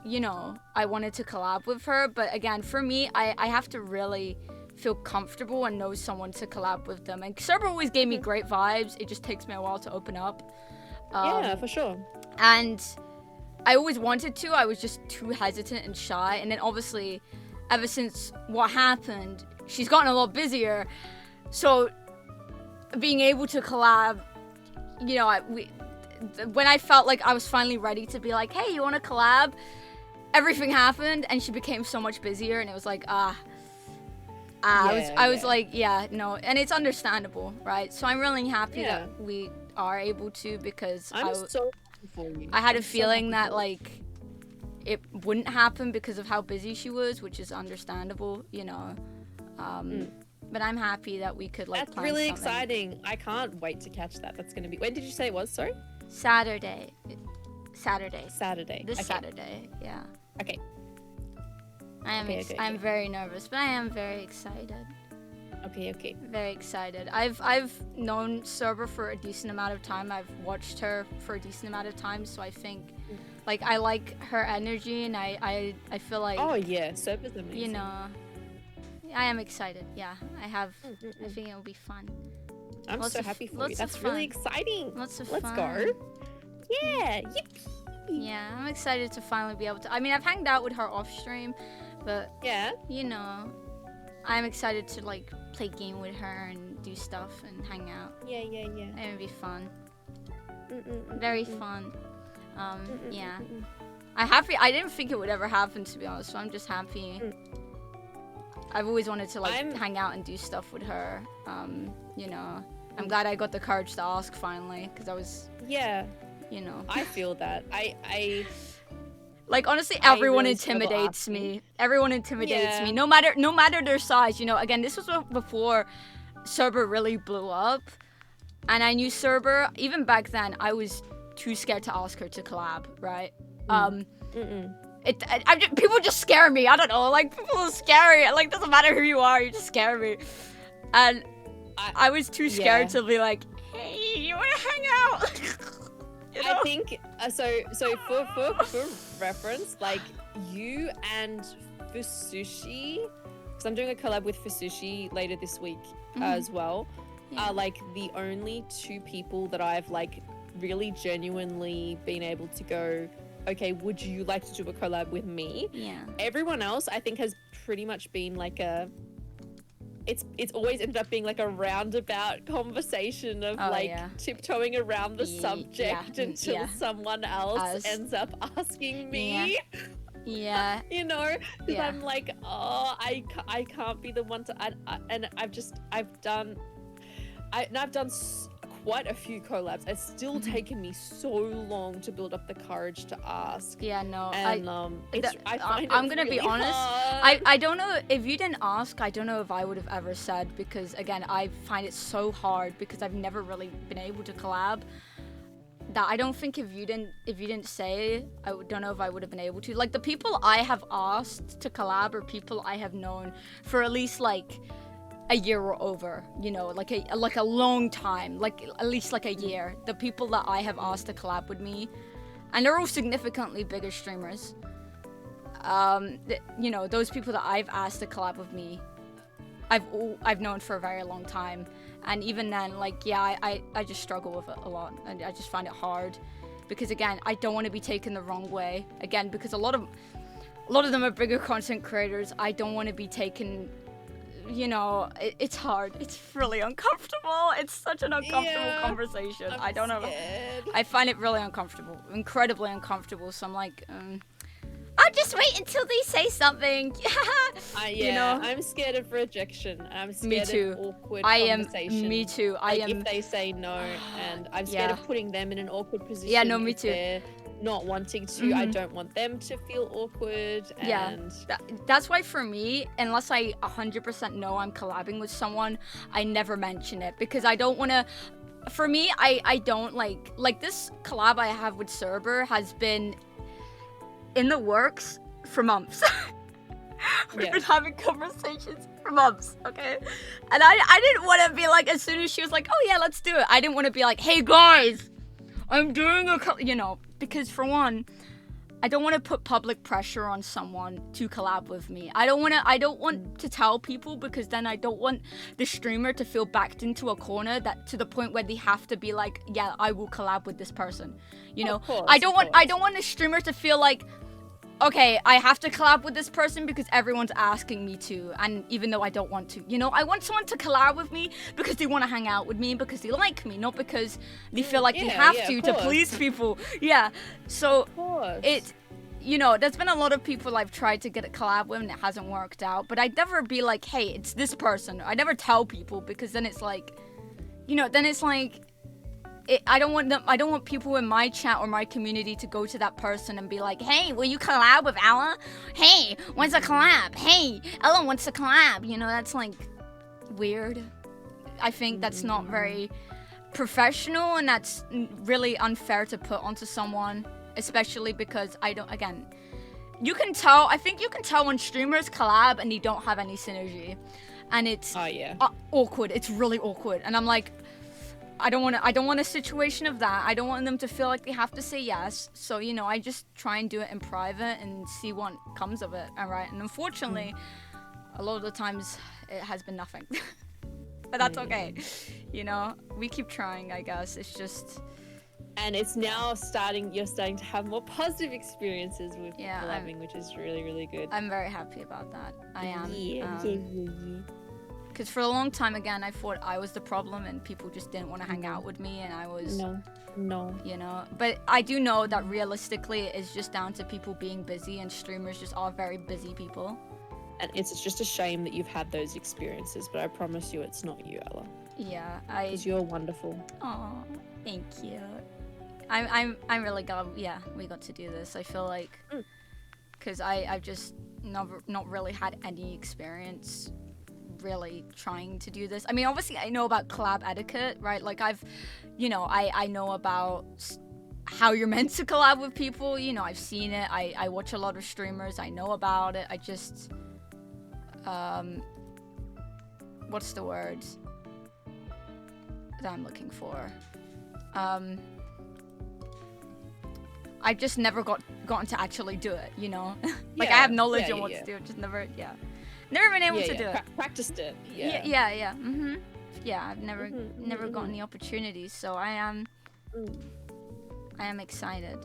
You know, I wanted to collab with her, but again, for me, I have to really feel comfortable and know someone to collab with them. And Server always gave me great vibes. It just takes me a while to open up. Yeah, for sure. And I always wanted to. I was just too hesitant and shy. And then obviously, ever since what happened, she's gotten a lot busier. So being able to collab, you know, when I felt like I was finally ready to be like, hey, you want to collab? Everything happened and she became so much busier, and it was like, I was like, yeah, no, and it's understandable, right? So I'm really happy that we are able to, because I'm so happy for you. I had a feeling that like it wouldn't happen because of how busy she was, which is understandable, you know. But I'm happy that we could like. That's plan really something. exciting. I can't wait to catch that. That's gonna be. When did you say it was? Sorry. Saturday. Saturday. This Okay. Saturday, yeah. Okay. I'm very nervous, but I am very excited. Okay. Very excited. I've known Server for a decent amount of time. I've watched her for a decent amount of time, so I think like I like her energy, and I feel like, Oh yeah, Server's amazing. you know, I am excited. Yeah, I think it'll be fun. I'm lots so of- happy for lots you. of That's really fun. exciting. Lots of Let's fun. go. Yeah. Yippee. Yeah, I'm excited to finally be able to. I mean, I've hanged out with her off stream, but Yeah. you know, I'm excited to like play game with her and do stuff and hang out. Yeah. It would be fun. Very fun. Yeah. I didn't think it would ever happen, to be honest, so I'm just happy. I've always wanted to like hang out and do stuff with her. You know, I'm glad I got the courage to ask finally, because I was, Yeah. you know. I feel that. I Like honestly, I everyone really struggle intimidates asking. me. Everyone intimidates Yeah. me, no matter their size. You know, again, this was before Server really blew up, and I knew Server even back then. I was too scared to ask her to collab, right? People just scare me. I don't know, like people are scary. Like doesn't matter who you are, you just scare me. And I was too scared to be like, hey, you wanna hang out? You know? I think so for reference, like you and Fusushi, because I'm doing a collab with Fusushi later this week as well, are like the only two people that I've like really genuinely been able to go, okay, would you like to do a collab with me? Yeah. Everyone else I think has pretty much been like it's always ended up being like a roundabout conversation of tiptoeing around the subject until someone else ends up asking me. Yeah. You know, because I'm like, oh, I can't be the one to, and I've done quite a few collabs. It's still taken me so long to build up the courage to ask. Yeah, no, and I find I'm it gonna really be honest. hard. I don't know if you didn't ask. I don't know if I would have ever said, because again, I find it so hard because I've never really been able to collab. That I don't think if you didn't say, don't know if I would have been able to. Like the people I have asked to collab are people I have known for at least like a year or over, you know, like a long time, like at least like a year. The people that I have asked to collab with me, and they're all significantly bigger streamers. You know, those people that I've asked to collab with me, I've known for a very long time, and even then, like, yeah, I just struggle with it a lot, and I just find it hard, because again, I don't want to be taken the wrong way. Again, because a lot of them are bigger content creators. I don't want to be taken. You know, it's hard. It's really uncomfortable. It's such an uncomfortable conversation. I don't know. I find it really uncomfortable, incredibly uncomfortable. So I'm like, I'll just wait until they say something. Yeah, you know? I'm scared of rejection. I'm scared Me too. of awkward I am. conversation. Me too. I Like, am. if they say no, and I'm scared of putting them in an awkward position. Yeah, no, me if too. They're not wanting to. I don't want them to feel awkward. And That's why for me, unless I 100% know I'm collabing with someone, I never mention it, because I don't want to. For me, I don't like this collab I have with Cerber has been in the works for months. We've been having conversations for months, okay? And I didn't want to be like, as soon as she was like, oh yeah, let's do it, I didn't want to be like, hey guys, I'm doing a you know, because for one, I don't want to put public pressure on someone to collab with me. I don't want to tell people, because then I don't want the streamer to feel backed into a corner, that to the point where they have to be like, yeah, I will collab with this person. You know, I don't want the streamer to feel like, okay, I have to collab with this person because everyone's asking me to, and even though I don't want to, you know, I want someone to collab with me because they want to hang out with me, because they like me, not because they feel like they have to please people. Yeah, so it, you know, there's been a lot of people I've tried to get a collab with and it hasn't worked out, but I'd never be like, hey, it's this person. I never tell people, because then it's like, you know, then it's like, I don't want people in my chat or my community to go to that person and be like, hey, will you collab with Ella? Hey, when's a collab? Hey, Ella wants a collab. You know, that's like weird. I think that's not very professional, and that's really unfair to put onto someone, especially because again, you can tell, I think you can tell when streamers collab and they don't have any synergy, and it's awkward. It's really awkward, and I'm like, I don't want a situation of that. I don't want them to feel like they have to say yes. So, you know, I just try and do it in private and see what comes of it. All right. And unfortunately, a lot of the times it has been nothing. But that's okay. You know, we keep trying, I guess. It's just. And it's now you're starting to have more positive experiences with collabing, which is really, really good. I'm very happy about that. I am. Yeah. Because for a long time, again, I thought I was the problem and people just didn't want to hang out with me, and I was... No. You know? But I do know that realistically, it's just down to people being busy, and streamers just are very busy people. And it's just a shame that you've had those experiences, but I promise you it's not you, Ella. Yeah, because you're wonderful. Oh, thank you. I'm really glad, we got to do this. I feel like... Because I've just not really had any experience really trying to do this. I mean, obviously I know about collab etiquette, right? Like I know about how you're meant to collab with people, you know, I've seen it. I watch a lot of streamers, I know about it. I just what's the word that I'm looking for? I've just never gotten to actually do it, you know? Like I have knowledge on what to do, just never been able to do it. Practiced it. Yeah. I've never gotten the opportunity, so I am excited.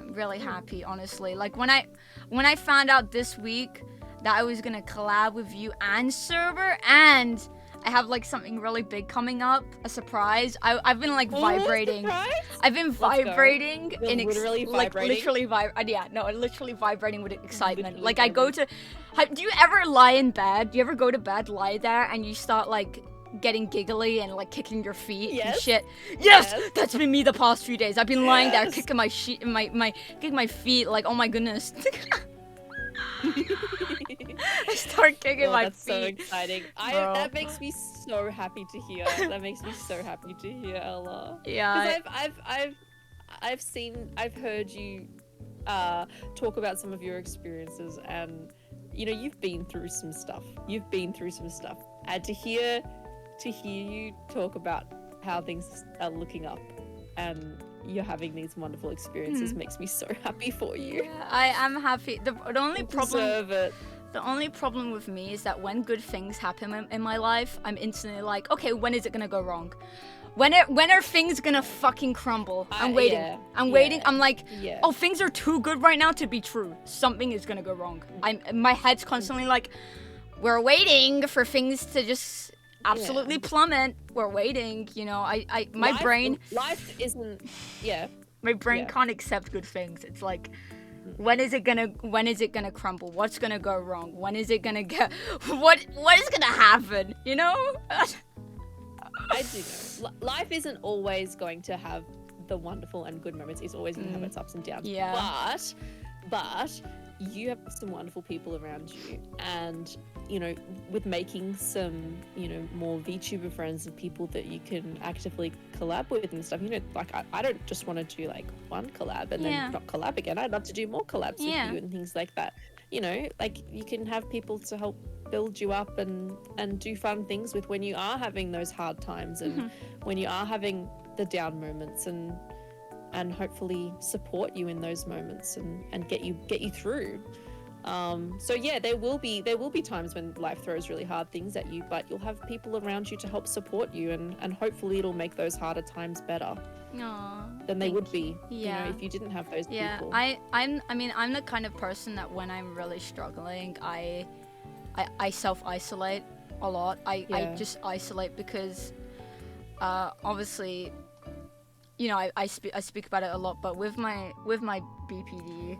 Really happy, honestly. Like when I found out this week that I was gonna collab with you and Cerber, and I have like something really big coming up, a surprise. I've been like vibrating. I've been vibrating literally vibrating with excitement. Like I go to. Do you ever lie in bed? Do you ever go to bed, lie there, and you start like getting giggly and like kicking your feet and shit? Yes, that's been me the past few days. I've been lying there kicking my kicking my feet like, oh my goodness. I start kicking my feet. That's so exciting. That makes me so happy to hear. That makes me so happy to hear, Ella. Yeah. Because I've heard you talk about some of your experiences, and you know, you've been through some stuff. And to hear you talk about how things are looking up and you're having these wonderful experiences makes me so happy for you. Yeah, I am happy. The only You problem. deserve it. The only problem with me is that when good things happen in my life, I'm instantly like, okay, when is it gonna go wrong? When are things gonna fucking crumble? I'm waiting. Yeah, I'm waiting. yeah, I'm like, yeah. oh, things are too good right now to be true. Something is gonna go wrong. My head's constantly like, we're waiting for things to just absolutely plummet. We're waiting. You know, my brain. Life isn't. Yeah. My brain can't accept good things. It's like, when is it gonna crumble? What's gonna go wrong? When is it gonna get? What is gonna happen? You know? I do know. Life isn't always going to have the wonderful and good moments. It's always going to have its ups and downs. Yeah. But you have some wonderful people around you, and you know, with making some, you know, more VTuber friends and people that you can actively collab with and stuff. You know, like I don't just want to do like one collab and then not collab again. I'd love to do more collabs with you and things like that. You know, like you can have people to help build you up and do fun things with when you are having those hard times and when you are having the down moments and hopefully support you in those moments and get you through. So yeah, there will be times when life throws really hard things at you, but you'll have people around you to help support you and hopefully it'll make those harder times better than they would be, you know, if you didn't have those people. I'm the kind of person that when I'm really struggling, I self-isolate a lot. I just isolate because obviously, you know, I speak about it a lot, but with my BPD,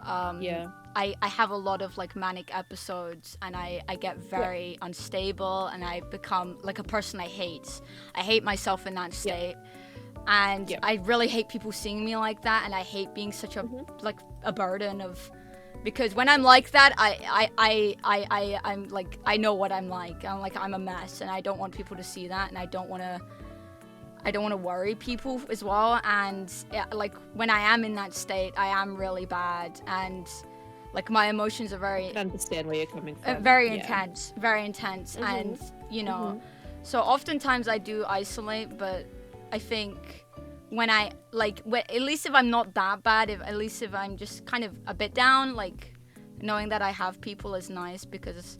I have a lot of like manic episodes and I get very unstable and I become like a person I hate myself in that state. And I really hate people seeing me like that, and I hate being such a like a burden of, because when I'm like that, I'm like, I know what I'm like. I'm a mess, and I don't want people to see that, and I don't want to worry people as well. And like when I am in that state, I am really bad, and like my emotions are very. I understand where you're coming from. Very intense, and you know, so oftentimes I do isolate, but I think when I at least if I'm not that bad, at least if I'm just kind of a bit down, like knowing that I have people is nice, because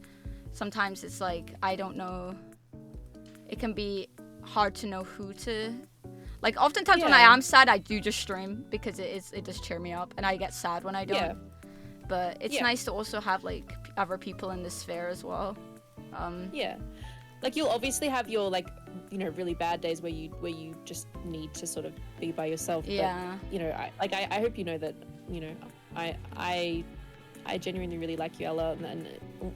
sometimes it's like I don't know. It can be hard to know who to. Like oftentimes when I am sad, I do just stream because it does cheer me up, and I get sad when I don't. Yeah. But it's nice to also have like other people in the sphere as well. Like you'll obviously have your like, you know, really bad days where you just need to sort of be by yourself. Yeah. But, you know, I hope you know that, you know, I genuinely really like you, Ella, and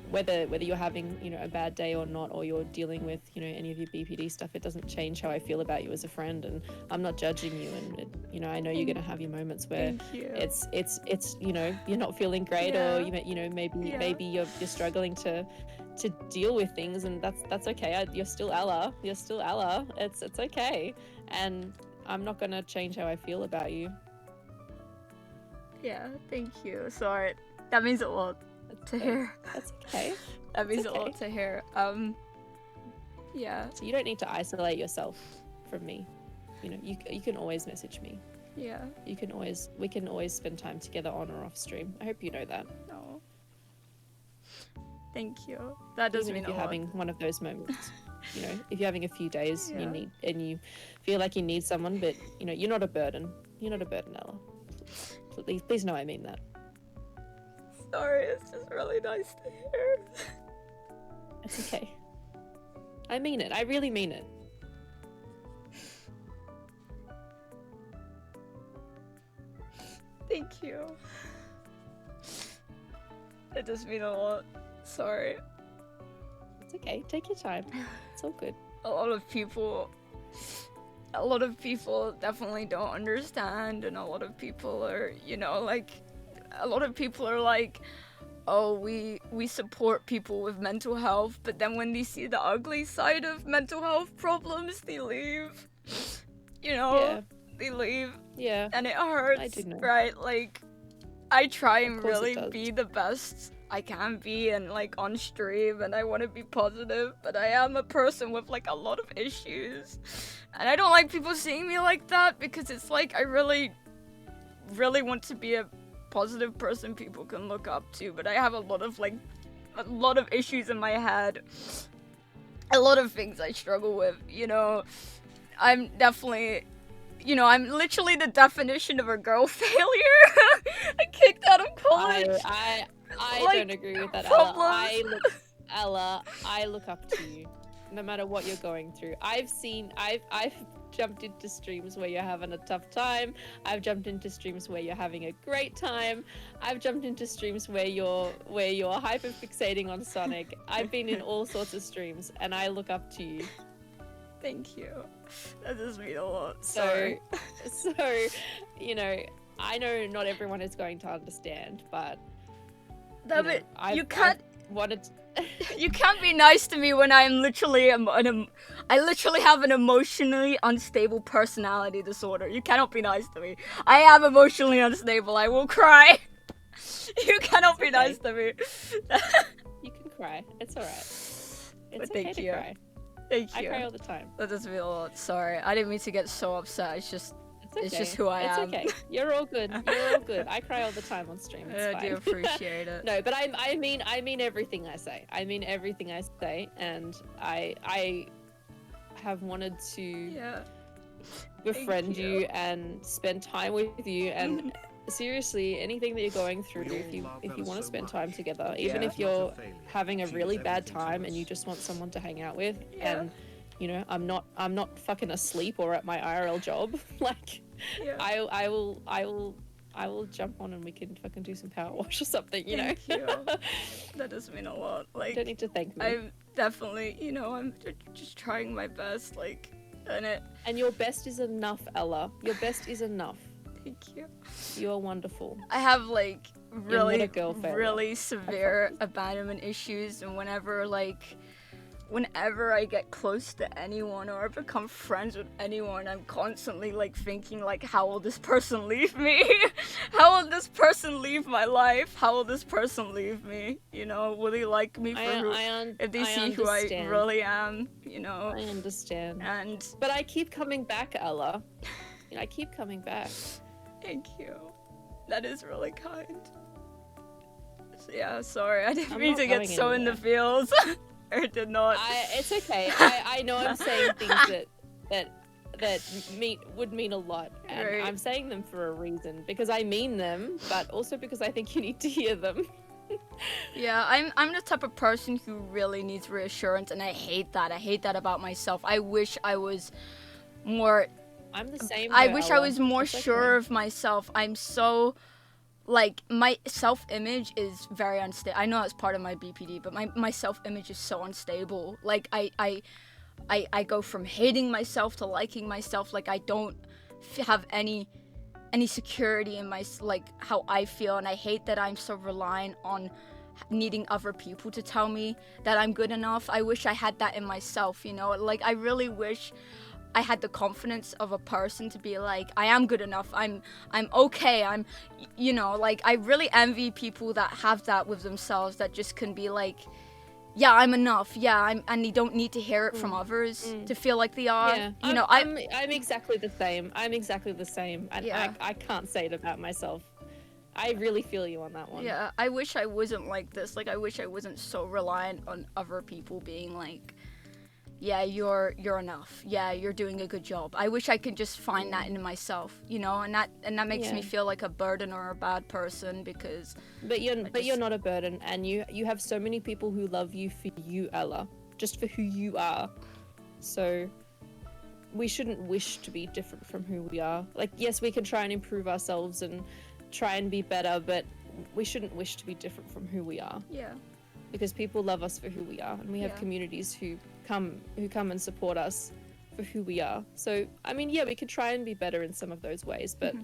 whether you're having, you know, a bad day or not, or you're dealing with, you know, any of your BPD stuff, it doesn't change how I feel about you as a friend, and I'm not judging you, and you know, I know you're gonna have your moments where it's you know, you're not feeling great, or you know maybe you're struggling to deal with things, and that's okay. You're still Ella. It's okay, and I'm not gonna change how I feel about you. Yeah, thank you. Sorry. That means a lot to hear. That's okay. That means a lot to hear. Yeah. So you don't need to isolate yourself from me. You know, you can always message me. Yeah. We can always spend time together on or off stream. I hope you know that. No. Thank you. That does mean a lot. Even if you're having one of those moments. You know, if you're having a few days you feel like you need someone, but you know, you're not a burden. You're not a burden, Ella. Please know I mean that. Sorry, it's just really nice to hear. It's okay. I mean it. I really mean it. Thank you. It does mean a lot. Sorry. It's okay. Take your time. It's all good. A lot of people definitely don't understand, and a lot of people are, you know, like, a lot of people are like, oh, we support people with mental health, but then when they see the ugly side of mental health problems, they leave. You know, they leave. Yeah. And it hurts, I do know. right? Like, I try and really be the best I can be and like on stream, and I want to be positive, but I am a person with like a lot of issues, and I don't like people seeing me like that because it's like I really want to be a positive person people can look up to, but I have a lot of issues in my head, a lot of things I struggle with, you know. I'm definitely, you know, I'm literally the definition of a girl failure. I kicked out of college. I Like, don't agree with that, problems. Ella. I look up to you, no matter what you're going through. I've jumped into streams where you're having a tough time. I've jumped into streams where you're having a great time. I've jumped into streams where you're hyper fixating on Sonic. I've been in all sorts of streams, and I look up to you. Thank you. That does mean a lot. So, Sorry. so, you know, I know not everyone is going to understand, but No, you know, but I've- you can't. I've wanted to- You can't be nice to me when I'm literally I literally have an emotionally unstable personality disorder. You cannot be nice to me. I am emotionally unstable. I will cry. You cannot be nice to me. You can cry. It's alright. But It's okay thank to you. cry. Thank I you. cry all the time. That does feel a lot. Sorry, I didn't mean to get so upset. It's just It's It's just who I am. It's okay. You're all good. You're all good. I cry all the time on stream. It's I fine. do appreciate it. No, but I mean everything I say. I mean everything I say, and I have wanted to Yeah. befriend you. you and spend time with you. And seriously, anything that you're going through, We if all you love if you Ella want to so spend much. time together, even Yeah. if you're Not a failure. having a She really is bad everything to time and us. you just want someone to hang out with, Yeah. and you know, I'm not fucking asleep or at my IRL job. Like, Yeah. I will jump on and we can fucking do some power wash or something, you know. Thank you. That does mean a lot. You Like, don't need to thank me. I'm definitely, you know, I'm just trying my best. Like, and it. And your best is enough, Ella. Your best is enough. Thank you. You are wonderful. I have like not really, a girl failure. really severe abandonment issues, and whenever I get close to anyone or become friends with anyone, I'm constantly like thinking like, how will this person leave me? How will this person leave my life? How will this person leave me? You know, will they like me for if they see who I understand. really am? You know, I understand. and But I keep coming back, Ella. You know, I keep coming back. thank you. That is really kind. Yeah, sorry, I didn't I'm mean not to get going so in the anywhere. feels. I did not. It's okay. I know I'm saying things that would mean a lot, and Right. I'm saying them for a reason because I mean them, but also because I think you need to hear them. Yeah, I'm the type of person who really needs reassurance, and I hate that. I hate that about myself. I wish I was more. I'm the same. I though, wish I Ella. was more It's okay. sure of myself. I'm so. Like, my self-image is very unstable. I know it's part of my BPD, but my self-image is so unstable. Like, I go from hating myself to liking myself. Like, I don't have any security in my, like, how I feel. And I hate that I'm so reliant on needing other people to tell me that I'm good enough. I wish I had that in myself, you know? Like, I really wish I had the confidence of a person to be like, I am good enough, I'm okay, I'm, you know, like, I really envy people that have that with themselves, that just can be like, yeah, I'm enough, yeah, and they don't need to hear it from others to feel like they are, Yeah, you know, I'm exactly the same. I'm exactly the same, and Yeah. I can't say it about myself. I really feel you on that one. yeah, I wish I wasn't like this, like, I wish I wasn't so reliant on other people being like, yeah, you're enough. Yeah, you're doing a good job. I wish I could just find that in myself, you know, and that makes me Yeah. feel like a burden or a bad person because But you're just- not a burden, and you have so many people who love you for you, Ella, just for who you are. So we shouldn't wish to be different from who we are. Like, yes, we can try and improve ourselves and try and be better, but we shouldn't wish to be different from who we are, yeah, because people love us for who we are, and we have Yeah. communities who come and support us for who we are. So I mean, yeah, we could try and be better in some of those ways, but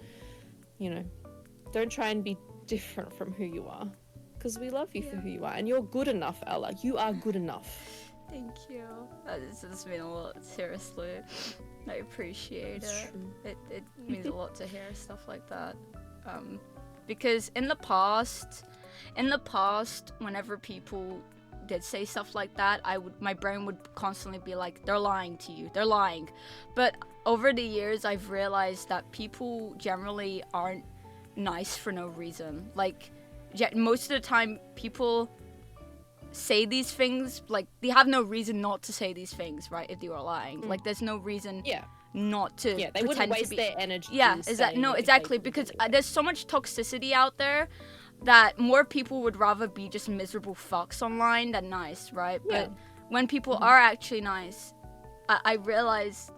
you know, don't try and be different from who you are, because we love you for who you are, and you're good enough, Ella. You are good enough. thank you. This has been a lot, seriously. I appreciate It's it. true. It means a lot to hear stuff like that. Because in the past, in the past, whenever people did say stuff like that, my brain would constantly be like, they're lying to you, they're lying. But over the years, I've realized that people generally aren't nice for no reason. Like, most of the time, people say these things, like, they have no reason not to say these things, right, if they were lying. Like, there's no reason not to they pretend wouldn't waste to be... their energy. exactly, because there's so much toxicity out there that more people would rather be just miserable fucks online than nice, right? Yeah. But when people are actually nice, I realized,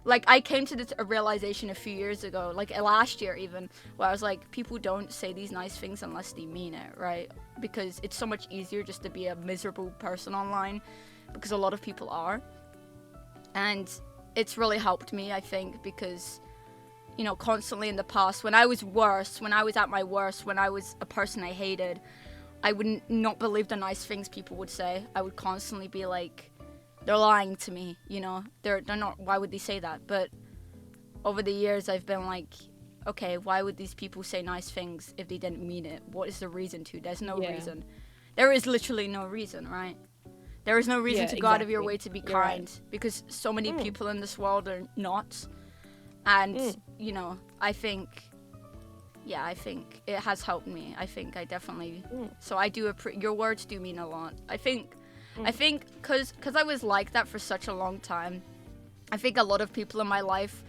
like, I came to a realization a few years ago, like last year even, where I was like, people don't say these nice things unless they mean it, right? Because it's so much easier just to be a miserable person online, because a lot of people are. And it's really helped me, I think, because, you know, constantly in the past, when I was worse, when I was at my worst, when I was a person I hated, I would not believe the nice things people would say. I would constantly be like, they're lying to me, you know? They're not, why would they say that? But over the years, I've been like, okay, why would these people say nice things if they didn't mean it? What is the reason to? There's no reason. There is literally no reason, right? There is no reason to go out of your way to be kind, because so many people in this world are not. And, you know, I think it has helped me. I think I definitely, so I do, your words do mean a lot. I think, cause I was like that for such a long time, I think a lot of people in my life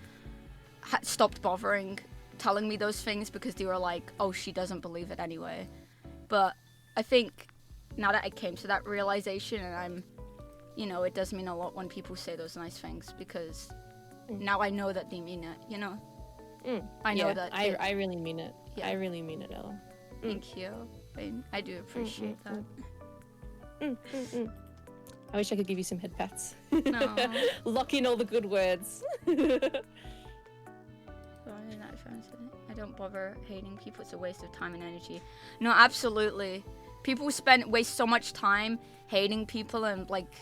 stopped bothering telling me those things because they were like, oh, she doesn't believe it anyway. But I think now that I came to that realization, and I'm, you know, it does mean a lot when people say those nice things, because now I know that they mean it, you know? I know that. I really mean it. Yeah. I really mean it, Ella. Thank you. I do appreciate that. I wish I could give you some head pats. No. Lock in all the good words. I don't bother hating people. It's a waste of time and energy. No, absolutely. People waste so much time hating people and, like,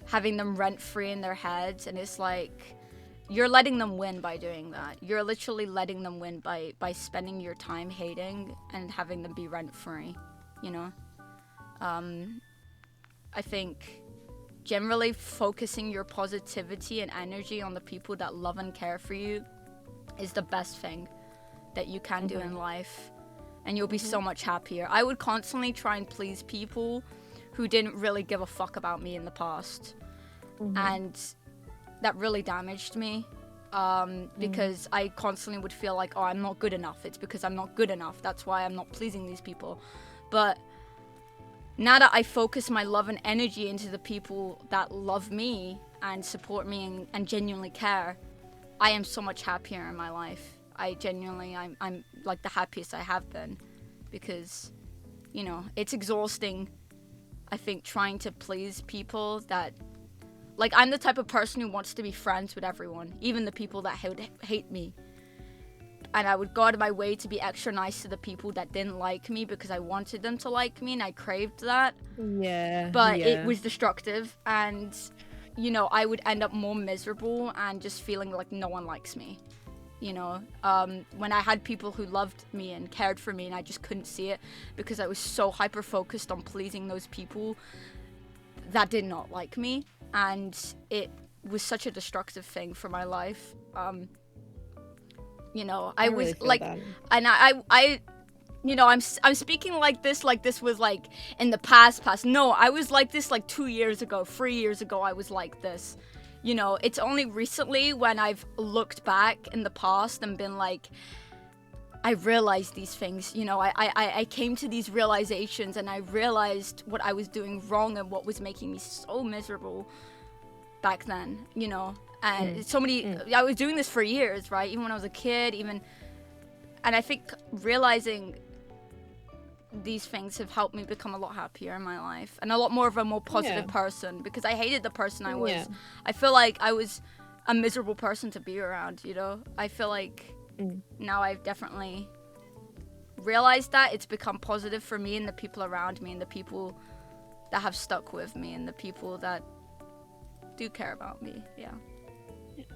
having them rent-free in their heads, and it's like, you're letting them win by doing that. You're literally letting them win by spending your time hating and having them be rent-free, you know? I think generally focusing your positivity and energy on the people that love and care for you is the best thing that you can do in life, and you'll be so much happier. I would constantly try and please people who didn't really give a fuck about me in the past, and that really damaged me, because I constantly would feel like, oh, I'm not good enough. It's because I'm not good enough. That's why I'm not pleasing these people. But now that I focus my love and energy into the people that love me and support me and genuinely care, I am so much happier in my life. I'm like the happiest I have been, because, you know, it's exhausting, I think, trying to please people that, like, I'm the type of person who wants to be friends with everyone, even the people that hate me. And I would go out of my way to be extra nice to the people that didn't like me because I wanted them to like me and I craved that. Yeah. But it was destructive, and, you know, I would end up more miserable and just feeling like no one likes me. You know, when I had people who loved me and cared for me and I just couldn't see it because I was so hyper-focused on pleasing those people that did not like me. And it was such a destructive thing for my life. You know, I was really like, that. and I, you know, I'm speaking like this was like in the past. No, I was like this like 2 years ago, 3 years ago, I was like this. You know, it's only recently when I've looked back in the past and been like, I realized these things, you know, I came to these realizations and I realized what I was doing wrong and what was making me so miserable back then, you know. And I was doing this for years, right? Even when I was a kid, and I think realizing these things have helped me become a lot happier in my life and a lot more of a more positive person, because I hated the person I was. Yeah. I feel like I was a miserable person to be around, you know? I feel like now I've definitely realized that it's become positive for me and the people around me and the people that have stuck with me and the people that do care about me. Yeah.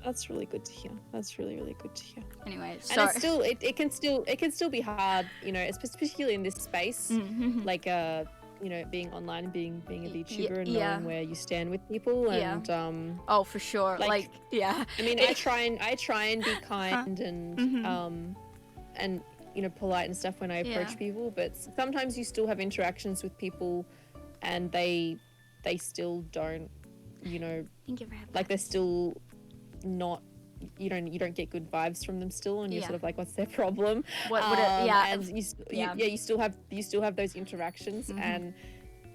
That's really good to hear. That's really, really good to hear. Anyway, And sorry. it's still, it can still be hard, you know, particularly in this space, like you know, being online and being a VTuber and yeah. knowing where you stand with people, Yeah. and Oh, for sure. like, Like, yeah. I mean, I try and be kind and you know, polite and stuff when I approach Yeah. people, but sometimes you still have interactions with people, and they still don't, you know, Thank you for having like they're still not. You don't get good vibes from them still, and you're Yeah. sort of like, what's their problem? What yeah. And you still have those interactions, and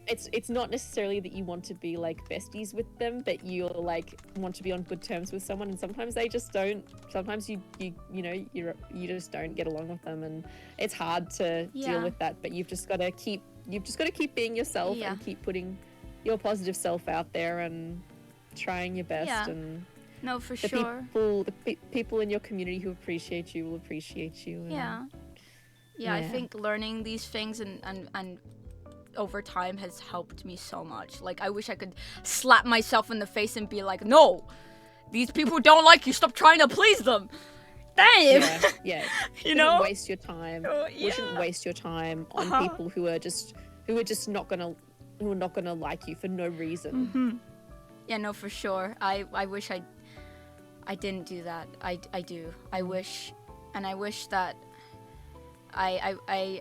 it's not necessarily that you want to be like besties with them, but you're like want to be on good terms with someone, and sometimes they just don't. Sometimes you just don't get along with them, and it's hard to Yeah. deal with that. But you've just got to keep being yourself Yeah. and keep putting your positive self out there and trying your best. Yeah. And No, for the sure. people in your community who appreciate you will appreciate you. And Yeah. Yeah, I Yeah. think learning these things and over time has helped me so much. Like, I wish I could slap myself in the face and be like, no, these people don't like you. Stop trying to please them. Damn. Yeah. You know? Waste your time. Oh, You shouldn't yeah. waste your time on people who are just not gonna like you for no reason. Yeah, no, for sure. I wish I didn't do that. I do. I wish that I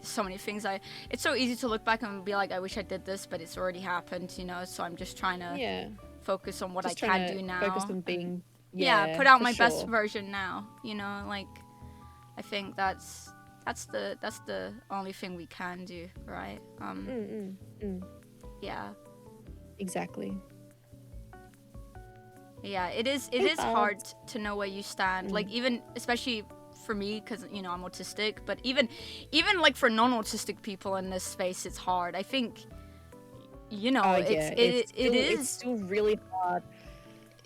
so many things. It's so easy to look back and be like, I wish I did this, but it's already happened, you know. So I'm just trying to Yeah. focus on what Just I trying can to do now. focus on being. Yeah, put out for my best sure. version now. You know, like, I think that's the only thing we can do, right? Yeah. Exactly. Yeah, it is Hey, hard to know where you stand. Like, even especially for me, because you know I'm autistic, but even like for non-autistic people in this space, it's hard. I think, you know, it's still really hard.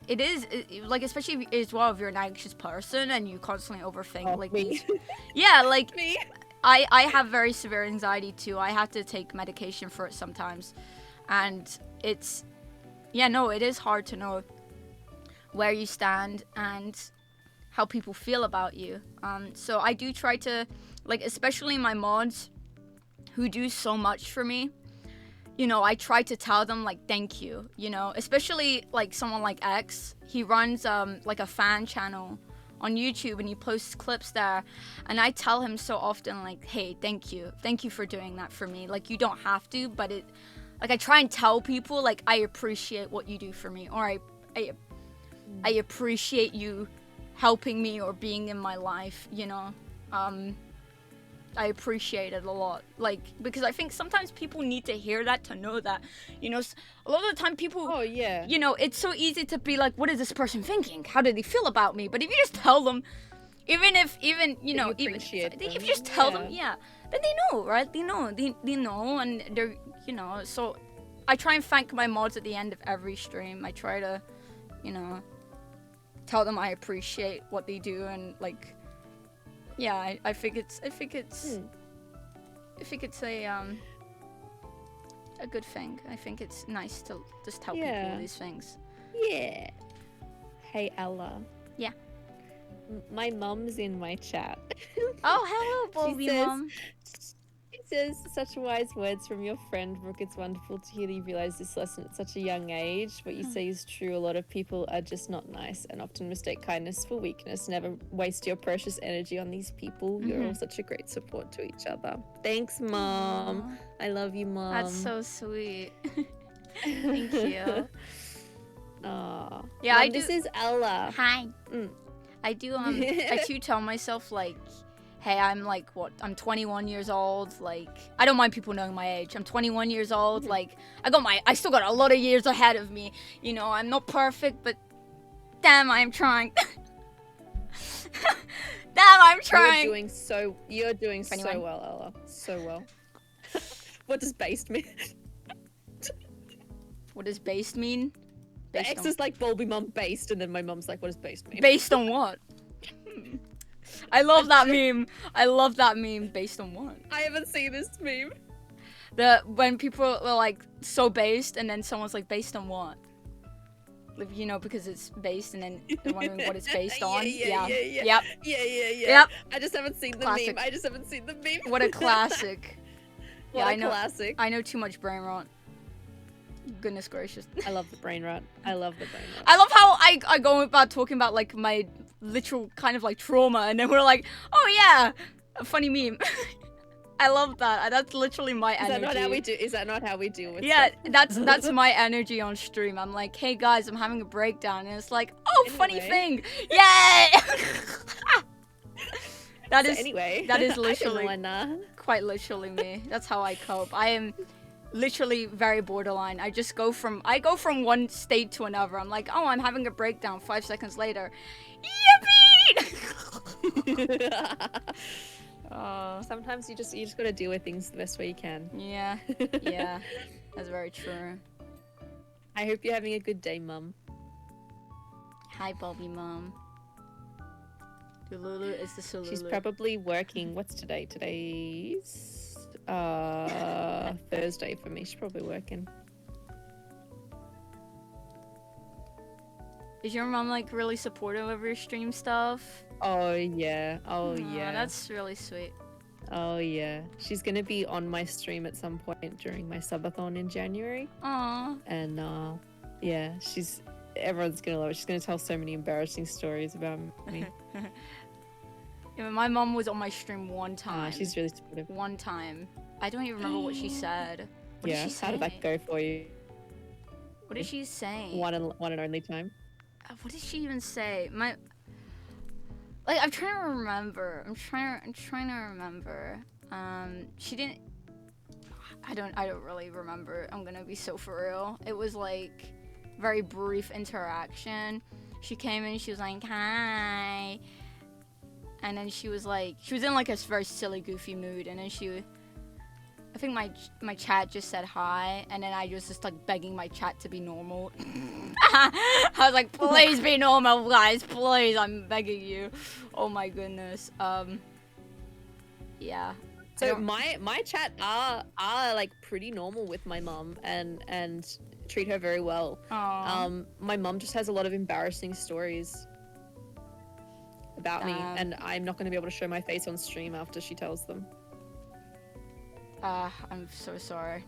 it is like, especially as well if you're an anxious person and you constantly overthink. Like, me. yeah, like Me. I have very severe anxiety too. I have to take medication for it sometimes, and it's it is hard to know where you stand and how people feel about you. So I do try to, like, especially my mods who do so much for me, you know, I try to tell them, like, thank you, you know, especially like someone like X. He runs like a fan channel on YouTube and he posts clips there, and I tell him so often, like, hey, thank you for doing that for me. Like, you don't have to, but it, like, I try and tell people, like, I appreciate what you do for me, or I appreciate you helping me or being in my life, you know. I appreciate it a lot, like, because I think sometimes people need to hear that to know that, you know, a lot of the time people, Oh yeah. you know, it's so easy to be like, what is this person thinking? How do they feel about me? But if you just tell them, even you know, you even appreciate if you them, just tell them, yeah. then they know, right? They know, and they're, you know, so I try and thank my mods at the end of every stream. I try to, you know, tell them I appreciate what they do, and, like, yeah, I think it's a good thing. I think it's nice to just tell people these things. Yeah. Hey Ella. Yeah. My mum's in my chat. Oh, hello, Bulbie says- Mom. It says, such wise words from your friend, Brooke. It's wonderful to hear that you realize this lesson at such a young age. What you say is true. A lot of people are just not nice and often mistake kindness for weakness. Never waste your precious energy on these people. You're all such a great support to each other. Thanks, Mom. I love you, Mom. That's so sweet. Thank you. Aw. Yeah, Mom, I do. This is Ella. Hi. Mm. I do. I do tell myself, like, hey, I'm like, what? I'm 21 years old. Like, I don't mind people knowing my age. I'm 21 years old. Like, I still got a lot of years ahead of me. You know, I'm not perfect, but damn, I'm trying. Damn, I'm trying. You're doing so 21. well, Ella. So well. What does based mean? What does based mean? The Based X on, is like Bulbie Mum based, and then my mum's like, what does based mean? based on what? I love that meme. I love that meme. Based on what? I haven't seen this meme. When people are like so based, and then someone's like, based on what? You know, because it's based, and then you're wondering what it's based on. Yeah. Yep. Yeah. Yep. I just haven't seen the Classic. meme. I just haven't seen the meme. What a classic. What Yeah, a I know. classic. I know too much brain rot. Goodness gracious. I love the brain rot. I love the brain rot. I love how I go about talking about like my literal kind of like trauma, and then we're like, oh yeah, a funny meme. I love that. That's literally my Is energy. that not how we do? Is that not how we deal with? Yeah, stuff? that's my energy on stream. I'm like, hey guys, I'm having a breakdown, and it's like, oh, funny Anyway. thing, yay! That So is anyway. that is I don't literally wanna. quite literally me. That's how I cope. I am literally very borderline. I go from one state to another. I'm like, oh, I'm having a breakdown. 5 seconds later, yippee! Sometimes you just gotta deal with things the best way you can. Yeah, that's very true. I hope you're having a good day, Mum. Hi, Bulbie Mom. Lulu is the Sululu. She's probably working. What's today? Today's Thursday for me. She's probably working. Is your mom like really supportive of your stream stuff? Oh yeah. Oh Aw, yeah. that's really sweet. Oh yeah. She's gonna be on my stream at some point during my subathon in January. Aww. And yeah, everyone's gonna love it. She's gonna tell so many embarrassing stories about me. Yeah, my mom was on my stream one time. She's really supportive. One time. I don't even remember what she said. What Yeah. did she How did say? that go for you? What did she say? One and only time. What did she even say? I'm trying to remember. I'm trying to remember. She didn't. I don't really remember. I'm gonna be so for real. It was like very brief interaction. She came in. She was like, "Hi," and then she was in like a very silly, goofy mood. And then I think my chat just said hi, and then I was just like begging my chat to be normal. I was like, please be normal, guys, please, I'm begging you. Oh my goodness. Yeah. So my chat are like pretty normal with my mum and treat her very well. Aww. My mum just has a lot of embarrassing stories about me, and I'm not going to be able to show my face on stream after she tells them. I'm so sorry.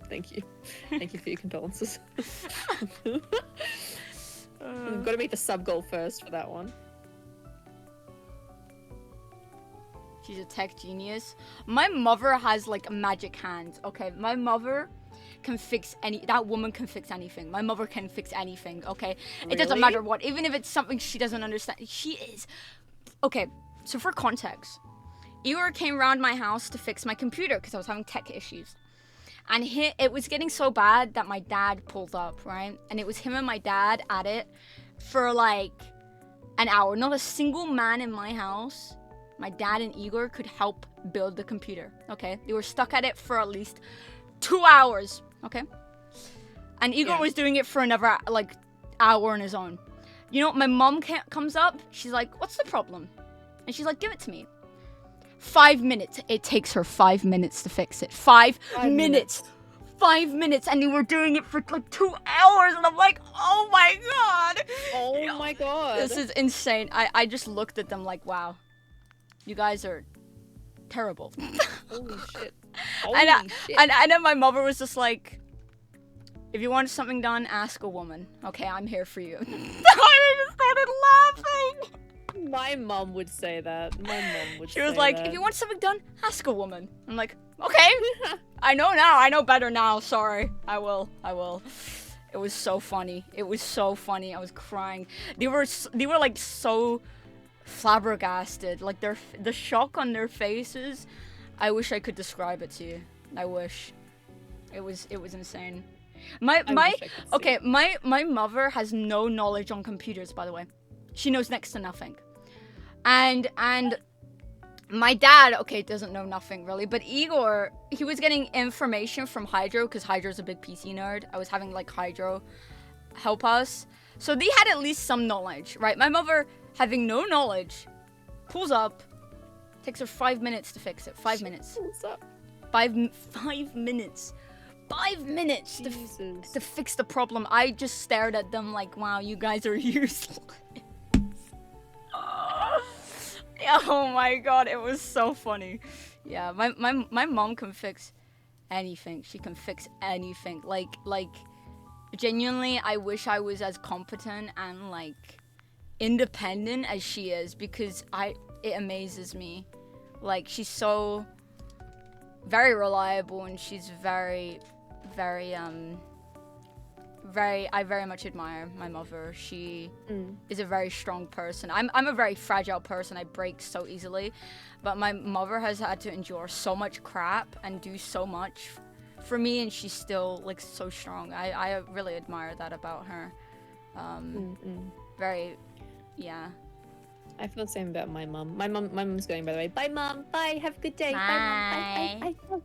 Thank you. Thank you for your condolences. We've got to meet the sub goal first for that one. She's a tech genius. My mother has like magic hands. Okay, my mother can fix that woman can fix anything. My mother can fix anything. Okay, It doesn't Really? matter what, even if it's something she doesn't understand. She is. Okay, so for context, Igor came around my house to fix my computer because I was having tech issues. And it was getting so bad that my dad pulled up, right? And it was him and my dad at it for like an hour. Not a single man in my house, my dad and Igor, could help build the computer, okay? They were stuck at it for at least 2 hours, okay? And Igor was doing it for another like hour on his own. You know, my mom comes up, she's like, what's the problem? And she's like, give it to me. 5 minutes. It takes her 5 minutes to fix it. 5 minutes. 5 minutes. And they were doing it for like 2 hours. And I'm like, oh my god. Oh my god. This is insane. I just looked at them like, wow. You guys are terrible. Holy shit. And then my mother was just like, if you want something done, ask a woman. Okay, I'm here for you. I just started laughing. My mum would say that. My mum would say She was like, that. if you want something done, ask a woman. I'm like, okay. I know now. I know better now. Sorry. I will. It was so funny. I was crying. They were like so flabbergasted. Like the shock on their faces. I wish I could describe it to you. I wish. It was insane. My mother has no knowledge on computers, by the way. She knows next to nothing. And my dad, okay, doesn't know nothing really, but Igor, he was getting information from Hydro, because Hydro's a big PC nerd. I was having like Hydro help us. So they had at least some knowledge, right? My mother, having no knowledge, pulls up, takes her 5 minutes to fix it. 5 minutes. What's up? 5 minutes. 5 minutes Jesus. to fix the problem. I just stared at them like, wow, you guys are useless. Oh my god, it was so funny. Yeah, my mom can fix anything. She can fix anything. Like genuinely, I wish I was as competent and like independent as she is, because it amazes me. Like, she's so very reliable, and she's very I very much admire my mother. She is a very strong person. I'm a very fragile person. I break so easily, but my mother has had to endure so much crap and do so much for me, and she's still like so strong. I really admire that about her. Very, yeah. I feel the same about my mum. My mum's going, by the way. Bye, mum. Bye. Have a good day. Bye, mum.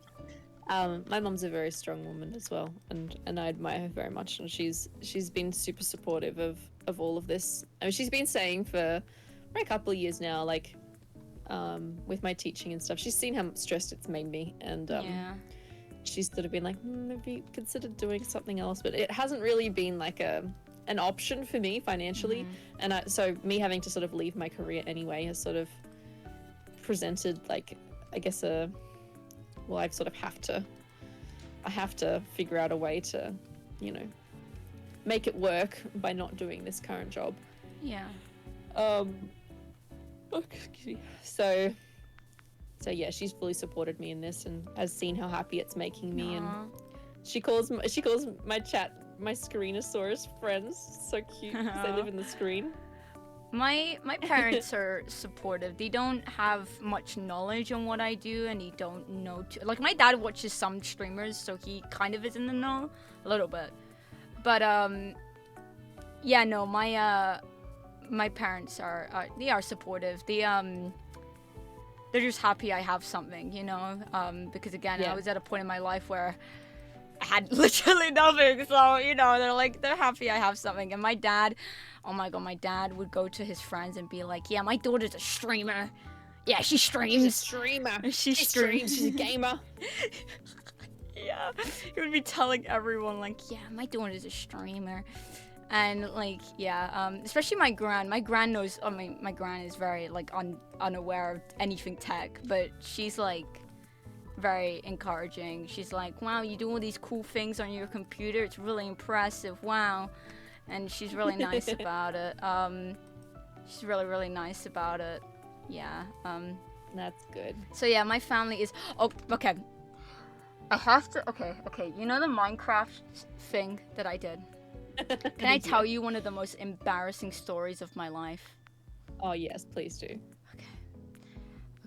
Bye. My mum's a very strong woman as well, and I admire her very much. And she's been super supportive of all of this. I mean, she's been saying for a couple of years now, like, with my teaching and stuff. She's seen how stressed it's made me, and Yeah. she's sort of been like, maybe consider doing something else. But it hasn't really been like an option for me financially, and so me having to sort of leave my career anyway has sort of presented, like, I guess I sort of have to figure out a way to, you know, make it work by not doing this current job. Yeah. Excuse me. So yeah, she's fully supported me in this and has seen how happy it's making me. And she calls my chat my Screenosaurus friends. So cute, because they live in the screen. My parents are supportive. They don't have much knowledge on what I do, and they don't know like, my dad watches some streamers, so he kind of is in the know a little bit. But yeah, no, my parents are they are supportive. They're just happy I have something, you know, because again, I was at a point in my life where I had literally nothing, so, you know, they're happy I have something. And my dad, oh my god, my dad would go to his friends and be like, yeah, my daughter's a streamer. Yeah, she streams. She's a streamer. She streams. She's a gamer. Yeah, he would be telling everyone, like, yeah, my daughter's a streamer. And, like, yeah, especially my gran. My gran knows, I mean, my gran is very, like, unaware of anything tech, but she's, like, very encouraging. She's like, wow, you do all these cool things on your computer. It's really impressive. Wow. And she's really nice about it. She's really, really nice about it. Yeah. That's good. So, yeah, my family is... Oh, okay. I have to... Okay. You know the Minecraft thing that I did? Can I tell you one of the most embarrassing stories of my life? Oh, yes, please do.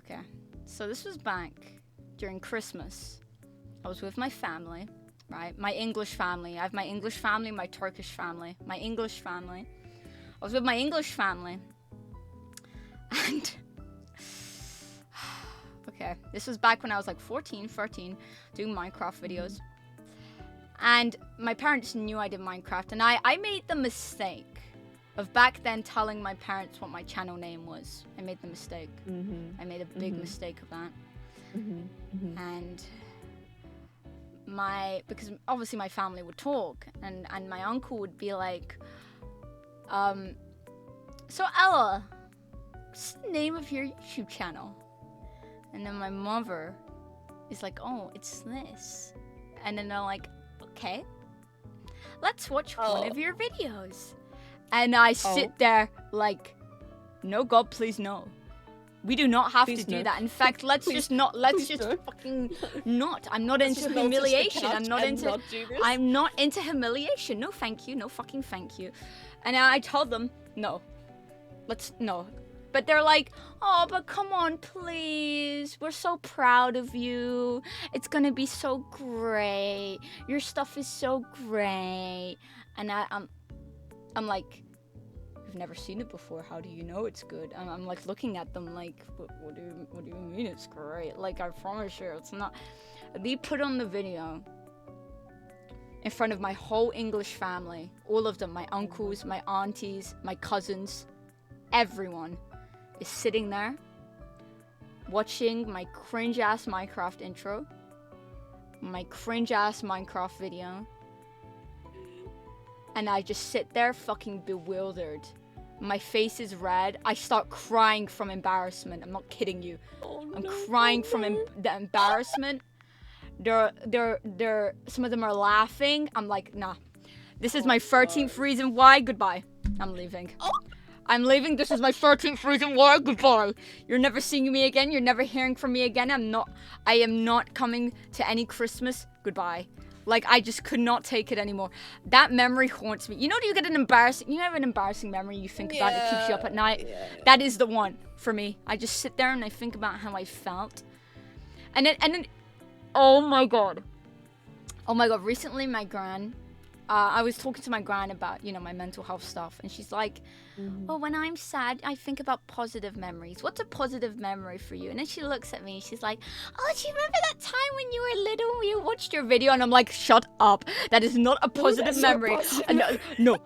Okay. So this was back during Christmas. I was with my family, right? My English family. I have my English family, my Turkish family. My English family. I was with my English family. And... okay. This was back when I was like 14, 13, doing Minecraft videos. And my parents knew I did Minecraft, and I made the mistake of back then telling my parents what my channel name was. I made the mistake. I made a big mistake of that. And because obviously my family would talk, and my uncle would be like, so Ella, what's the name of your YouTube channel? And then my mother is like, oh, it's this. And then they're like, okay, let's watch one of your videos. And I sit there like, no, God, please no. We do not have to do that. In fact, let's just fucking not. I'm not into humiliation. I'm not into humiliation. No, thank you. No fucking thank you. And I told them, no. No. But they're like, oh, but come on, please. We're so proud of you. It's gonna be so great. Your stuff is so great. And I'm like, I've never seen it before. How do you know it's good? I'm like looking at them like, what do you mean it's great? Like, I promise you, it's not. They put on the video in front of my whole English family. All of them, my uncles, my aunties, my cousins, everyone is sitting there watching my cringe-ass Minecraft intro my cringe ass Minecraft video. And I just sit there fucking bewildered. My face is red. I start crying from embarrassment. I'm not kidding you. I'm crying from the embarrassment. Some of them are laughing. I'm like, nah. This is my 13th reason why. Goodbye. I'm leaving. I'm leaving. This is my 13th reason why. Goodbye. You're never seeing me again. You're never hearing from me again. I am not coming to any Christmas. Goodbye. Like, I just could not take it anymore. That memory haunts me. You know, you have an embarrassing memory you think about it keeps you up at night? Yeah. That is the one for me. I just sit there and I think about how I felt. And then, oh my God. Recently my gran, I was talking to my gran about, you know, my mental health stuff. And she's like, oh, when I'm sad, I think about positive memories. What's a positive memory for you? And then she looks at me and she's like, oh, do you remember that time when you were little, you watched your video? And I'm like, shut up. That is not a positive memory. No.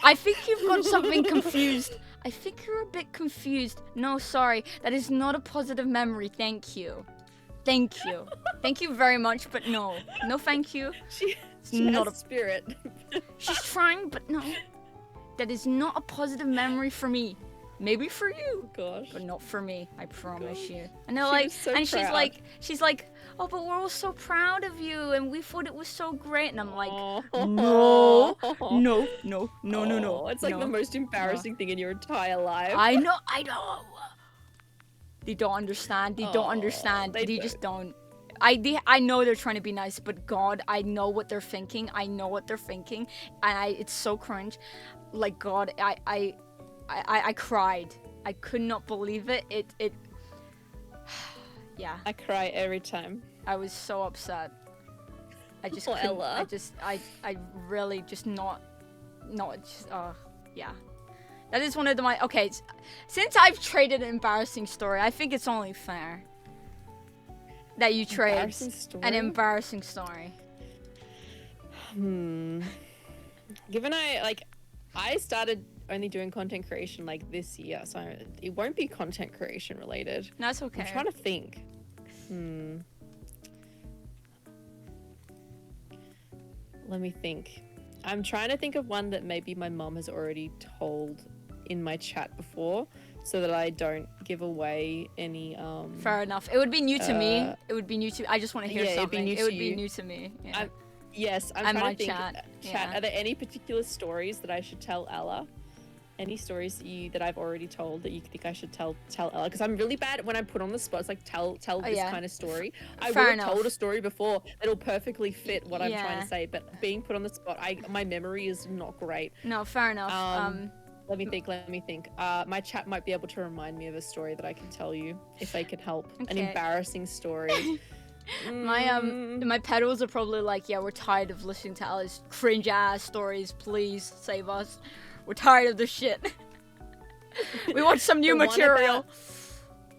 I think you've got something confused. I think you're a bit confused. No, sorry. That is not a positive memory. Thank you. Thank you very much, but no. No, thank you. She not has a spirit. She's trying, but no. That is not a positive memory for me. Maybe for you. Gosh. But not for me, I promise you. And they're like, so and proud. she's like, oh, but we're all so proud of you, and we thought it was so great. And I'm like, no. It's like the most embarrassing thing in your entire life. I know. They don't understand. They just don't. I know they're trying to be nice, but God, I know what they're thinking. And it's so cringe. Like, God, I cried. I could not believe it. It yeah. I cry every time. I was so upset. I just couldn't, Ella. I really just not just yeah. That is one of my okay. Since I've traded an embarrassing story, I think it's only fair that you trade an embarrassing story. Given I started only doing content creation like this year, so it won't be content creation related. That's okay. I'm trying to think. Let me think. I'm trying to think of one that maybe my mom has already told in my chat before, so that I don't give away any Fair enough. It would be new to me. It would be new to I just want to hear something. It would be new to me. Yeah. I'm trying to think. Chat. Yeah. Are there any particular stories that I should tell Ella? Any stories that I've already told that you think I should tell Ella? Because I'm really bad when I'm put on the spot. It's like tell this kind of story. I would have told a story before that'll perfectly fit what I'm trying to say, but being put on the spot, my memory is not great. No, fair enough. Let me think. My chat might be able to remind me of a story that I can tell you if they can help. Okay. An embarrassing story. My pedals are probably like, yeah, we're tired of listening to Ella's cringe ass stories. Please save us. We're tired of this shit. We want some new material.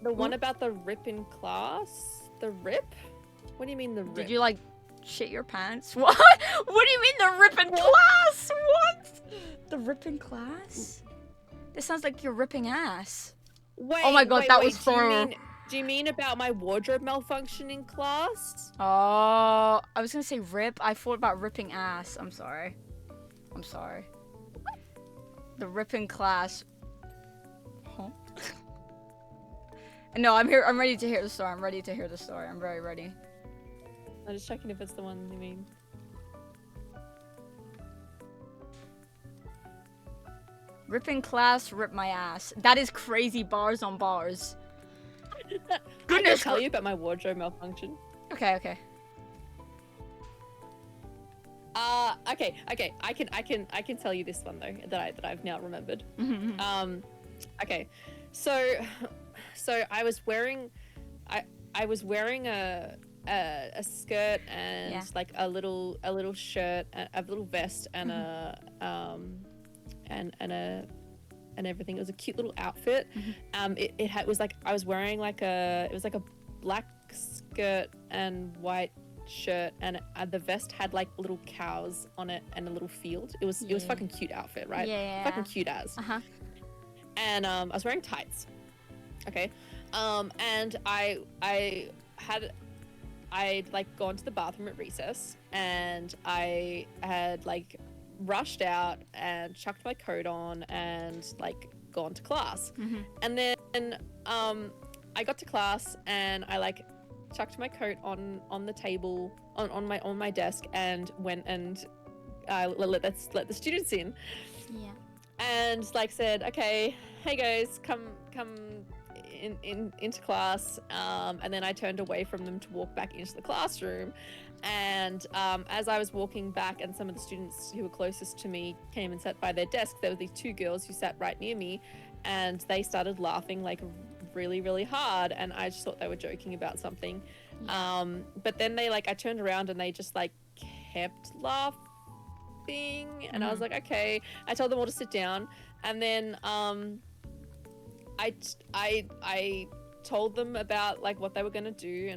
The one about the rip in class? The rip? What do you mean the rip? Did you like shit your pants? What? What do you mean the rip in class? What? The rip in class? This sounds like you're ripping ass. Wait, oh my God, that was horrible. Do you mean about my wardrobe malfunction in class? Oh, I was gonna say rip. I thought about ripping ass. I'm sorry. The rip in class. Huh? No, I'm here. I'm ready to hear the story. I'm very ready. I'm just checking if it's the one you mean. Rip in class, rip my ass. That is crazy bars on bars. I can tell you about my wardrobe malfunction. Okay. Okay. I can tell you this one though that I've now remembered. Okay. So I was wearing a skirt and like a little shirt, a little vest and and everything. It was a cute little outfit. It was like I was wearing it was like a black skirt and white shirt, and the vest had like little cows on it and a little field. It was fucking cute outfit, right? Yeah. Fucking cute as. And I was wearing tights. Okay. And I had I'd like gone to the bathroom at recess, and I had like rushed out and chucked my coat on and like gone to class. And then I got to class and I like chucked my coat on the table on my desk and went and let the students in. Yeah. And like said, okay, hey guys, come into class. And then I turned away from them to walk back into the classroom. And as I was walking back, and some of the students who were closest to me came and sat by their desk, there were these two girls who sat right near me, and they started laughing like really, really hard. And I just thought they were joking about something. But then I turned around and they just like kept laughing. And I was like, okay. I told them all to sit down, and then I told them about like what they were gonna do,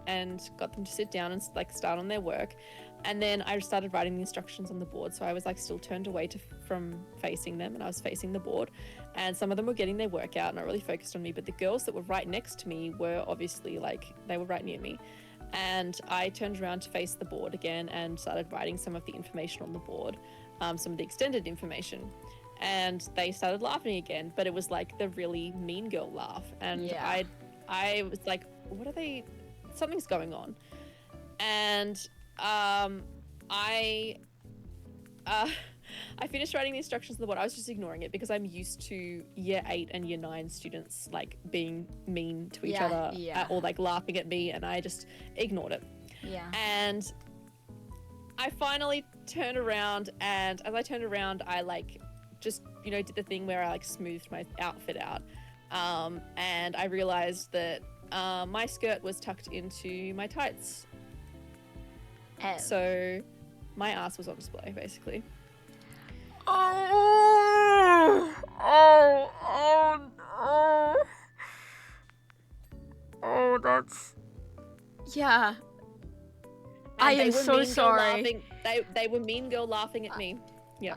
and got them to sit down and like start on their work. And then I started writing the instructions on the board, so I was like still turned away from facing them, and I was facing the board. And some of them were getting their work out, not really focused on me, but the girls that were right next to me were obviously like, they were right near me. And I turned around to face the board again and started writing some of the information on the board, some of the extended information. And they started laughing again, but it was like the really mean girl laugh. And I was like, what are they? Something's going on. And I finished writing the instructions on the board. I was just ignoring it because I'm used to year 8 and year 9 students like being mean to each other or like laughing at me, and I just ignored it. Yeah. And I finally turned around, and as I turned around, I like just, did the thing where I like smoothed my outfit out. And I realized that my skirt was tucked into my tights. Oh. So my ass was on display, basically. Oh, that's... Yeah. And I am so sorry. They were mean girl laughing at me. Yeah.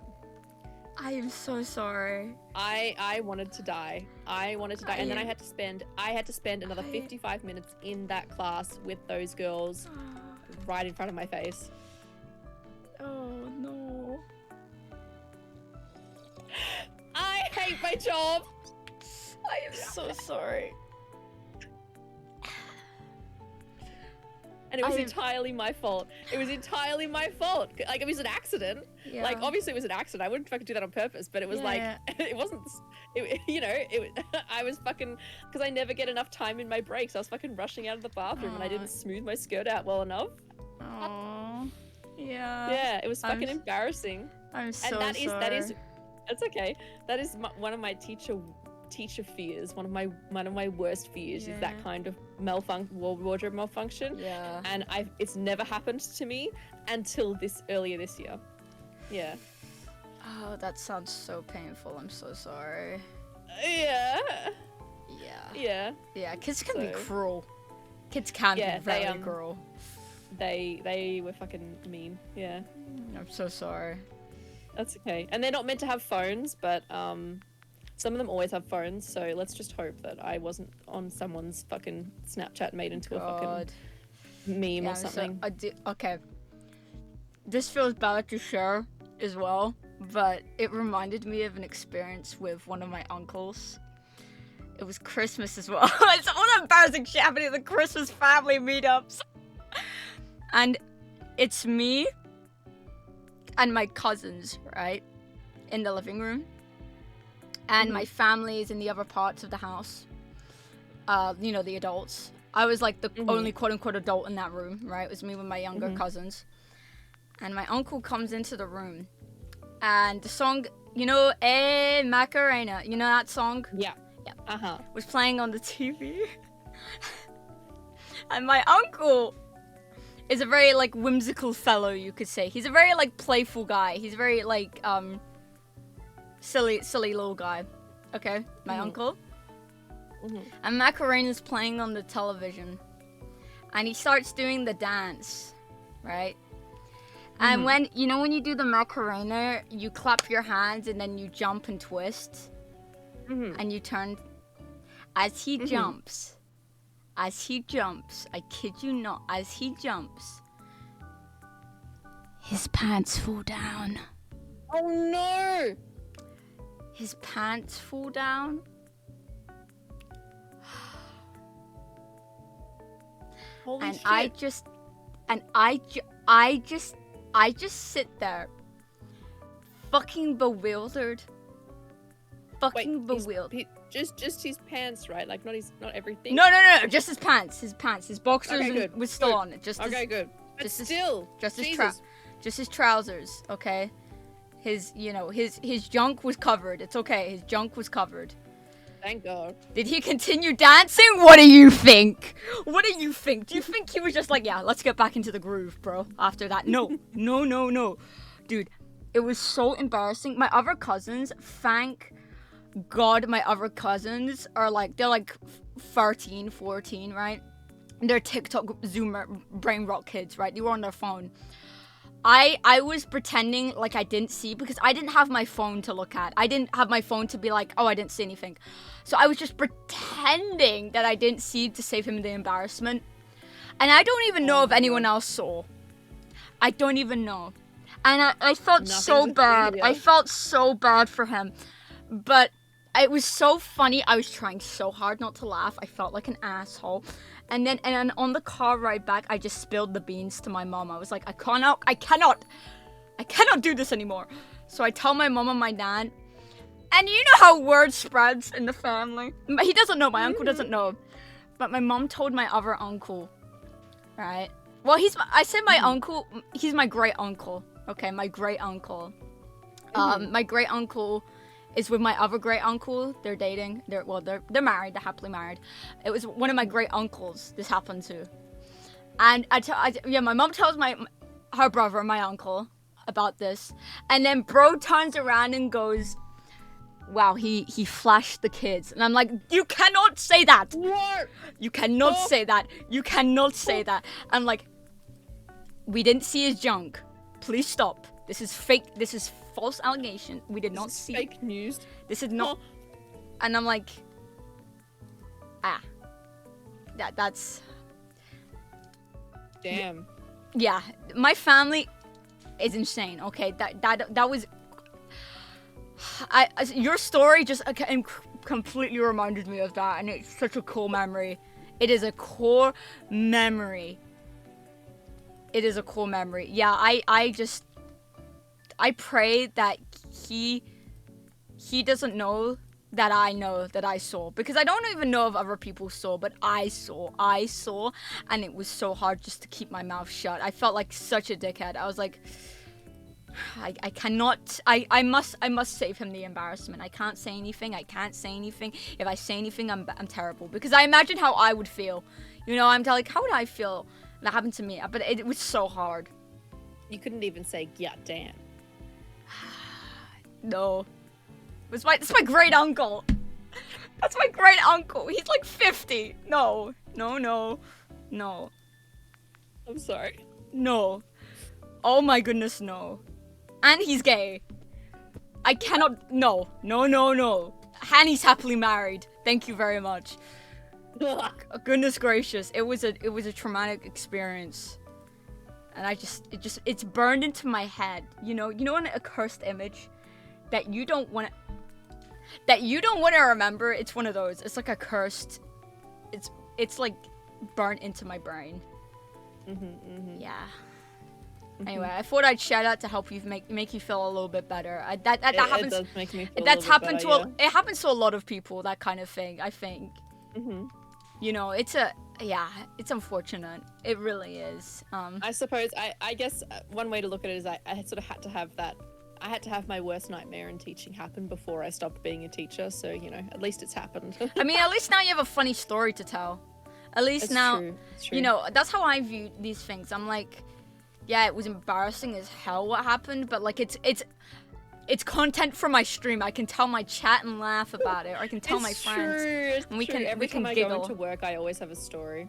I am so sorry. I wanted to die. And then I had to spend another 55 minutes in that class with those girls right in front of my face. Oh no. I hate my job. I am so sorry. And it was entirely my fault. It was entirely my fault. Like, it was an accident. Yeah. Like, obviously it was an accident. I wouldn't fucking do that on purpose, but it was it wasn't, I was fucking, because I never get enough time in my breaks. I was fucking rushing out of the bathroom and I didn't smooth my skirt out well enough. Aww. Yeah. Yeah, it was fucking embarrassing. I'm so sorry. And that is, it's okay. That is one of my teacher fears. One of my worst fears is that kind of wardrobe malfunction. Yeah. And it's never happened to me until earlier this year. Yeah. Oh, that sounds so painful. I'm so sorry. Yeah. Yeah. Yeah. Yeah, kids can be cruel. Kids can be very cruel. They were fucking mean. Yeah. I'm so sorry. That's okay. And they're not meant to have phones, but some of them always have phones, so let's just hope that I wasn't on someone's fucking Snapchat made into a fucking meme or something. Okay. This feels bad to share as well, but it reminded me of an experience with one of my uncles. It was Christmas as well. It's all the embarrassing shit happening at the Christmas family meetups. And it's me and my cousins, right? In the living room. And my family is in the other parts of the house. The adults. I was like the only quote-unquote adult in that room, right? It was me with my younger cousins. And my uncle comes into the room. And the song, Macarena, you know that song? Yeah. Yeah. Was playing on the TV. And my uncle is a very, like, whimsical fellow, you could say. He's a very, like, playful guy. He's a very, like, silly little guy. Okay? My uncle. And Macarena's playing on the television. And he starts doing the dance. Right? And when you do the Macarena, you clap your hands and then you jump and twist. And you turn. As he jumps, as he jumps, I kid you not, as he jumps, his pants fall down. Oh no! His pants fall down. Holy And shit. I just sit there, fucking bewildered. Fucking bewildered. Just his pants, right? Like not everything. No, just his pants. His boxers Okay, good, was still good. on. Just Okay, his, good. But just his- still, just his Jesus. just his trousers. Okay, his junk was covered. It's okay. His junk was covered. Thank God. Did he continue dancing? What do you think? What do you think? Do you think he was just like, yeah, let's get back into the groove, bro? After that, no, dude, it was so embarrassing. My other cousins, thank God, my other cousins are like, they're like 13, 14, right? They're TikTok Zoomer brain rot kids, right? They were on their phone. I was pretending like I didn't see because I didn't have my phone to look at. I didn't have my phone to be like, oh, I didn't see anything. So I was just pretending that I didn't see to save him the embarrassment. And I don't even know if anyone else saw. I don't even know. And I felt so Nothing's a bad. failure. I felt so bad for him. But it was so funny. I was trying so hard not to laugh. I felt like an asshole. And then on the car ride back, I just spilled the beans to my mom. I was like, I cannot do this anymore. So I tell my mom and my dad. And you know how word spreads in the family. He doesn't know. My uncle doesn't know. But my mom told my other uncle. Right? Well, I said my uncle. He's my great uncle. Okay, my great uncle. My great uncle is with my other great uncle. They're dating. They're married. They're happily married. It was one of my great uncles this happened to. And my mom tells her brother, my uncle, about this. And then bro turns around and goes, wow, he flashed the kids. And I'm like, you cannot say that. What? You cannot say that. You cannot say that. I'm like, we didn't see his junk. Please stop. This is fake. This is false allegation. We did not see. Fake news. This is not. And I'm like, that's. Damn. Yeah, my family is insane. Okay, that was. Your story just completely reminded me of that, and it's such a cool memory. It is a core memory. It is a cool memory. Yeah, I pray that he doesn't know that I saw, because I don't even know if other people saw, but I saw, and it was so hard just to keep my mouth shut. I felt like such a dickhead. I was like, I cannot, I must save him the embarrassment. I can't say anything. If I say anything, I'm terrible, because I imagine how I would feel. You know, I'm like, how would I feel? That happened to me, but it was so hard. You couldn't even say, yeah, damn. No. That's my great uncle. That's my great uncle. He's like 50. No. I'm sorry. No. Oh my goodness, no. And he's gay. I cannot. No. Hanny's happily married. Thank you very much. Goodness gracious. It was a traumatic experience. And it's burned into my head. You know when a cursed image that you don't want to remember, it's one of those. It's like a cursed, it's like burnt into my brain. Yeah. Anyway, I thought I'd share that to help you make you feel a little bit better. That happens. It does make me feel That's a little bit happened better, to it happens to a lot of people, that kind of thing, I think. You know, it's unfortunate. It really is. I suppose I guess one way to look at it is I sort of had to have that. I had to have my worst nightmare in teaching happen before I stopped being a teacher. So, you know, at least it's happened. I mean, at least now you have a funny story to tell. At least It's now, true. It's true. you know, that's how I view these things. I'm like, yeah, it was embarrassing as hell what happened, but like it's content for my stream. I can tell my chat and laugh about it, or I can tell my friends. It's and we true. can Every we can time giggle. I go into work, I always have a story.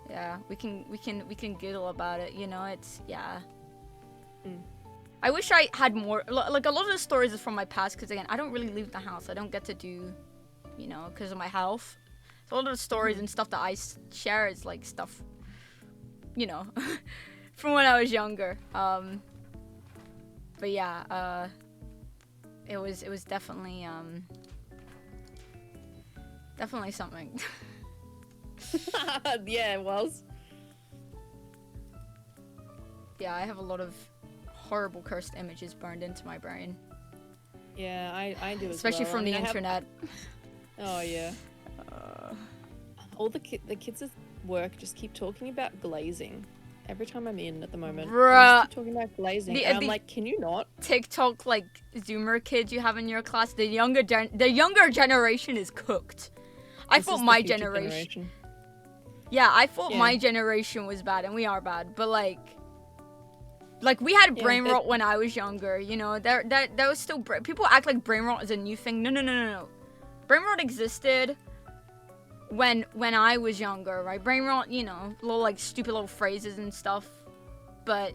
Yeah, we can giggle about it. You know, it's yeah. I wish I had more. Like a lot of the stories is from my past, because again, I don't really leave the house. I don't get to do, you know, because of my health. So a lot of the stories and stuff that I share is like stuff, you know, from when I was younger. But yeah, it was definitely definitely something. Yeah, it was. Yeah, I have a lot of horrible cursed images burned into my brain, Yeah, I do as especially well. from I mean, the I have- internet. Oh yeah. All the kids at work just keep talking about glazing. Every time I'm in at the moment, they Bruh. just keep talking about glazing. The- And I'm the- like, can you not? TikTok like Zoomer kids you have in your class, the younger generation is cooked. I This thought is the my future generation. Yeah, I thought Yeah. my generation was bad, and we are bad. But like we had Yeah, brain but- rot when I was younger. You know, that was still people act like brain rot is a new thing. No. Brain rot existed when I was younger, right? Brain rot, you know, little like stupid little phrases and stuff. But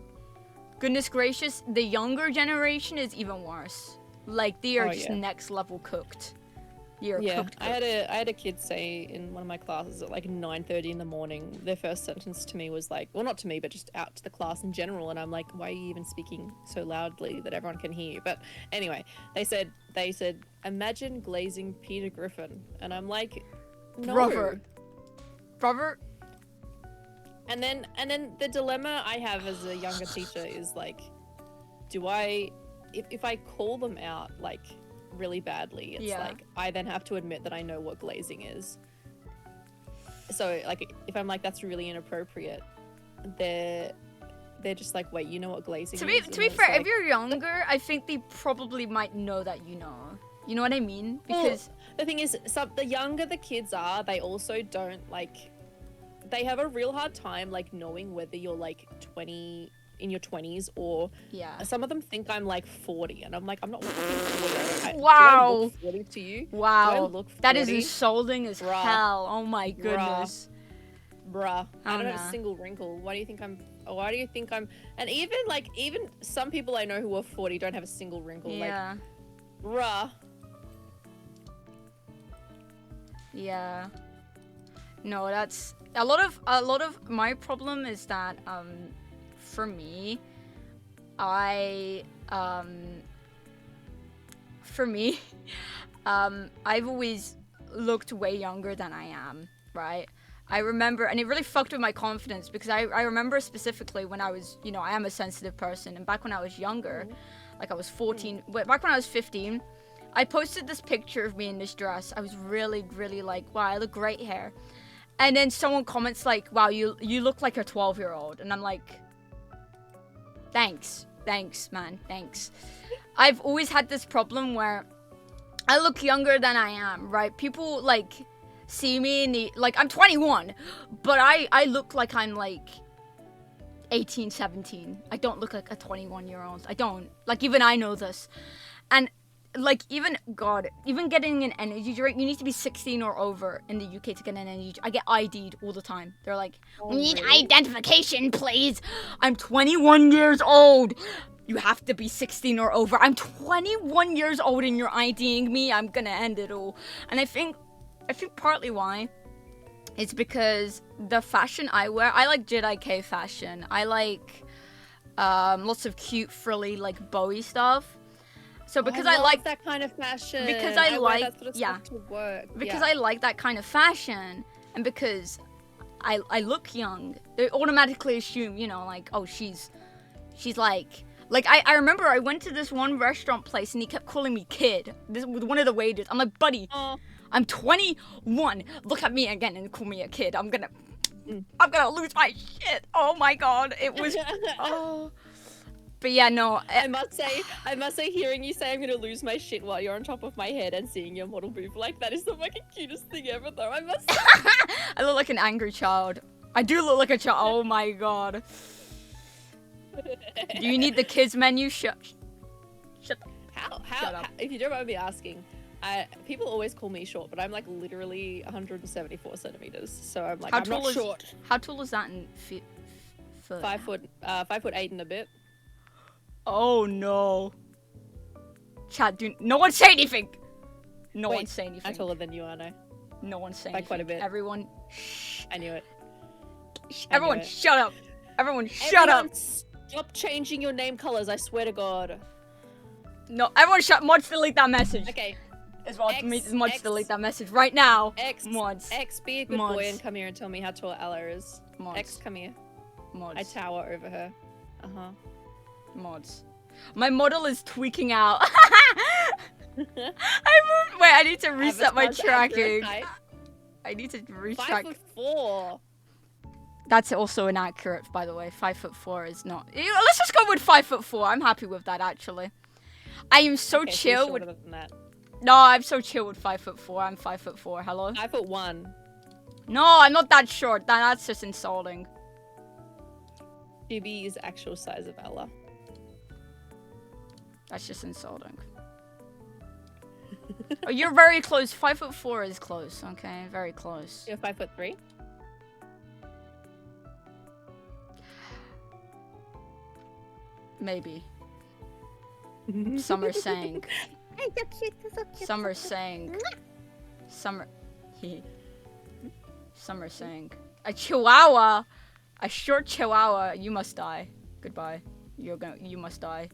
goodness gracious, the younger generation is even worse. Like they are Oh, just yeah. next level cooked. You're Yeah, cooked. I had a kid say in one of my classes at like 9:30 in the morning. Their first sentence to me was like, well, not to me, but just out to the class in general. And I'm like, why are you even speaking so loudly that everyone can hear you? But anyway, they said, imagine glazing Peter Griffin, and I'm like, no. Brother, And then the dilemma I have as a younger teacher is like, do I, if I call them out like really badly, it's Yeah. like I then have to admit that I know what glazing is. So like if I'm like that's really inappropriate, they're just like, wait, you know what glazing to is? be And to be it's fair, like, if you're younger, I think they probably might know that you know. You know what I mean? Well, Because the thing is, the younger the kids are, they also don't like. They have a real hard time like knowing whether you're like 20 in your 20s or yeah. some of them think I'm like 40, and I'm like, I'm not fucking 40. Do I Wow. look 40 to you? Do I Wow. look That is 40? insulting as Bruh. hell. Oh my Bruh. goodness. Bruh, I don't have nah. a single wrinkle. Why do you think I'm? And even some people I know who are 40 don't have a single wrinkle. Yeah. Like, bruh. Yeah. No, that's a lot of my problem is that for me, I've always looked way younger than I am, right? I remember, and it really fucked with my confidence because I remember specifically when I was, you know, I am a sensitive person, and back when I was younger, like I was 14, but back when I was 15, I posted this picture of me in this dress. I was really, really like, wow, I look great here. And then someone comments like, wow, you look like a 12-year-old. And I'm like, thanks, man, thanks. I've always had this problem where I look younger than I am, right? People like see me in the, like I'm 21, but I look like I'm like 18, 17. I don't look like a 21-year-old. I don't. Like even I know this. And like even getting an energy drink, you need to be 16 or over in the UK to get an energy drink. I get ID'd all the time. They're like, we need identification, please. I'm 21 years old. You have to be 16 or over. I'm 21 years old and you're IDing me. I'm gonna end it all. And I think partly why it's because the fashion I wear, I like JIK fashion. I like lots of cute frilly like bowy stuff. So because I love like that kind of fashion. because I wear like- that sort of yeah. stuff to work. because yeah. I like that kind of fashion, and because I look young, they automatically assume, you know, like, oh, she's like I remember I went to this one restaurant place and he kept calling me kid. This with one of the waiters. I'm like, buddy, I'm 21. Look at me again and call me a kid. I'm gonna lose my shit. Oh my god, it was. Oh. But yeah, no. I must say, hearing you say I'm gonna lose my shit while you're on top of my head and seeing your model move like that is the fucking cutest thing ever, though. I must say. I look like an angry child. I do look like a child. Oh my god. Do you need the kids menu? Shut How, up. if you don't mind me asking, people always call me short, but I'm like literally 174 centimeters, so I'm like, I'm not short. How tall is that in feet? 5'8" and a bit. Oh no. Chat, no one say anything. No Wait, one say anything. I'm taller than you, aren't I? No one's saying By quite a anything. bit. Everyone, shh. I knew it. Everyone, it. shut up. Everyone, shut up. Everyone Stop changing your name colors, I swear to God. No, everyone shut. Mods, delete that message. Okay. As well, X, mods, X. delete that message right now. Mods. X, be a good Mods. boy and come here and tell me how tall Ella is. Mods. X, come here. Mods. I tower over her. Uh-huh. Mods. My model is tweaking out. I moved. Wait, I need to reset my Avatar's accurate tracking. height. I need to retrack. 5'4". That's also inaccurate, by the way. 5'4" is not. Let's just go with 5'4". I'm happy with that, actually. I am so Okay, so chill you're with. shorter than that. No, I'm so chill with 5'4". I'm 5'4". Hello. 5'1". No, I'm not that short. That's just insulting. GB is actual size of Ella. That's just insulting. Oh, you're very close. 5'4" is close. Okay, very close. You're 5'3". Maybe. Some are saying. Some are saying. Some are. Some are saying. A chihuahua, a short chihuahua. You must die. Goodbye. You must die.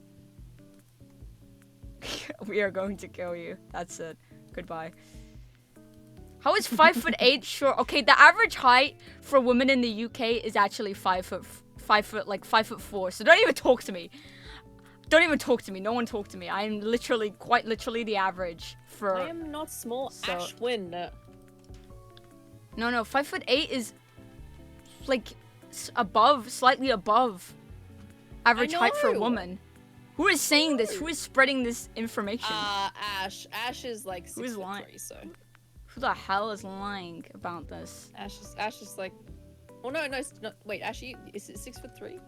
We are going to kill you. That's it. Goodbye. How is 5'8" short? Okay, the average height for women in the UK is actually 5 foot, like 5'4". So don't even talk to me. Don't even talk to me. No one talk to me. I am literally, quite literally the average for. I am not small. So- Ashwin. No, 5'8" is like above, slightly above average height for a know. woman. Who is saying this? Who is spreading this information? Ash. Ash is like 6'3", Who's lying? so. Who the hell is lying about this? Ash is like. Oh no, wait, Ash, is it 6'3"?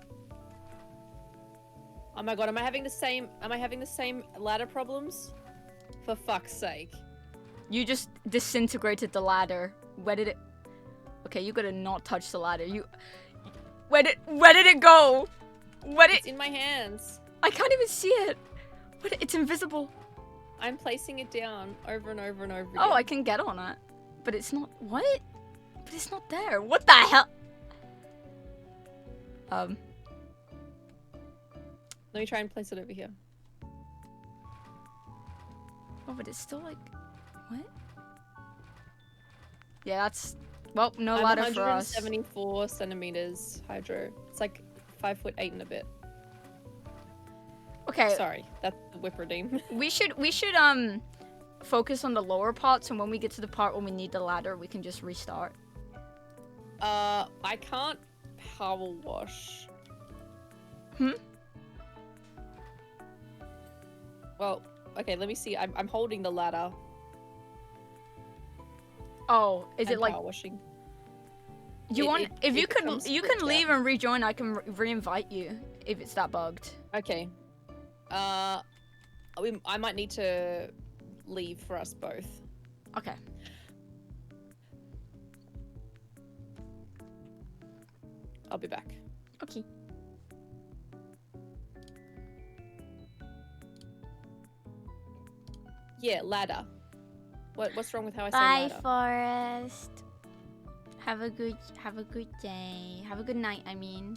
Oh my God, am I having the same ladder problems? For fuck's sake. You just disintegrated the ladder. Where did it? Okay, you gotta not touch the ladder. Where did it go? It's in my hands. I can't even see it. It's invisible. I'm placing it down over and over and over again. Oh, I can get on it. But it's not. What? But it's not there. What the hell? Let me try and place it over here. Oh, but it's still like. What? Yeah, that's. Well, no I'm ladder for us. 174 centimeters hydro. It's like 5'8" and a bit. Okay. Sorry, that's the whip redeem. We should focus on the lower parts, and when we get to the part when we need the ladder, we can just restart. I can't power wash. Well, okay, let me see. I'm holding the ladder. Oh, is it and like power washing? you want? If you can, becomes you switched can leave out. and rejoin. I can re-invite you if it's that bugged. Okay. I might need to leave for us both. Okay. I'll be back. Okay. Yeah, ladder. What's wrong with how I say Bye, ladder? Forest. Have a good day. Have a good night. I mean,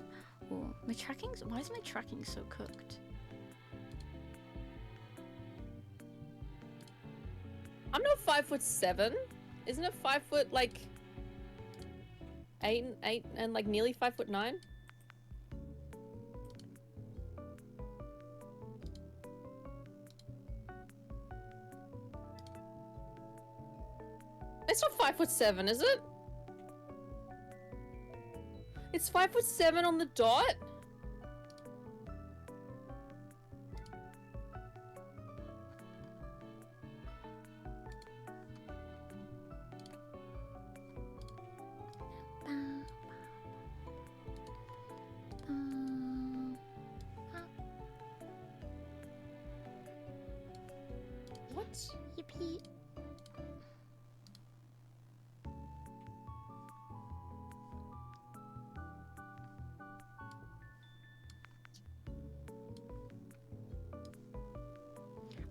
ooh, my tracking's. Why is my tracking so cooked? I'm not 5'7". Isn't it 5 foot like 8 and like nearly 5'9"? It's not 5'7", is it? It's 5'7" on the dot. What? Yippee.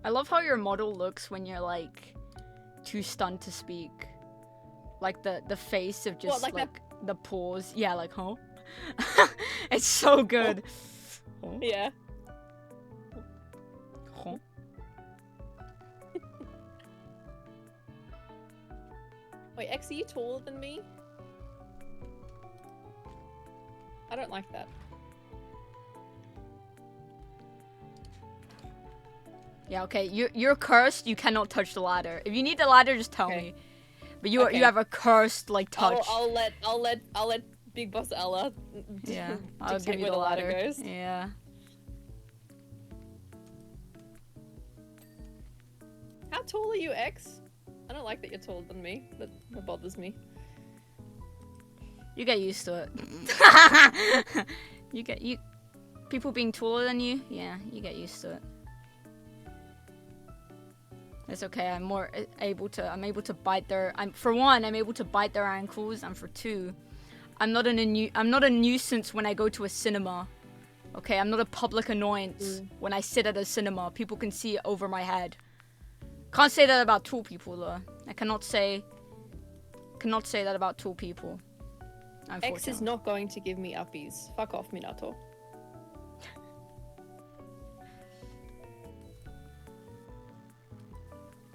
I love how your model looks when you're like too stunned to speak. like the face of just What, like like the pause. Yeah, like huh? It's so good. Huh? Yeah. Huh? Wait, X, are you taller than me? I don't like that. Yeah, okay. You're cursed. You cannot touch the ladder. If you need the ladder, just tell Okay. me. But you Okay. you have a cursed like touch. I'll let Big Boss Ella. Yeah, I'll dictate give you where the ladder. goes. Yeah. How tall are you, X? I don't like that you're taller than me. That bothers me. You get used to it. you people being taller than you, yeah, you get used to it. It's okay. I'm able to bite their. For one, I'm able to bite their ankles, and for two, I'm not a nuisance when I go to a cinema. Okay, I'm not a public annoyance when I sit at a cinema. People can see it over my head. Can't say that about tall people though. I cannot say that about tall people. X is not going to give me uppies. Fuck off, Minato.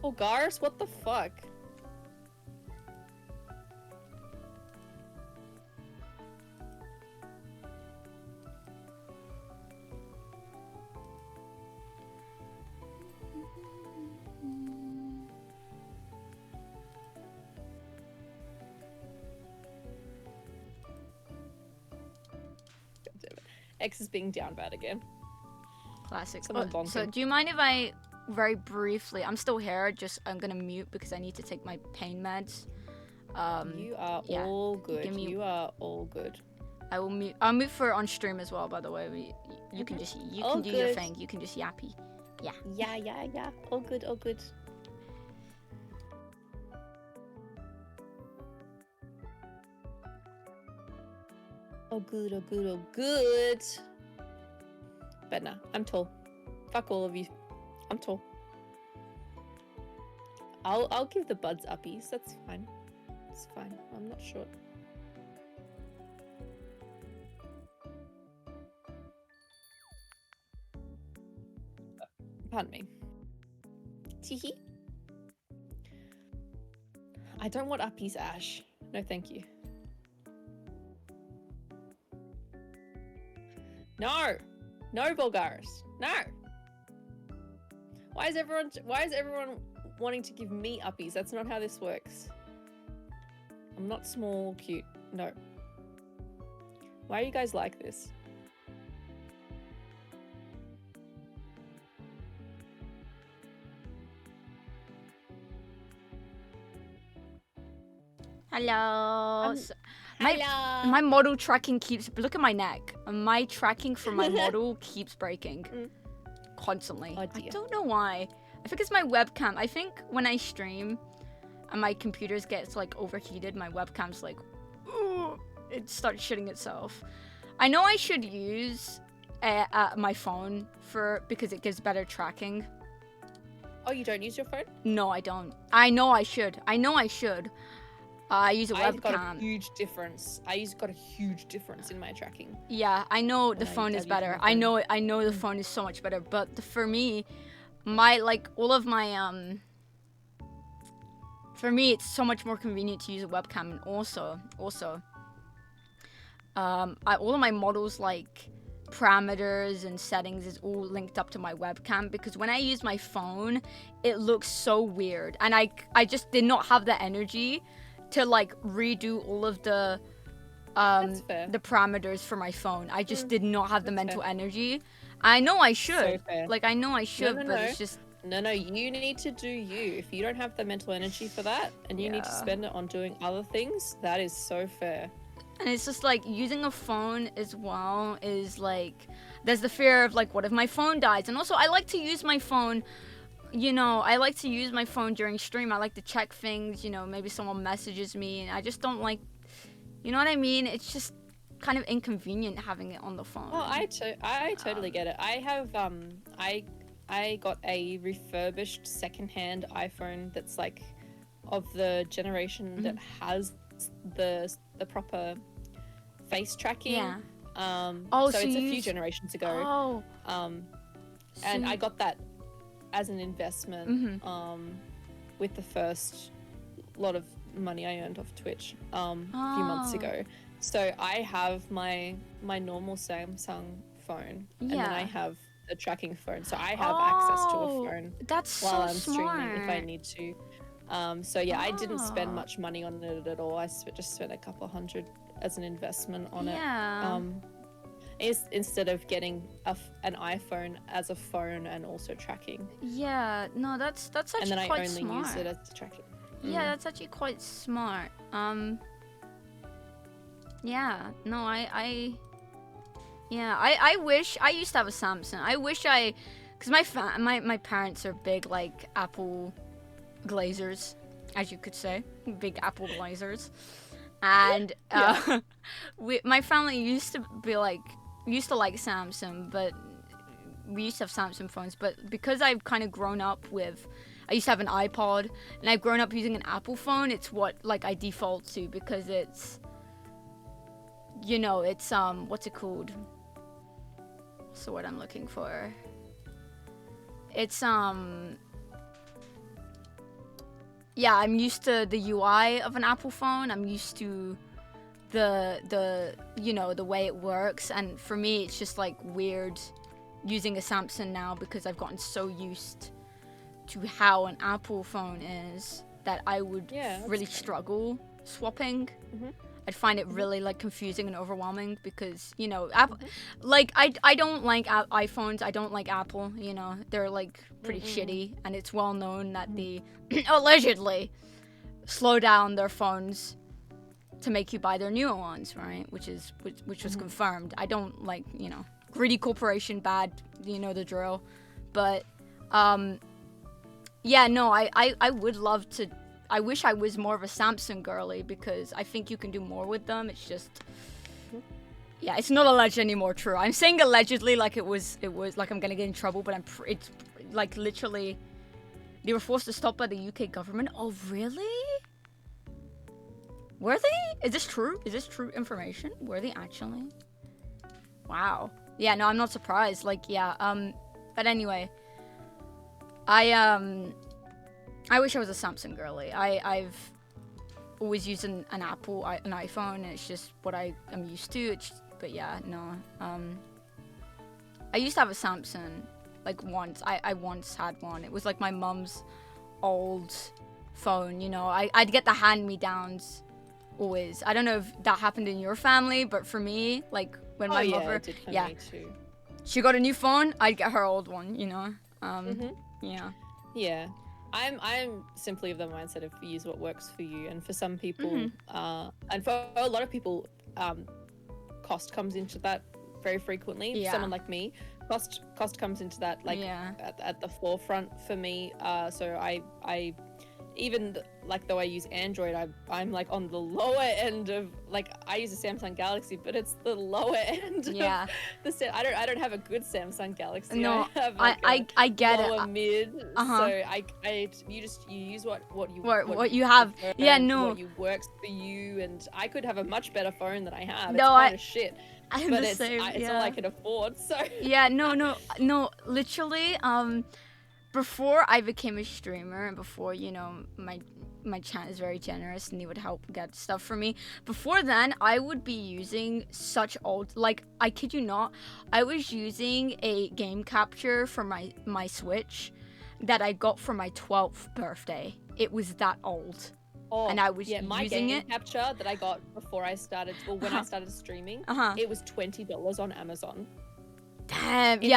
Oh, Garrus, what the fuck? God damn it. X is being down bad again. Classic. Someone bonk So him. do you mind if I very briefly? I'm still here. Just I'm gonna mute because I need to take my pain meds. You are yeah. all good. Give me- You are all good. I will mute. I'll mute for on stream as well. By the way, you can just All can do your good. thing. You can just yappy. Yeah. All good, all good. Oh good, oh good, oh good. But nah, I'm tall. Fuck all of you. I'm tall. I'll give the buds uppies. That's fine. It's fine. I'm not short. Pardon me. Teehee. I don't want uppies, Ash. No, thank you. No! No, Bulgaris. No! Why is everyone wanting to give me uppies? That's not how this works. I'm not small, cute. No. Why are you guys like this? Hello. My Hello! my model tracking keeps. Look at my neck. My tracking for my model keeps breaking constantly. Oh, I dear. don't know why. I think it's my webcam. I think when I stream and my computer gets like overheated, my webcam's like, ooh, it starts shitting itself. I know I should use my phone because it gives better tracking. Oh, you don't use your phone? No, I don't. I know I should. I use a I got a webcam. huge difference. Got a huge difference in my tracking. Yeah, I know the I phone is use better. my phone. I know the phone is so much better. But for me, for me, it's so much more convenient to use a webcam. And also, all of my models like parameters and settings is all linked up to my webcam, because when I use my phone, it looks so weird, and I just did not have the energy to like redo all of the That's fair. the parameters for my phone. I just did not have the That's mental fair. energy. I know I should. fair. Like I know I should, no, but no. it's just No, you need to do you. If you don't have the mental energy for that, and you need to Yeah. spend it on doing other things, that is so fair. and it's just like using a phone as well is like there's the fear of like what if my phone dies, and also I like to use my phone. I like to use my phone during stream. I like to check things, maybe someone messages me, and I just don't like, you know what I mean? It's just kind of inconvenient having it on the phone. Oh, I totally get it. I have I got a refurbished secondhand iPhone that's like of the generation that has the proper face tracking. Yeah. So so it's a you few use- generations ago. Oh. And So I got that as an investment with the first lot of money I earned off Twitch a few months Oh. ago. So I have my normal Samsung phone, and then I Yeah. have the tracking phone. So I have access to a Oh, phone That's while so I'm smart. streaming if I need to. So yeah, I didn't spend Oh. much money on it at all. I just spent a couple hundred as an investment on Yeah. it. Instead of getting an iPhone as a phone and also tracking. Yeah. No, that's actually And then I quite only smart. use it as tracking. Yeah, that's actually quite smart. Yeah. No, I wish I used to have a Samsung. I wish cuz my parents are big like Apple glazers, as you could say. Big Apple glazers. And my family used to like Samsung, but we used to have Samsung phones, but because I've kind of grown up with, I used to have an iPod, and I've grown up using an Apple phone. It's what like I default to because it's, it's what's it called? What's the word I'm looking for? It's yeah, I'm used to the UI of an Apple phone. I'm used to the the way it works, and for me it's just like weird using a Samsung now because I've gotten so used to how an Apple phone is that I would really struggle swapping. I'd find it really like confusing and overwhelming because Apple, like I don't like iPhones. I don't like Apple. They're like pretty shitty, and it's well known that they allegedly slow down their phones to make you buy their newer ones, right? Which was confirmed. I don't like greedy corporation, bad, the drill. But yeah, no, I would love to. I wish I was more of a Samsung girly because I think you can do more with them. It's just, yeah, it's not alleged anymore. True, I'm saying allegedly like it was like I'm gonna get in trouble, but it's like literally they were forced to stop by the UK government. Oh really? Were they? Is this true? Is this true information? Were they actually? Wow. Yeah, no, I'm not surprised. Like, yeah, but anyway, I wish I was a Samsung girly. I've always used an Apple, an iPhone, and it's just what I am used to. But yeah, no. I used to have a Samsung, like once. I once had one. It was like my mum's old phone, I'd get the hand-me-downs always. I don't know if that happened in your family, but for me, like when my mother, it did for me too. She got a new phone, I'd get her old one, Yeah. Yeah. I'm simply of the mindset of use what works for you, and for some people, and for a lot of people, cost comes into that very frequently. Yeah. Someone like me, cost comes into that like at the forefront for me. So I even like though I use Android, I'm like on the lower end of like I use a Samsung Galaxy, but it's the lower end. Yeah. I don't have a good Samsung Galaxy. No, I have like I get lower it. mid. Uh-huh. So you use what you have. prefer Yeah, and no. what works for you, and I could have a much better phone than I have. No, it's kind of shit. I'm But the it's same. it's all I can afford. So Yeah, no, literally, before I became a streamer and before, my chat is very generous and he would help get stuff for me. Before then, I would be using such old, like, I kid you not, I was using a game capture for my Switch that I got for my 12th birthday. It was that old. And I was my using game it. capture that I got before I started, well, when I started streaming, it was $20 on Amazon. Damn, It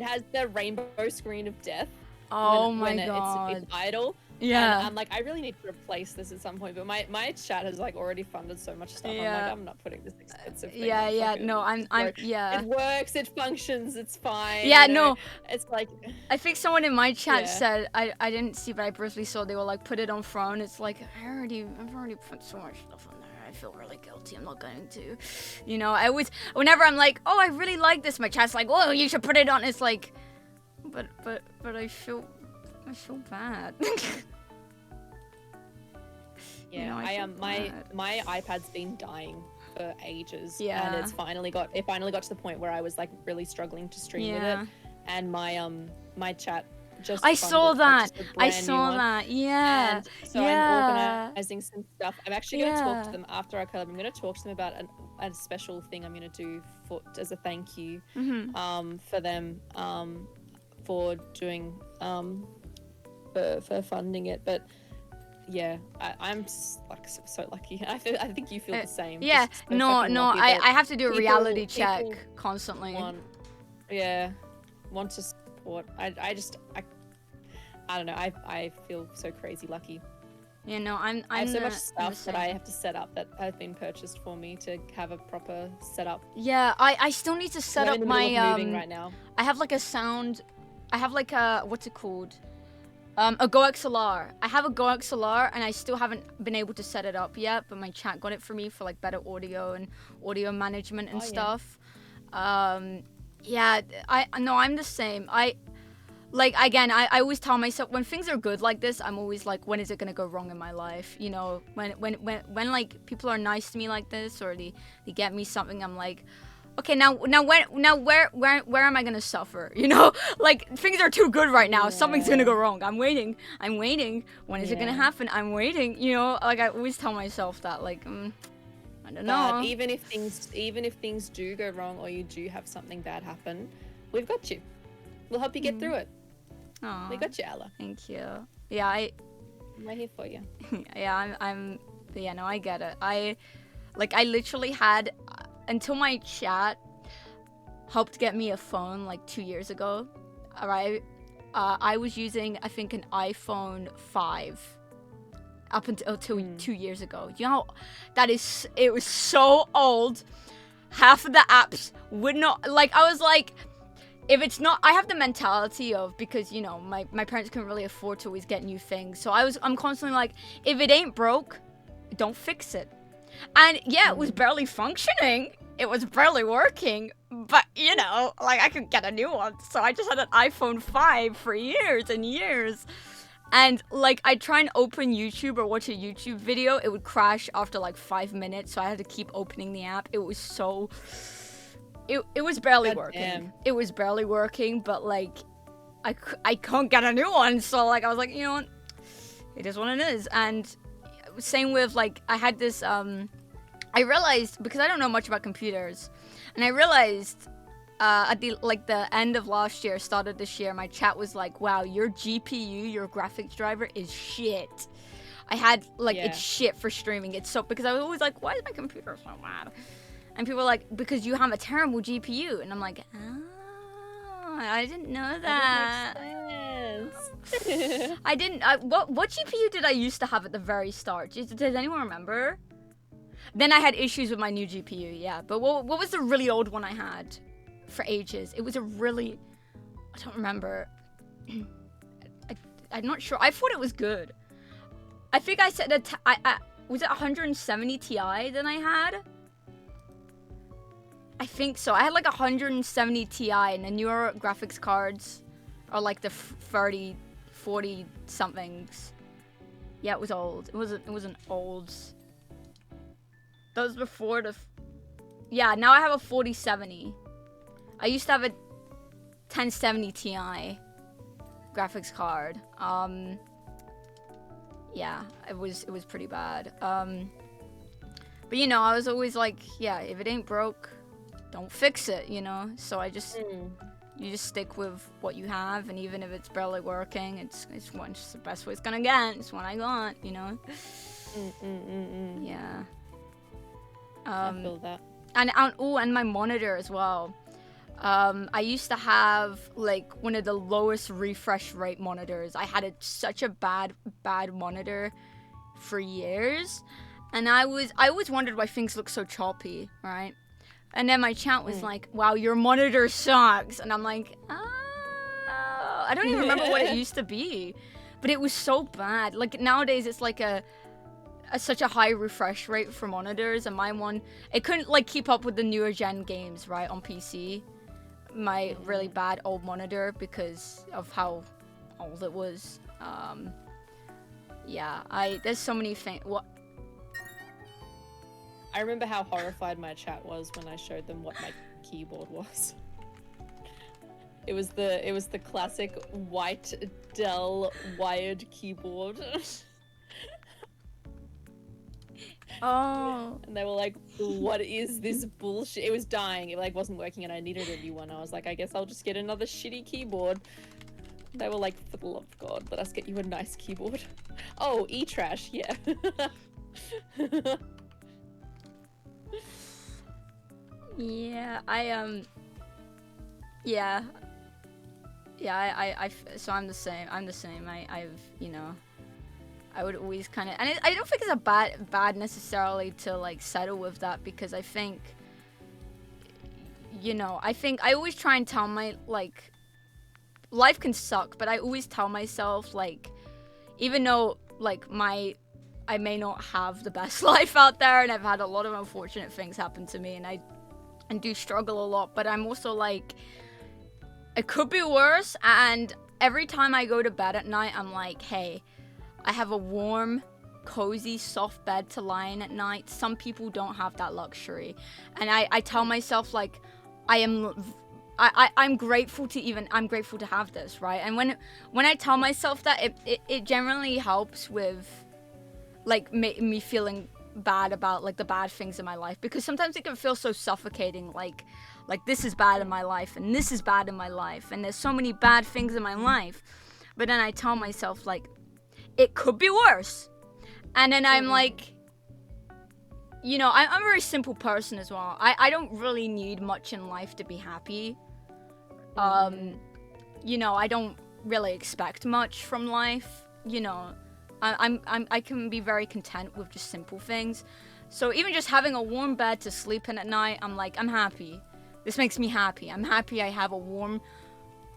has the rainbow screen of death. Oh when my god. It's idle. Yeah. And I'm like, I really need to replace this at some point, but my chat has like already funded so much stuff. Yeah. I'm like, I'm not putting this expensive thing Yeah, on yeah, fucking no, I'm, yeah. It works, it functions, it's fine. Yeah, no. It's like, I think someone in my chat Yeah. said, I didn't see, but I briefly saw they were like, put it on phone. It's like, I've already put so much stuff on there. I feel really guilty. I'm not going to. I always, whenever I'm like, oh, I really like this, my chat's like, whoa, you should put it on. It's like, but I feel bad. Yeah, You know, I feel bad. my iPad's been dying for ages. Yeah. And it finally got to the point where I was like really struggling to stream with Yeah. it. And my chat just I saw funded, that. purchased a I brand new saw one. that. Yeah. And so yeah. I'm organizing some stuff. I'm actually going to talk to Yeah. them after our collab. I'm going to talk to them about a special thing I'm going to do as a thank you for them for doing for funding it. But yeah, I'm like so lucky. I think you feel the same. Yeah. Just so No, fucking no. lucky I that have to do a people- reality check people constantly. want to support. I don't know. I feel so crazy lucky. You know, I have so much the stuff that I same. have to set up that have been purchased for me to have a proper setup. Yeah, I still need to set I'm up in the middle my of moving right now. I have like a sound. I have like a what's it called? A Go XLR. I have a Go XLR and I still haven't been able to set it up yet, but my chat got it for me for like better audio and audio management and Oh, yeah. stuff. Yeah, I'm the same. I always tell myself when things are good like this, I'm always like, when is it gonna go wrong in my life? You know, when like people are nice to me like this or they get me something, I'm like, okay, now where am I gonna suffer? You know, like things are too good right now. Something's gonna go wrong. I'm waiting. When is it gonna happen? I'm waiting. You know, like I always tell myself that. Like, I don't know. But even if things do go wrong or you do have something bad happen, we've got you. We'll help you get through it. Aw, We got you, Ella. thank you. Yeah, I'm right here for you. I'm yeah, no, I get it. I literally had until my chat helped get me a phone like 2 years ago. All right, I was using I think an iPhone 5 up until 2 years ago. You know, it was so old. Half of the apps would not like. I was like, if it's not, I have the mentality of, because you know my parents couldn't really afford to always get new things, so I'm constantly like, if it ain't broke, don't fix it. And yeah, it was barely functioning, it was barely working, but you know, like I could get a new one, so I just had an iPhone 5 for years and years. And like I'd try and open YouTube or watch a YouTube video, it would crash after like 5 minutes, so I had to keep opening the app. It was so It was barely working. Damn. It was barely working, but like I can't get a new one, so like I was like, you know what, it is what it is. And same with like I had this I realized, because I don't know much about computers, and I realized at the end of last year, start of this year, my chat was like, wow, your GPU, your graphics driver is shit. I had like it's shit for streaming. It's so, because I was always like, why is my computer so bad? And people were like, because you have a terrible GPU. And I'm like, oh, I didn't know that. I didn't. What GPU did I used to have at the very start? Does anyone remember? Then I had issues with my new GPU, yeah. But what was the really old one I had for ages? It was a really, I don't remember. I'm not sure. I thought it was good. I think I said was it 170 Ti that I had? I think so. I had like 170 Ti, and the newer graphics cards are like the 30, 40 somethings. Yeah, it was old. It was an old. That was before the. Yeah, now I have a 4070. I used to have a 1070 Ti graphics card. Yeah, it was pretty bad. But you know, I was always like, yeah, if it ain't broke, don't fix it, you know. So I just you just stick with what you have, and even if it's barely working, it's the best way it's gonna get. It's what I got, you know. Yeah. I feel that. And my monitor as well. I used to have like one of the lowest refresh rate monitors. I had such a bad monitor for years, and I always wondered why things look so choppy, right? And then my chat was like, wow, your monitor sucks. And I'm like, oh, I don't even remember what it used to be, but it was so bad. Like nowadays it's like such a high refresh rate for monitors, and my one, it couldn't like keep up with the newer gen games, right, on PC. My really bad old monitor, because of how old it was. Yeah, there's so many things. I remember how horrified my chat was when I showed them what my keyboard was. It was the classic white Dell wired keyboard. Oh. And they were like, what is this bullshit? It was dying. It like wasn't working and I needed a new one. I was like, I guess I'll just get another shitty keyboard. They were like, for the love of God, let us get you a nice keyboard. Oh, e-trash, yeah. Yeah, so I'm the same. I've, you know, I would always kind of, and I don't think it's a bad necessarily to like settle with that, because I think, you know, I always try and tell like, life can suck, but I always tell myself, like, even though like I may not have the best life out there, and I've had a lot of unfortunate things happen to me, and I do struggle a lot, but I'm also like, it could be worse. And every time I go to bed at night, I'm like, hey, I have a warm, cozy, soft bed to lie in at night. Some people don't have that luxury. And I tell myself, like, I'm grateful to have this, right? And when I tell myself that, it generally helps with like me feeling bad about like the bad things in my life, because sometimes it can feel so suffocating, like this is bad in my life and this is bad in my life and there's so many bad things in my life. But then I tell myself, like, it could be worse. And then I'm like, you know, I'm a very simple person as well. I don't really need much in life to be happy. You know, I don't really expect much from life, you know. I can be very content with just simple things. So even just having a warm bed to sleep in at night, I'm like, I'm happy. This makes me happy. I'm happy I have a warm,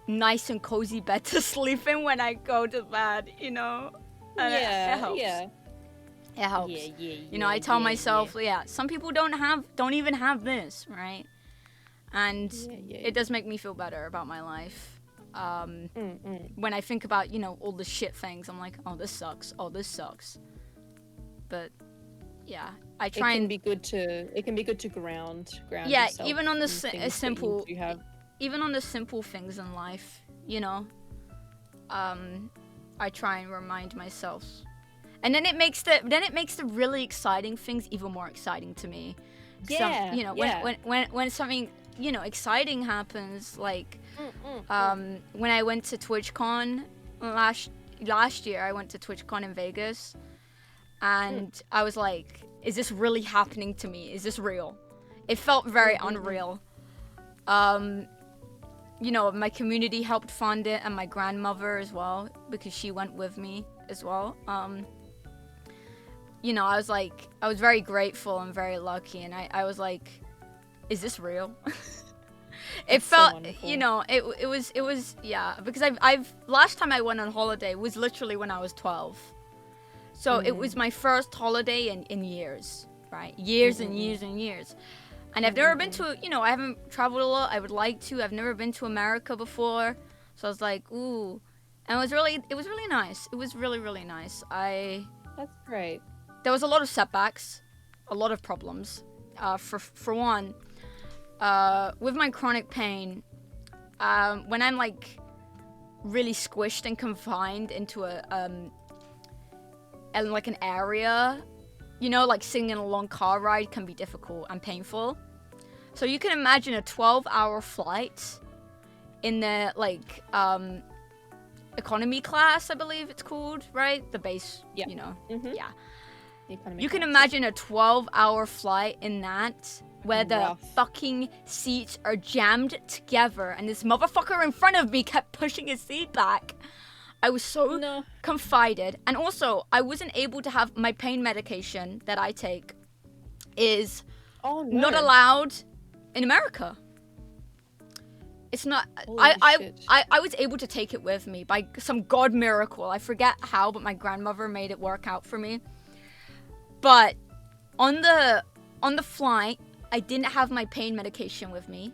nice and cozy bed to sleep in when I go to bed, you know? And it helps. Yeah. It helps. Yeah. You know, I tell myself, some people don't even have this, right? And it does make me feel better about my life. When I think about, you know, all the shit things, I'm like, oh, this sucks. Oh, this sucks. But yeah, I try and it can be good to ground yeah, yourself even on the simple even on the simple things in life, you know. I try and remind myself, and then it makes the really exciting things even more exciting to me. You know, when something, you know, exciting happens, like when I went to TwitchCon last year, I went to TwitchCon in Vegas, and I was like, is this really happening to me? Is this real? It felt very unreal. You know, my community helped fund it, and my grandmother as well, because she went with me as well. You know, I was very grateful and very lucky, and I was like, is this real? It felt, so you know, it was yeah, because I've last time I went on holiday was literally when I was 12. So it was my first holiday in years, right? Years and years and years. And I've never been to, you know, I haven't traveled a lot. I would like to. I've never been to America before. So I was like, ooh. And it was really nice. It was really, really nice. That's great. There was a lot of setbacks, a lot of problems. For one, with my chronic pain, when I'm like really squished and confined into like an area, you know, like sitting in a long car ride can be difficult and painful. So you can imagine a 12-hour flight in the like economy class, I believe it's called, right? The base, you know, yeah. You can imagine a 12-hour flight in that, where the fucking seats are jammed together, and this motherfucker in front of me kept pushing his seat back. I was so confided, and also I wasn't able to have my pain medication that I take is not allowed in America. It's not. I was able to take it with me by some god miracle. I forget how, but my grandmother made it work out for me. But on the flight, I didn't have my pain medication with me.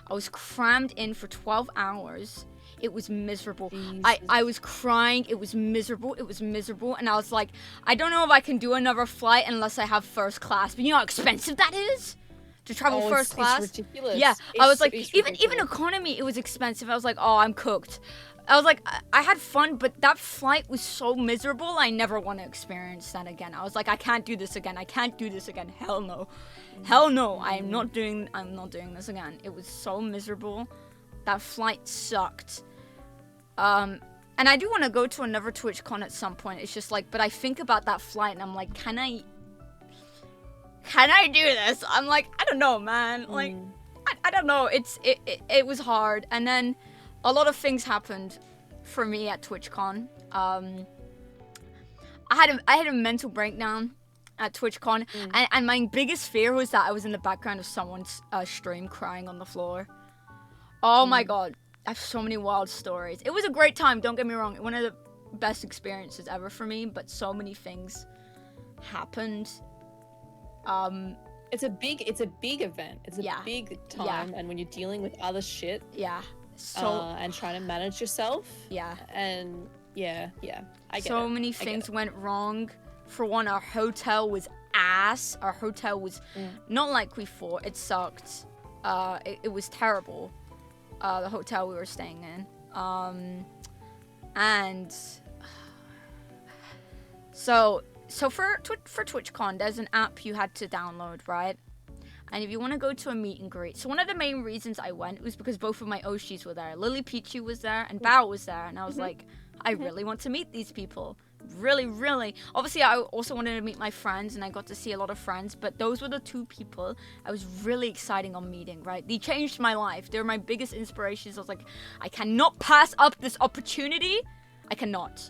I was crammed in for 12 hours It was miserable. Jesus. I was crying. It was miserable. It was miserable. And I was like, I don't know if I can do another flight unless I have first class. But you know how expensive that is? To travel first class? It's ridiculous. Yeah. I was like, it's even ridiculous. economy, it was expensive. I was like, oh, I'm cooked. I was like, I had fun, but that flight was so miserable. I never want to experience that again. I was like, I can't do this again. I can't do this again. Hell no. Hell no. I'm not doing this again. It was so miserable. That flight sucked. And I do want to go to another TwitchCon at some point. It's just like, but I think about that flight and I'm like, can I do this? I'm like, I don't know, man. Like, I don't know. It was hard. And then a lot of things happened for me at TwitchCon. I had a mental breakdown at TwitchCon, and my biggest fear was that I was in the background of someone's stream crying on the floor. Oh my god, I have so many wild stories. It was a great time, don't get me wrong. One of the best experiences ever for me, but so many things happened. It's a big event. It's a big time, and when you're dealing with other shit, and trying to manage yourself, and I get so it. many things went wrong. For one, our hotel was ass. Our hotel was not like we thought. It sucked. It was terrible. The hotel we were staying in. And so for TwitchCon, there's an app you had to download, right? And if you want to go to a meet and greet, so one of the main reasons I went was because both of my Oshis were there. Lily Pichu was there and Bao was there, and I was like, I really want to meet these people. Really, really. Obviously, I also wanted to meet my friends, and I got to see a lot of friends, but those were the two people I was really excited on meeting, right? They changed my life. They're my biggest inspirations. I was like, I cannot pass up this opportunity. I cannot.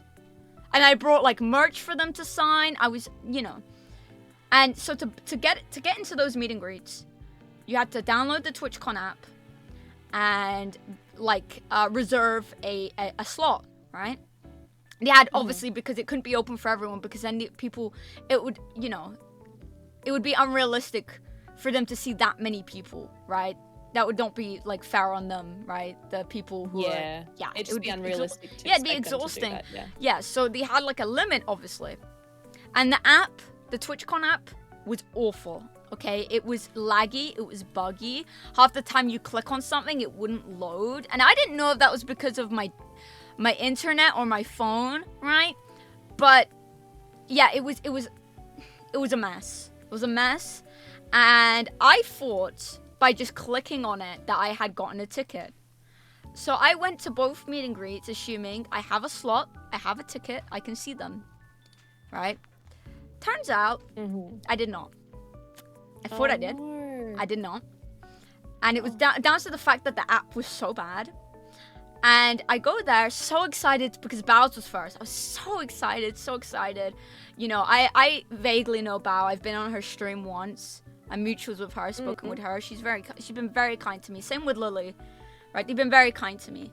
And I brought like merch for them to sign. I was, And so to get into those meet and greets, you had to download the TwitchCon app and like reserve a slot, right? They had obviously because it couldn't be open for everyone because then it would be unrealistic for them to see that many people, right? That would not be like fair on them, right? The people who it would be unrealistic. it'd be exhausting. So they had like a limit, obviously, and the app, the TwitchCon app, was awful. Okay, it was laggy, it was buggy. Half the time you click on something, it wouldn't load, and I didn't know if that was because of my internet or my phone, right? But yeah, it was a mess. It was a mess, and I thought by just clicking on it that I had gotten a ticket. So I went to both meet and greets assuming I have a slot, I have a ticket, I can see them, right? Turns out I did not. I thought I did. No. I did not. And it was down to the fact that the app was so bad. And I go there so excited because Bao's was first. I was so excited, so excited. I vaguely know Bao. I've been on her stream once. I'm mutuals with her, spoken with her. She's been very kind to me. Same with Lily, right? They've been very kind to me.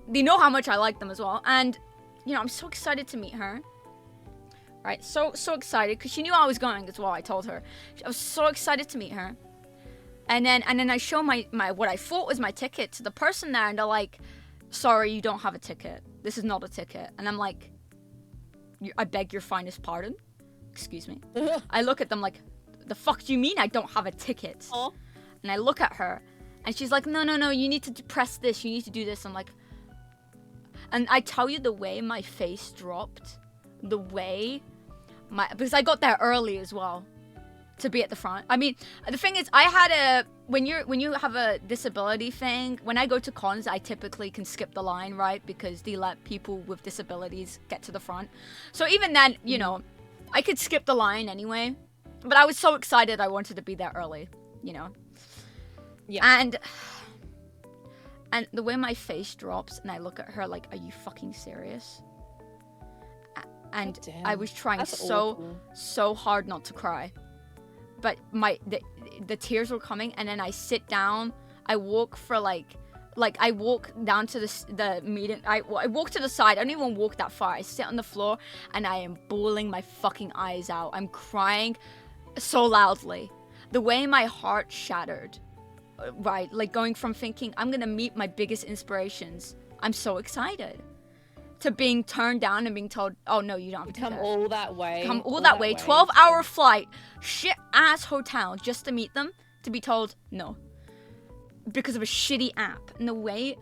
They know how much I like them as well. And, I'm so excited to meet her. Right? So excited because she knew I was going as well. I told her. I was so excited to meet her. And then I show my what I thought was my ticket to the person there, and they're like, sorry, you don't have a ticket. This is not a ticket. And I'm like, I beg your finest pardon? Excuse me. I look at them like, the fuck do you mean I don't have a ticket? And I look at her, and she's like, no, you need to press this. You need to do this. I'm like, and I tell you the way my face dropped, because I got there early as well to be at the front. I mean, the thing is, I had when you have a disability thing, when I go to cons, I typically can skip the line, right? Because they let people with disabilities get to the front. So even then, I could skip the line anyway. But I was so excited I wanted to be there early, Yeah. And the way my face drops and I look at her like, are you fucking serious? And I was trying so hard not to cry. But the tears were coming, and then I sit down. I walk for I walk down to the meeting. I walk to the side. I don't even walk that far. I sit on the floor, and I am bawling my fucking eyes out. I'm crying so loudly. The way my heart shattered. right, like going from thinking I'm gonna meet my biggest inspirations, I'm so excited, to being turned down and being told, oh no, you don't have to Come do that. all that way. Come all that way, 12-hour flight, shit ass hotel just to meet them, to be told no because of a shitty app. And the way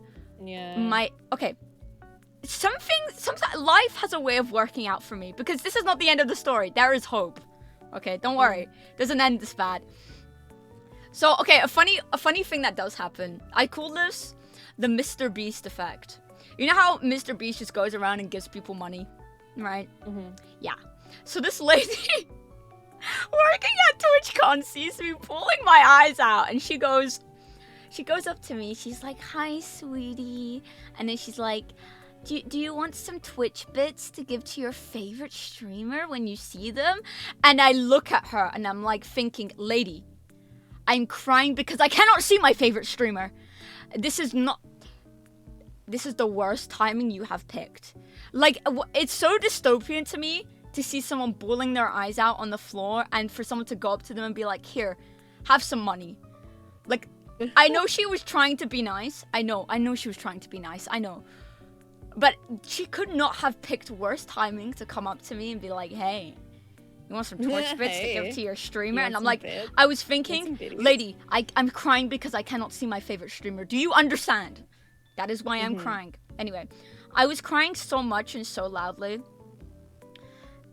sometimes life has a way of working out for me, because this is not the end of the story. There is hope. Okay, don't worry, doesn't end this bad. So okay, a funny thing that does happen, I call this the Mr. Beast effect. You know how Mr. Beast just goes around and gives people money, right? Yeah. So this lady working at TwitchCon sees me pulling my eyes out, and she goes up to me. She's like, "Hi, sweetie," and then she's like, "Do you want some Twitch bits to give to your favorite streamer when you see them?" And I look at her and I'm like thinking, lady, I'm crying because I cannot see my favorite streamer. This is the worst timing you have picked. Like, it's so dystopian to me to see someone bawling their eyes out on the floor and for someone to go up to them and be like, here, have some money. Like, I know she was trying to be nice. I know she was trying to be nice. I know. But she could not have picked worse timing to come up to me and be like, hey, you want some Twitch bits to give to your streamer? And I'm like, bits? I was thinking, lady, I'm crying because I cannot see my favorite streamer. Do you understand? That is why I'm crying. Anyway, I was crying so much and so loudly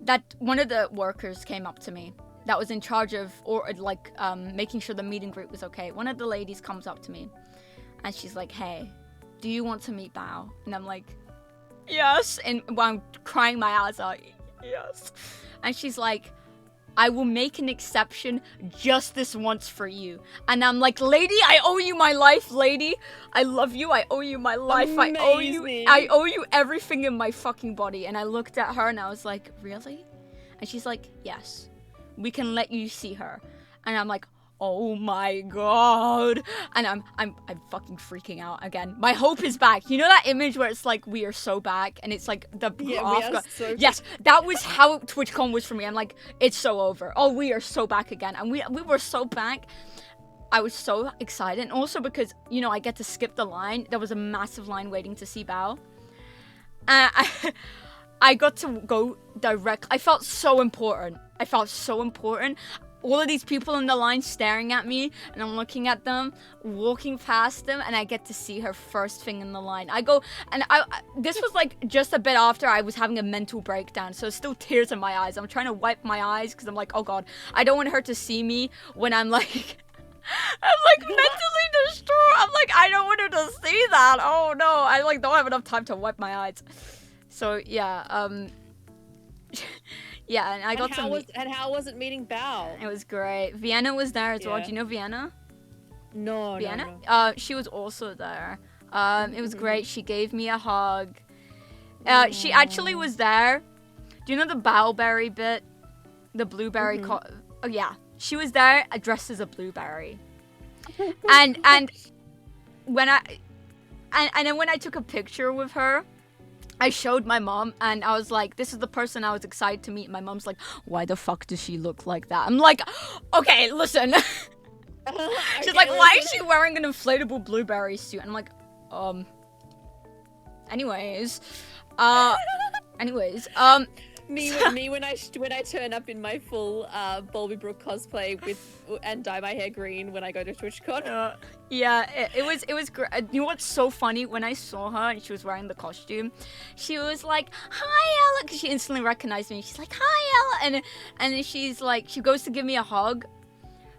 that one of the workers came up to me that was in charge of, making sure the meet and greet was okay. One of the ladies comes up to me and she's like, hey, do you want to meet Bao? And I'm like, yes. And while I'm crying my eyes out, yes. And she's like, I will make an exception just this once for you. And I'm like, lady, I owe you my life, lady. I love you. I owe you my life. Amazing. I owe you everything in my fucking body. And I looked at her and I was like, really? And she's like, yes, we can let you see her. And I'm like, oh my god. And I'm fucking freaking out again. My hope is back. You know that image where it's like, we are so back, and it's like the yes, that was how TwitchCon was for me. I'm like, it's so over. Oh, we are so back again. And we were so back. I was so excited. And also because, you know, I get to skip the line. There was a massive line waiting to see Bao. I got to go direct. I felt so important. All of these people in the line staring at me, and I'm looking at them, walking past them, and I get to see her first thing in the line. I go, and this was like just a bit after I was having a mental breakdown, so still tears in my eyes. I'm trying to wipe my eyes because I'm like, oh god, I don't want her to see me when I'm like, mentally distraught. I'm like, I don't want her to see that. Oh no, I like don't have enough time to wipe my eyes. So yeah, yeah, and I got to meet... And how was it meeting Bao? It was great. Vienna was there as well. Do you know Vienna? No, Vienna? no. She was also there. It was great. She gave me a hug. She actually was there. Do you know the Bowberry bit? The blueberry... Oh, yeah. She was there dressed as a blueberry. and when then when I took a picture with her, I showed my mom, and I was like, this is the person I was excited to meet. And my mom's like, why the fuck does she look like that? I'm like, okay, listen. She's like, why is she wearing an inflatable blueberry suit? And I'm like, anyways. Me when I turn up in my full BulbieBrooke cosplay and dye my hair green when I go to TwitchCon. Yeah, it was great. You know what's so funny? When I saw her and she was wearing the costume, she was like, "Hi, Ella," because she instantly recognized me. She's like, "Hi, Ella," and she's like, she goes to give me a hug,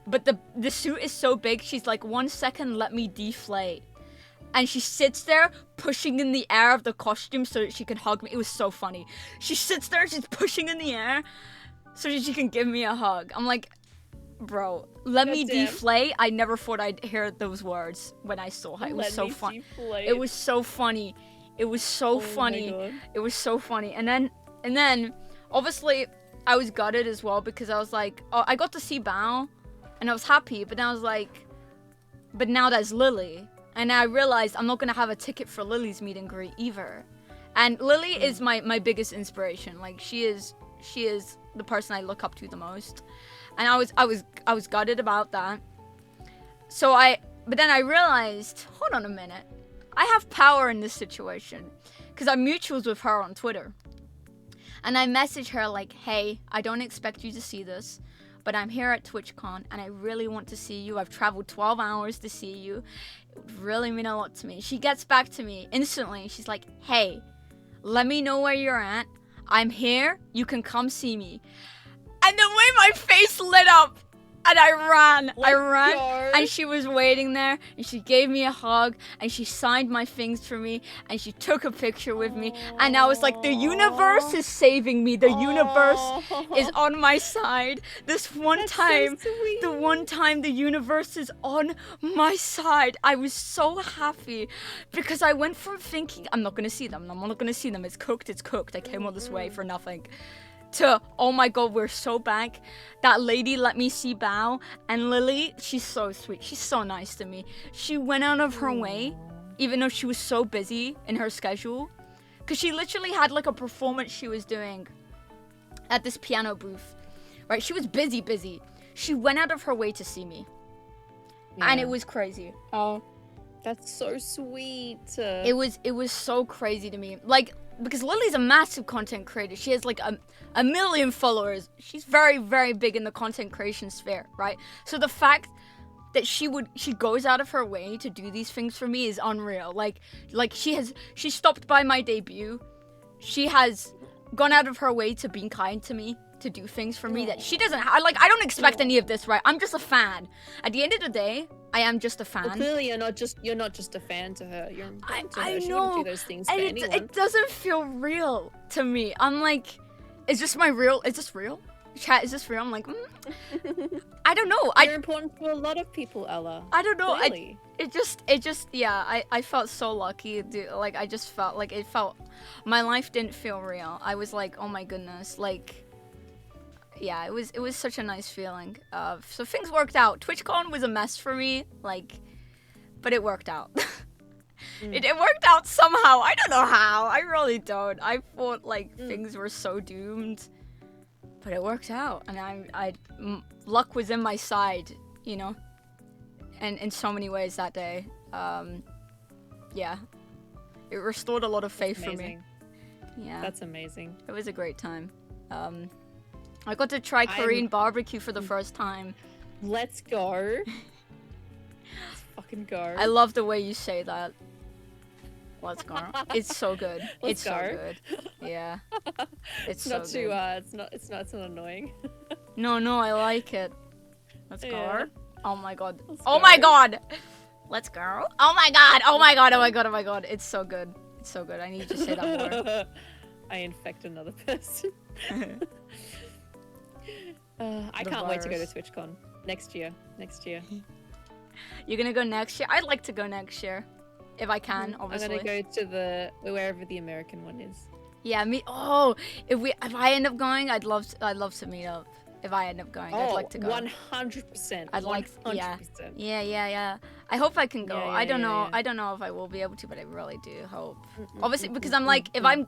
but the suit is so big. She's like, "1 second, let me deflate." And she sits there pushing in the air of the costume so that she can hug me. It was so funny. She sits there, she's pushing in the air so that she can give me a hug. I'm like, bro, let me deflate. I never thought I'd hear those words when I saw her. It was so funny. It was so funny. It was so funny. It was so funny. And then, obviously, I was gutted as well because I was like, oh, I got to see Bao and I was happy, but then I was like, but now there's Lily. And I realized I'm not gonna have a ticket for Lily's meet and greet either. And Lily is my biggest inspiration. Like she is the person I look up to the most. And I was gutted about that. So I but then I realized, hold on a minute. I have power in this situation. Because I'm mutuals with her on Twitter. And I message her like, hey, I don't expect you to see this, but I'm here at TwitchCon and I really want to see you. I've traveled 12 hours to see you. It would really mean a lot to me. She gets back to me instantly. She's like, hey, let me know where you're at. I'm here. You can come see me. And the way my face lit up. And I ran, and she was waiting there, and she gave me a hug, and she signed my things for me, and she took a picture with me, and I was like, the universe is saving me, the universe is on my side. This one time, the one time the universe is on my side, I was so happy, because I went from thinking, I'm not gonna see them, it's cooked, I came all this way for nothing. To, oh my god, we're so back. That lady let me see Bao. And Lily, she's so sweet. She's so nice to me. She went out of her way, even though she was so busy in her schedule. Because she literally had like a performance she was doing at this piano booth. Right? She was busy. She went out of her way to see me. Yeah. And it was crazy. Oh. That's so sweet. It was so crazy to me. Like, because Lily's a massive content creator. She has like a million followers. She's very, very big in the content creation sphere, right? So the fact that she goes out of her way to do these things for me is unreal. Like she stopped by my debut. She has gone out of her way to be kind to me, to do things for me that she doesn't I don't expect any of this, right? I'm just a fan. At the end of the day, I am just a fan. Well, clearly you're not just a fan to her. You're important to her. I She know. wouldn't do those things for anyone. It doesn't feel real to me. I'm like, is this real? Chat, is this real? I'm like, I don't know. You're important to a lot of people, Ella. I don't know. Clearly. I felt so lucky. Dude. Like, I just felt like my life didn't feel real. I was like, oh my goodness. Like, yeah, it was such a nice feeling. So things worked out. TwitchCon was a mess for me, like, but it worked out. It worked out somehow. I don't know how. I really don't. I thought like things were so doomed, but it worked out, and luck was in my side, you know, and in so many ways that day. Yeah, it restored a lot of faith for me. Yeah, that's amazing. It was a great time. I got to try Korean barbecue for the first time. Let's go. Let's fucking go. I love the way you say that. Let's go. It's so good. Let's so go. good. Yeah. It's not so too good. it's not annoying. No, I like it. Let's Yeah. go. Oh my god. Let's Oh go. my god. Let's go. Oh my god. Oh my god. Oh my god. Oh my god. It's so good. It's so good. I need to say that more. I infect another person. I The can't wait to go to virus. TwitchCon next year. You're gonna go next year? I'd like to go next year. If I can, obviously. I'm gonna go to wherever the American one is. Yeah, me. Oh, if I end up going, I'd love to meet up. If I end up going, I'd like to go. 100%. I'd like. 100%. Yeah. I hope I can go. Yeah, I don't know. yeah. I don't know if I will be able to, but I really do hope. Obviously, because I'm like, if I'm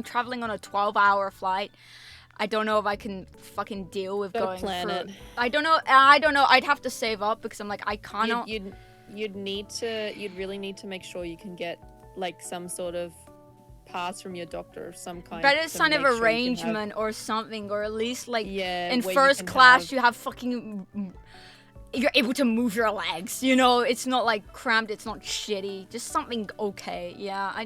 traveling on a 12-hour flight, I don't know if I can fucking deal with Gotta going plan through. it. I don't know. I'd have to save up because I'm like, I cannot. You'd really need to make sure you can get like some sort of pass from your doctor of some kind. Better to sign of make sure you can arrangement or something, or at least like Yeah, in where you first can class have- you have fucking. You're able to move your legs, you know. It's not like cramped. It's not shitty. Just something okay. Yeah,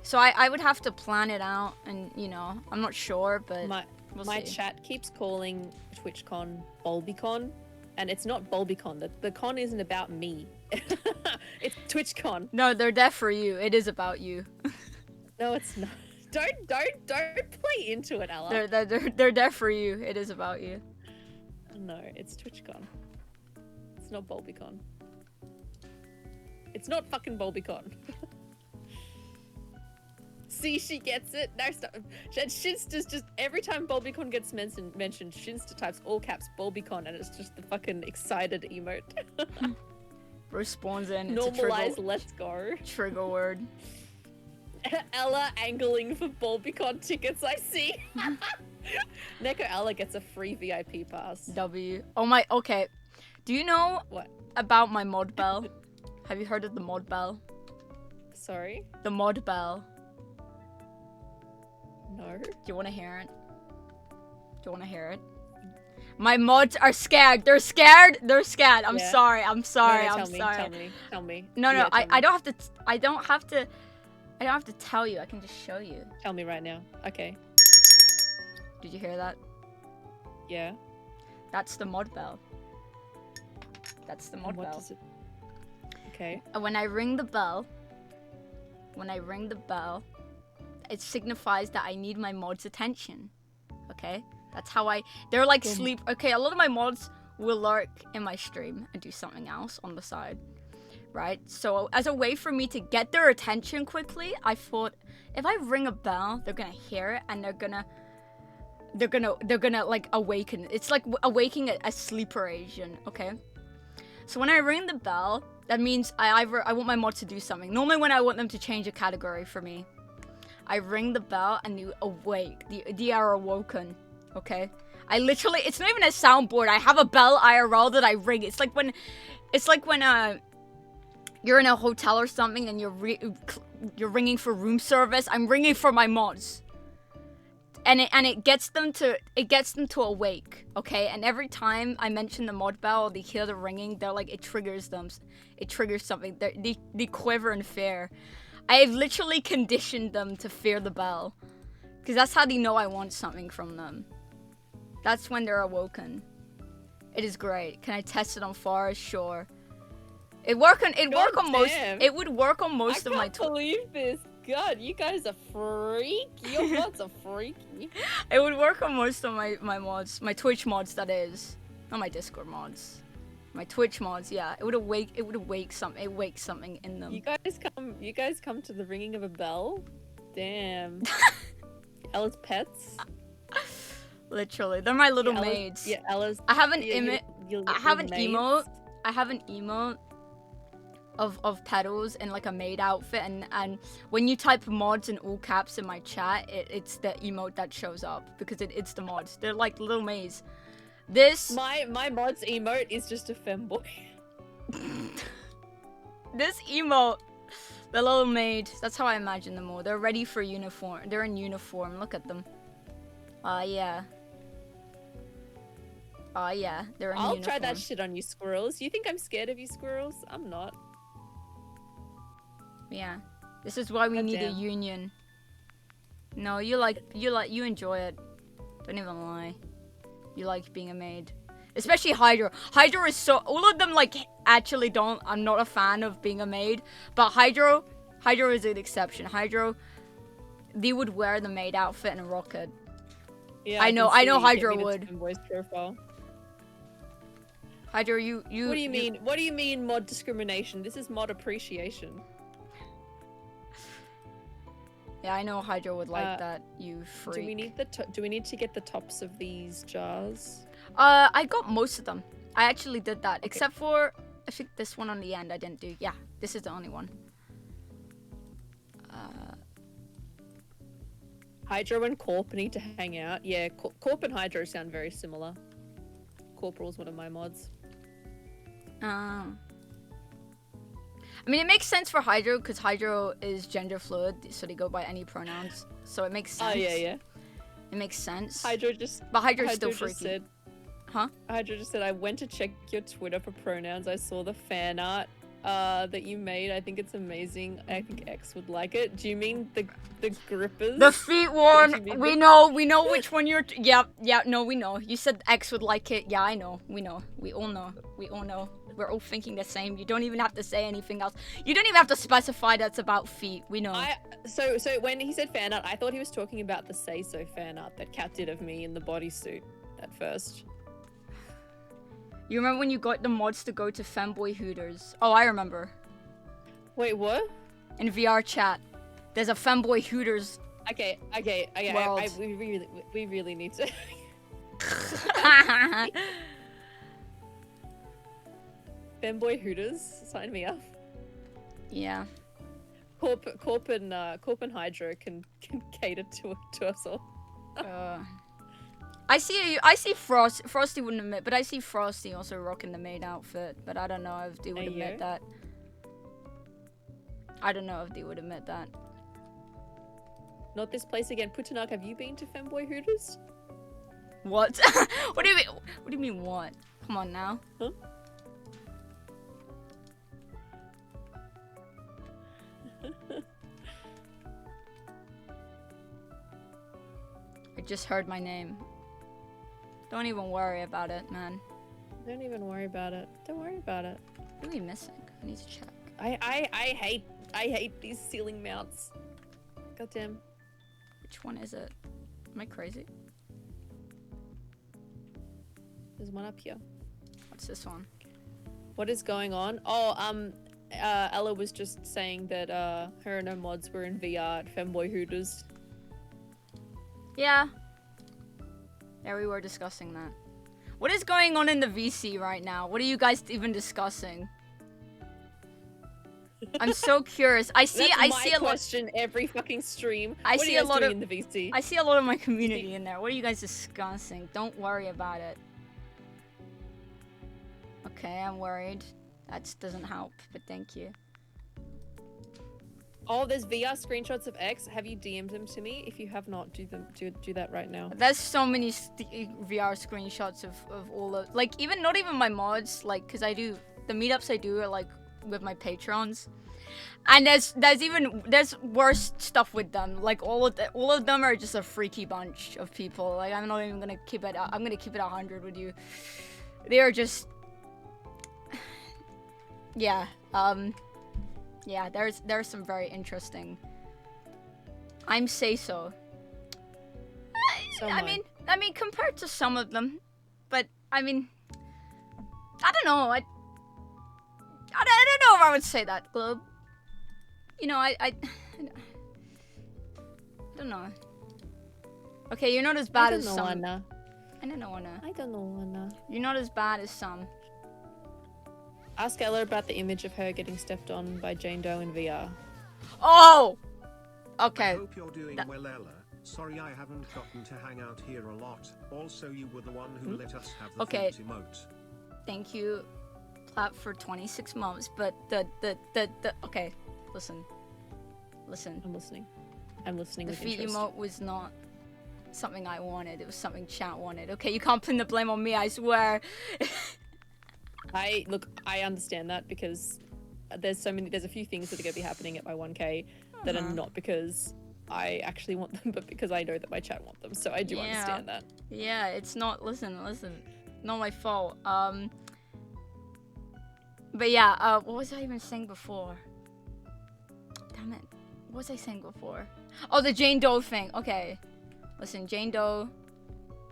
So I would have to plan it out, and you know, I'm not sure, but we'll My see. chat keeps calling TwitchCon BulbieCon, and it's not BulbieCon. The con isn't about me. It's TwitchCon. No, they're there for you. It is about you. No, it's not. Don't play into it, Ella. They're there for you. It is about you. No, it's TwitchCon. It's not BulbieCon. It's not fucking BulbieCon. See, she gets it. No, stop. Shinsta's just every time BulbieCon gets mentioned, Shinsta types all caps BulbieCon, and it's just the fucking excited emote. Respawns in. It's Normalize, a let's go. trigger word. Ella angling for BulbieCon tickets. I see. NekoElla gets a free VIP pass. W. Oh my. Okay. Do you know What? about my mod bell? Have you heard of the mod bell? Sorry? The mod bell. No. Do you want to hear it? Do you want to hear it? My mods are scared. They're scared. They're scared. I'm Yeah. sorry. I'm sorry. No, I'm tell me, sorry. Tell me. No, Yeah, I tell me. don't have to. I don't have to. I don't have to tell you. I can just show you. Tell me right now. Okay. Did you hear that? Yeah. That's the mod bell. That's the mod And what bell. does it... Okay. And when I ring the bell, it signifies that I need my mods' attention. Okay? That's how they're like sleep. Okay, a lot of my mods will lurk in my stream and do something else on the side. Right? So as a way for me to get their attention quickly, I thought if I ring a bell, they're gonna hear it and they're gonna like awaken. It's like awaking a sleeper agent, okay? So when I ring the bell, that means I want my mod to do something. Normally when I want them to change a category for me, I ring the bell and you awake. They are awoken, okay? I literally, it's not even a soundboard. I have a bell IRL that I ring. It's like when you're in a hotel or something and you're ringing for room service. I'm ringing for my mods. And it gets them to awake, okay? And every time I mention the mod bell or they hear the ringing, they're like, it triggers them. It triggers something. They quiver in fear. I have literally conditioned them to fear the bell. Because that's how they know I want something from them. That's when they're awoken. It is great. Can I test it on Forest? Sure. It would work on most of my I can't believe this. God, you guys are freak. Your mods are freaky. It would work on most of my mods, my Twitch mods, that is, not my Discord mods, my Twitch mods. Yeah, it would wake something in them. You guys come to the ringing of a bell. Damn. Ella's pets. Literally, they're my little Ella's, maids. Yeah, Ella's. I have an yeah, I have an emote. I have an emote of pedals in like a maid outfit, and when you type mods in all caps in my chat, it's the emote that shows up because it's the mods. They're like little maids. This My mod's emote is just a femboy. this emote, the little maid. That's how I imagine them all. They're ready for uniform. They're in uniform. Look at them. Yeah. Yeah. They're in uniform. I'll try that shit on you, squirrels. You think I'm scared of you, squirrels? I'm not. Yeah, this is why we need a union. No, you enjoy it. Don't even lie. You like being a maid, especially Hydro. Hydro is so. All of them like actually don't. I'm not a fan of being a maid, but Hydro is an exception. Hydro, they would wear the maid outfit and rock it. Yeah, I know Hydro would. Femboy's profile. Hydro, you. What do you mean? What do you mean mod discrimination? This is mod appreciation. Yeah, I know Hydro would like that, you freak. Do we need to get the tops of these jars? I got most of them. I actually did that, except for I think this one on the end I didn't do. Yeah, this is the only one. Hydro and Corp need to hang out. Yeah, Corp and Hydro sound very similar. Corporal's one of my mods. I mean, it makes sense for Hydro because Hydro is gender fluid, so they go by any pronouns. So it makes sense. Oh yeah. It makes sense. But Hydro's still freaky. Said, huh? Hydro just said, I went to check your Twitter for pronouns. I saw the fan art that you made. I think it's amazing. I think X would like it. Do you mean the grippers? The feet one. We know which one you're. Yeah. No, we know. You said X would like it. Yeah, I know. We know. We all know. We're all thinking the same. You don't even have to say anything else. You don't even have to specify that's about feet. We know. So when he said fan art, I thought he was talking about the Say So fan art that Kat did of me in the bodysuit at first. You remember when you got the mods to go to Femboy Hooters? Oh, I remember. Wait, what? In VR chat, there's a Femboy Hooters. Okay. World. We really need to. Femboy Hooters, sign me up. Yeah. Corp and Hydro can cater to us all. I see Frosty wouldn't admit, but I see Frosty also rocking the maid outfit, but I don't know if they would Hey, admit you? that. I don't know if they would admit that. Not this place again. Putanak, have you been to Femboy Hooters? What? What do you mean? What do you mean what? Come on now. Huh? I just heard my name. Don't even worry about it, man. Don't even worry about it. Don't worry about it. What are we missing? I need to check. I hate these ceiling mounts. Goddamn. Which one is it? Am I crazy? There's one up here. What's this one? What is going on? Oh, Ella was just saying that her and her mods were in VR at Femboy Hooters. Yeah. Yeah, we were discussing that. What is going on in the VC right now? What are you guys even discussing? I'm so curious. I see That's a my lot. question every fucking stream. I What see are a you guys lot doing of in the VC. I see a lot of my community in there. What are you guys discussing? Don't worry about it. Okay, I'm worried. That doesn't help, but thank you. Oh, there's VR screenshots of X. Have you DM'd them to me? If you have not, do that right now. There's so many VR screenshots of all of, like, even not even my mods, like, because I do the meetups I do are like with my patrons, and there's worse stuff with them. Like all of them are just a freaky bunch of people. Like I'm not even gonna keep it. I'm gonna keep it 100 with you. They are just, yeah. Yeah, there's some very interesting. I'm say so. So I mean, compared to some of them, but I mean, I don't know. I don't know if I would say that, Globe. You know, I don't know. Okay, you're not as bad as some. Anna. I don't know, Anna. I don't know, Anna. You're not as bad as some. Ask Ella about the image of her getting stepped on by Jane Doe in VR. Oh! I Okay. hope you're doing well, Ella. Sorry I haven't gotten to hang out here a lot. Also, you were the one who let us have the Okay. flute emote. Thank you, Plat, for 26 months, but the okay, listen. I'm listening. I'm listening The with feet interest. emote was not something I wanted. It was something chat wanted. Okay, you can't pin the blame on me, I swear. I understand that because there's a few things that are going to be happening at my 1K that are not because I actually want them, but because I know that my chat want them. So I do understand that. Yeah, it's not, listen, not my fault. But yeah, what was I even saying before? Damn it. What was I saying before? Oh, the Jane Doe thing. Okay. Listen, Jane Doe,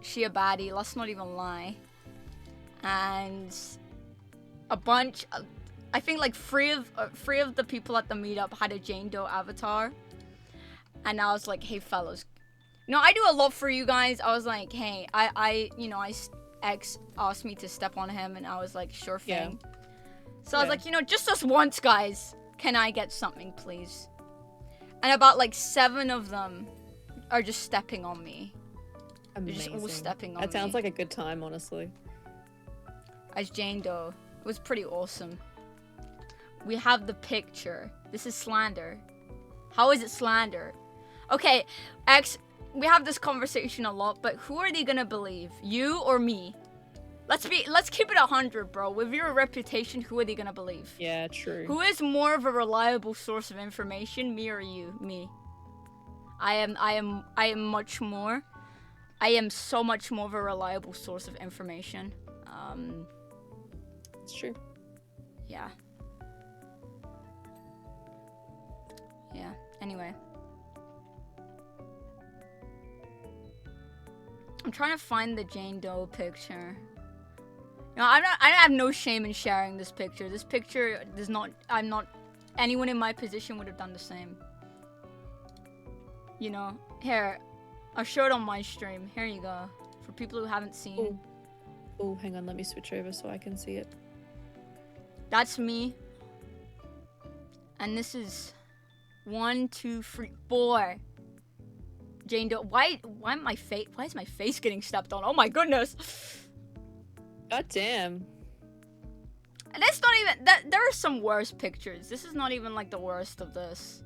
she a baddie, let's not even lie. And a bunch, I think like three of the people at the meetup had a Jane Doe avatar. And I was like, hey fellas, you know, I do a lot for you guys. I was like, hey, X asked me to step on him and I was like, sure thing. Yeah. So I was like, you know, just this once, guys, can I get something, please? And about like 7 of them are just stepping on me. Amazing. They're just all stepping on That sounds me. like a good time, honestly. As Jane Doe. It was pretty awesome. We have the picture. This is slander. How is it slander? Okay, X, we have this conversation a lot, but who are they gonna believe? You or me? Let's keep it 100, bro. With your reputation, who are they gonna believe? Yeah, true. Who is more of a reliable source of information, me or you? Me. I am much more. I am so much more of a reliable source of information. It's true. Yeah. Yeah. Anyway. I'm trying to find the Jane Doe picture. No, I have no shame in sharing this picture. This picture does not, anyone in my position would have done the same. You know, here, I'll show it on my stream. Here you go. For people who haven't seen. Oh, hang on, let me switch over so I can see it. That's me. And this is 1, 2, 3, 4. Jane Doe. Why is my face getting stepped on? Oh my goodness. God damn. And that's not even that. There are some worse pictures. This is not even like the worst of this.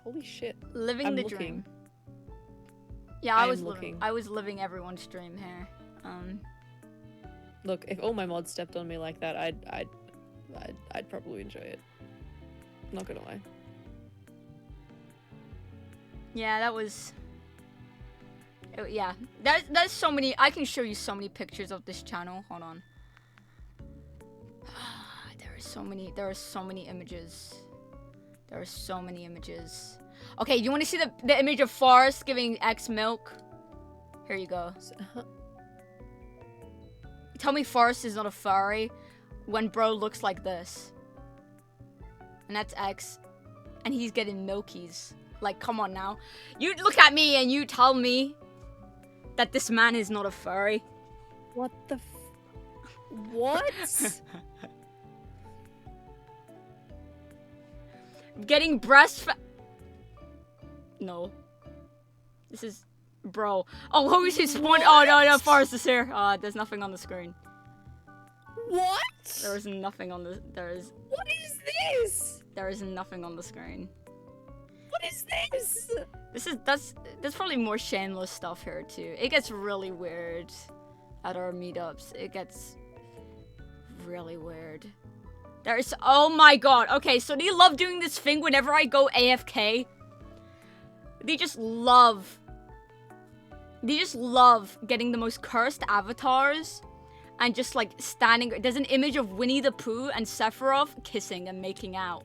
Holy shit. Living I'm the looking. dream. Yeah, I'm I was living everyone's dream here. Look, if all my mods stepped on me like that, I'd probably enjoy it. Not gonna lie. Yeah, that was. Yeah, that's so many. I can show you so many pictures of this channel. Hold on. There are so many images. There are so many images. Okay, you want to see the image of Forrest giving X milk? Here you go. Tell me Forrest is not a furry when bro looks like this. And that's X. And he's getting milkies. Like, come on now. You look at me and you tell me that this man is not a furry. What the What? Getting No. This is... Bro. Oh, who is his spawn? Oh, no, Forrest is here. There's nothing on the screen. What? There is nothing on the... What is this? There is nothing on the screen. What is this? There's probably more shameless stuff here too. It gets really weird at our meetups. It gets really weird. There's... Oh my god. Okay, so they love doing this thing whenever I go AFK. They just love getting the most cursed avatars and just like standing. There's an image of Winnie the Pooh and Sephiroth kissing and making out.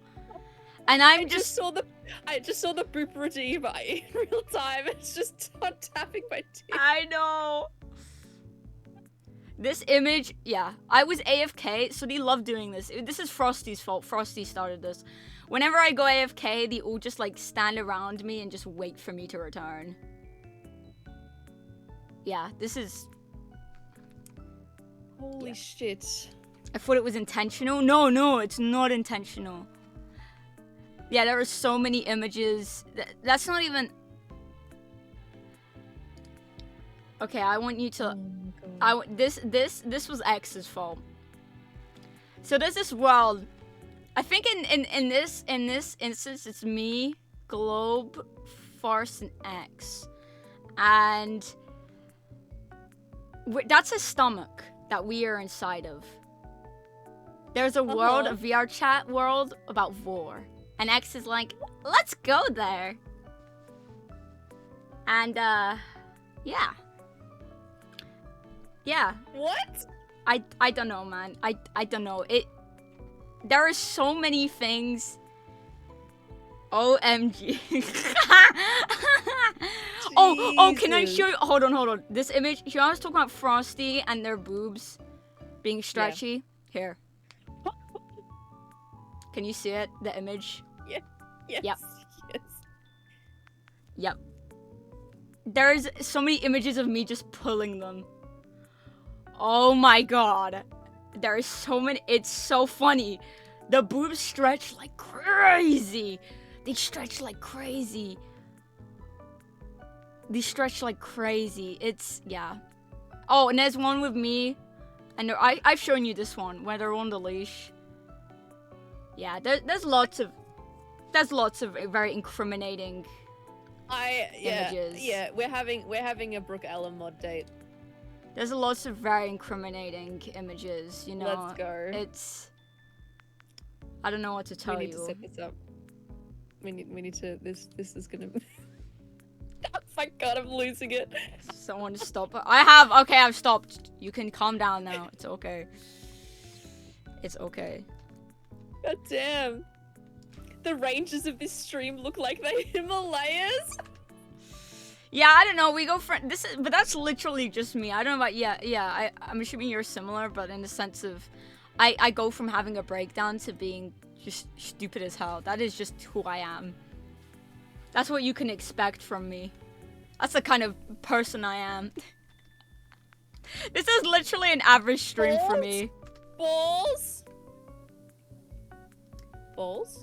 And I just saw the boop redeem in real time. It's just on tapping my teeth. I know. This image, yeah. I was AFK, so they love doing this. This is Frosty's fault. Frosty started this. Whenever I go AFK, they all just like stand around me and just wait for me to return. Yeah, this is... Holy shit. I thought it was intentional. No, it's not intentional. Yeah, there are so many images. That's not even... Okay, I want you to... This was X's fault. So there's this world. I think in this instance, it's me, Globe, Farce, and X. And... that's a stomach that we are inside of. There's a world, a VR chat world about war. And X is like, let's go there. And, yeah. Yeah. What? I don't know, man. I don't know. There are so many things. OMG. Oh, can I show you? Hold on. This image, you know I was talking about Frosty and their boobs being stretchy? Yeah. Here. Can you see it? The image? Yeah. Yes. Yep. Yes. Yep. There's so many images of me just pulling them. Oh my god. There are so many. It's so funny. The boobs stretch like crazy. They stretch like crazy. It's, yeah. Oh, and there's one with me. And I've shown you this one, where they're on the leash. Yeah, there's lots of very incriminating images. Yeah, we're having a NekoElla mod date. There's lots of very incriminating images, you know. Let's go. It's... I don't know what to tell you. We need to set this up. We need to... This is gonna... Oh my god, I'm losing it. Someone stop it. I've stopped. You can calm down now. It's okay. It's okay. God damn. The ranges of this stream look like the Himalayas. Yeah, I don't know. We go for but that's literally just me. I don't know about I'm assuming you're similar, but in the sense of, I go from having a breakdown to being just stupid as hell. That is just who I am. That's what you can expect from me. That's the kind of person I am. This is literally an average stream for me. Balls.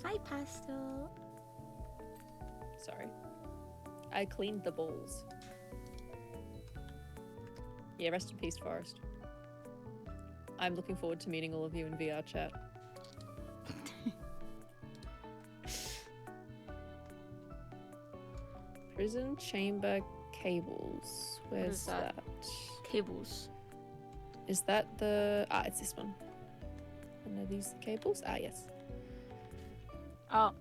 Hi, Pastel. Sorry. I cleaned the balls. Yeah, rest in peace, Forest. I'm looking forward to meeting all of you in VR chat. Prison chamber cables. Where's that? Cables. Is that the... Ah, it's this one. And are these the cables? Ah, yes. Oh.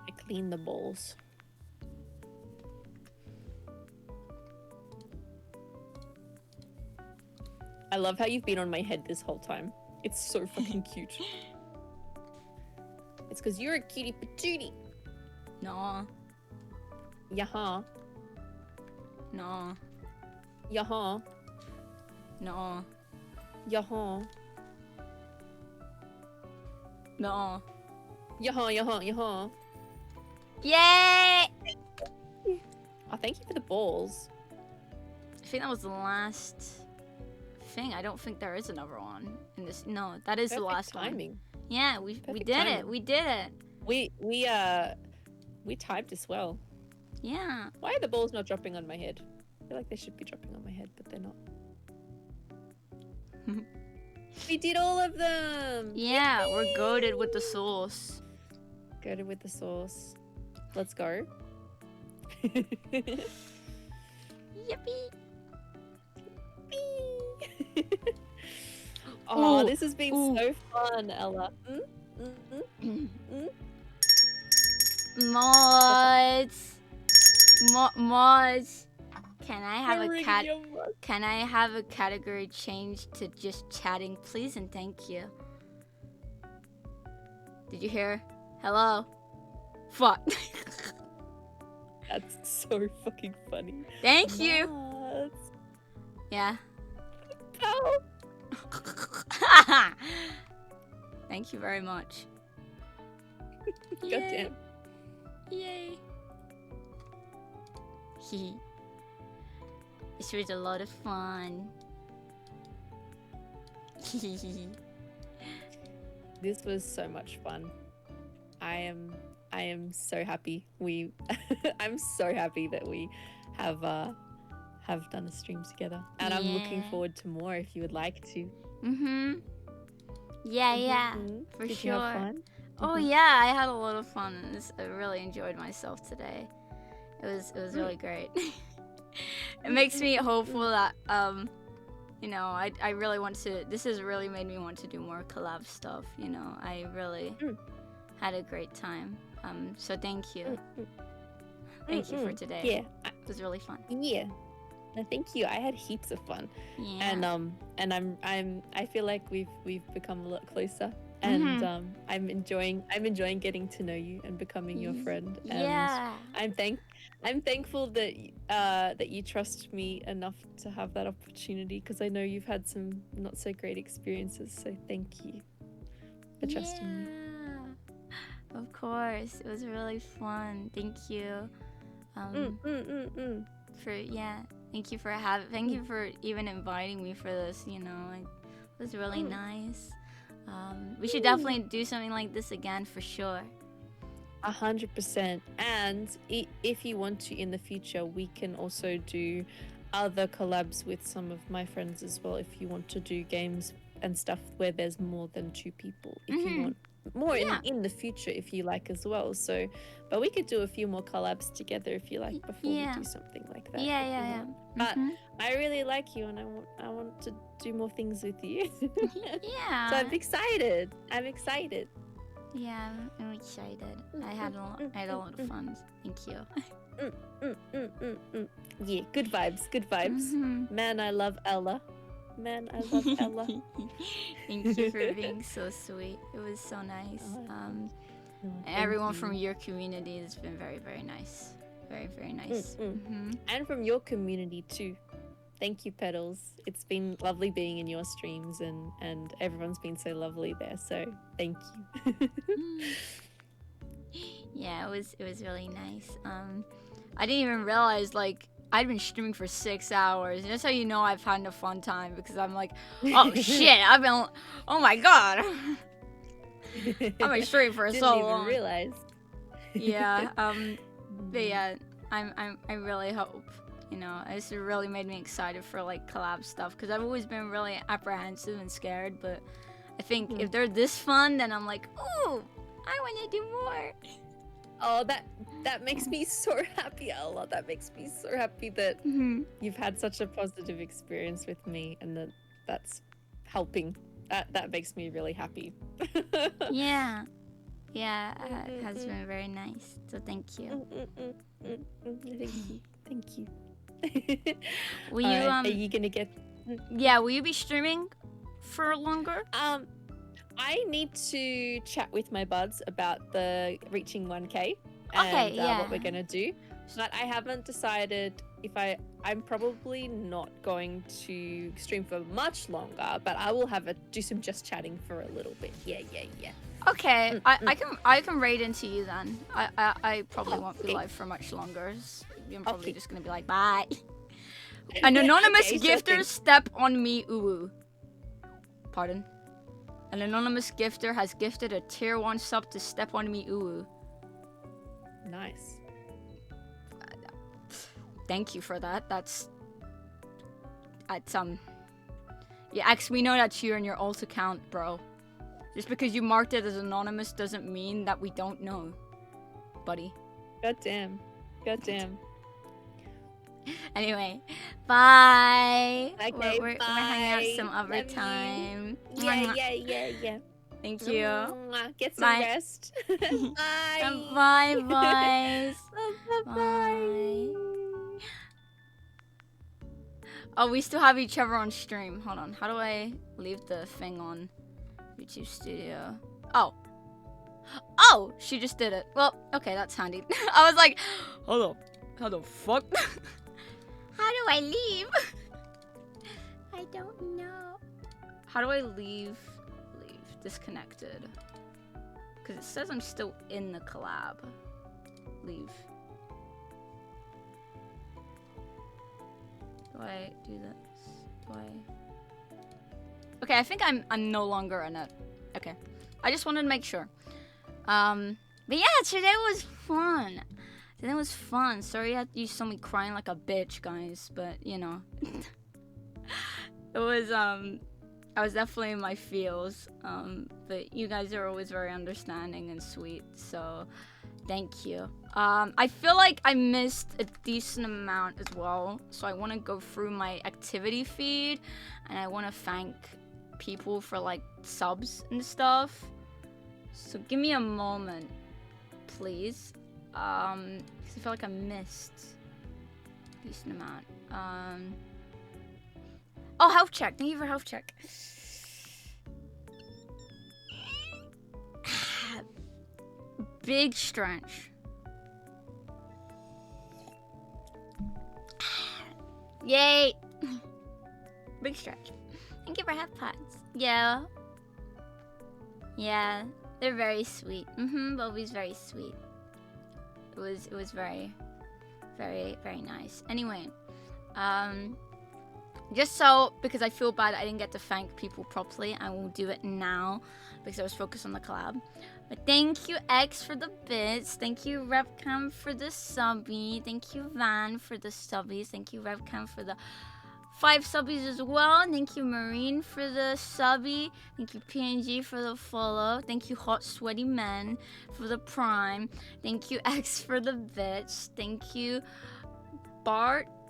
I clean the balls. I love how you've been on my head this whole time. It's so fucking cute. It's because you're a cutie patootie. No. Yaha. No. Yaha. No. Yaha. No. Yaha, yaha, yaha. Yay! Oh, thank you for the balls. I think that was the last thing. I don't think there is another one in this. No, that is the Perfect last timing. one. Yeah, we Perfect did timing. it. We did it. We timed as well. Yeah. Why are the balls not dropping on my head? I feel like they should be dropping on my head, but they're not. We did all of them! Yeah, we're goated with the sauce. Goated with the sauce. Let's go. Yippee! Oh, Ooh, this has been ooh. so fun, Ella. Mods. Mods. Can I have Can I have a category change to just chatting, please and thank you? Did you hear? Hello? Fuck. That's so fucking funny. Thank you. Mods. Yeah. Oh. Thank you very much. Goddamn. Yay. Hee. This was a lot of fun. This was so much fun. I am so happy I'm so happy that we have done a stream together. And I'm looking Yeah. forward to more if you would like to. Yeah, Mhm. for Did sure. you have fun? Oh yeah, I had a lot of fun. I really enjoyed myself today. It was really great. It makes me hopeful that you know, I really want to. This has really made me want to do more collab stuff. You know, I really had a great time. So thank you. Thank you for today. Yeah. It was really fun. Yeah. No, thank you. I had heaps of fun. Yeah. And I feel like we've become a lot closer. And I'm enjoying getting to know you and becoming your friend. And Yeah. I'm thankful that that you trust me enough to have that opportunity, because I know you've had some not so great experiences. So thank you for trusting me. Of course, it was really fun. Thank you. Thank you for even inviting me for this. You know, it was really nice. We should definitely do something like this again for sure. 100%. And if you want to in the future, we can also do other collabs with some of my friends as well. If you want to do games and stuff where there's more than 2 people, if you want more in the future, if you like as well. So, but we could do a few more collabs together if you like before we do something like that. Yeah. But I really like you, and I want to do more things with you. Yeah. So I'm excited. Yeah, I'm excited. I had a lot of fun. Thank you. Yeah, good vibes. Man, I love Ella. Thank you for being so sweet. It was so nice. Everyone from your community has been very, very nice. Very, very nice. And from your community too. Thank you, Petals. It's been lovely being in your streams, and everyone's been so lovely there. So thank you. Yeah, it was really nice. I didn't even realize, like, I'd been streaming for 6 hours. And that's how you know I've had a fun time, because I'm like, oh shit, oh my god. I've been streaming for Didn't so even long. realize. Yeah, but yeah, I really hope, you know, this really made me excited for like collab stuff, because I've always been really apprehensive and scared, but I think if they're this fun, then I'm like, ooh, I want to do more. Oh, that makes me so happy, Ella. That makes me so happy that you've had such a positive experience with me, and that's helping. That makes me really happy. Yeah, it has been very nice. So thank you. Thank you. Will you are you gonna get? Yeah, will you be streaming for longer? I need to chat with my buds about the reaching 1K Okay, and what we're gonna do. But I haven't decided if I'm probably not going to stream for much longer, but I will do some just chatting for a little bit. Yeah. Okay, I can raid into you then. I probably won't be live for much longer. I'm probably just gonna be like, bye. An anonymous gifter step on me, ooh. Pardon? An anonymous gifter has gifted a tier 1 sub to step on me, ooh. Nice. Thank you for that. That's yeah, X, we know that's you and your alt account, bro. Just because you marked it as anonymous doesn't mean that we don't know, buddy. Goddamn. Anyway, bye. Okay, we're bye. hanging out some other Love you. time. Yeah. Thank you. Get some Bye. rest. Bye, Bye. boys. Bye. Oh, we still have each other on stream. Hold on. How do I leave the thing on YouTube Studio? Oh, she just did it. Well, okay, that's handy. I was like, hold up. How the fuck? How do I leave? I don't know. How do I leave disconnected? Because it says I'm still in the collab. Leave. Do I do this? Okay, I think I'm no longer in it. Okay. I just wanted to make sure. But yeah, today was fun. Sorry you saw me crying like a bitch, guys, but you know. It was I was definitely in my feels. But you guys are always very understanding and sweet, so thank you. I feel like I missed a decent amount as well, so I want to go through my activity feed, and I want to thank people for like subs and stuff. So give me a moment, please. Because I feel like I missed a decent amount. Oh, health check. Thank you for health check. Big stretch. Yay! Big stretch. Thank you for half pots. Yeah. Yeah, they're very sweet. Bulbie's very sweet. It was very, very, very nice. Anyway, just so, because I feel bad I didn't get to thank people properly, I will do it now because I was focused on the collab. But thank you, X, for the bits. Thank you, Revcam, for the subby. Thank you, Van, for the subbies. Thank you, Revcam, for the 5 subbies as well. Thank you, Marine, for the subby. Thank you, PNG, for the follow. Thank you, Hot Sweaty Men, for the prime. Thank you, X, for the bits. Thank you, Barformax?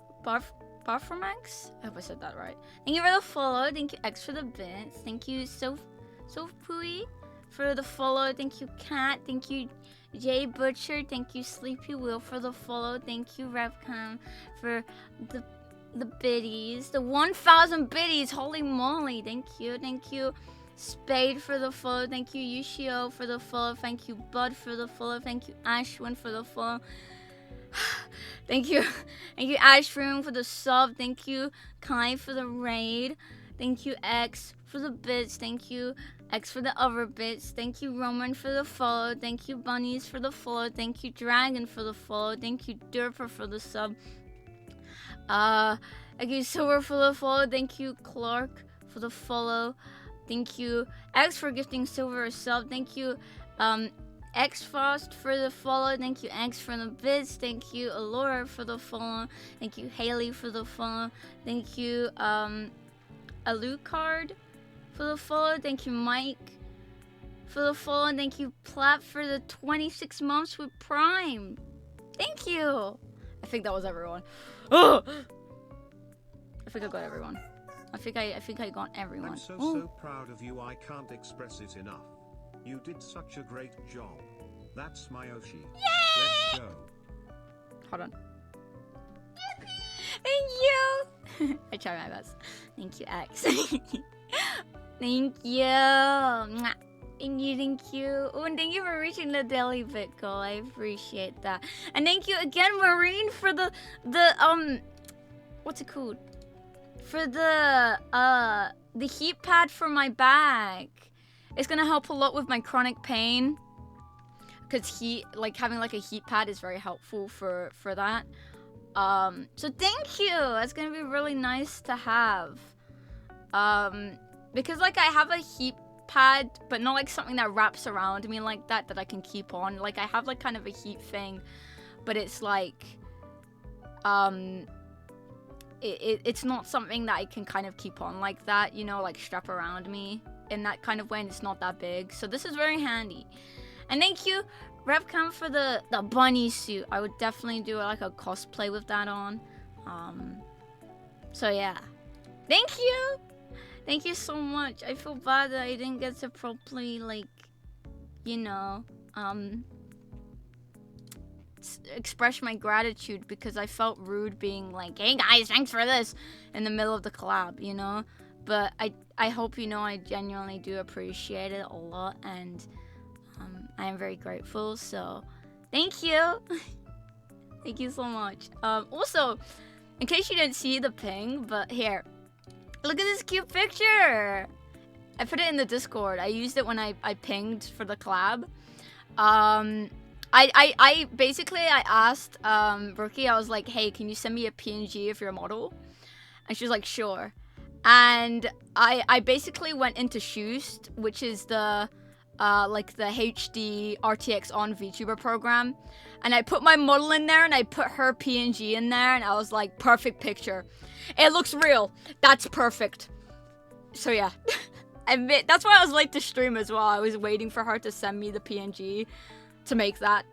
I hope I said that right. Thank you for the follow. Thank you, X, for the bits. Thank you, Sofpui, for the follow. Thank you, Cat. Thank you, Jay Butcher. Thank you, Sleepy Will, for the follow. Thank you, Revcam, for the biddies. The 1,000 biddies. Holy moly. Thank you, Spade, for the follow. Thank you, Yushio, for the follow. Thank you, Bud, for the follow. Thank you, Ashwin, for the follow. Thank you, Ashroom, for the sub. Thank you, Kai, for the raid. Thank you, X, for the bits. Thank you, X, for the other bits. Thank you, Roman, for the follow. Thank you, Bunnies, for the follow. Thank you, Dragon, for the follow. Thank you, Derper, for the sub. Thank you, Silver, for the follow. Thank you, Clark, for the follow. Thank you, X, for gifting Silver a sub. Thank you, X Frost, for the follow. Thank you, X, for the bits. Thank you, Alora, for the follow. Thank you, Haley, for the follow. Thank you, Alucard, for the follow. Thank you, Mike, for the follow. And thank you, Plat, for the 26 months with Prime. Thank you. I think that was everyone. Oh! I think I got everyone. I think I got everyone. I'm so proud of you. I can't express it enough. You did such a great job. That's my Oshi. Let's go. Hold on. Thank you. I try my best. Thank you, X. Thank you. Mwah. Thank you, thank you. Oh, and thank you for reaching the daily bit goal. I appreciate that. And thank you again, Marine, for the what's it called? For the heat pad for my back. It's gonna help a lot with my chronic pain. Cause having like a heat pad is very helpful for that. So thank you. That's gonna be really nice to have. Because like I have a heat pad, but not like something that wraps around me like that I can keep on. Like I have like kind of a heat thing, but it's like it's not something that I can kind of keep on like that, you know, like strap around me in that kind of way, and it's not that big. So this is very handy. And thank you, Repcam, for the bunny suit. I would definitely do like a cosplay with that on. So yeah. Thank you! Thank you so much. I feel bad that I didn't get to properly, like, you know, express my gratitude, because I felt rude being like, hey guys, thanks for this, in the middle of the collab, you know? But I hope you know I genuinely do appreciate it a lot, and I am very grateful, so thank you. Thank you so much. Also, in case you didn't see the ping, but here, look at this cute picture. I put it in the Discord. I used it when I pinged for the collab. I basically asked Brookie, I was like, hey, can you send me a PNG of your model? And she was like, sure. And I basically went into Shoost, which is the like the HD RTX on VTuber program, and I put my model in there and I put her PNG in there, and I was like, perfect picture. It looks real. That's perfect. So yeah. That's why I was late to stream as well. I was waiting for her to send me the PNG to make that.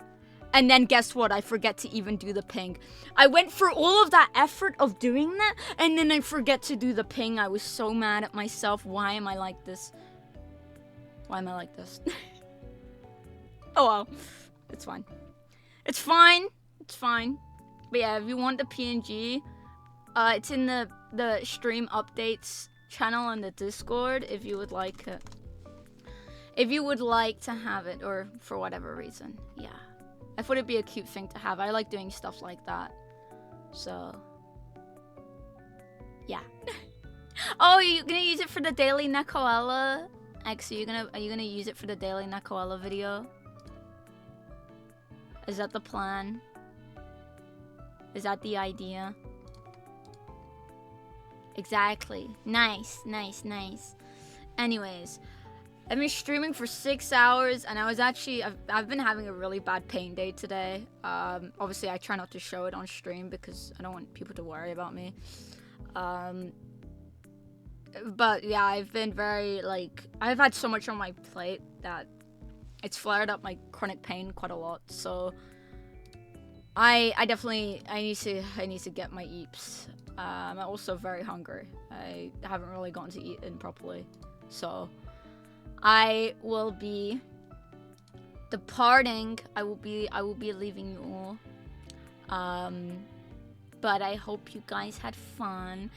And then guess what? I forget to even do the ping. I went through all of that effort of doing that, and then I forget to do the ping. I was so mad at myself. Why am I like this? Why am I like this? Oh well. It's fine. It's fine. It's fine. But yeah, if you want the PNG, it's in the stream updates channel on the Discord if you would like it. If you would like to have it, or for whatever reason. Yeah. I thought it'd be a cute thing to have. I like doing stuff like that. So, yeah. Oh, are you gonna use it for the daily NekoElla? X, are you gonna use it for the daily NekoElla video? Is that the plan? Is that the idea? Exactly. Nice, nice, nice. Anyways, I've been streaming for 6 hours, and I was actually, I've been having a really bad pain day today. Obviously, I try not to show it on stream because I don't want people to worry about me. But yeah, I've been very, like, I've had so much on my plate that it's flared up my chronic pain quite a lot. So I definitely, I need to get my eeps. I'm also very hungry. I haven't really gotten to eat in properly. So I will be departing. I will be leaving you all. But I hope you guys had fun.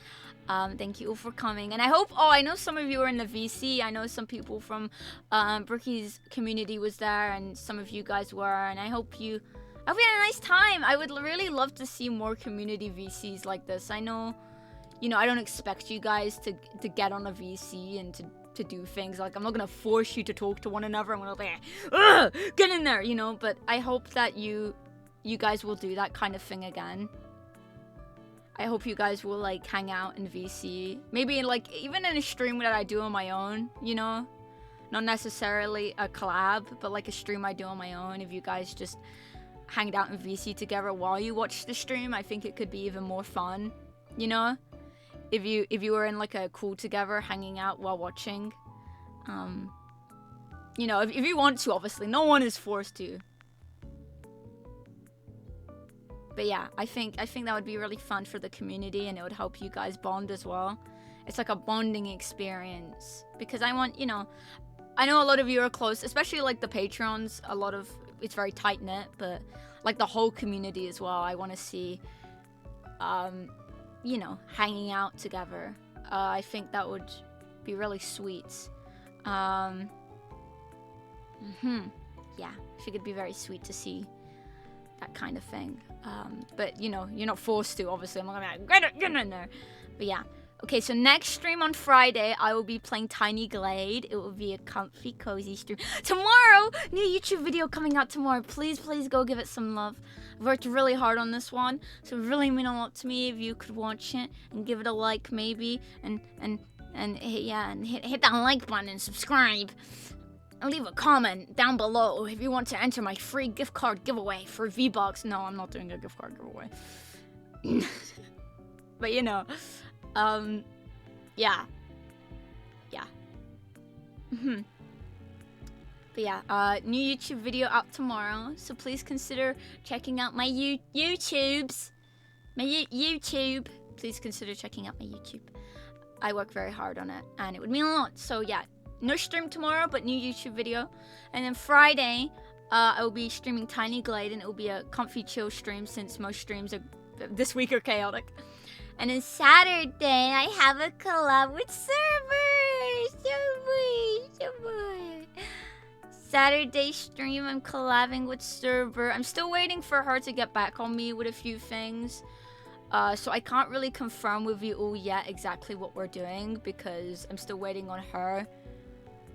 Thank you all for coming. And I hope, I know some of you are in the VC. I know some people from Brookie's community was there, and some of you guys were. And I hope you had a nice time. I would really love to see more community VCs like this. I know, you know, I don't expect you guys to get on a VC and to do things. Like, I'm not gonna force you to talk to one another. I'm gonna be like, get in there, you know. But I hope that you guys will do that kind of thing again. I hope you guys will like hang out in VC. Maybe like even in a stream that I do on my own, you know? Not necessarily a collab, but like a stream I do on my own. If you guys just hanged out in VC together while you watch the stream, I think it could be even more fun, you know? If you were in like a cool together hanging out while watching. You know, if you want to, obviously. No one is forced to. But yeah, I think that would be really fun for the community, and it would help you guys bond as well. It's like a bonding experience. Because I want, you know, I know a lot of you are close, especially like the patrons. It's very tight-knit, but like the whole community as well. I want to see, you know, hanging out together. I think that would be really sweet. Yeah, I think it'd be very sweet to see that kind of thing. But you know, you're not forced to, obviously. I'm not gonna be like, get in there. But yeah. Okay, so next stream on Friday, I will be playing Tiny Glade. It will be a comfy, cozy stream. Tomorrow, new YouTube video coming out tomorrow. Please, please go give it some love. I've worked really hard on this one, so it really mean a lot to me if you could watch it and give it a like, maybe, and hit that like button and subscribe. And leave a comment down below if you want to enter my free gift card giveaway for V-Bucks. No, I'm not doing a gift card giveaway. But you know. Yeah. But yeah, new YouTube video out tomorrow, so please consider checking out my YouTubes. YouTube. Please consider checking out my YouTube. I work very hard on it, and it would mean a lot. So yeah, no stream tomorrow, but new YouTube video. And then Friday, I will be streaming Tiny Glade, and it will be a comfy, chill stream since most streams this week are chaotic. And then Saturday, I have a collab with Server. Saturday stream, I'm collabing with Server. I'm still waiting for her to get back on me with a few things. So I can't really confirm with you all yet exactly what we're doing, because I'm still waiting on her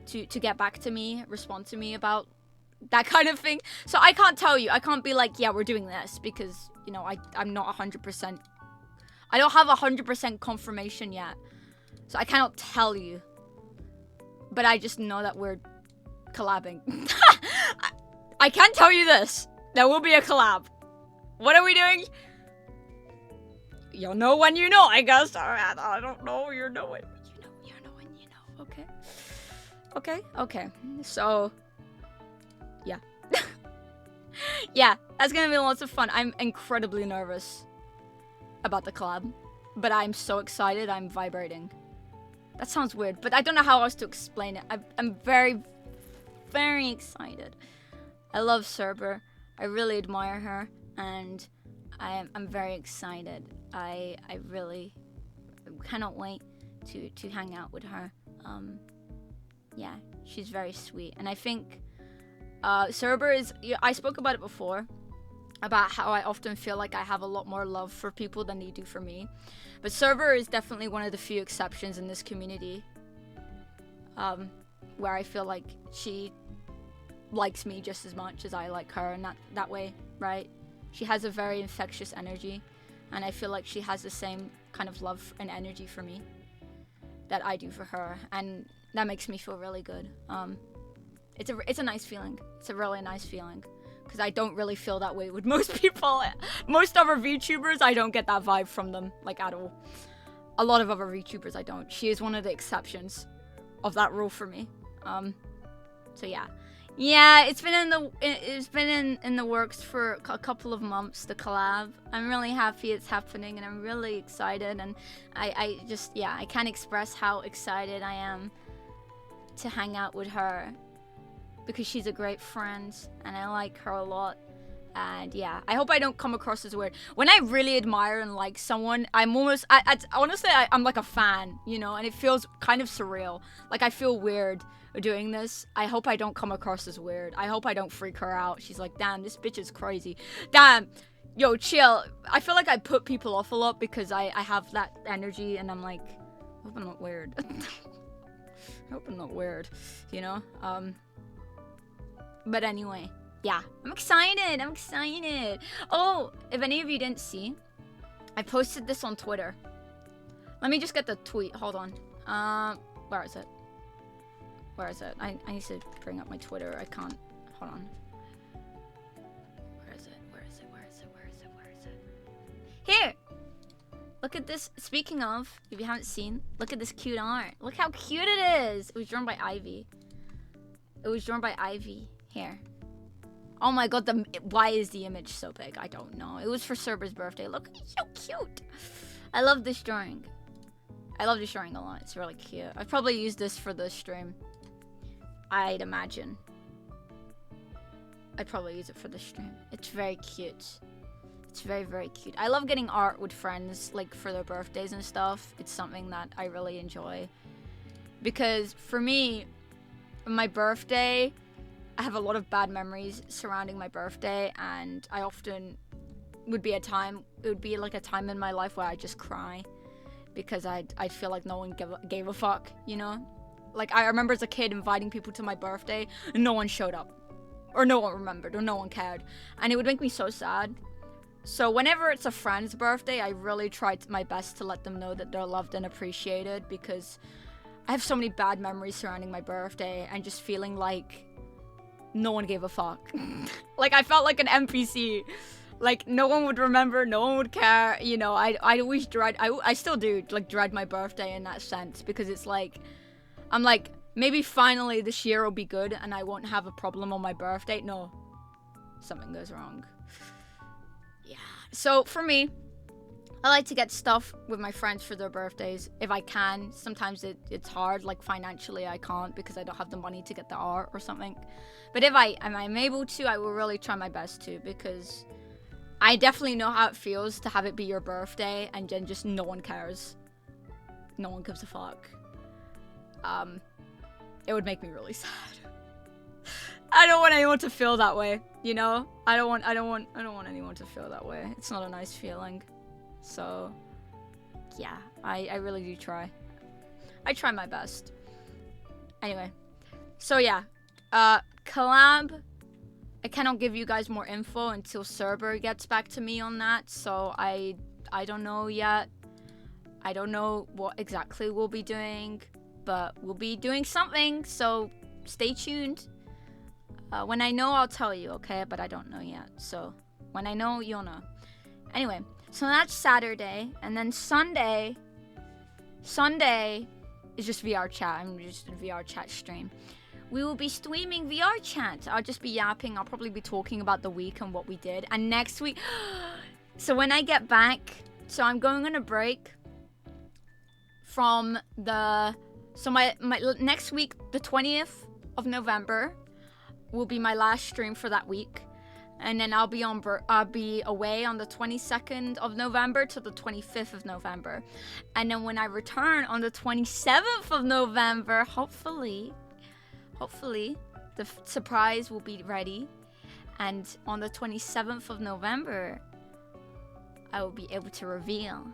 to get back to me, respond to me about that kind of thing. So I can't tell you. I can't be like, yeah, we're doing this, because, you know, I'm not 100%. I don't have 100% confirmation yet. So I cannot tell you. But I just know that we're collabing. I can tell you this. There will be a collab. What are we doing? You'll know when you know, I guess. I don't know. You know it. You know when you know. Okay. Okay. So, yeah. Yeah, that's gonna be lots of fun. I'm incredibly nervous about the collab, but I'm so excited. I'm vibrating. That sounds weird, but I don't know how else to explain it. I'm very, very excited. I love Serber. I really admire her, and I'm very excited. I really cannot wait to hang out with her. Yeah, she's very sweet, and I think Serber is. I spoke about it before, about how I often feel like I have a lot more love for people than they do for me. But Server is definitely one of the few exceptions in this community, where I feel like she likes me just as much as I like her, and that way, right? She has a very infectious energy, and I feel like she has the same kind of love and energy for me that I do for her, and that makes me feel really good. It's a nice feeling. It's a really nice feeling. Because I don't really feel that way with most people. Most other VTubers, I don't get that vibe from them, like, at all. A lot of other VTubers, I don't. She is one of the exceptions of that rule for me. So yeah. Yeah, it's been in the works for a couple of months, the collab. I'm really happy it's happening, and I'm really excited, and I just, yeah, I can't express how excited I am to hang out with her, because she's a great friend, and I like her a lot. And yeah, I hope I don't come across as weird. When I really admire and like someone, I'm almost, honestly, I'm like a fan, you know, and it feels kind of surreal. Like, I feel weird doing this. I hope I don't come across as weird. I hope I don't freak her out. She's like, damn, this bitch is crazy. Damn, yo, chill. I feel like I put people off a lot because I have that energy, and I'm like, I hope I'm not weird. I hope I'm not weird, you know? But anyway, yeah, I'm excited. Oh, if any of you didn't see, I posted this on Twitter. Let me just get the tweet. Hold on. Where is it? Where is it? I need to bring up my Twitter. I can't. Hold on. Where is it? Where is it? Where is it? Where is it? Where is it? Here! Look at this. Speaking of, if you haven't seen, look at this cute art. Look how cute it is. It was drawn by Ivy. It was drawn by Ivy. Here. Oh my god, why is the image so big? I don't know. It was for Cerber's birthday. Look, it's so cute. I love this drawing. I love this drawing a lot. It's really cute. I'd probably use this for the stream. I'd imagine. I'd probably use it for the stream. It's very cute. It's very, very cute. I love getting art with friends, like, for their birthdays and stuff. It's something that I really enjoy. Because, for me, my birthday, I have a lot of bad memories surrounding my birthday, and I often would be a time, it would be like a time in my life where I just cry. Because I'd feel like no one gave a fuck, you know? Like, I remember as a kid inviting people to my birthday, and no one showed up. Or no one remembered, or no one cared. And it would make me so sad. So whenever it's a friend's birthday, I really try my best to let them know that they're loved and appreciated, because I have so many bad memories surrounding my birthday and just feeling like no one gave a fuck. Like, I felt like an NPC. Like, no one would remember, no one would care, you know. I always dread, I still do, like, dread my birthday in that sense, because it's like, I'm like, maybe finally this year will be good and I won't have a problem on my birthday. No, something goes wrong. Yeah. So for me, I like to get stuff with my friends for their birthdays if I can. Sometimes it's hard, like financially I can't because I don't have the money to get the art or something. But if I'm able to, I will really try my best to, because I definitely know how it feels to have it be your birthday and then just no one cares. No one gives a fuck. It would make me really sad. I don't want anyone to feel that way, you know? I don't want anyone to feel that way. It's not a nice feeling. So, yeah, I really do try. I try my best. Anyway, so yeah, collab. I cannot give you guys more info until Cerber gets back to me on that. So I don't know yet. I don't know what exactly we'll be doing, but we'll be doing something. So stay tuned. When I know, I'll tell you, okay? But I don't know yet. So when I know, you'll know. Anyway, so that's Saturday, and then Sunday is just VR chat. I'm just a VR chat stream. We will be streaming VR chat. I'll just be yapping. I'll probably be talking about the week and what we did. And next week, so when I get back, so I'm going on a break from my next week, the 20th of November, will be my last stream for that week. And then I'll be away on the 22nd of November to the 25th of November. And then when I return on the 27th of November, hopefully the surprise will be ready. And on the 27th of November, I will be able to reveal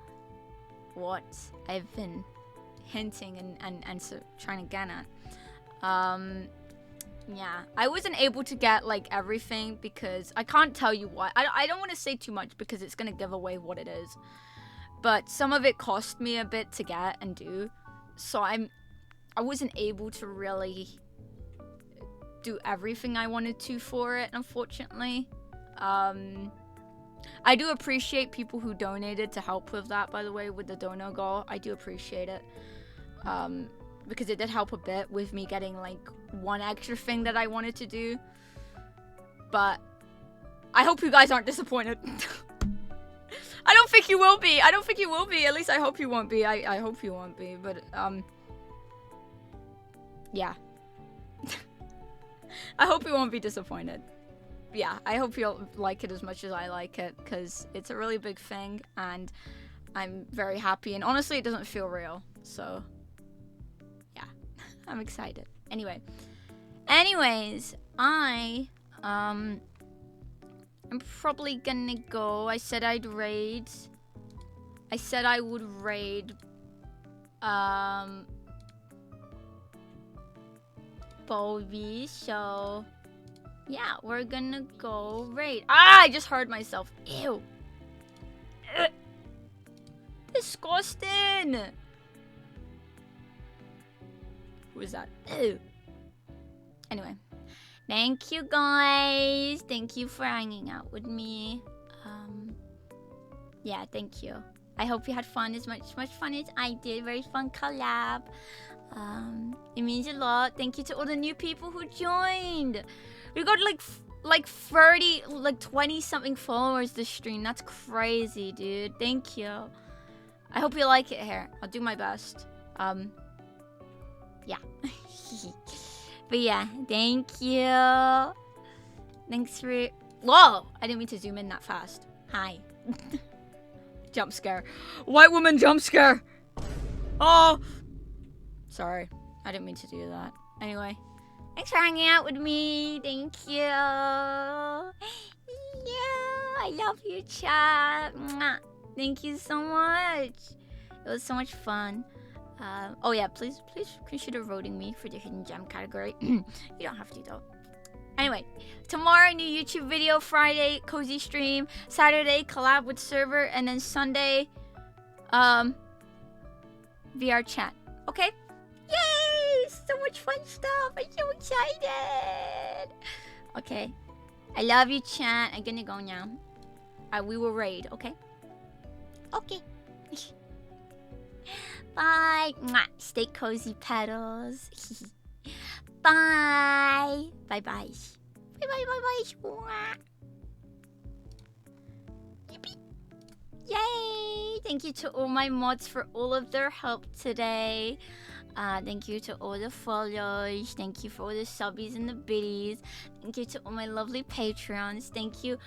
what I've been hinting and so trying to get at. Yeah, I wasn't able to get like everything because I can't tell you what. I don't want to say too much because it's gonna give away what it is. But some of it cost me a bit to get and do, so I wasn't able to really do everything I wanted to for it, unfortunately. I do appreciate people who donated to help with that, by the way, with the dono goal. I do appreciate it. Because it did help a bit with me getting like one extra thing that I wanted to do. But I hope you guys aren't disappointed. I don't think you will be. At least I hope you won't be. I hope you won't be. But yeah. I hope you won't be disappointed. Yeah, I hope you'll like it as much as I like it, because it's a really big thing and I'm very happy, and honestly it doesn't feel real, so yeah. I'm excited. Anyways, I'm probably gonna go. I said I would raid Bulbie, so yeah, we're gonna go raid. I just heard myself. Ew. Disgusting. Who is that? Ew. Anyway, thank you guys. Thank you for hanging out with me. Yeah, thank you. I hope you had fun as much fun as I did. Very fun collab. It means a lot. Thank you to all the new people who joined. We got like 30, like 20 something followers this stream. That's crazy, dude. Thank you. I hope you like it here. I'll do my best. Yeah. But yeah, thank you. Thanks for... Whoa! I didn't mean to zoom in that fast. Hi. Jump scare. White woman jump scare! Oh! Sorry. I didn't mean to do that. Anyway. Thanks for hanging out with me. Thank you. Yeah, I love you, chat. Mwah. Thank you so much. It was so much fun. Oh yeah, please consider voting me for the hidden gem category. You don't have to though. Anyway, tomorrow new YouTube video, Friday cozy stream, Saturday collab with server, and then Sunday VR chat. Okay? Yay! So much fun stuff. I'm so excited. Okay. I love you, chat. I'm gonna go now. We will raid, okay? Okay. Bye. Mwah. Stay cozy, petals. Bye. Bye bye. Bye bye bye bye. Mwah. Yippee. Yay! Thank you to all my mods for all of their help today. Thank you to all the follows. Thank you for all the subbies and the biddies. Thank you to all my lovely Patreons. Thank you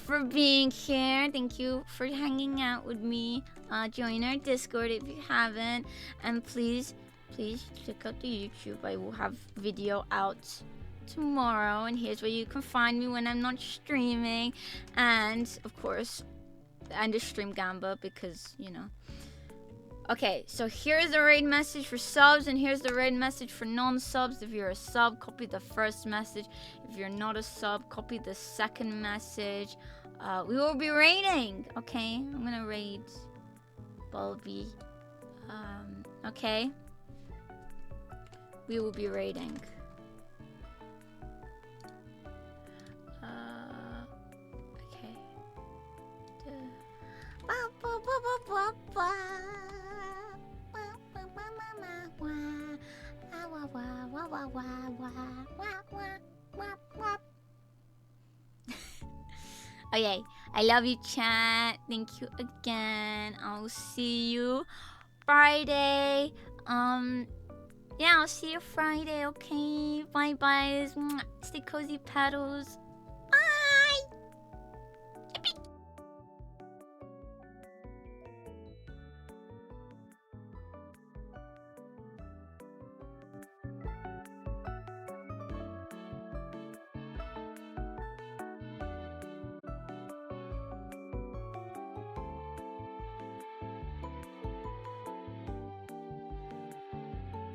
for being here. Thank you for hanging out with me. Join our Discord if you haven't. And please check out the YouTube. I will have video out tomorrow. And here's where you can find me when I'm not streaming. And, of course, and the stream gamba because, you know. Okay, so here's the raid message for subs, and here's the raid message for non-subs. If you're a sub, copy the first message. If you're not a sub, copy the second message. We will be raiding, okay? I'm gonna raid Bulbie. Okay? We will be raiding. Okay. Okay, I love you, chat. Thank you again. I'll see you Friday. Yeah, I'll see you Friday, okay? Bye, bye. Stay cozy, petals.